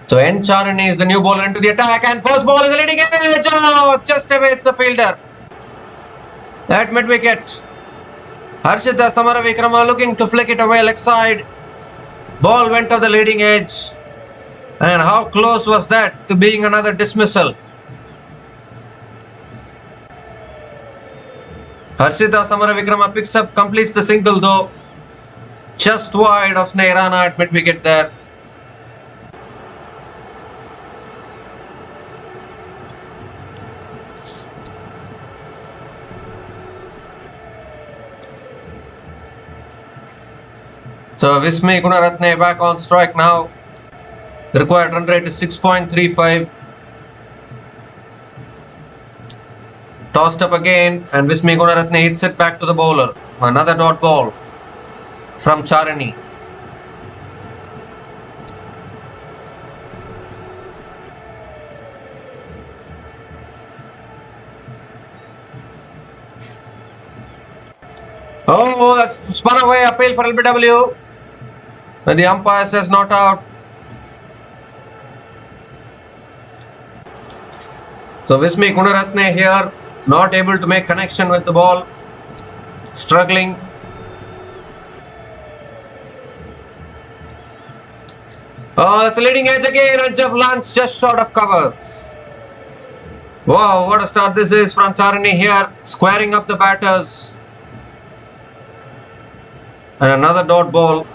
So N. Charani is the new bowler into the attack, and first ball is the leading edge. Oh, just awaits the fielder at mid-wicket. Harshita Samaravikrama looking to flick it away leg side. Ball went to the leading edge. And how close was that to being another dismissal? Harshita Samaravikrama picks up, completes the single though. Just wide of Snare Rana at mid-wicket there. So Vismi Gunaratne back on strike now. The required run rate is 6.35. Tossed up again, and Vismi Gunaratne hits it back to the bowler. Another dot ball from Charani. Oh, that's spun away. Appeal for LBW. When the umpire says not out. So Vismi Gunaratne here not able to make connection with the ball. Struggling. Oh, that's a leading edge again, and Jeff Lance just short of covers. Wow, what a start this is from Charani here, squaring up the batters. And another dot ball.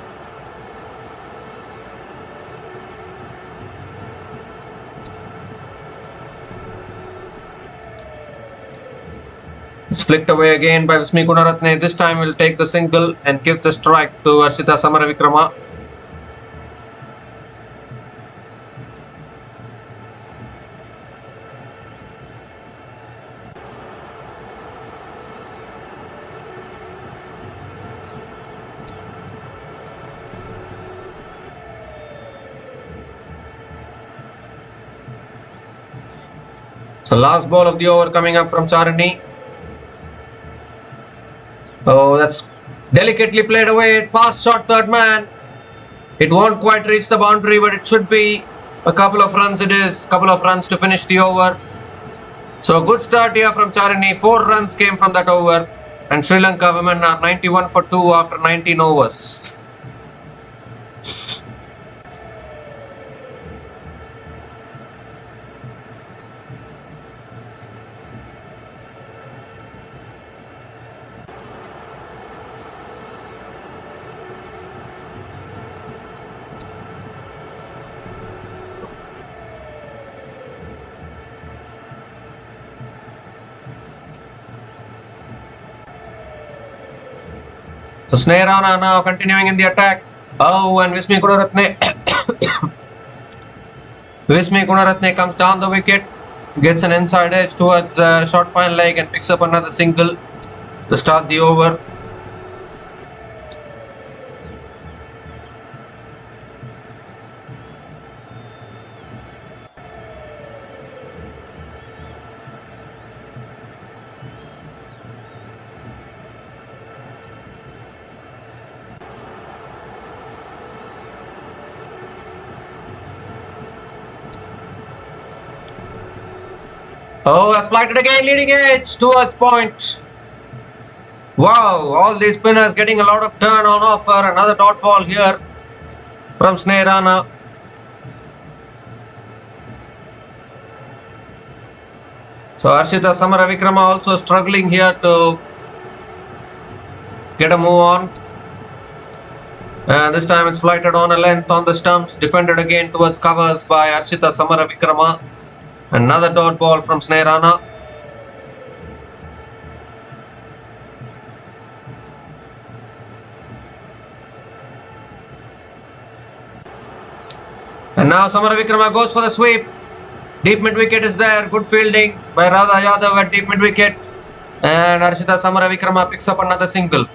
It's flicked away again by Vismi Gunaratne. This time will take the single and give the strike to Arshita Samaravikrama. So last ball of the over coming up from Charani. Oh, that's delicately played away. Past shot third man. It won't quite reach the boundary, but it should be a couple of runs. It is couple of runs to finish the over. So good start here from Charani. 4 runs came from that over, and Sri Lanka women are 91 for 2 after 19 overs. So Snehrana now continuing in the attack. Oh, and Vismi Gunaratne Vismi Gunaratne comes down the wicket, gets an inside edge towards short fine leg and picks up another single to start the over. Oh, that's flighted again, leading edge towards point. Wow, all these spinners getting a lot of turn on offer. Another dot ball here from Snehrana. So Arshita Samaravikrama also struggling here to get a move on. And this time it's flighted on a length on the stumps. Defended again towards covers by Arshita Samaravikrama. Another dot ball from Snehrana. And now Samaravikrama goes for the sweep. Deep mid wicket is there. Good fielding by Radha Yadav at deep mid wicket. And Arshita Samaravikrama picks up another single.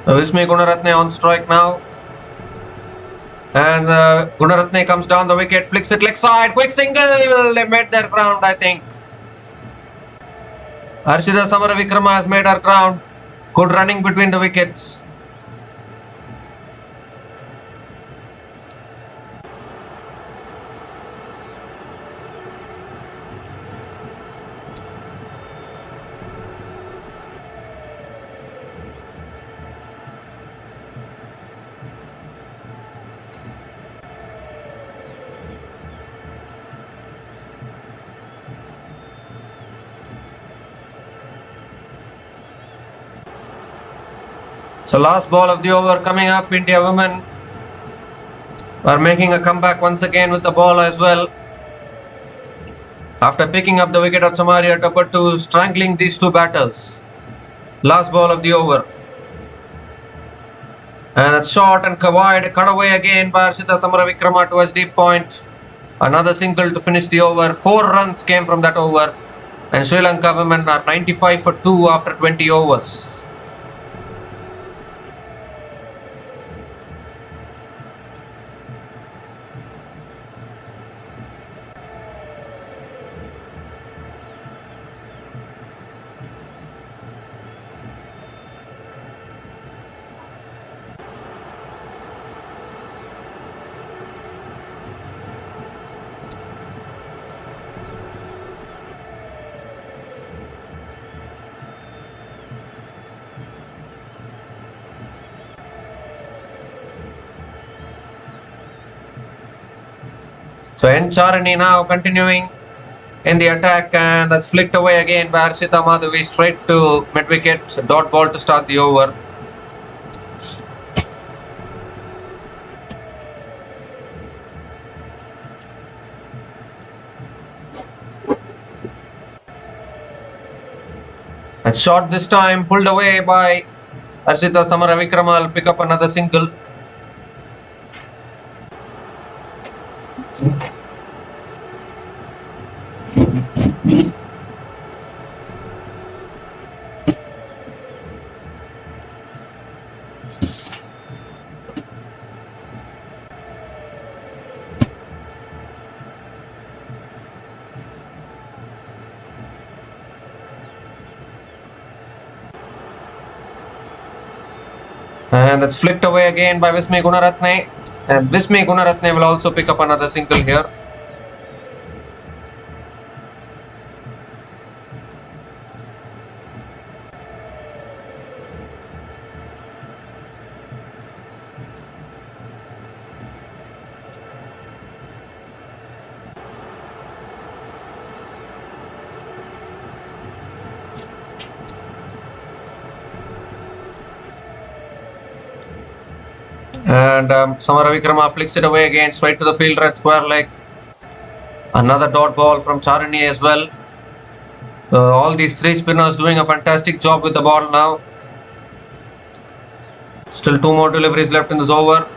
Vismi Gunaratne on strike now. And Gunaratne comes down the wicket, flicks it leg side, quick single. They made their ground, I think. Arshita Samaravikrama has made her ground. Good running between the wickets. So last ball of the over coming up. India women are making a comeback once again with the ball as well. After picking up the wicket of Samaria Atapattu, strangling these two batters. Last ball of the over. And it's short and wide, cut away again by Arshita Samaravikrama towards deep point. Another single to finish the over. 4 runs came from that over. And Sri Lanka women are 95 for 2 after 20 overs. So Charani now continuing in the attack, and that's flicked away again by Harshita Madhavi straight to mid wicket. Dot ball to start the over. And shot this time pulled away by Harshita Samaravikrama. Will pick up another single. And that's flicked away again by Vismi Gunaratne. And Vismi Gunaratne will also pick up another single here. And Samaravikrama flicks it away again, straight to the fielder at square leg. Another dot ball from Charani as well. All these 3 spinners doing a fantastic job with the ball now. Still 2 more deliveries left in this over.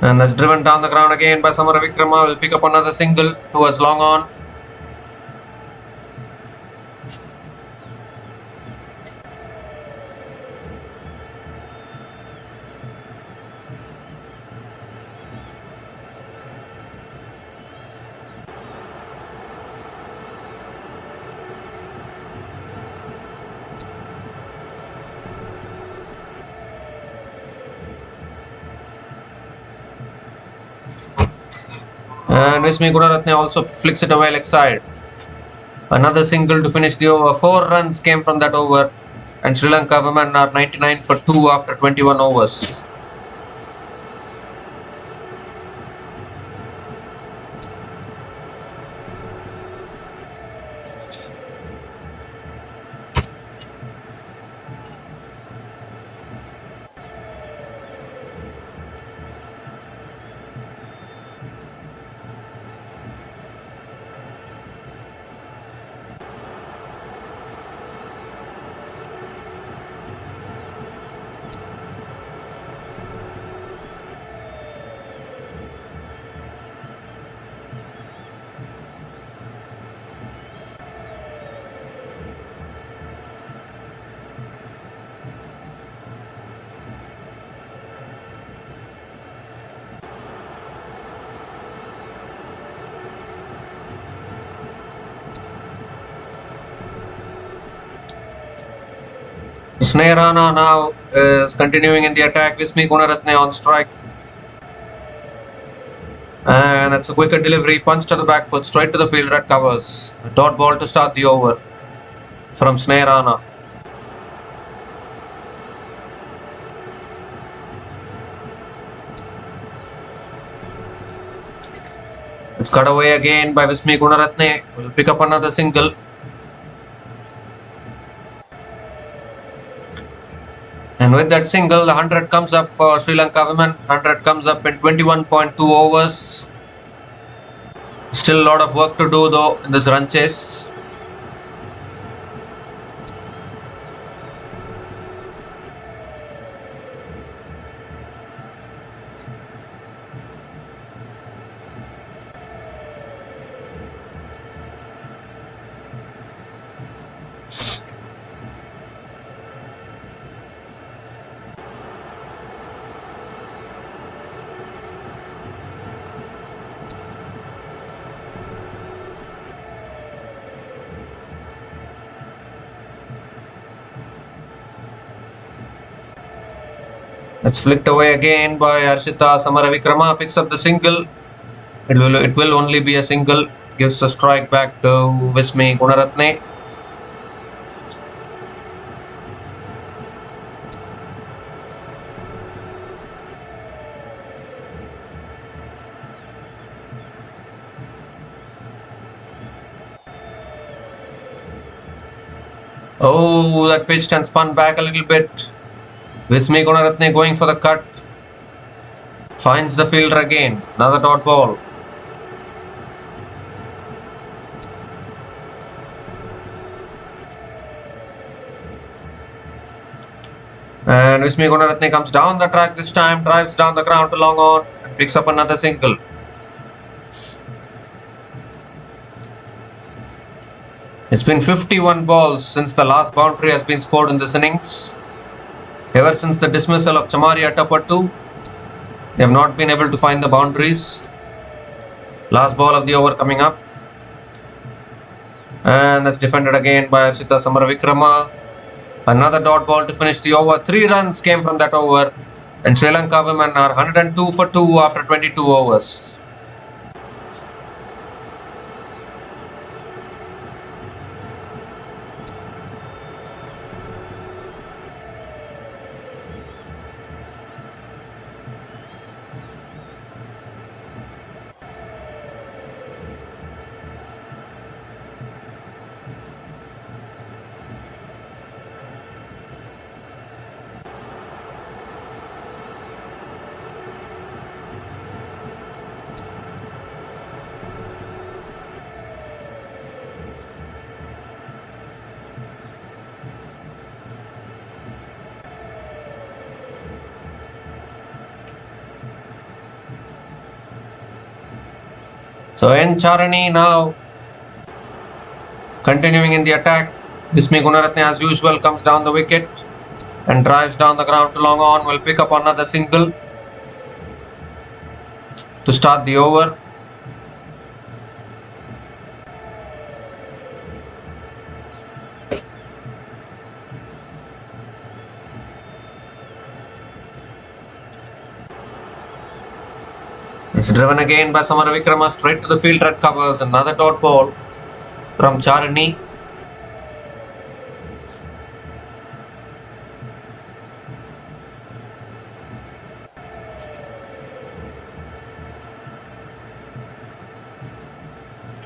And that's driven down the ground again by Samaravikrama. Will pick up another single towards long on. And Vismi Gunaratne also flicks it away leg side. Another single to finish the over. 4 runs came from that over. And Sri Lanka women are 99 for 2 after 21 overs. Sneharana now is continuing in the attack. Vismi Gunaratne on strike. And that's a quicker delivery. Punch to the back foot, straight to the fielder at covers. A dot ball to start the over from Sneharana. It's cut away again by Vismi Gunaratne. Will pick up another single. And with that single, the 100 comes up for Sri Lanka women. 100 comes up in 21.2 overs. Still a lot of work to do though in this run chase. It's flicked away again by Harshita Samaravikrama. Picks up the single. It will only be a single. Gives a strike back to Vismi Gunaratne. Oh, that pitched and spun back a little bit. Vismi Gunaratne going for the cut. Finds the fielder again. Another dot ball. And Vismi Gunaratne comes down the track this time. Drives down the ground to long on. And picks up another single. It's been 51 balls since the last boundary has been scored in this innings. Ever since the dismissal of Chamari Atapattu, they have not been able to find the boundaries. Last ball of the over coming up. And that's defended again by Harshita Samaravikrama. Another dot ball to finish the over. 3 runs came from that over. And Sri Lanka women are 102 for 2 after 22 overs. So N. Charani now continuing in the attack. Vismi Gunaratne as usual comes down the wicket and drives down the ground to long on. Will pick up another single to start the over. It's driven again by Samaravikrama straight to the field, red covers. Another dot ball from Charani.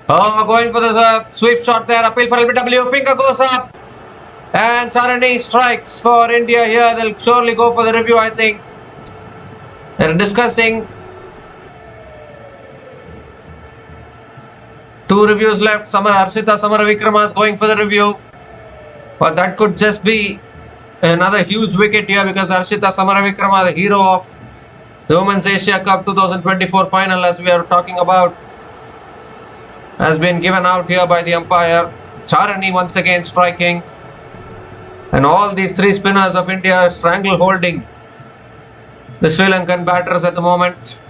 Oh, going for the sweep shot there. Appeal for LBW. Finger goes up. And Charani strikes for India here. They'll surely go for the review, I think. They're discussing. 2 reviews left. Harshita Samaravikrama is going for the review. But that could just be another huge wicket here because Harshita Samaravikrama, the hero of the Women's Asia Cup 2024 final, as we are talking about, has been given out here by the umpire. Charani once again striking. And all these 3 spinners of India are strangle holding the Sri Lankan batters at the moment.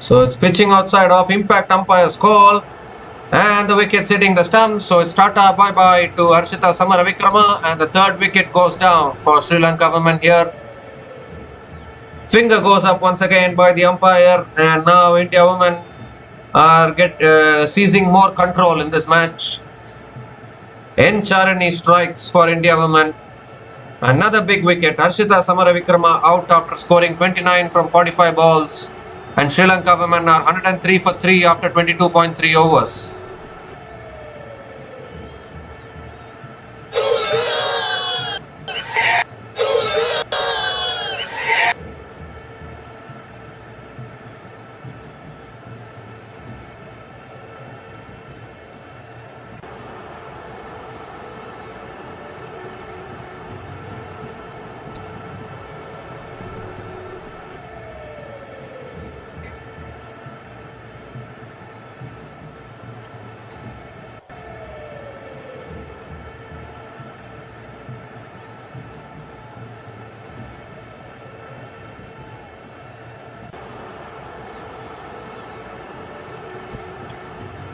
So it's pitching outside off. Impact umpire's call. And the wicket's hitting the stumps, so it's Tata bye-bye to Harshita Samaravikrama, and the third wicket goes down for Sri Lanka women here. Finger goes up once again by the umpire, and now India women are seizing more control in this match. N. Charani strikes for India women. Another big wicket. Harshita Samaravikrama out after scoring 29 from 45 balls. And Sri Lanka women are 103 for 3 after 22.3 overs.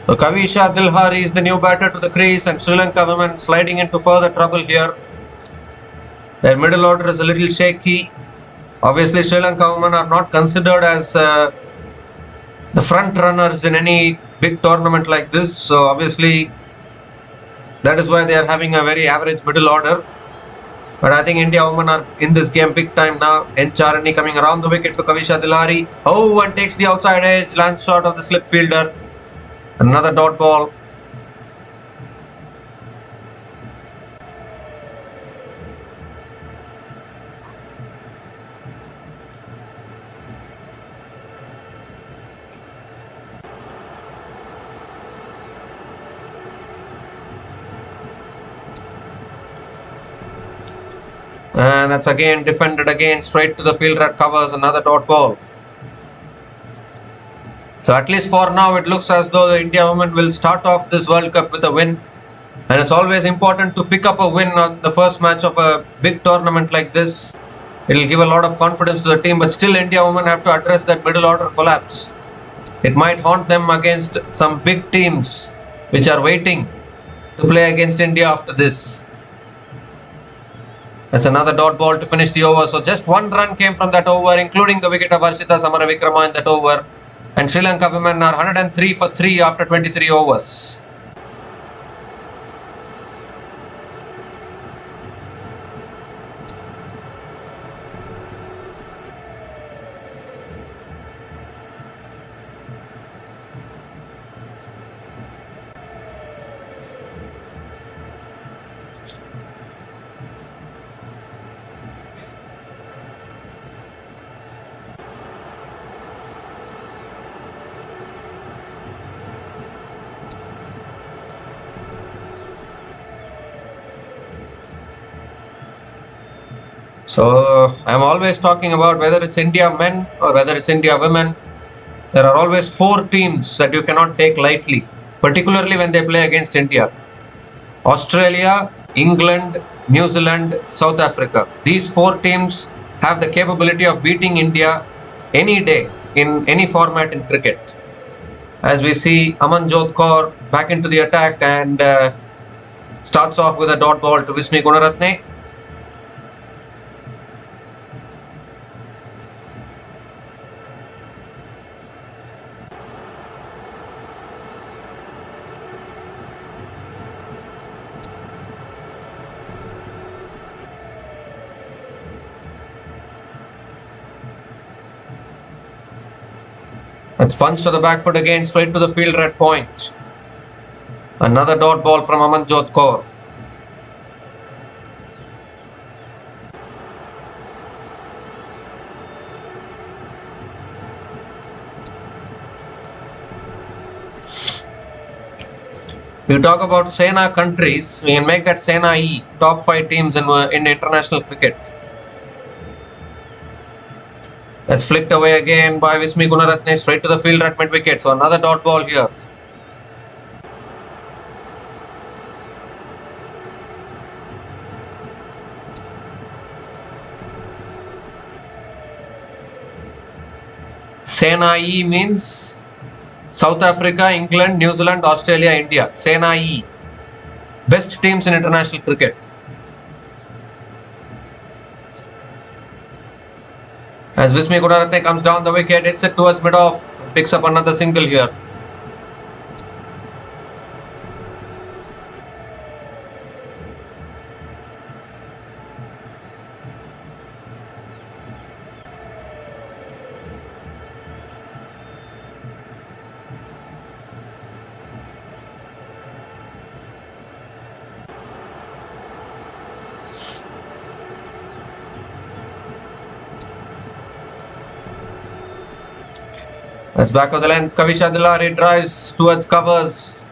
So Kavisha Dilhari is the new batter to the crease, and Sri Lanka women sliding into further trouble here. Their middle order is a little shaky. Obviously, Sri Lanka women are not considered as the front runners in any big tournament like this. So obviously, that is why they are having a very average middle order. But I think India women are in this game big time now. N. Charani coming around the wicket to Kavisha Dilhari. Oh, and takes the outside edge, lands short of the slip fielder. Another dot ball. And that's again defended again straight to the fielder, covers, another dot ball. So at least for now, it looks as though the India women will start off this World Cup with a win. And it's always important to pick up a win on the first match of a big tournament like this. It will give a lot of confidence to the team, but still India women have to address that middle order collapse. It might haunt them against some big teams which are waiting to play against India after this. That's another dot ball to finish the over. So just one run came from that over, including the wicket of Harshita Samaravikrama in that over. And Sri Lanka women are 103 for 3 after 23 overs. So I'm always talking about whether it's India men or whether it's India women. There are always 4 teams that you cannot take lightly, particularly when they play against India. Australia, England, New Zealand, South Africa. These 4 teams have the capability of beating India any day in any format in cricket. As we see Amanjot Kaur back into the attack and starts off with a dot ball to Vismi Gunaratne. It's punched to the back foot again, straight to the fielder at point. Another dot ball from Amanjot Kaur. You talk about Sena countries, we can make that Sena E, top 5 teams in international cricket. That's flicked away again by Vismi Gunaratne, straight to the fielder at mid wicket. So another dot ball here. Sena E means South Africa, England, New Zealand, Australia, India. Sena E. Best teams in international cricket. As Vismi Gunaratne comes down the wicket, hits it towards mid-off, picks up another single here. As back of the length, Kavisha Dilari drives towards covers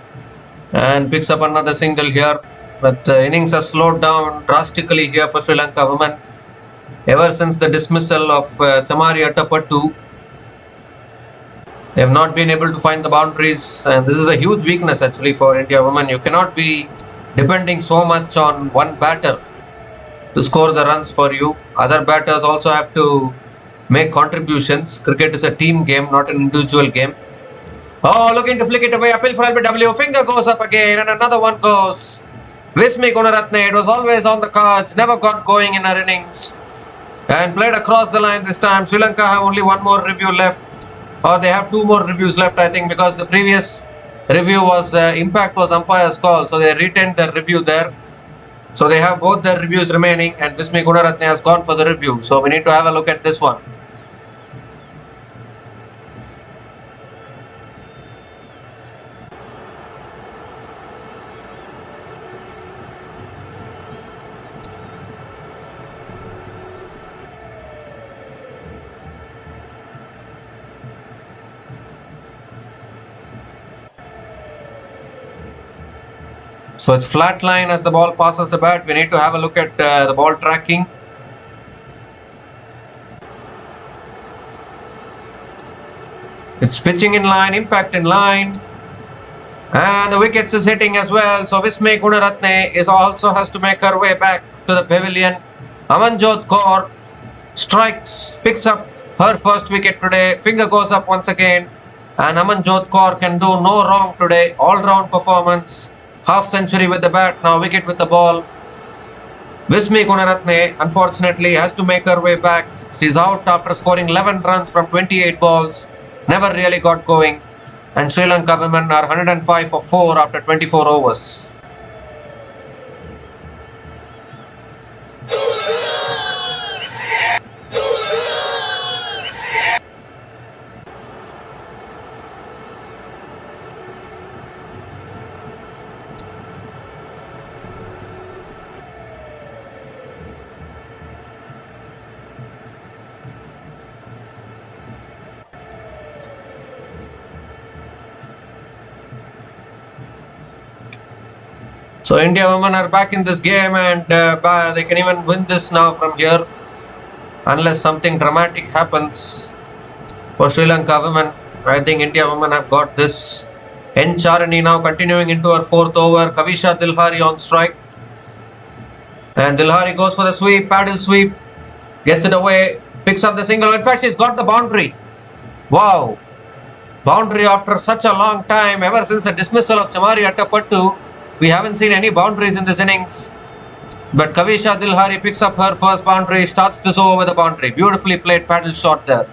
and picks up another single here. But innings has slowed down drastically here for Sri Lanka women. Ever since the dismissal of Chamari Atapattu, they have not been able to find the boundaries, and this is a huge weakness actually for India women. You cannot be depending so much on one batter to score the runs for you. Other batters also have to make contributions. Cricket is a team game, not an individual game. Oh, looking to flick it away. Appeal for LBW. Finger goes up again, and another one goes. Vismi Gunaratne, it was always on the cards, never got going in her innings. And played across the line this time. Sri Lanka have only one more review left. Or they have two more reviews left, I think, because the previous review was impact was umpire's call. So they retained their review there. So they have both their reviews remaining, and Vismi Gunaratne has gone for the review. So we need to have a look at this one. So it's flat line as the ball passes the bat. We need to have a look at the ball tracking. It's pitching in line, impact in line. And the wickets is hitting as well. So Vismi Gunaratne also has to make her way back to the pavilion. Amanjot Kaur strikes, picks up her first wicket today. Finger goes up once again. And Amanjot Kaur can do no wrong today. All-round performance. Half century with the bat, now wicket with the ball. Vismi Gunaratne unfortunately has to make her way back. She's out after scoring 11 runs from 28 balls. Never really got going. And Sri Lanka women are 105 for 4 after 24 overs. So India women are back in this game, and they can even win this now from here, unless something dramatic happens for Sri Lanka women. I think India women have got this. N. Charani now continuing into her fourth over. Kavisha Dilhari on strike, and Dilhari goes for the sweep, paddle sweep, gets it away, picks up the single. In fact, she's got the boundary. Wow, boundary after such a long time. Ever since the dismissal of Chamari Atapattu, we haven't seen any boundaries in this innings. But Kavisha Dilhari picks up her first boundary, starts this over with a boundary. Beautifully played paddle shot there.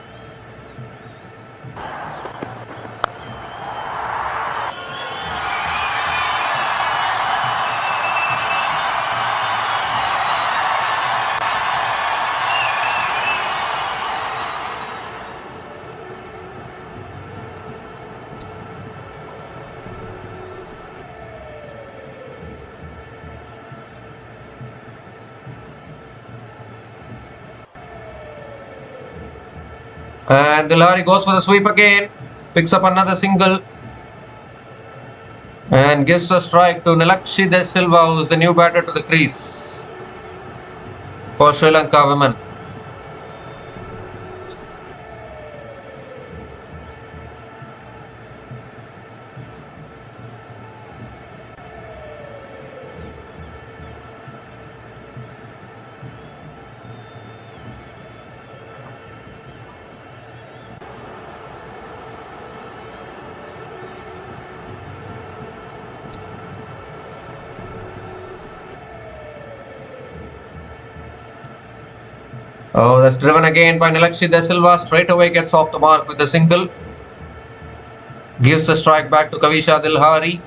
And Dilhari goes for the sweep again, picks up another single, and gives a strike to Nilakshi De Silva, who is the new batter to the crease for Sri Lanka women. Oh, that's driven again by Nilakshi De Silva. Straight away gets off the mark with a single. Gives the strike back to Kavisha Dilhari.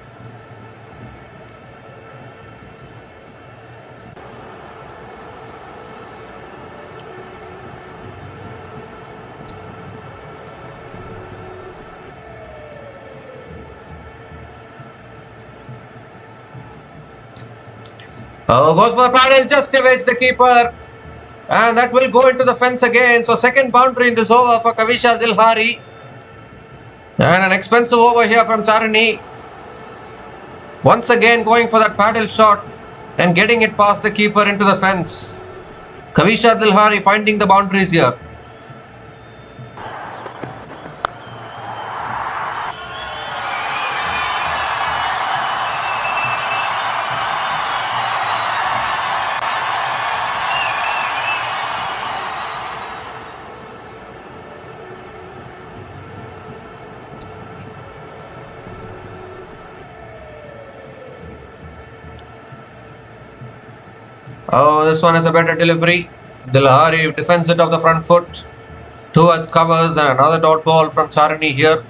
Oh, goes for the paddle, just evades the keeper. And that will go into the fence again. So second boundary in this over for Kavisha Dilhari. And an expensive over here from Charini. Once again going for that paddle shot and getting it past the keeper into the fence. Kavisha Dilhari finding the boundaries here. Oh, this one is a better delivery. Dilhari defends it off the front foot. Towards covers and another dot ball from Charini here.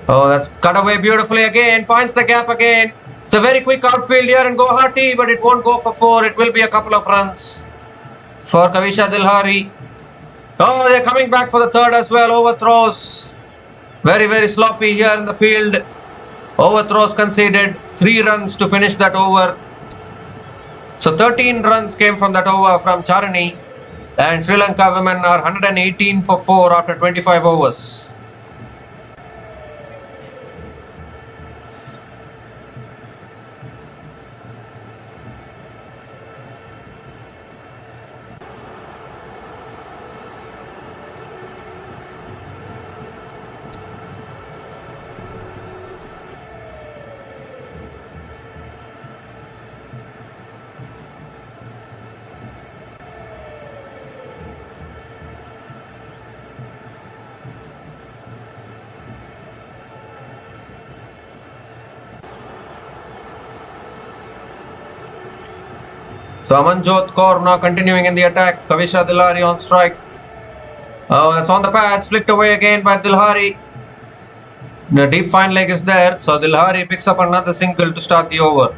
Oh, that's cut away beautifully again. Finds the gap again. It's a very quick outfield here and go hearty, but it won't go for 4. It will be a couple of runs for Kavisha Dilhari. Oh, they're coming back for the third as well. Overthrows. Very, very sloppy here in the field. Overthrows conceded. 3 runs to finish that over. So 13 runs came from that over from Charini. And Sri Lanka women are 118 for 4 after 25 overs. So Amanjot Kaur now continuing in the attack. Kavisha Dilhari on strike. Oh, that's on the pads. Flicked away again by Dilhari. The deep fine leg is there. So Dilhari picks up another single to start the over.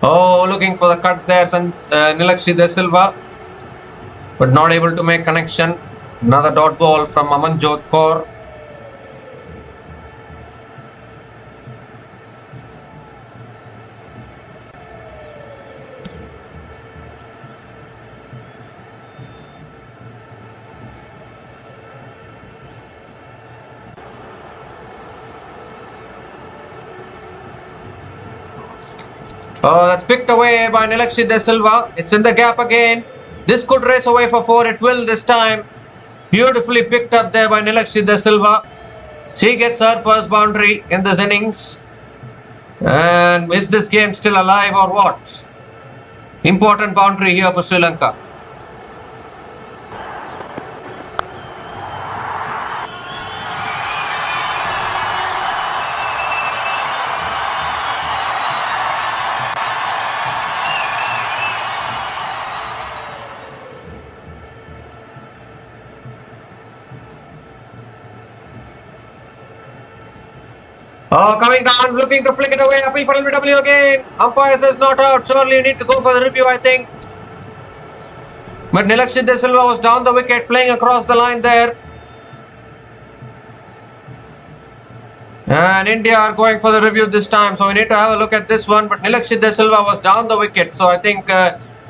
Oh, looking for the cut there, Nilakshi De Silva, but not able to make connection. Another dot ball from Amanjot Kaur. Oh, that's picked away by Nilakshi De Silva. It's in the gap again. This could race away for 4. It will this time. Beautifully picked up there by Nilakshi De Silva. She gets her first boundary in this innings. And is this game still alive or what? Important boundary here for Sri Lanka. Oh, coming down, looking to flick it away. Appeal for LBW again. Umpire says not out. Surely you need to go for the review, I think. But Nilakshi De Silva was down the wicket, playing across the line there. And India are going for the review this time. So we need to have a look at this one. But Nilakshi De Silva was down the wicket. So I think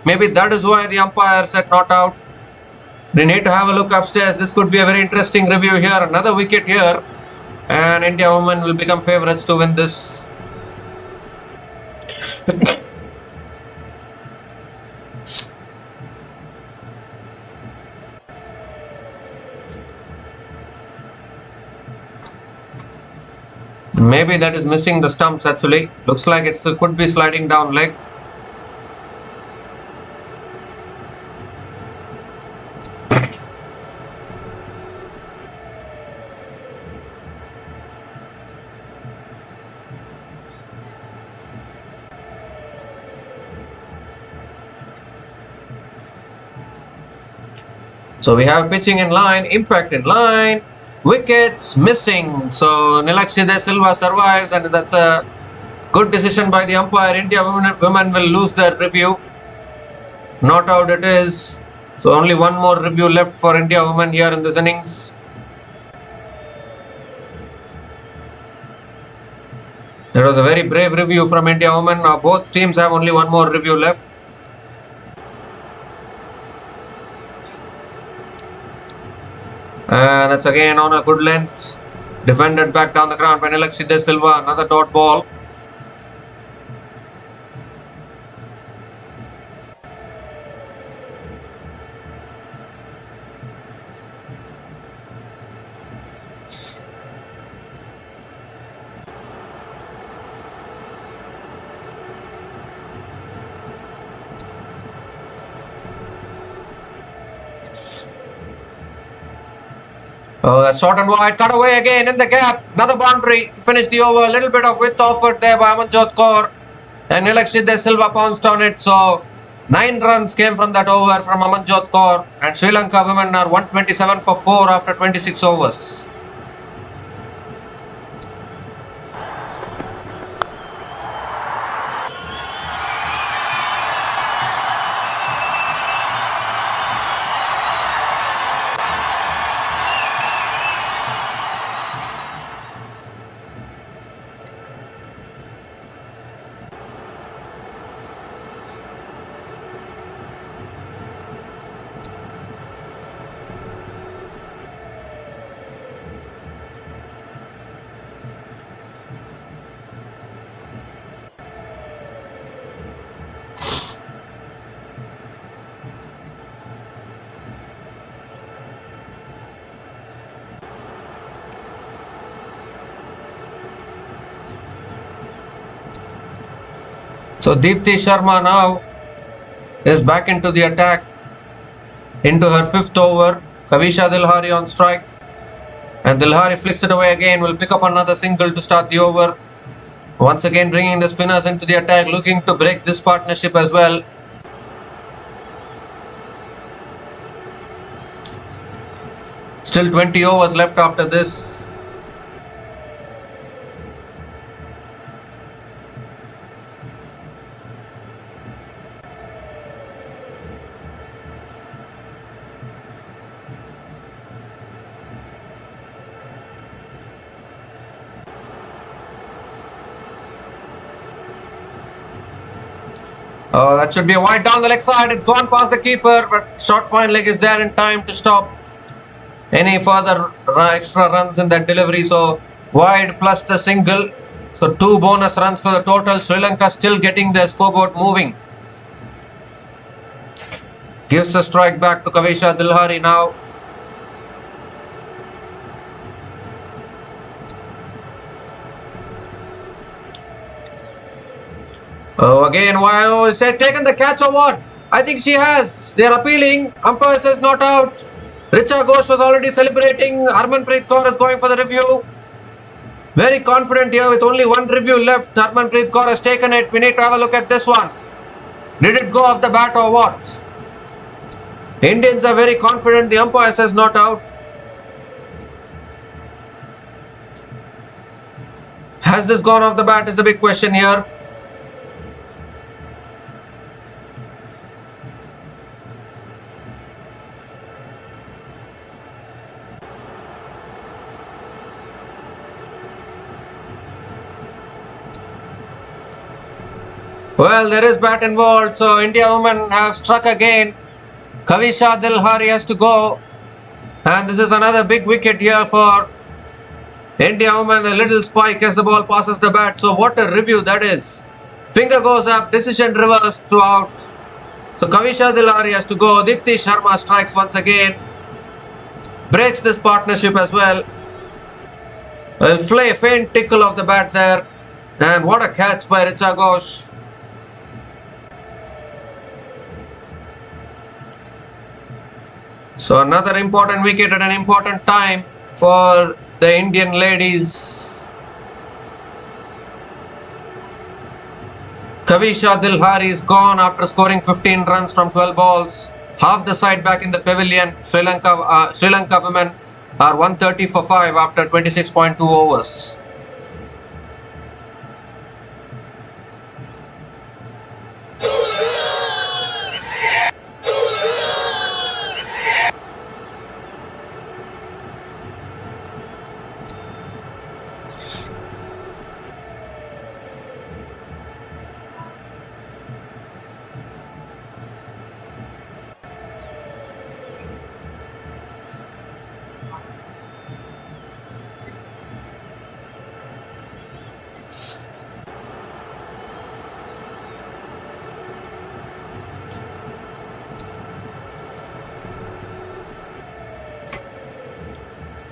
maybe that is why the umpire said not out. We need to have a look upstairs. This could be a very interesting review here. Another wicket here. And India women will become favourites to win this. Maybe that is missing the stumps actually. Looks like it could be sliding down leg. So we have pitching in line, impact in line, wickets missing. So Nilakshi De Silva survives, and that's a good decision by the umpire. India women will lose their review. Not out it is. So only one more review left for India women here in this innings. It was a very brave review from India women. Now both teams have only one more review left. And that's again on a good length. Defended back down the ground by Nilakshi De Silva. Another dot ball. Oh, that's short and wide. Cut away again in the gap. Another boundary. Finish the over. A little bit of width offered there by Amanjot Kaur. And Nilakshi De Silva pounced on it. So 9 runs came from that over from Amanjot Kaur. And Sri Lanka women are 127 for 4 after 26 overs. So Deepti Sharma now is back into the attack. Into her 5th over. Kavisha Dilhari on strike. And Dilhari flicks it away again. Will pick up another single to start the over. Once again bringing the spinners into the attack. Looking to break this partnership as well. Still 20 overs left after this. Oh, that should be a wide down the leg side. It's gone past the keeper, but short fine leg is there in time to stop any further extra runs in that delivery. So wide plus the single. So 2 bonus runs to the total. Sri Lanka still getting the scoreboard moving. Gives a strike back to Kavisha Dilhari now. Oh, again, why is she taken the catch or what? I think she has. They are appealing. Umpire says not out. Richa Ghosh was already celebrating. Harmanpreet Kaur is going for the review. Very confident here with only one review left. Harmanpreet Kaur has taken it. We need to have a look at this one. Did it go off the bat or what? Indians are very confident. The umpire says not out. Has this gone off the bat is the big question here. Well, there is bat involved, so India women have struck again. Kavisha Dilhari has to go. And this is another big wicket here for India women. A little spike as the ball passes the bat. So what a review that is. Finger goes up, decision reversed throughout. So Kavisha Dilhari has to go. Dipti Sharma strikes once again. Breaks this partnership as well. A faint tickle of the bat there. And what a catch by Richa Ghosh. So another important wicket at an important time for the Indian ladies. Kavisha Dilhari is gone after scoring 15 runs from 12 balls. Half the side back in the pavilion. Sri Lanka women are 130 for 5 after 26.2 overs.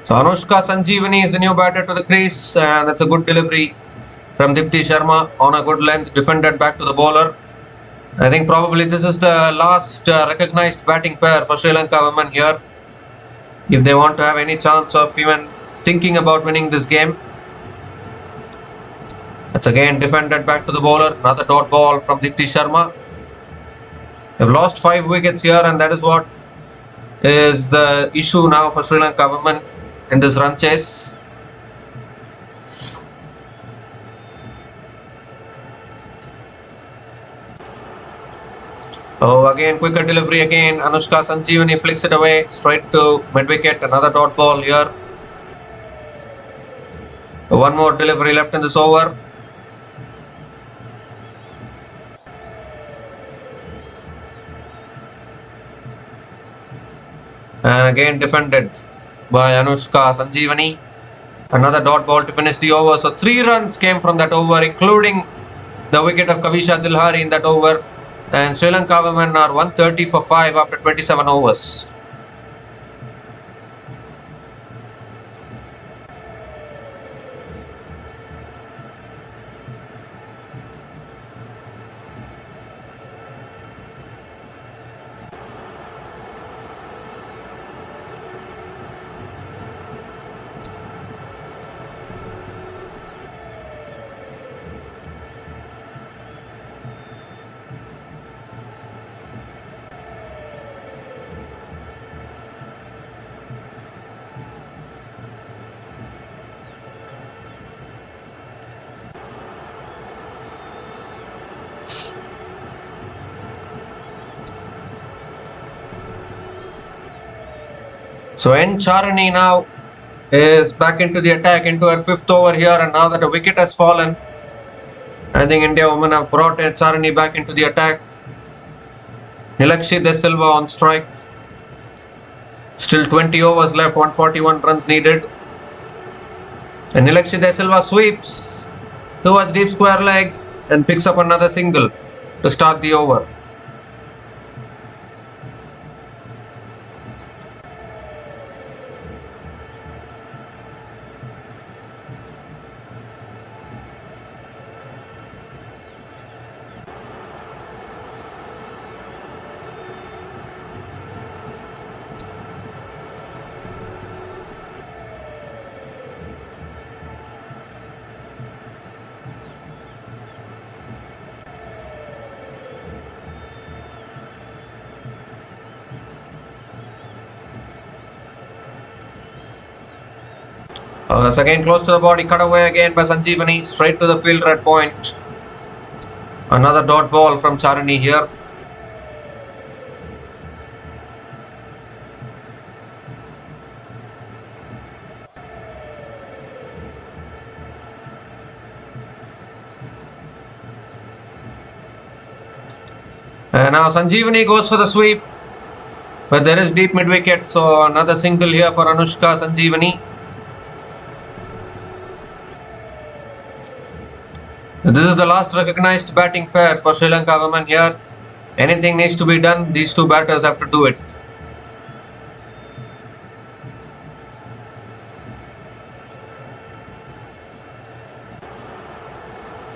So Anushka Sanjeevani is the new batter to the crease, and that's a good delivery from Dipti Sharma on a good length, defended back to the bowler. I think probably this is the last recognized batting pair for Sri Lanka women here, if they want to have any chance of even thinking about winning this game. That's again defended back to the bowler. Another dot ball from Dipti Sharma. They've lost 5 wickets here, and that is what is the issue now for Sri Lanka women in this run chase. Oh, again quicker delivery again. Anushka Sanjeevani flicks it away straight to mid wicket. Another dot ball here. One more delivery left in this over. And again defended by Anushka Sanjeevani. Another dot ball to finish the over. So 3 runs came from that over, including the wicket of Kavisha Dilhari in that over. And Sri Lanka women are 130 for 5 after 27 overs. So N. Charani now is back into the attack, into her 5th over here, and now that a wicket has fallen, I think India women have brought N. Charani back into the attack. Nilakshi De Silva on strike. Still 20 overs left, 141 runs needed. And Nilakshi De Silva sweeps towards deep square leg and picks up another single to start the over. That's again close to the body, cut away again by Sanjeevani, straight to the fielder at point. Another dot ball from Charani here. And now Sanjeevani goes for the sweep. But there is deep mid-wicket, so another single here for Anushka Sanjeevani. This is the last recognized batting pair for Sri Lanka women here. Anything needs to be done, these two batters have to do it.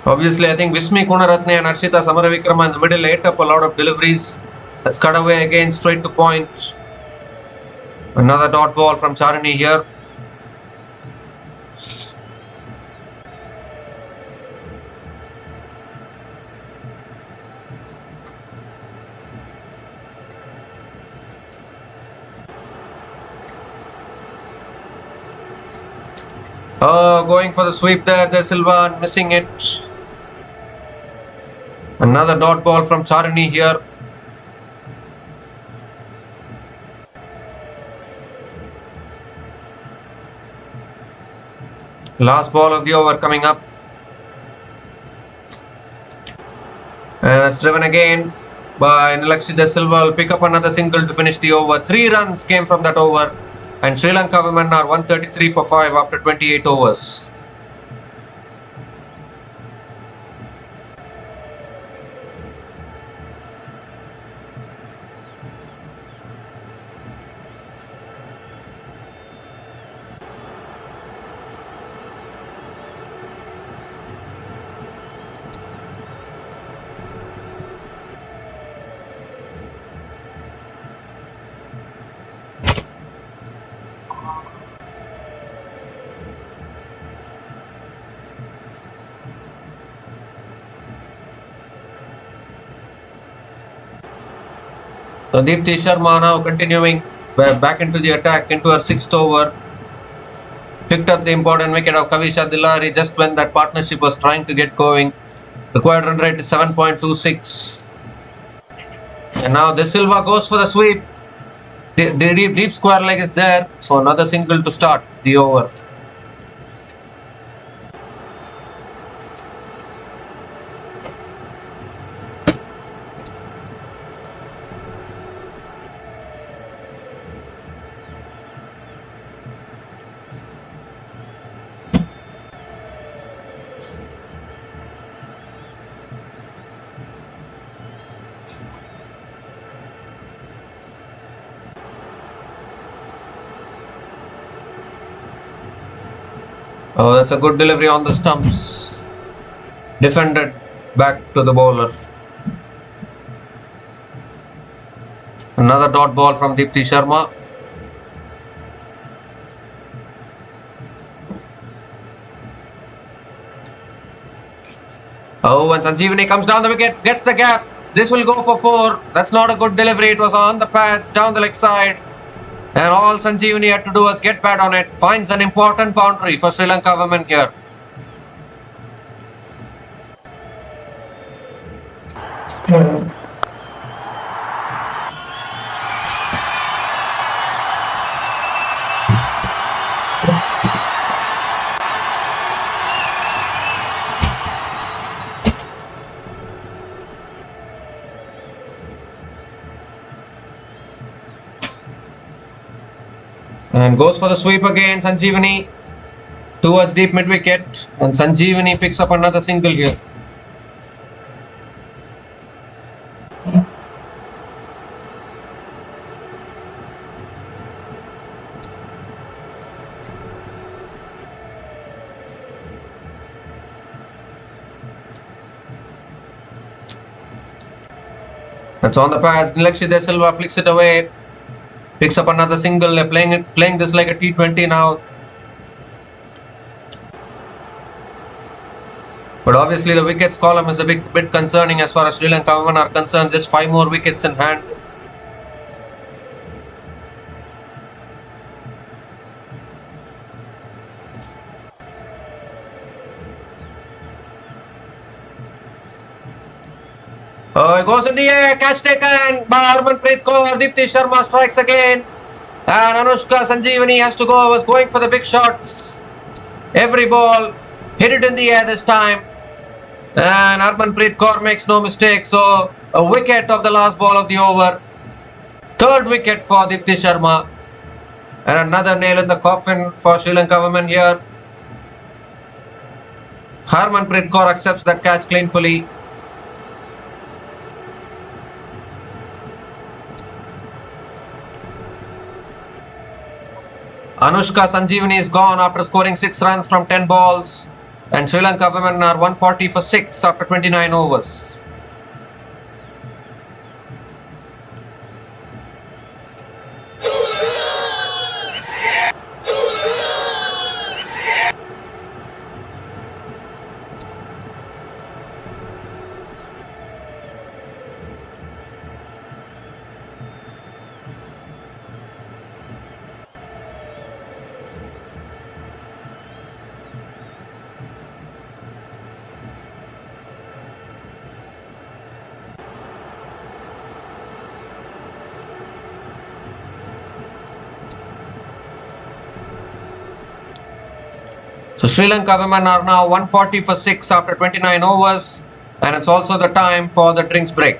Obviously, I think Vismi Kunaratne and Arshita Samaravikrama in the middle ate up a lot of deliveries. Let's cut away again, straight to point. Another dot ball from Charini here. Going for the sweep there, De Silva missing it. Another dot ball from Charini here. Last ball of the over coming up. And it's driven again by Nilakshi De Silva. Will pick up another single to finish the over. 3 runs came from that over. And Sri Lanka women are 133 for 5 after 28 overs. So Deepti Sharma now continuing back into the attack into her 6th over. Picked up the important wicket of Kavisha Dillari just when that partnership was trying to get going. Required run rate is 7.26. And now De Silva goes for the sweep. Deep square leg is there. So another single to start the over. Oh, that's a good delivery on the stumps. Defended back to the bowler. Another dot ball from Deepti Sharma. Oh, and Sanjeevani comes down the wicket, gets the gap. This will go for 4. That's not a good delivery. It was on the pads, down the leg side. And all Sanjeevani had to do was get bad on it. Finds an important boundary for Sri Lanka women here. And goes for the sweep again, Sanjeevani towards deep mid wicket, and Sanjeevani picks up another single here. That's on the pads. Nilakshi De Silva flicks it away. Picks up another single. They're playing this like a T20 now. But obviously the wickets column is a bit concerning as far as Sri Lanka women are concerned. Just 5 more wickets in hand. Oh, it goes in the air, catch taken by Harmanpreet Kaur. Deepti Sharma strikes again. And Anushka Sanjeevani has to go, was going for the big shots. Every ball hit it in the air this time. And Harmanpreet Kaur makes no mistake. So a wicket of the last ball of the over. Third wicket for Dipti Sharma. And another nail in the coffin for Sri Lanka women here. Harmanpreet Kaur accepts that catch cleanfully. Anushka Sanjeevani is gone after scoring 6 runs from 10 balls. And Sri Lanka women are 140 for 6 after 29 overs. So Sri Lanka women are now 140 for 6 after 29 overs, and it's also the time for the drinks break.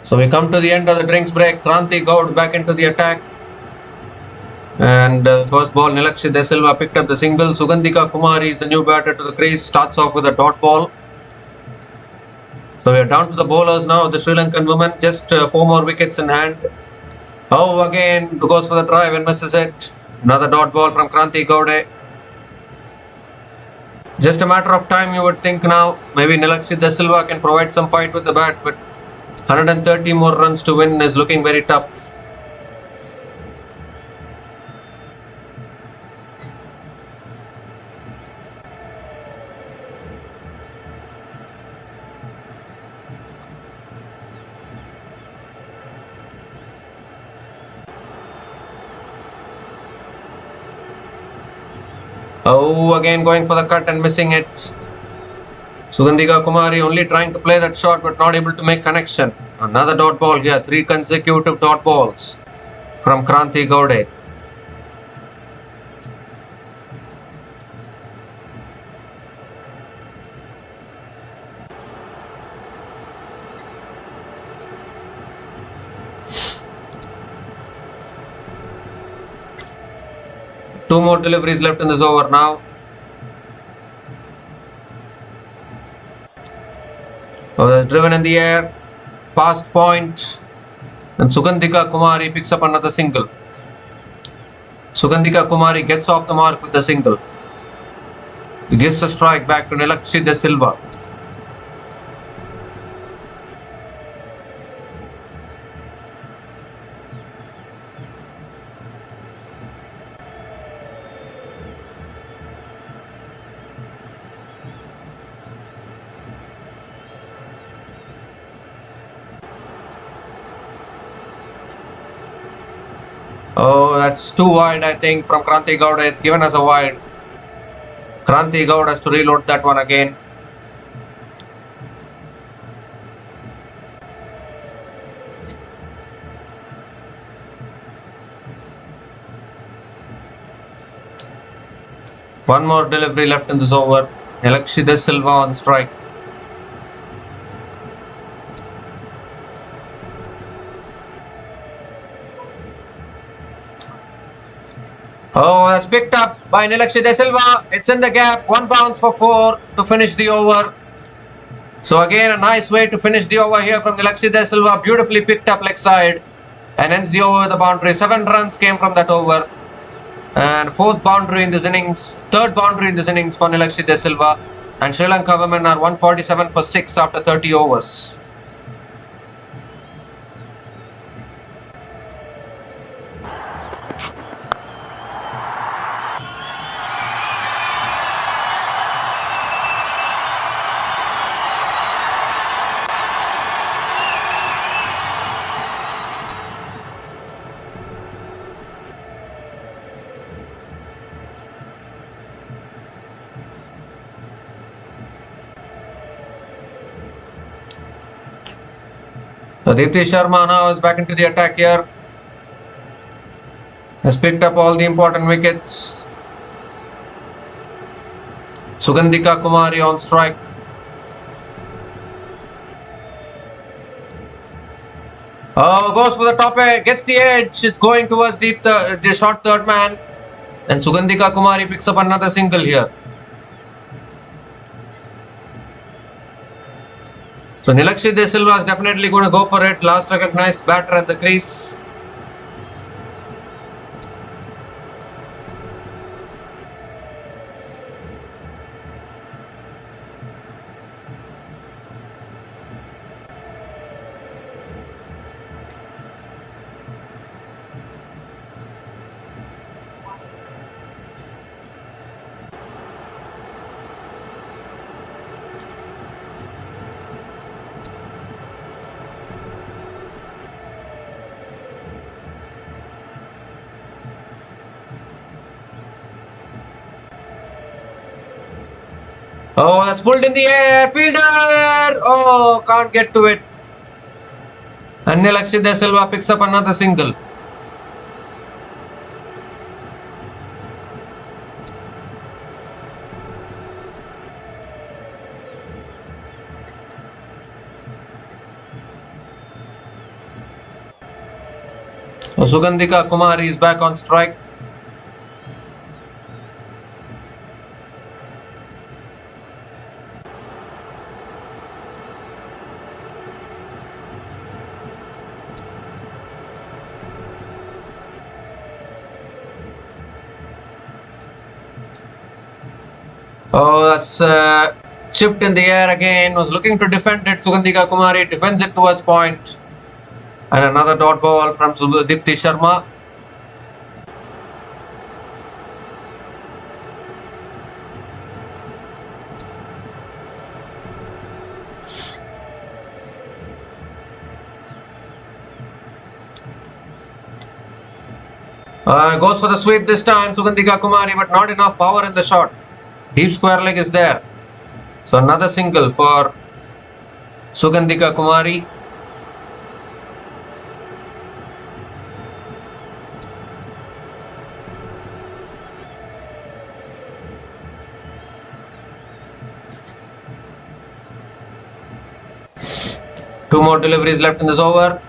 So we come to the end of the drinks break. Kranti Gaud back into the attack. And first ball, Nilakshit De Silva picked up the single. Sugandhika Kumari is the new batter to the crease. Starts off with a dot ball. So we are down to the bowlers now. The Sri Lankan women, just 4 more wickets in hand. Oh, again goes for the drive and misses it. Another dot ball from Kranti Gaude. Just a matter of time, you would think now. Maybe Nilakshit De Silva can provide some fight with the bat, but 130 more runs to win is looking very tough. Oh, again going for the cut and missing it. Sugandhika Kumari only trying to play that shot but not able to make connection. Another dot ball here. 3 consecutive dot balls from Kranti Gowde. Two more deliveries left in this over now. Driven in the air, past point, and Sugandhika Kumari picks up another single. Sugandhika Kumari gets off the mark with a single. He gives a strike back to Nilakshi De Silva. Oh, that's too wide, I think, from Kranti Gowda. It's given as a wide. Kranti Gowda has to reload that one again. One more delivery left in this over. Nilakshi De Silva on strike. Oh, that's picked up by Nilakshi De Silva. It's in the gap. 1 bounce for 4 to finish the over. So again, a nice way to finish the over here from Nilakshi De Silva. Beautifully picked up leg side and ends the over with a boundary. 7 runs came from that over. And 4th boundary in this innings. 3rd boundary in this innings for Nilakshi De Silva. And Sri Lanka women are 147 for 6 after 30 overs. So Deepti Sharma now is back into the attack here. Has picked up all the important wickets. Sugandhika Kumari on strike. Oh, goes for the top edge, gets the edge. It's going towards the short third man. And Sugandhika Kumari picks up another single here. So Nilakshi De Silva is definitely going to go for it. Last recognized batter at the crease. Oh, that's pulled in the air. Fielder! Oh, can't get to it. And Nilakshi De Silva picks up another single. So Sugandhika Kumari is back on strike. Oh, that's chipped in the air again. Was looking to defend it. Sugandhika Kumari defends it towards point. And another dot ball from Dipti Sharma. Goes for the sweep this time, Sugandhika Kumari, but not enough power in the shot. Deep square leg is there. So another single for Sugandhika Kumari. Two more deliveries left in this over.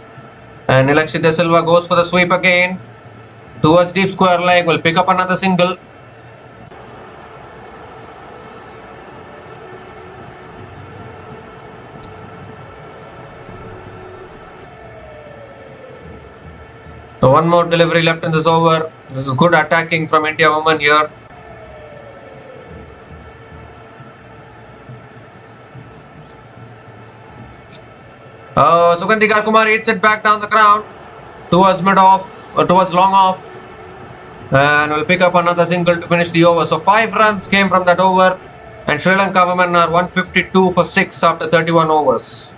And Nilakshit De Silva goes for the sweep again. Towards deep square leg, will pick up another single. So one more delivery left in this over. This is good attacking from India women here. Sugandhika Kumari hits it back down the ground towards mid off, towards long off, and will pick up another single to finish the over. So 5 runs came from that over, and Sri Lanka women are 152 for 6 after 31 overs.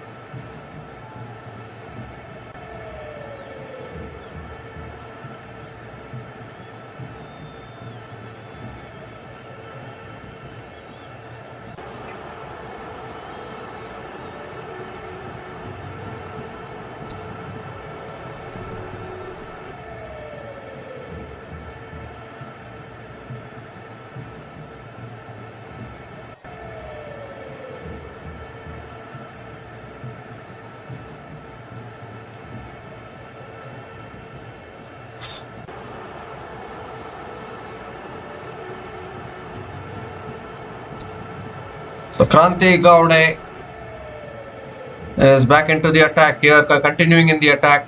So Kranti Gowde is back into the attack here, continuing in the attack.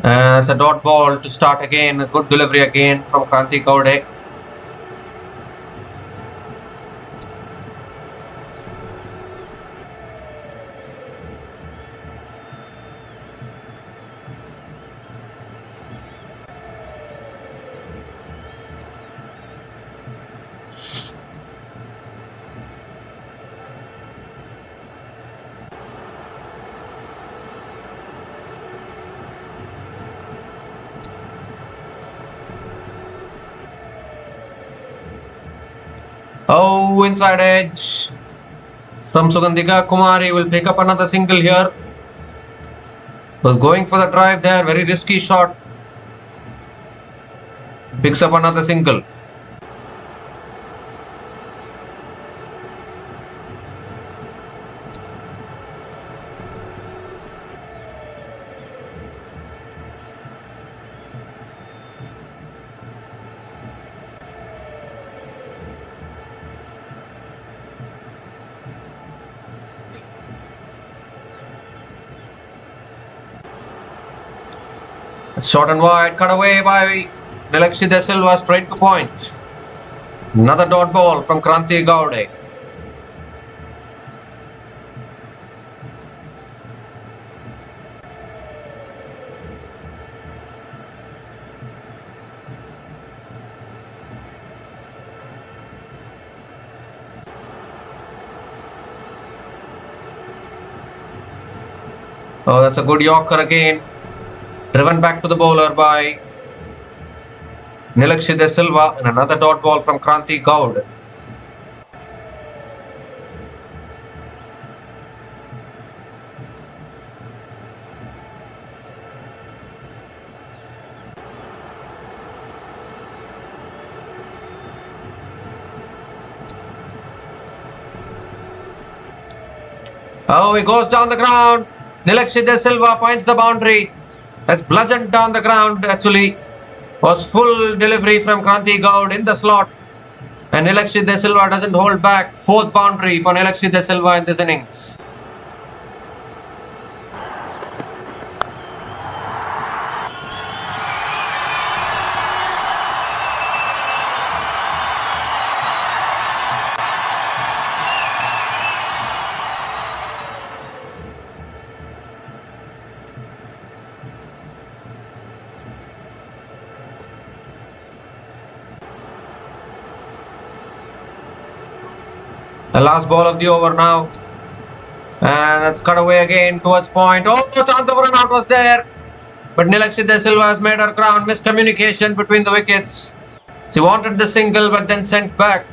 It's a dot ball to start again. A good delivery again from Kranti Gowde. Oh, inside edge from Sugandhika Kumari, will pick up another single here. Was going for the drive there, very risky shot. Picks up another single. Short and wide, cut away by Nilakshit De Silva, straight to point. Another dot ball from Kranti Gowde. Oh, that's a good Yorker again. Driven back to the bowler by Nilakshit De Silva, and another dot ball from Kranti Gowde. Oh, he goes down the ground. Nilakshit De Silva finds the boundary. That's bludgeoned down the ground actually. Was full delivery from Kranti Gowde in the slot. And Nilakshit De Silva doesn't hold back. 4th boundary for Nilakshit De Silva in this innings. The last ball of the over now. And that's cut away again towards point. Oh, chance of run out was there. But Nilakshi De Silva has made her crown. Miscommunication between the wickets. She wanted the single but then sent back.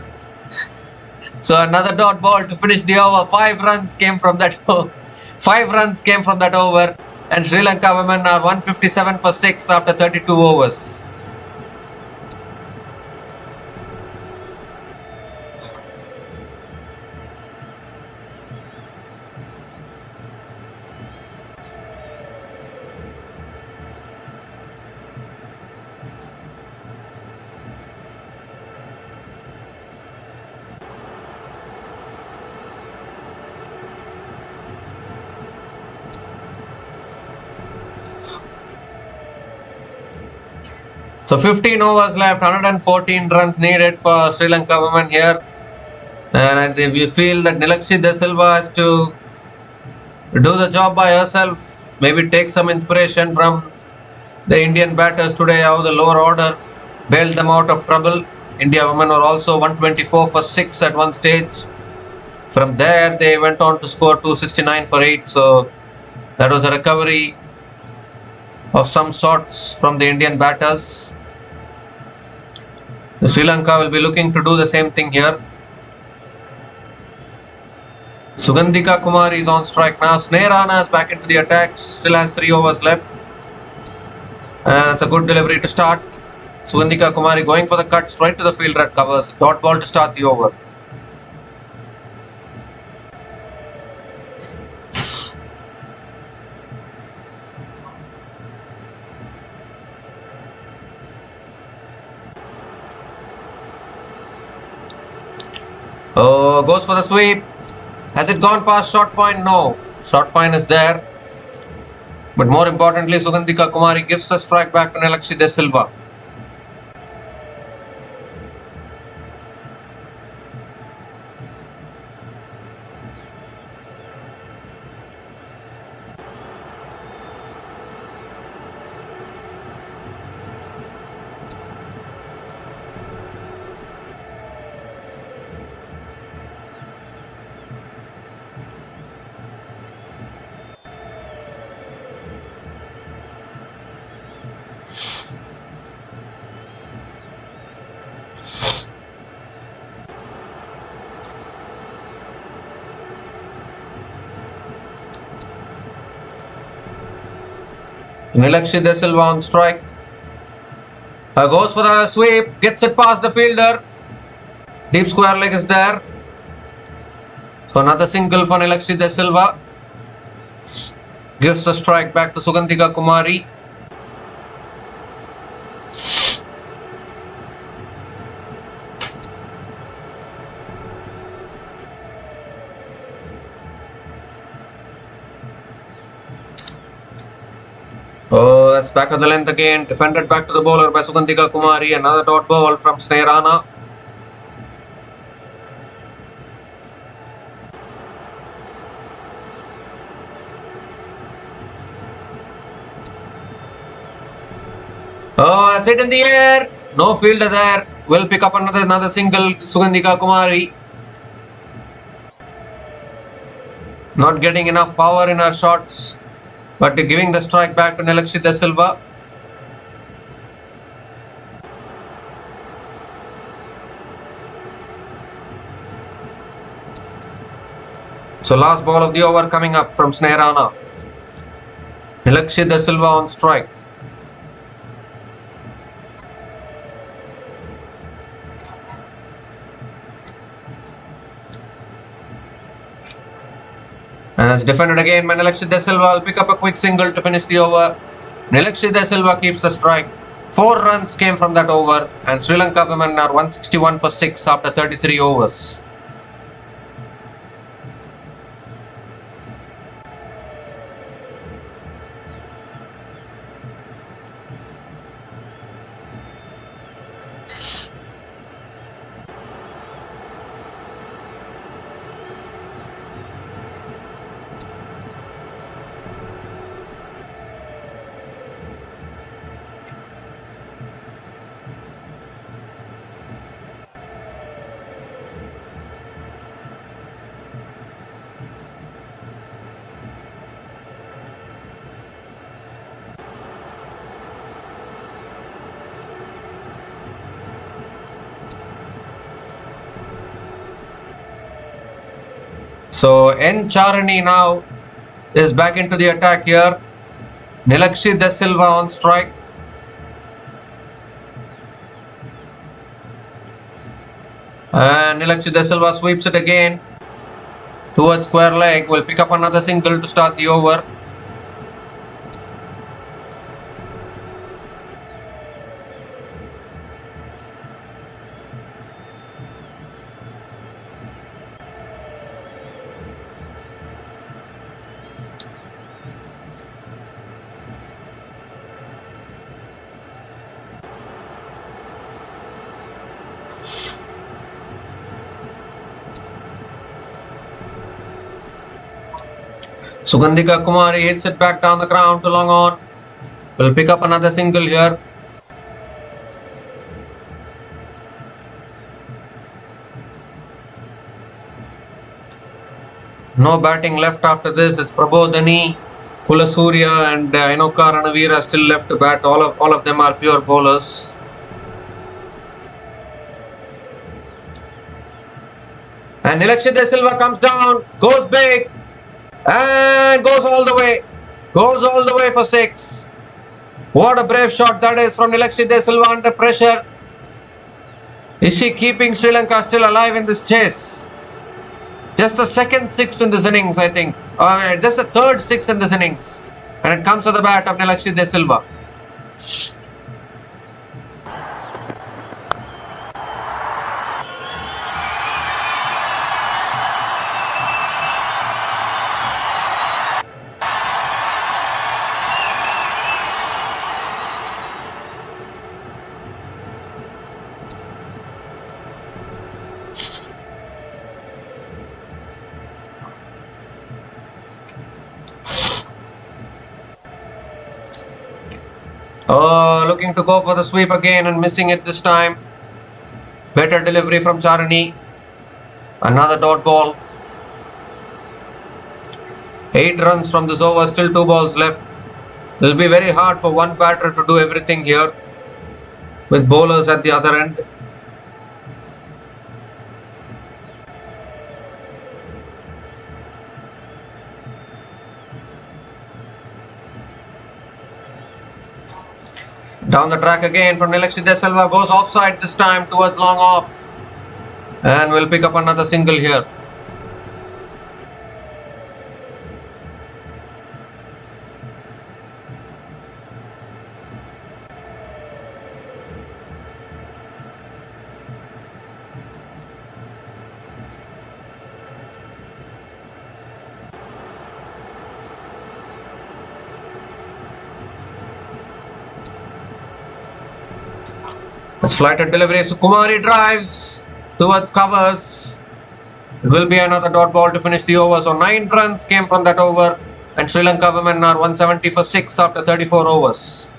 So another dot ball to finish the over. 5 runs came from that over. 5 runs came from that over. And Sri Lanka women are 157 for 6 after 32 overs. So 15 overs left, 114 runs needed for Sri Lanka women here. And if you feel that Nilakshi De Silva has to do the job by herself, maybe take some inspiration from the Indian batters today, how the lower order bailed them out of trouble. India women were also 124 for 6 at one stage. From there, they went on to score 269 for 8. So that was a recovery of some sorts from the Indian batters. Sri Lanka will be looking to do the same thing here. Sugandhika Kumari is on strike now. Snehrana is back into the attack. Still has 3 overs left. And it's a good delivery to start. Sugandhika Kumari going for the cut straight to the fielder at covers. Dot ball to start the over. Oh, goes for the sweep. Has it gone past short fine? No. Short fine is there. But more importantly, Sugandhika Kumari gives the strike back to Nilakshi De Silva. Nilakshi De Silva on strike. Goes for the sweep. Gets it past the fielder. Deep square leg is there. So another single for Nilakshi De Silva. Gives the strike back to Sugandhika Kumari. Oh, that's back of the length again. Defended back to the bowler by Sugandhika Kumari. Another dot ball from Snehrana. Oh, that's it in the air. No fielder there. Will pick up another single. Sugandhika Kumari. Not getting enough power in her shots. But giving the strike back to Nilakshi De Silva. So last ball of the over coming up from Snehrana. Nilakshi De Silva on strike. And it's defended again by Nilakshi De Silva. Will pick up a quick single to finish the over. Nilakshi De Silva keeps the strike. 4 runs came from that over. And Sri Lanka women are 161 for 6 after 33 overs. So N Charani now is back into the attack here. Nilakshi De Silva on strike. And Nilakshi De Silva sweeps it again towards square leg. Will pick up another single to start the over. Sugandhika Kumari hits it back down the ground to long on. Will pick up another single here. No batting left after this. It's Prabodhani, Kulasurya and Inoka Ranavira still left to bat. All of them are pure bowlers. And Nilakshi De Silva comes down, goes big and goes all the way. Goes all the way for 6. What a brave shot that is from Nilakshi De Silva under pressure. Is she keeping Sri Lanka still alive in this chase? Just the second 6 in this innings, I think. Just the third 6 in this innings. And it comes to the bat of Nilakshi De Silva. Looking to go for the sweep again and missing it this time. Better delivery from Charani. Another dot ball. 8 runs from this over, still 2 balls left. It will be very hard for one batter to do everything here with bowlers at the other end. Down the track again from Nilakshi De Silva, goes offside this time towards long off and will pick up another single here. It's flighted delivery. Sukumari drives towards covers. It will be another dot ball to finish the over. So 9 runs came from that over. And Sri Lanka women are 170 for 6 after 34 overs.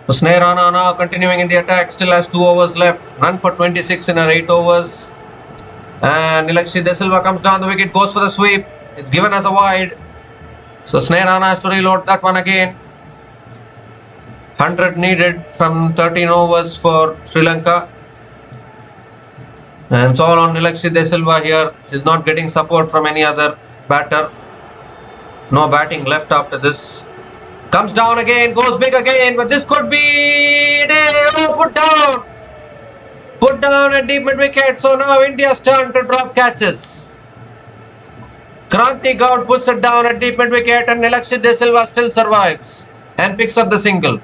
Sneh Rana now continuing in the attack, still has 2 overs left, none for 26 in her 8 overs. And Nilakshi De Silva comes down the wicket, goes for the sweep. It's given as a wide. So Sneh Rana has to reload that one again. 100 needed from 13 overs for Sri Lanka. And it's all on Nilakshi De Silva here. She's not getting support from any other batter. No batting left after this. Comes down again, goes big again, but this could be... Oh, put down! Put down at deep mid-wicket, so now India's turn to drop catches. Kranti Gaud puts it down at deep mid-wicket and Nilakshi De Silva still survives and picks up the single.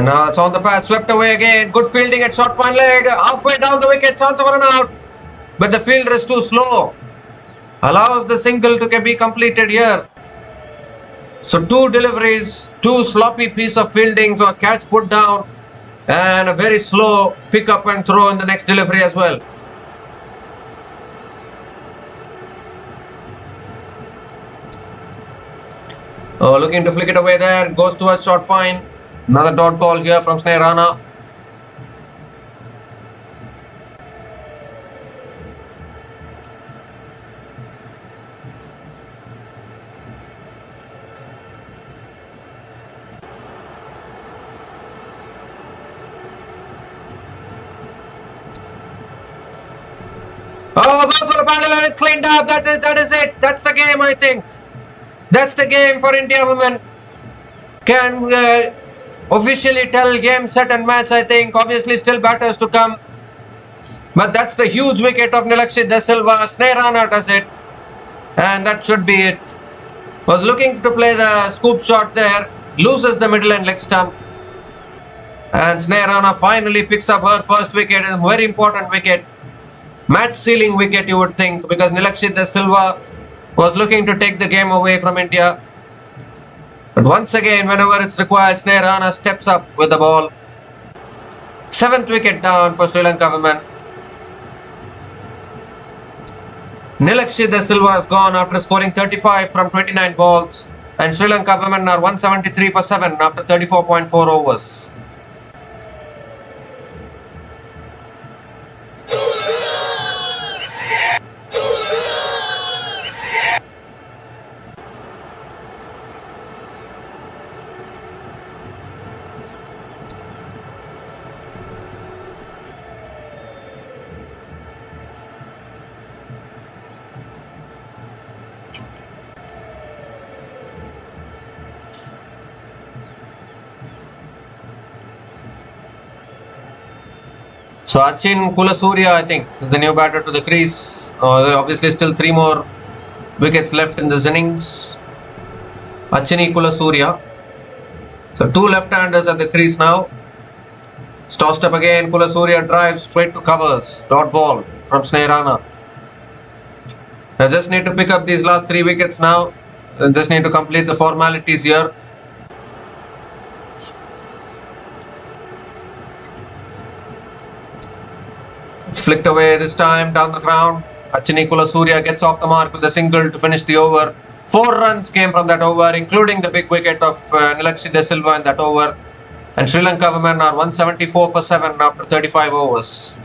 And now it's on the path, swept away again. Good fielding at short point leg. Halfway down the wicket, chance of a run out. But the fielder is too slow. Allows the single to be completed here. So 2 deliveries, 2 sloppy piece of fielding, so a catch put down and a very slow pick up and throw in the next delivery as well. Oh, looking to flick it away there, goes towards short fine. Another dot ball here from Sri Lanka. Oh, goes for the paddle and it's cleaned up. That is it. That's the game, I think. That's the game for India women. Can officially tell game, set and match, I think. Obviously still batters to come. But that's the huge wicket of Nilakshit De Silva. Sri Lanka does it. And that should be it. Was looking to play the scoop shot there. Loses the middle and leg stump. And Sri Lanka finally picks up her first wicket. A very important wicket. Match sealing wicket, you would think, because Nilakshit De Silva was looking to take the game away from India. But once again, whenever it's required, Sri Lanka steps up with the ball. 7th wicket down for Sri Lanka women. Nilakshit De Silva has gone after scoring 35 from 29 balls. And Sri Lanka women are 173 for 7 after 34.4 overs. So Achin Kulasurya, I think, is the new batter to the crease. Obviously still 3 more wickets left in this innings. Achini Kulasurya. So 2 left-handers at the crease now. It's tossed up again. Kulasurya drives straight to covers. Dot ball from Sri Lanka. They just need to pick up these last 3 wickets now. They just need to complete the formalities here. It's flicked away this time down the ground. Achini Kulasurya gets off the mark with a single to finish the over. 4 runs came from that over, including the big wicket of Nilakshit De Silva in that over. And Sri Lanka women are 174 for 7 after 35 overs.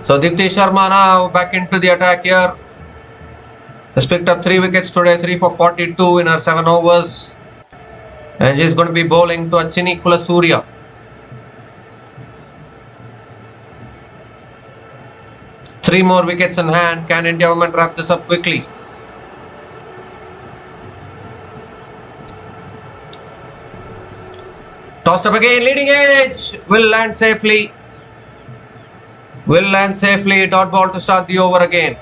So Dipti Sharma now back into the attack here. Has picked up 3 wickets today, 3 for 42 in her 7 overs. And she's going to be bowling to Achini Kulasurya. Three more wickets in hand. Can India women wrap this up quickly? Tossed up again, leading edge. Will land safely. Will land safely. Dot ball to start the over again.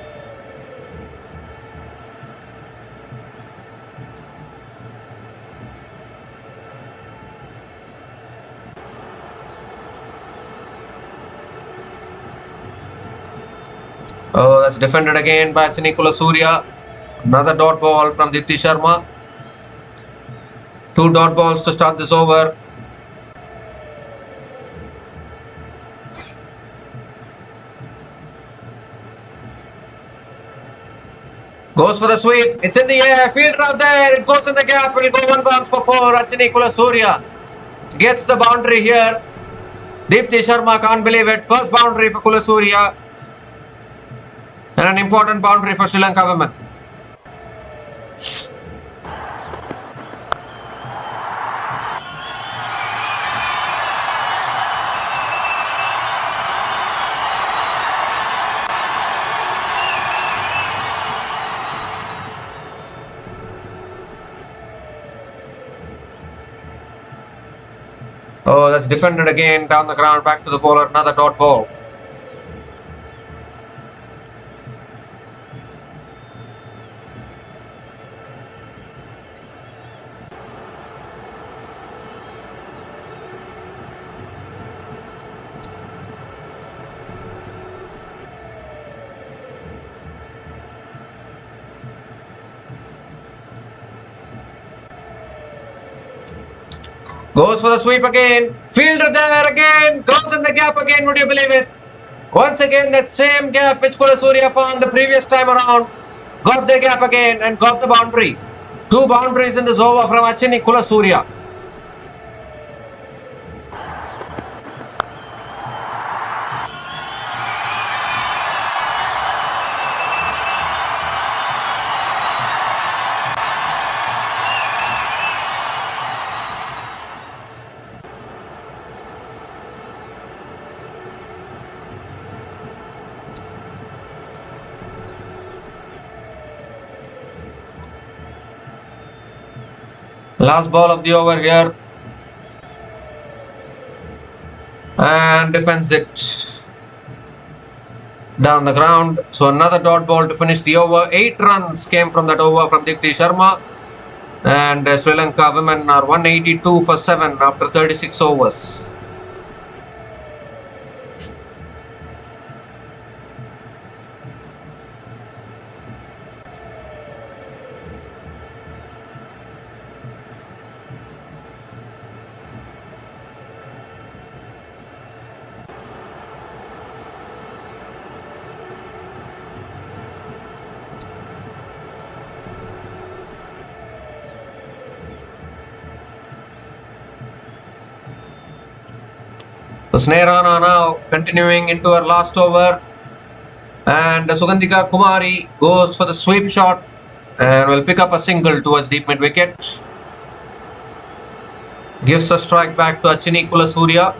Oh, that's defended again by Achini Kulasurya. Another dot ball from Dipti Sharma. 2 dot balls to start this over. Goes for the sweep. It's in the air. Fielder out there. It goes in the gap. It will go 1 bounce for 4. Achini Kulasurya gets the boundary here. Dipti Sharma can't believe it. First boundary for Kulasurya. And an important boundary for Sri Lanka women. defended again down the ground, back to the bowler, another dot ball. Goes for the sweep again. Fielder there again. Goes in the gap again. Would you believe it? Once again, that same gap which Kulasurya found the previous time around. Got the gap again and got the boundary. 2 boundaries in this over from Achini Kulasurya. Last ball of the over here. And defends it down the ground. So another dot ball to finish the over. 8 runs came from that over from Dipti Sharma. And Sri Lanka women are 182 for 7 after 36 overs. So Snehrana now continuing into her last over, and Sugandhika Kumari goes for the sweep shot and will pick up a single towards deep mid wicket. Gives a strike back to Achini Kulasurya.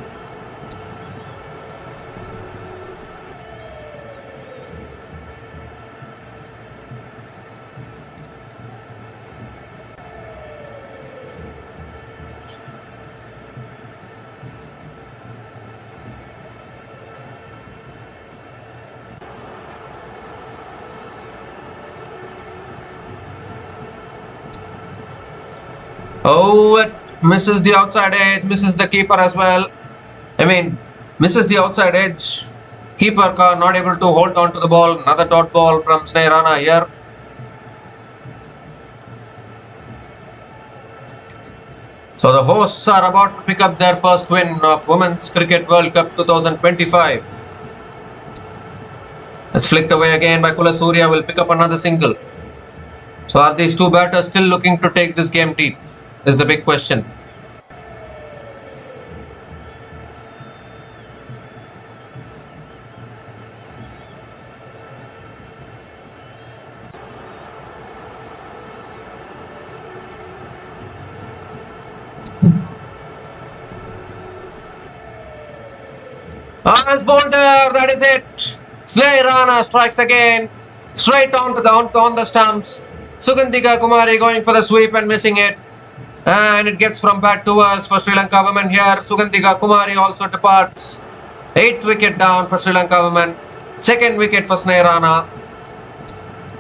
Oh, it misses the outside edge, misses the keeper as well. Misses the outside edge. Keeper not able to hold on to the ball. Another dot ball from Snehrana here. So the hosts are about to pick up their first win of Women's Cricket World Cup 2025. It's flicked away again by Kulasurya. Will pick up another single. So are these two batters still looking to take this game deep? Is the big question. As bowled there, that is it. Snehrana strikes again, straight on the stumps. Sugandhika Kumari going for the sweep and missing it. And it gets from bad to worse for Sri Lanka women here. Sugandhika Kumari also departs. 8th wicket down for Sri Lanka women. 2nd wicket for Snehrana.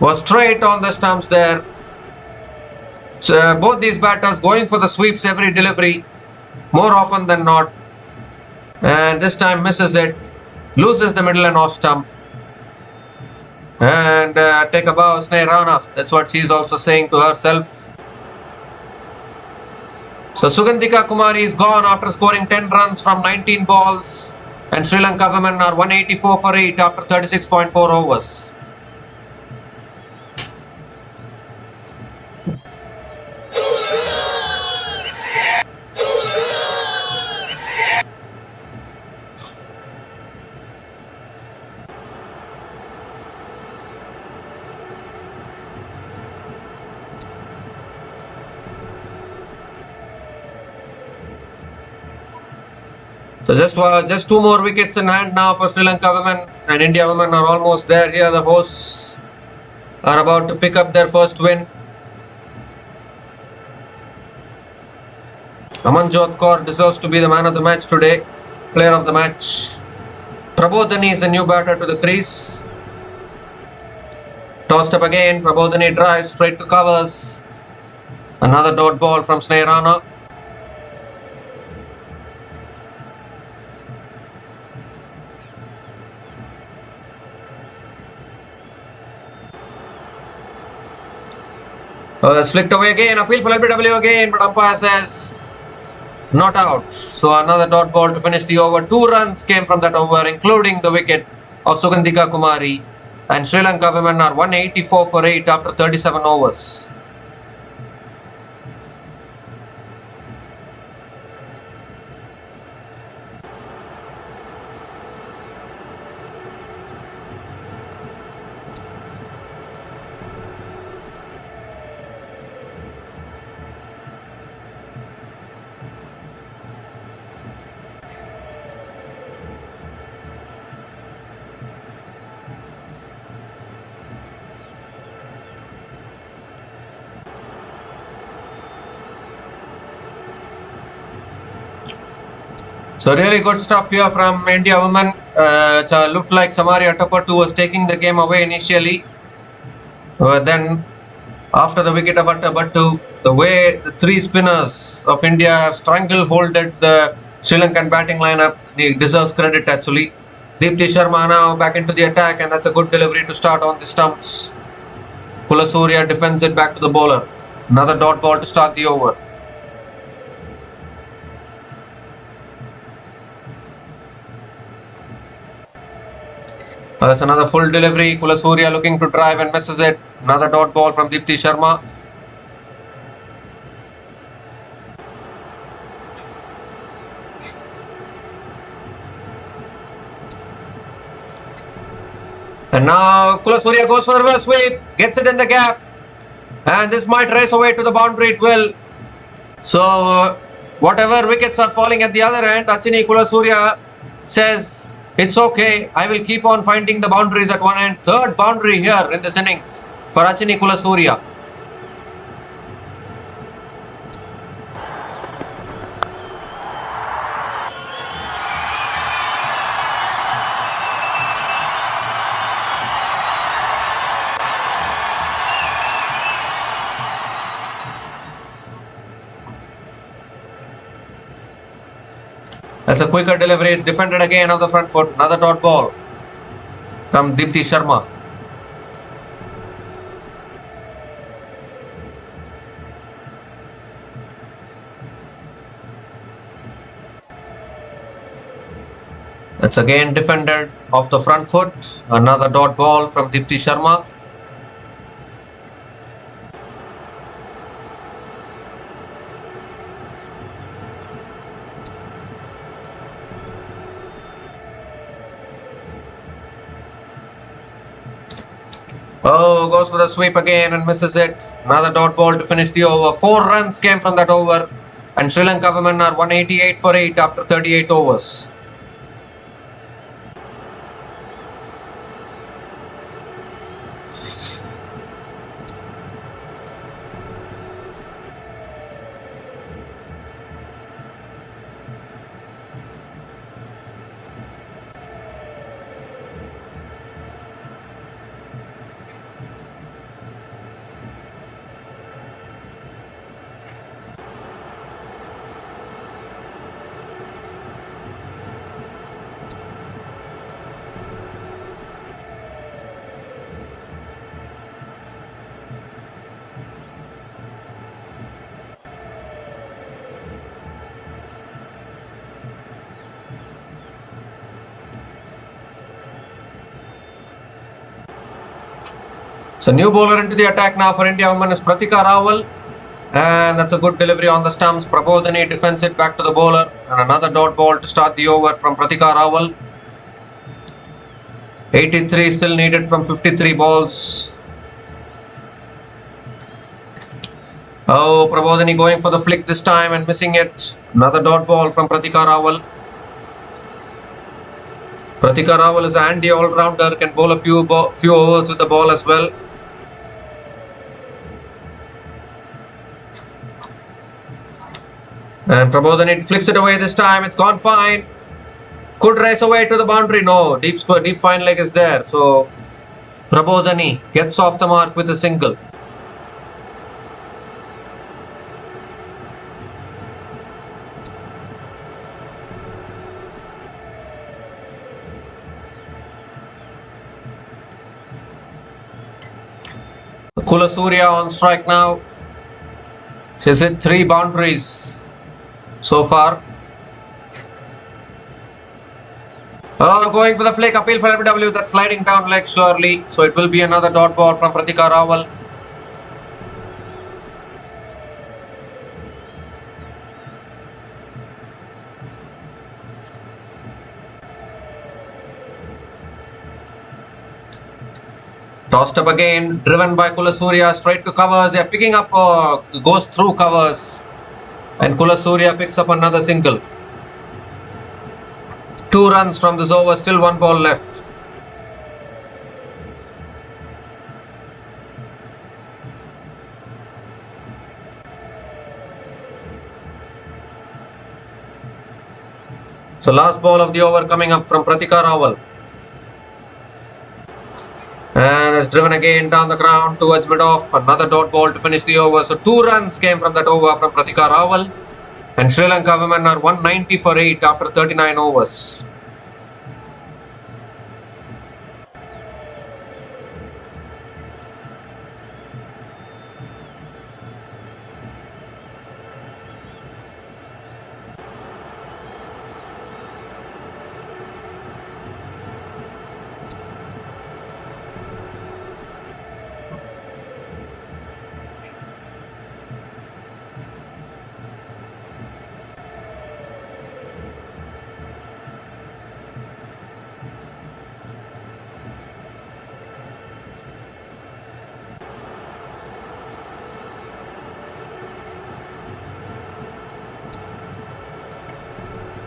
Was straight on the stumps there. So both these batters going for the sweeps every delivery, more often than not. And this time misses it. Loses the middle and off stump. And take a bow, Snehrana. That's what she's also saying to herself. So Sugandhika Kumari is gone after scoring 10 runs from 19 balls. And Sri Lanka women are 184 for 8 after 36.4 overs. So just 2 more wickets in hand now for Sri Lanka women, and India women are almost there. Here the hosts are about to pick up their first win. Amanjot Kaur deserves to be the man of the match today, player of the match. Prabodhani is the new batter to the crease. Tossed up again, Prabodhani drives straight to covers. Another dot ball from Sneh Rana. That's flicked away again, appeal for LBW again, but umpire says not out. So another dot ball to finish the over. 2 runs came from that over, including the wicket of Sugandhika Kumari. And Sri Lanka women are 184 for 8 after 37 overs. So really good stuff here from India women. Looked like Samari Atapattu was taking the game away initially. Then after the wicket of Atapattu, the way the 3 spinners of India have strangle-holded the Sri Lankan batting lineup, he deserves credit actually. Deepti Sharma now back into the attack, and that's a good delivery to start on the stumps. Kulasurya defends it back to the bowler. Another dot ball to start the over. That's another full delivery. Kulasurya looking to drive and misses it. Another dot ball from Deepti Sharma. And now Kulasurya goes for the reverse sweep, gets it in the gap, and this might race away to the boundary. It will. So whatever wickets are falling at the other end, Achini Kulasurya says, it's okay, I will keep on finding the boundaries at one end. 3rd boundary here in this innings for Achini Kulasurya. That's a quicker delivery. It's defended again on the front foot. Another dot ball from Deepti Sharma. That's again defended off the front foot. Another dot ball from Deepti Sharma. Oh, goes for the sweep again and misses it. Another dot ball to finish the over. 4 runs came from that over. And Sri Lanka women are 188 for 8 after 38 overs. So new bowler into the attack now for India women is Pratika Rawal. And that's a good delivery on the stumps. Prabodhani defends it back to the bowler. And another dot ball to start the over from Pratika Rawal. 83 still needed from 53 balls. Oh, Prabodhani going for the flick this time and missing it. Another dot ball from Pratika Rawal. Pratika Rawal is a handy all-rounder, can bowl a few overs with the ball as well. And Prabodhani flicks it away this time. It's gone fine. Could race away to the boundary. No, deep fine leg is there. So Prabodhani gets off the mark with a single. Kulasurya on strike now. She's hit 3 boundaries so far. Oh, going for the flick, appeal for LBW, that's sliding down leg surely. So it will be another dot ball from Pratika Rawal. Tossed up again, driven by Kulasurya, straight to covers. They are picking up, goes through covers. And Kulasurya picks up another single. 2 runs from this over, still 1 ball left. So last ball of the over coming up from Pratika Rawal. And it's driven again down the ground towards mid-off. Another dot ball to finish the over. So 2 runs came from that over from Pratika Rawal. And Sri Lanka women are 190 for 8 after 39 overs.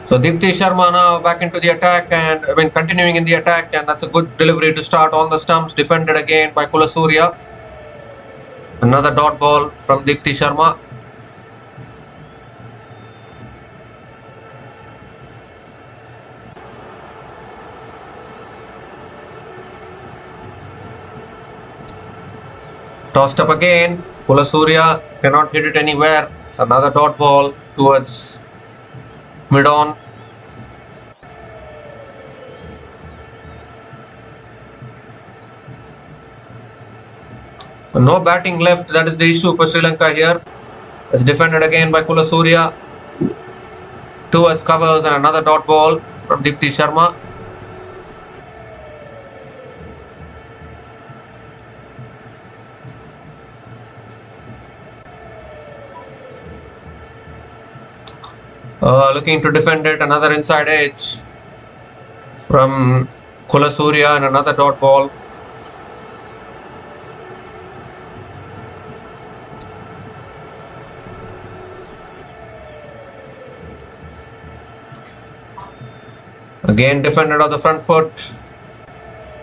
So Dipti Sharma now back into the attack and continuing in the attack, and that's a good delivery to start on the stumps, defended again by Kulasurya. Another dot ball from Dipti Sharma. Tossed up again, Kulasurya cannot hit it anywhere. It's another dot ball towards mid-on. No batting left, that is the issue for Sri Lanka here. It's defended again by Kulasurya. Towards covers and another dot ball from Dipti Sharma. Looking to defend it, another inside edge from Kulasurya and another dot ball. Again defended on the front foot.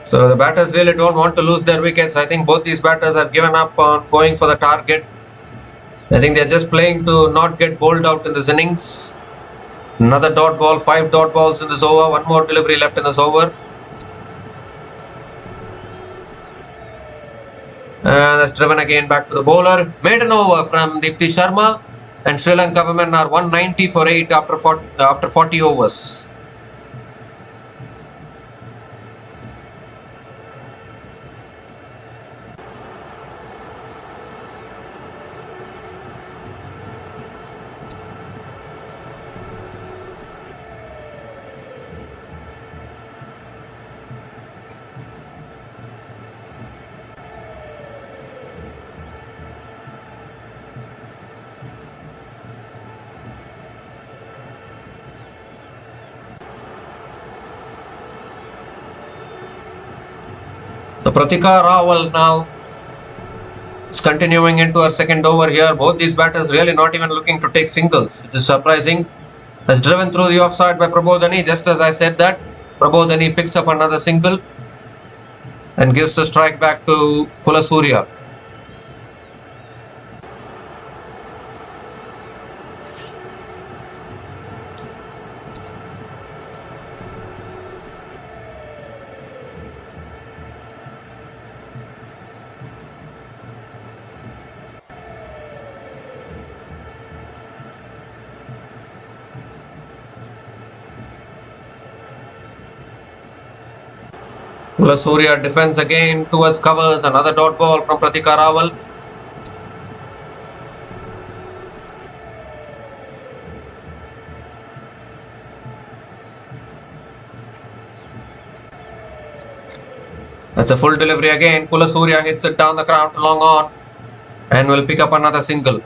So the batters really don't want to lose their wickets. I think both these batters have given up on going for the target. I think they're just playing to not get bowled out in this innings. Another dot ball, 5 dot balls in this over, 1 more delivery left in this over. And that's driven again back to the bowler. Maiden over from Dipti Sharma, and Sri Lanka women are 190 for 8 after 40 overs. So Pratika Rawal now is continuing into her second over here. Both these batters really not even looking to take singles, which is surprising. Has driven through the offside by Prabodhani. Just as I said that, Prabodhani picks up another single and gives the strike back to Kulasurya. Surya defends again towards covers. Another dot ball from Pratika Rawal. That's a full delivery again. Surya hits it down the ground long on and will pick up another single.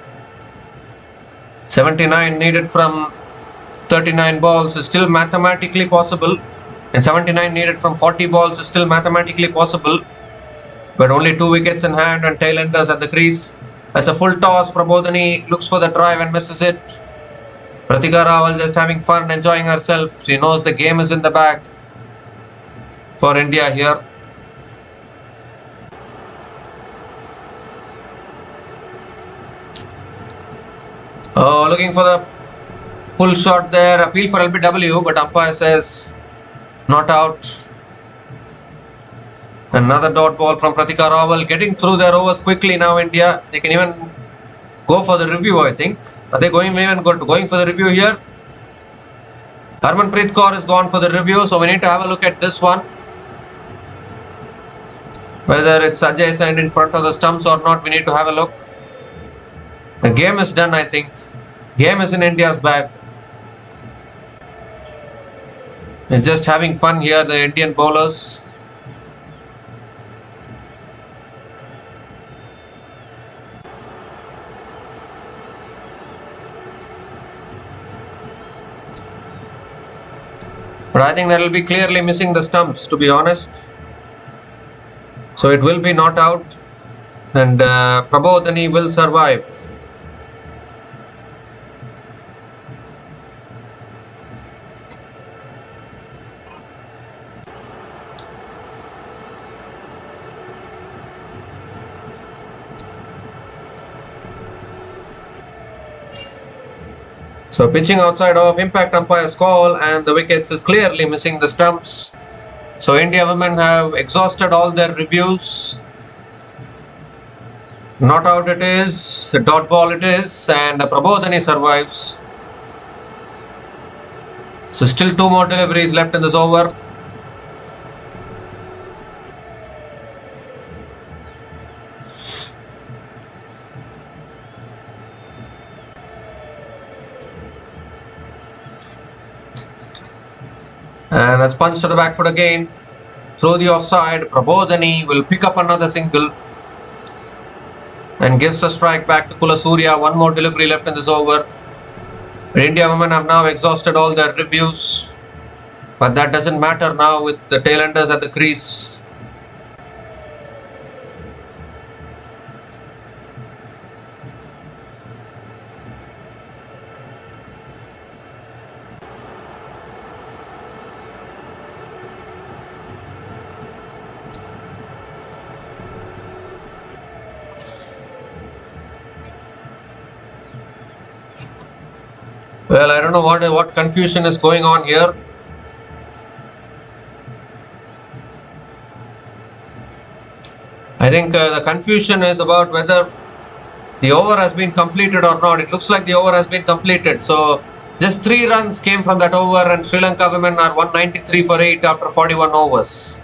79 needed from 39 balls is still mathematically possible, and 79 needed from 40 balls is still mathematically possible, but only 2 wickets in hand and tailenders at the crease. That's a full toss. Prabodhani looks for the drive and misses it. Pratika Rawal just having fun, enjoying herself. She knows the game is in the bag for India here. Looking for the pull shot there. Appeal for LBW, but umpire says not out. Another dot ball from Pratika Rawal. Getting through their overs quickly now, India. They can even go for the review, I think. Are they going for the review here? Harmanpreet Kaur is gone for the review, so we need to have a look at this one. Whether it's Ajay Sand in front of the stumps or not, we need to have a look. The game is done, I think. Game is in India's bag. They're just having fun here, the Indian bowlers. But I think that will be clearly missing the stumps, to be honest. So it will be not out, and Prabodhani will survive. So pitching outside of impact umpire's call, and the wickets is clearly missing the stumps. So India women have exhausted all their reviews. Not out it is, a dot ball it is, and Prabodhani survives. So still 2 more deliveries left in this over. And that's punched to the back foot again. Through the offside, Prabodhani will pick up another single and gives a strike back to Surya. 1 more delivery left in this over. The India women have now exhausted all their reviews, but that doesn't matter now with the tailenders at the crease. Well, I don't know what confusion is going on here. I think the confusion is about whether the over has been completed or not. It looks like the over has been completed. So just 3 runs came from that over, and Sri Lanka women are 193 for 8 after 41 overs.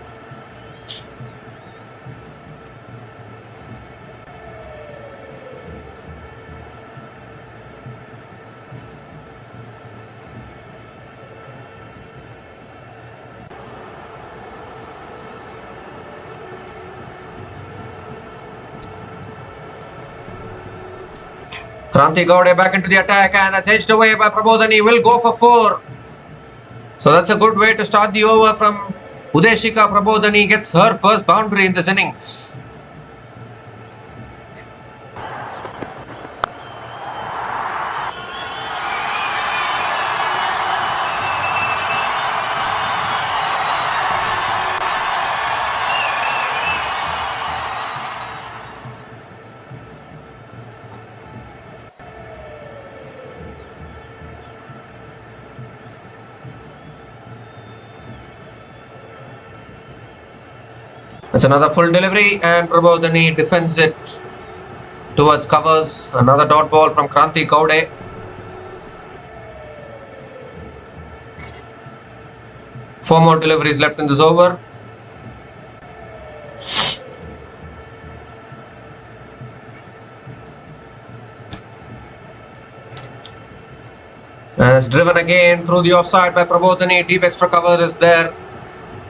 Kranti Gowde back into the attack, and that's edged away by Prabodhani. Will go for 4. So that's a good way to start the over from Udeshika. Prabodhani gets her first boundary in this innings. That's another full delivery, and Prabodhani defends it towards covers. Another dot ball from Kranti Gowde. Four more deliveries left in this over. Has driven again through the offside by Prabodhani. Deep extra cover is there.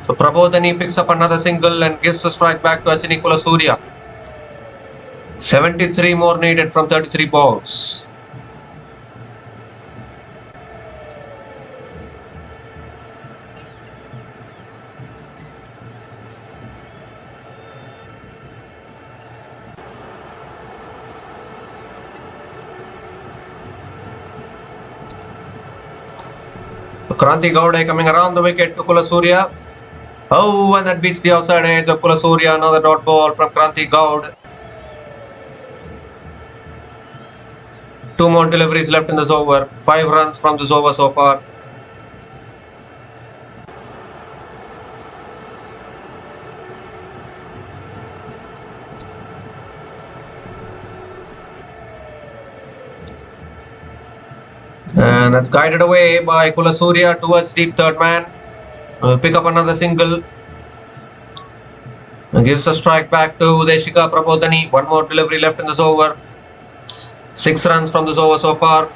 So Prabodhani picks up another single and gives the strike back to Achini Kulasurya. 73 more needed from 33 balls. Kranti Gowde coming around the wicket to Kulasurya. Oh, and that beats the outside edge of Kulasurya. Another dot ball from Kranti Gowde. 2 more deliveries left in this over. 5 runs from this over so far. And that's guided away by Kulasurya towards deep third man. Pick up another single. And gives a strike back to Udeshika Prabodhani. 1 more delivery left in this over. 6 runs from this over so far.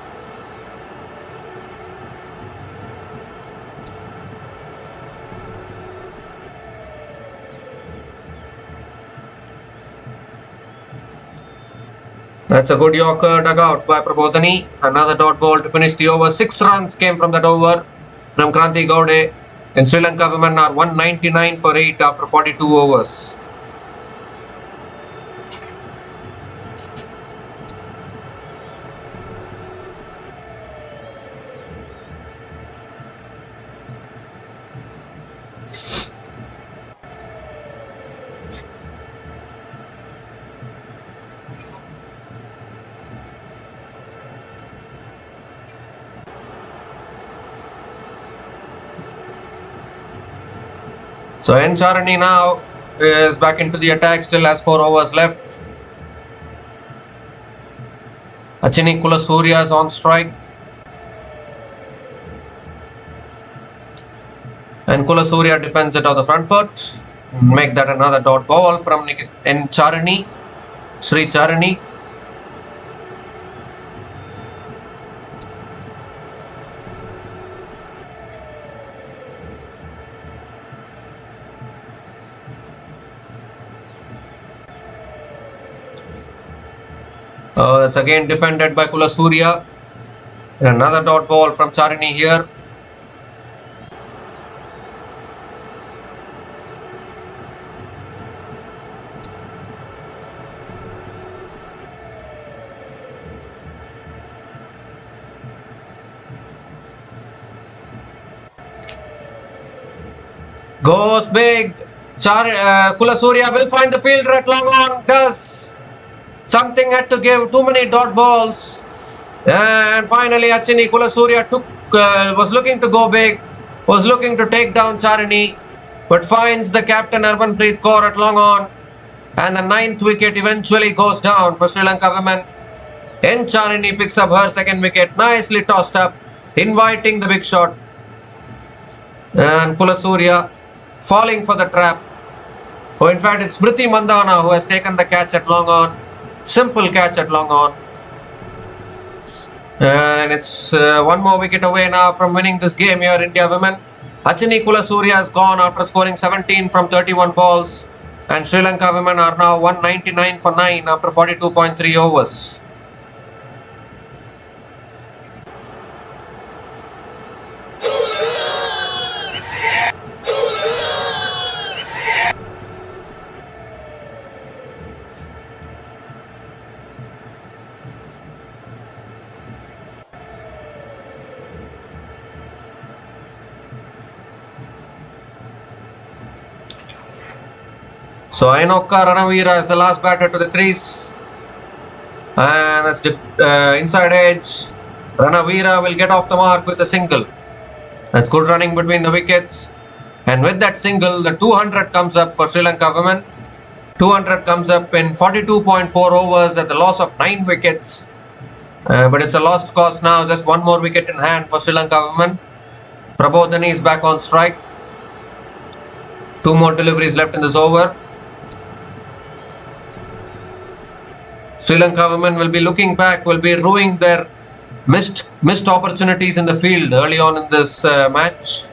That's a good Yorker dug out by Prabodhani. Another dot ball to finish the over. 6 runs came from that over from Kranti Gowde. And Sri Lanka women are 199 for 8 after 42 overs. So N. Charani now is back into the attack, still has 4 overs left. Achini Kulasurya is on strike. And Kulasurya defends it on the front foot. Make that another dot ball from N. Charani, Sri Charani. That's again defended by Kulasurya. And another dot ball from Charini here. Goes big. Kulasurya will find the fielder at long on. Does. Something had to give. Too many dot balls. And finally Achini Kulasurya was looking to go big. Was looking to take down Charini. But finds the captain Harmanpreet Kaur at long on. And the 9th wicket eventually goes down for Sri Lanka women. N. Charini picks up her 2nd wicket. Nicely tossed up. Inviting the big shot. And Kulasurya falling for the trap. Oh, in fact, it's Smriti Mandana who has taken the catch at long on. Simple catch at long on. And it's 1 more wicket away now from winning this game here, India women. Achini Kulasurya has gone after scoring 17 from 31 balls. And Sri Lanka women are now 199 for 9 after 42.3 overs. So Ainoka Ranavira is the last batter to the crease. And that's inside edge. Ranavira will get off the mark with a single. That's good running between the wickets. And with that single, the 200 comes up for Sri Lanka women. 200 comes up in 42.4 overs at the loss of 9 wickets. But it's a lost cause now. Just 1 more wicket in hand for Sri Lanka women. Prabodhani is back on strike. 2 more deliveries left in this over. Sri Lanka women will be looking back, will be ruining their Missed opportunities in the field early on in this match.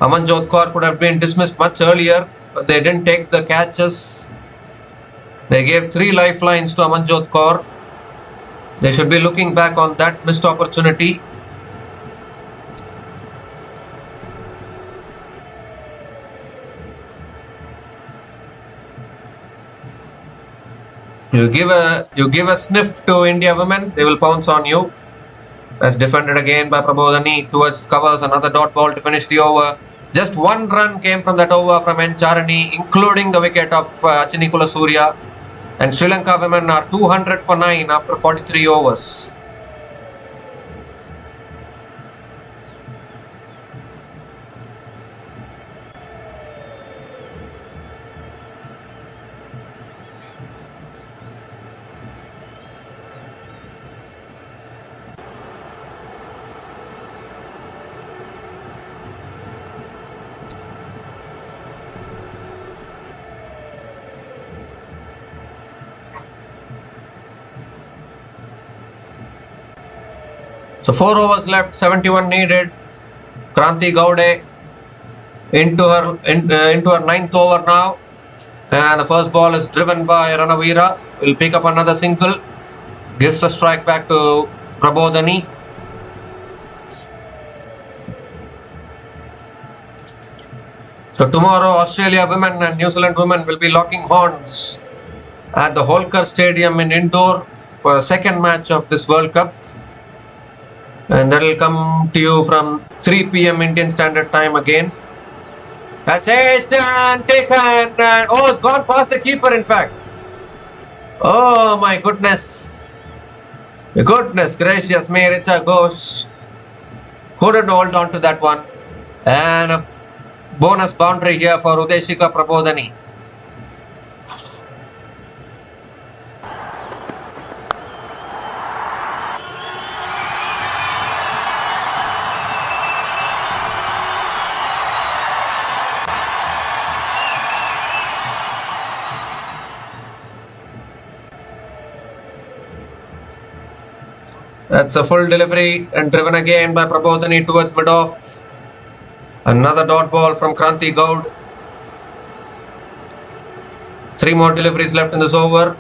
Amanjot Kaur could have been dismissed much earlier, but they didn't take the catches. They gave 3 lifelines to Amanjot Kaur. They should be looking back on that missed opportunity. You give a sniff to India women, they will pounce on you. That's defended again by Prabodhani towards covers, another dot ball to finish the over. Just 1 run came from that over from N. Charani, including the wicket of Achini Kulasurya. And Sri Lanka women are 200 for 9 after 43 overs. So 4 overs left, 71 needed. Kranti Gowde into her 9th over now, and the first ball is driven by Ranavira. Will pick up another single, gives a strike back to Prabodhani. So tomorrow Australia women and New Zealand women will be locking horns at the Holkar Stadium in Indore for a second match of this World Cup. And that will come to you from 3 p.m. Indian Standard Time again. That's edged and taken, and oh, it's gone past the keeper in fact. Oh my goodness. Goodness gracious me, Richa Ghosh couldn't hold on to that one. And a bonus boundary here for Udeshika Prabodhani. That's a full delivery and driven again by Prabodhani towards mid-off. Another dot ball from Kranti Gowde. 3 more deliveries left in this over.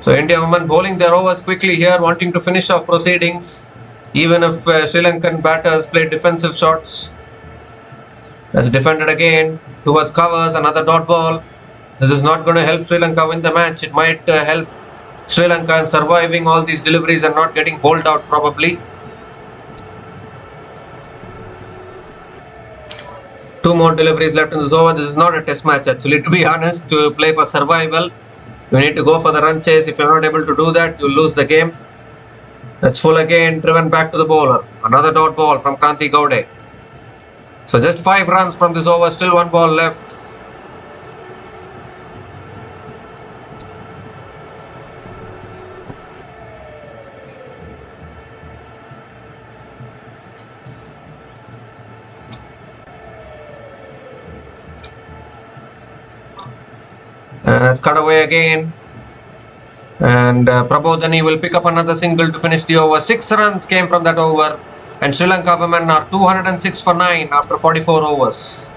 So India women bowling their overs quickly here, wanting to finish off proceedings, even if Sri Lankan batters played defensive shots. That's defended again towards covers, another dot ball. This is not going to help Sri Lanka win the match. It might help Sri Lanka in surviving all these deliveries and not getting bowled out probably. 2 more deliveries left in this over. This is not a test match actually, to be honest. To play for survival, you need to go for the run chase. If you're not able to do that, you'll lose the game. That's full again, driven back to the bowler. Another dot ball from Kranti Gowde. So just 5 runs from this over, still 1 ball left. And it's cut away again. And Prabodhani will pick up another single to finish the over. 6 runs came from that over. And Sri Lanka women are 206 for 9 after 44 overs.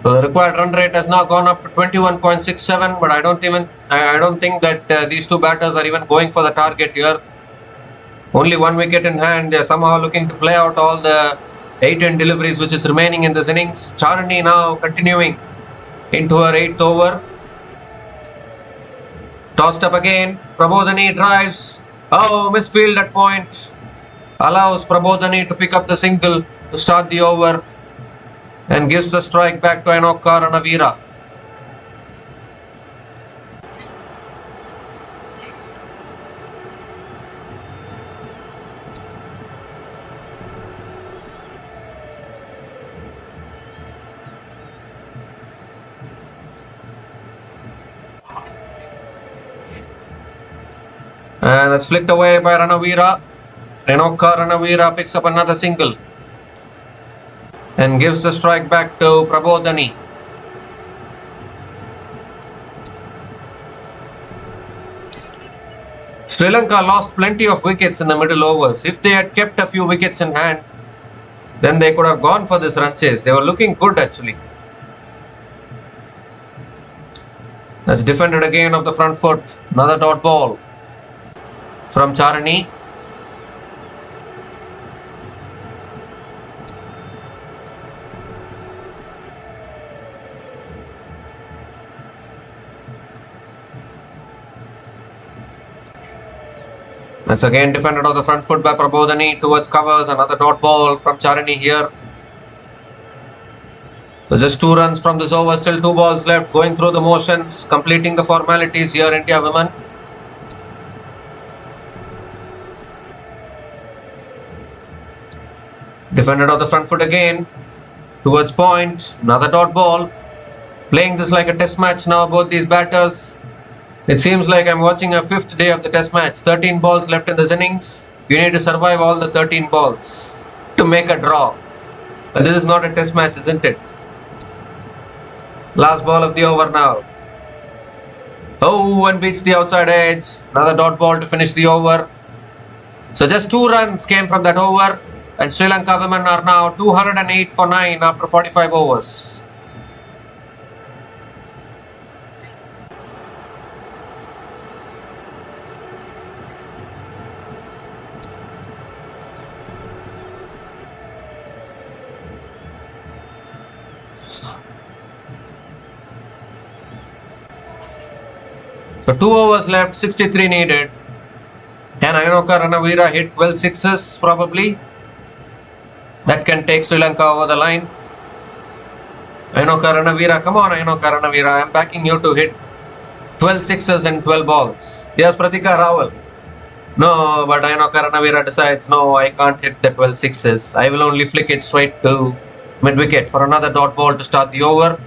So the required run rate has now gone up to 21.67, but I don't think that these 2 batters are even going for the target here. Only 1 wicket in hand. They are somehow looking to play out all the 8 deliveries which is remaining in this innings. Charani now continuing into her 8th over. Tossed up again. Prabodhani drives. Oh, misfield at point. Allows Prabodhani to pick up the single to start the over. And gives the strike back to Ranavira. That's flicked away by Ranavira. Ranavira picks up another single and gives the strike back to Prabodhani. Sri Lanka lost plenty of wickets in the middle overs. If they had kept a few wickets in hand, then they could have gone for this run chase. They were looking good actually. That's defended again off the front foot. Another dot ball from Charani. That's again defended off the front foot by Prabodhani towards covers. Another dot ball from Charani here. So just 2 runs from this over, still 2 balls left. Going through the motions, completing the formalities here, India women. Defended off the front foot again towards point. Another dot ball. Playing this like a test match now, both these batters. It seems like I'm watching a 5th day of the test match. 13 balls left in this innings. You need to survive all the 13 balls to make a draw. But this is not a test match, isn't it? Last ball of the over now. Oh, and beats the outside edge. Another dot ball to finish the over. So just 2 runs came from that over. And Sri Lanka women are now 208 for 9 after 45 overs. So 2 overs left, 63 needed. Can Ainoka Ranavira hit 12 sixes probably? That can take Sri Lanka over the line. Ainoka Ranavira, come on Ainoka Ranavira, I'm backing you to hit 12 sixes and 12 balls. Yes, Pratika Rawal. No, but Ainoka Ranavira decides, no, I can't hit the 12 sixes. I will only flick it straight to mid-wicket for another dot ball to start the over.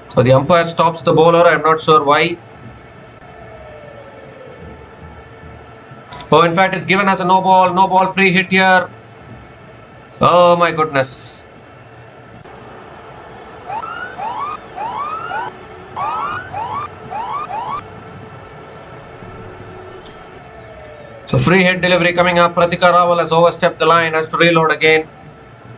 So the umpire stops the bowler. I'm not sure why. Oh, in fact, it's given as a no ball free hit here. Oh my goodness. So free hit delivery coming up. Pratika Rawal has overstepped the line, has to reload again.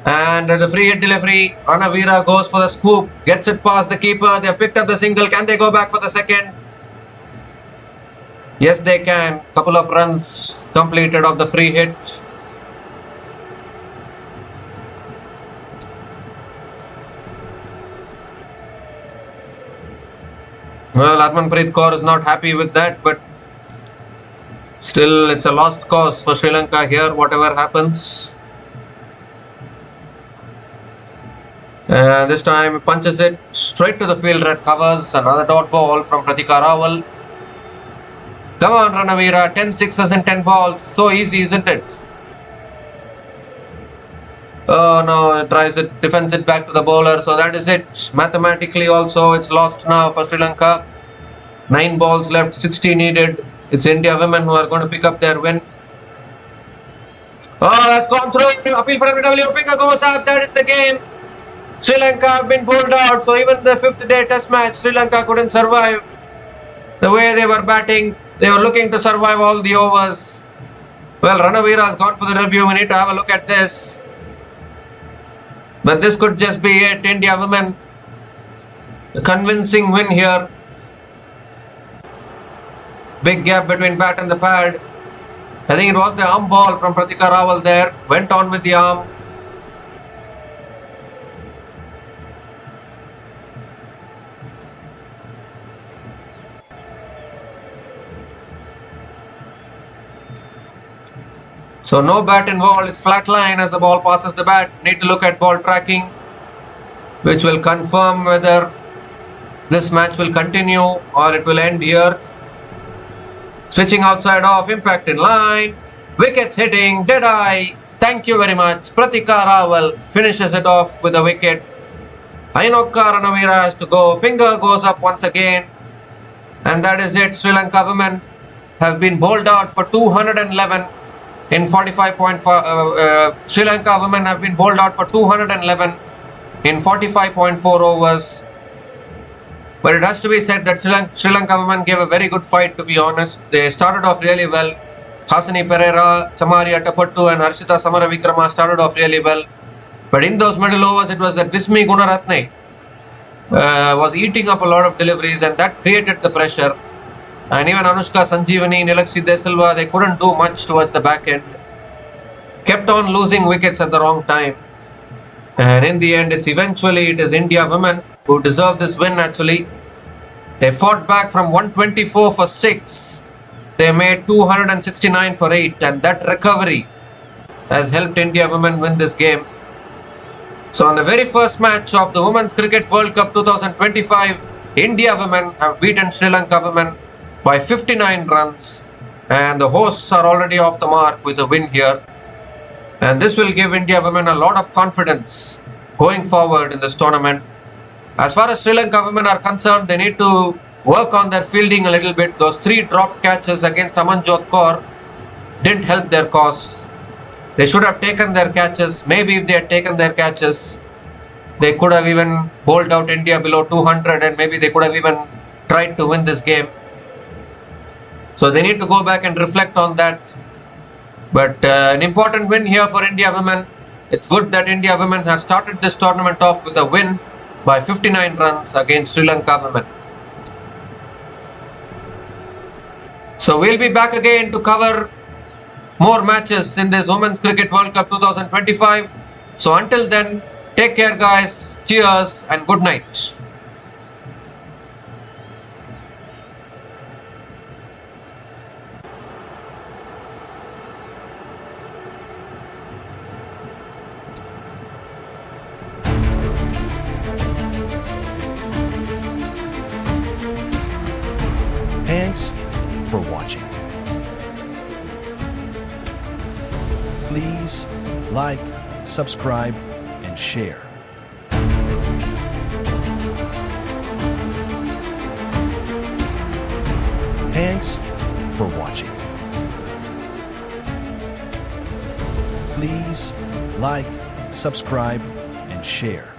And the free hit delivery, Ranavira goes for the scoop, gets it past the keeper. They have picked up the single. Can they go back for the second? Yes, they can. Couple of runs completed of the free hit. Well, Harmanpreet Kaur is not happy with that, but still it's a lost cause for Sri Lanka here, whatever happens. This time punches it straight to the fielder at covers. Another dot ball from Pratika Rawal. Come on Ranavira, 10 sixes and 10 balls. So easy, isn't it? Oh no, it tries it, defends it back to the bowler. So that is it. Mathematically also it's lost now for Sri Lanka. 9 balls left, 60 needed. It's India women who are going to pick up their win. Oh, that's gone through. Appeal for MW. Finger goes up. That is the game. Sri Lanka have been pulled out. So even the 5th day test match, Sri Lanka couldn't survive. The way they were batting, they were looking to survive all the overs. Well, Ranavira has gone for the review. We need to have a look at this. But this could just be it. India women, a convincing win here. Big gap between bat and the pad. I think it was the arm ball from Pratika Rawal there. Went on with the arm. So no bat involved, it's flat line as the ball passes the bat. Need to look at ball tracking, which will confirm whether this match will continue or it will end here. Switching outside off, impact in line. Wickets hitting, dead eye. Thank you very much. Pratika Rawal finishes it off with a wicket. Ainokka Ranavira has to go. Finger goes up once again. And that is it. Sri Lanka women have been bowled out for 211 in 45.5. Sri Lanka women have been bowled out for 211 in 45.4 overs. But it has to be said that Sri Lanka women gave a very good fight, to be honest. They started off really well. Hasani Pereira, Chamari Atapattu and Harshita Samaravikrama started off really well. But in those middle overs, it was that Vismi Gunaratne was eating up a lot of deliveries, and that created the pressure. And even Anushka Sanjeevani, Nilakshi De Silva, they couldn't do much towards the back end. Kept on losing wickets at the wrong time. And in the end, it is India women who deserve this win actually. They fought back from 124 for 6. They made 269 for 8, and that recovery has helped India women win this game. So on the very first match of the Women's Cricket World Cup 2025, India women have beaten Sri Lanka women by 59 runs, and the hosts are already off the mark with a win here. And this will give India women a lot of confidence going forward in this tournament. As far as Sri Lanka women are concerned, they need to work on their fielding a little bit. Those 3 dropped catches against Amanjot Kaur didn't help their cause. They should have taken their catches. Maybe if they had taken their catches, they could have even bowled out India below 200, and maybe they could have even tried to win this game. So they need to go back and reflect on that. But an important win here for India women. It's good that India women have started this tournament off with a win by 59 runs against Sri Lanka women. So we'll be back again to cover more matches in this Women's Cricket World Cup 2025. So until then, take care guys, cheers and good night. Thanks for watching. Please like, subscribe, and share. Thanks for watching. Please like, subscribe, and share.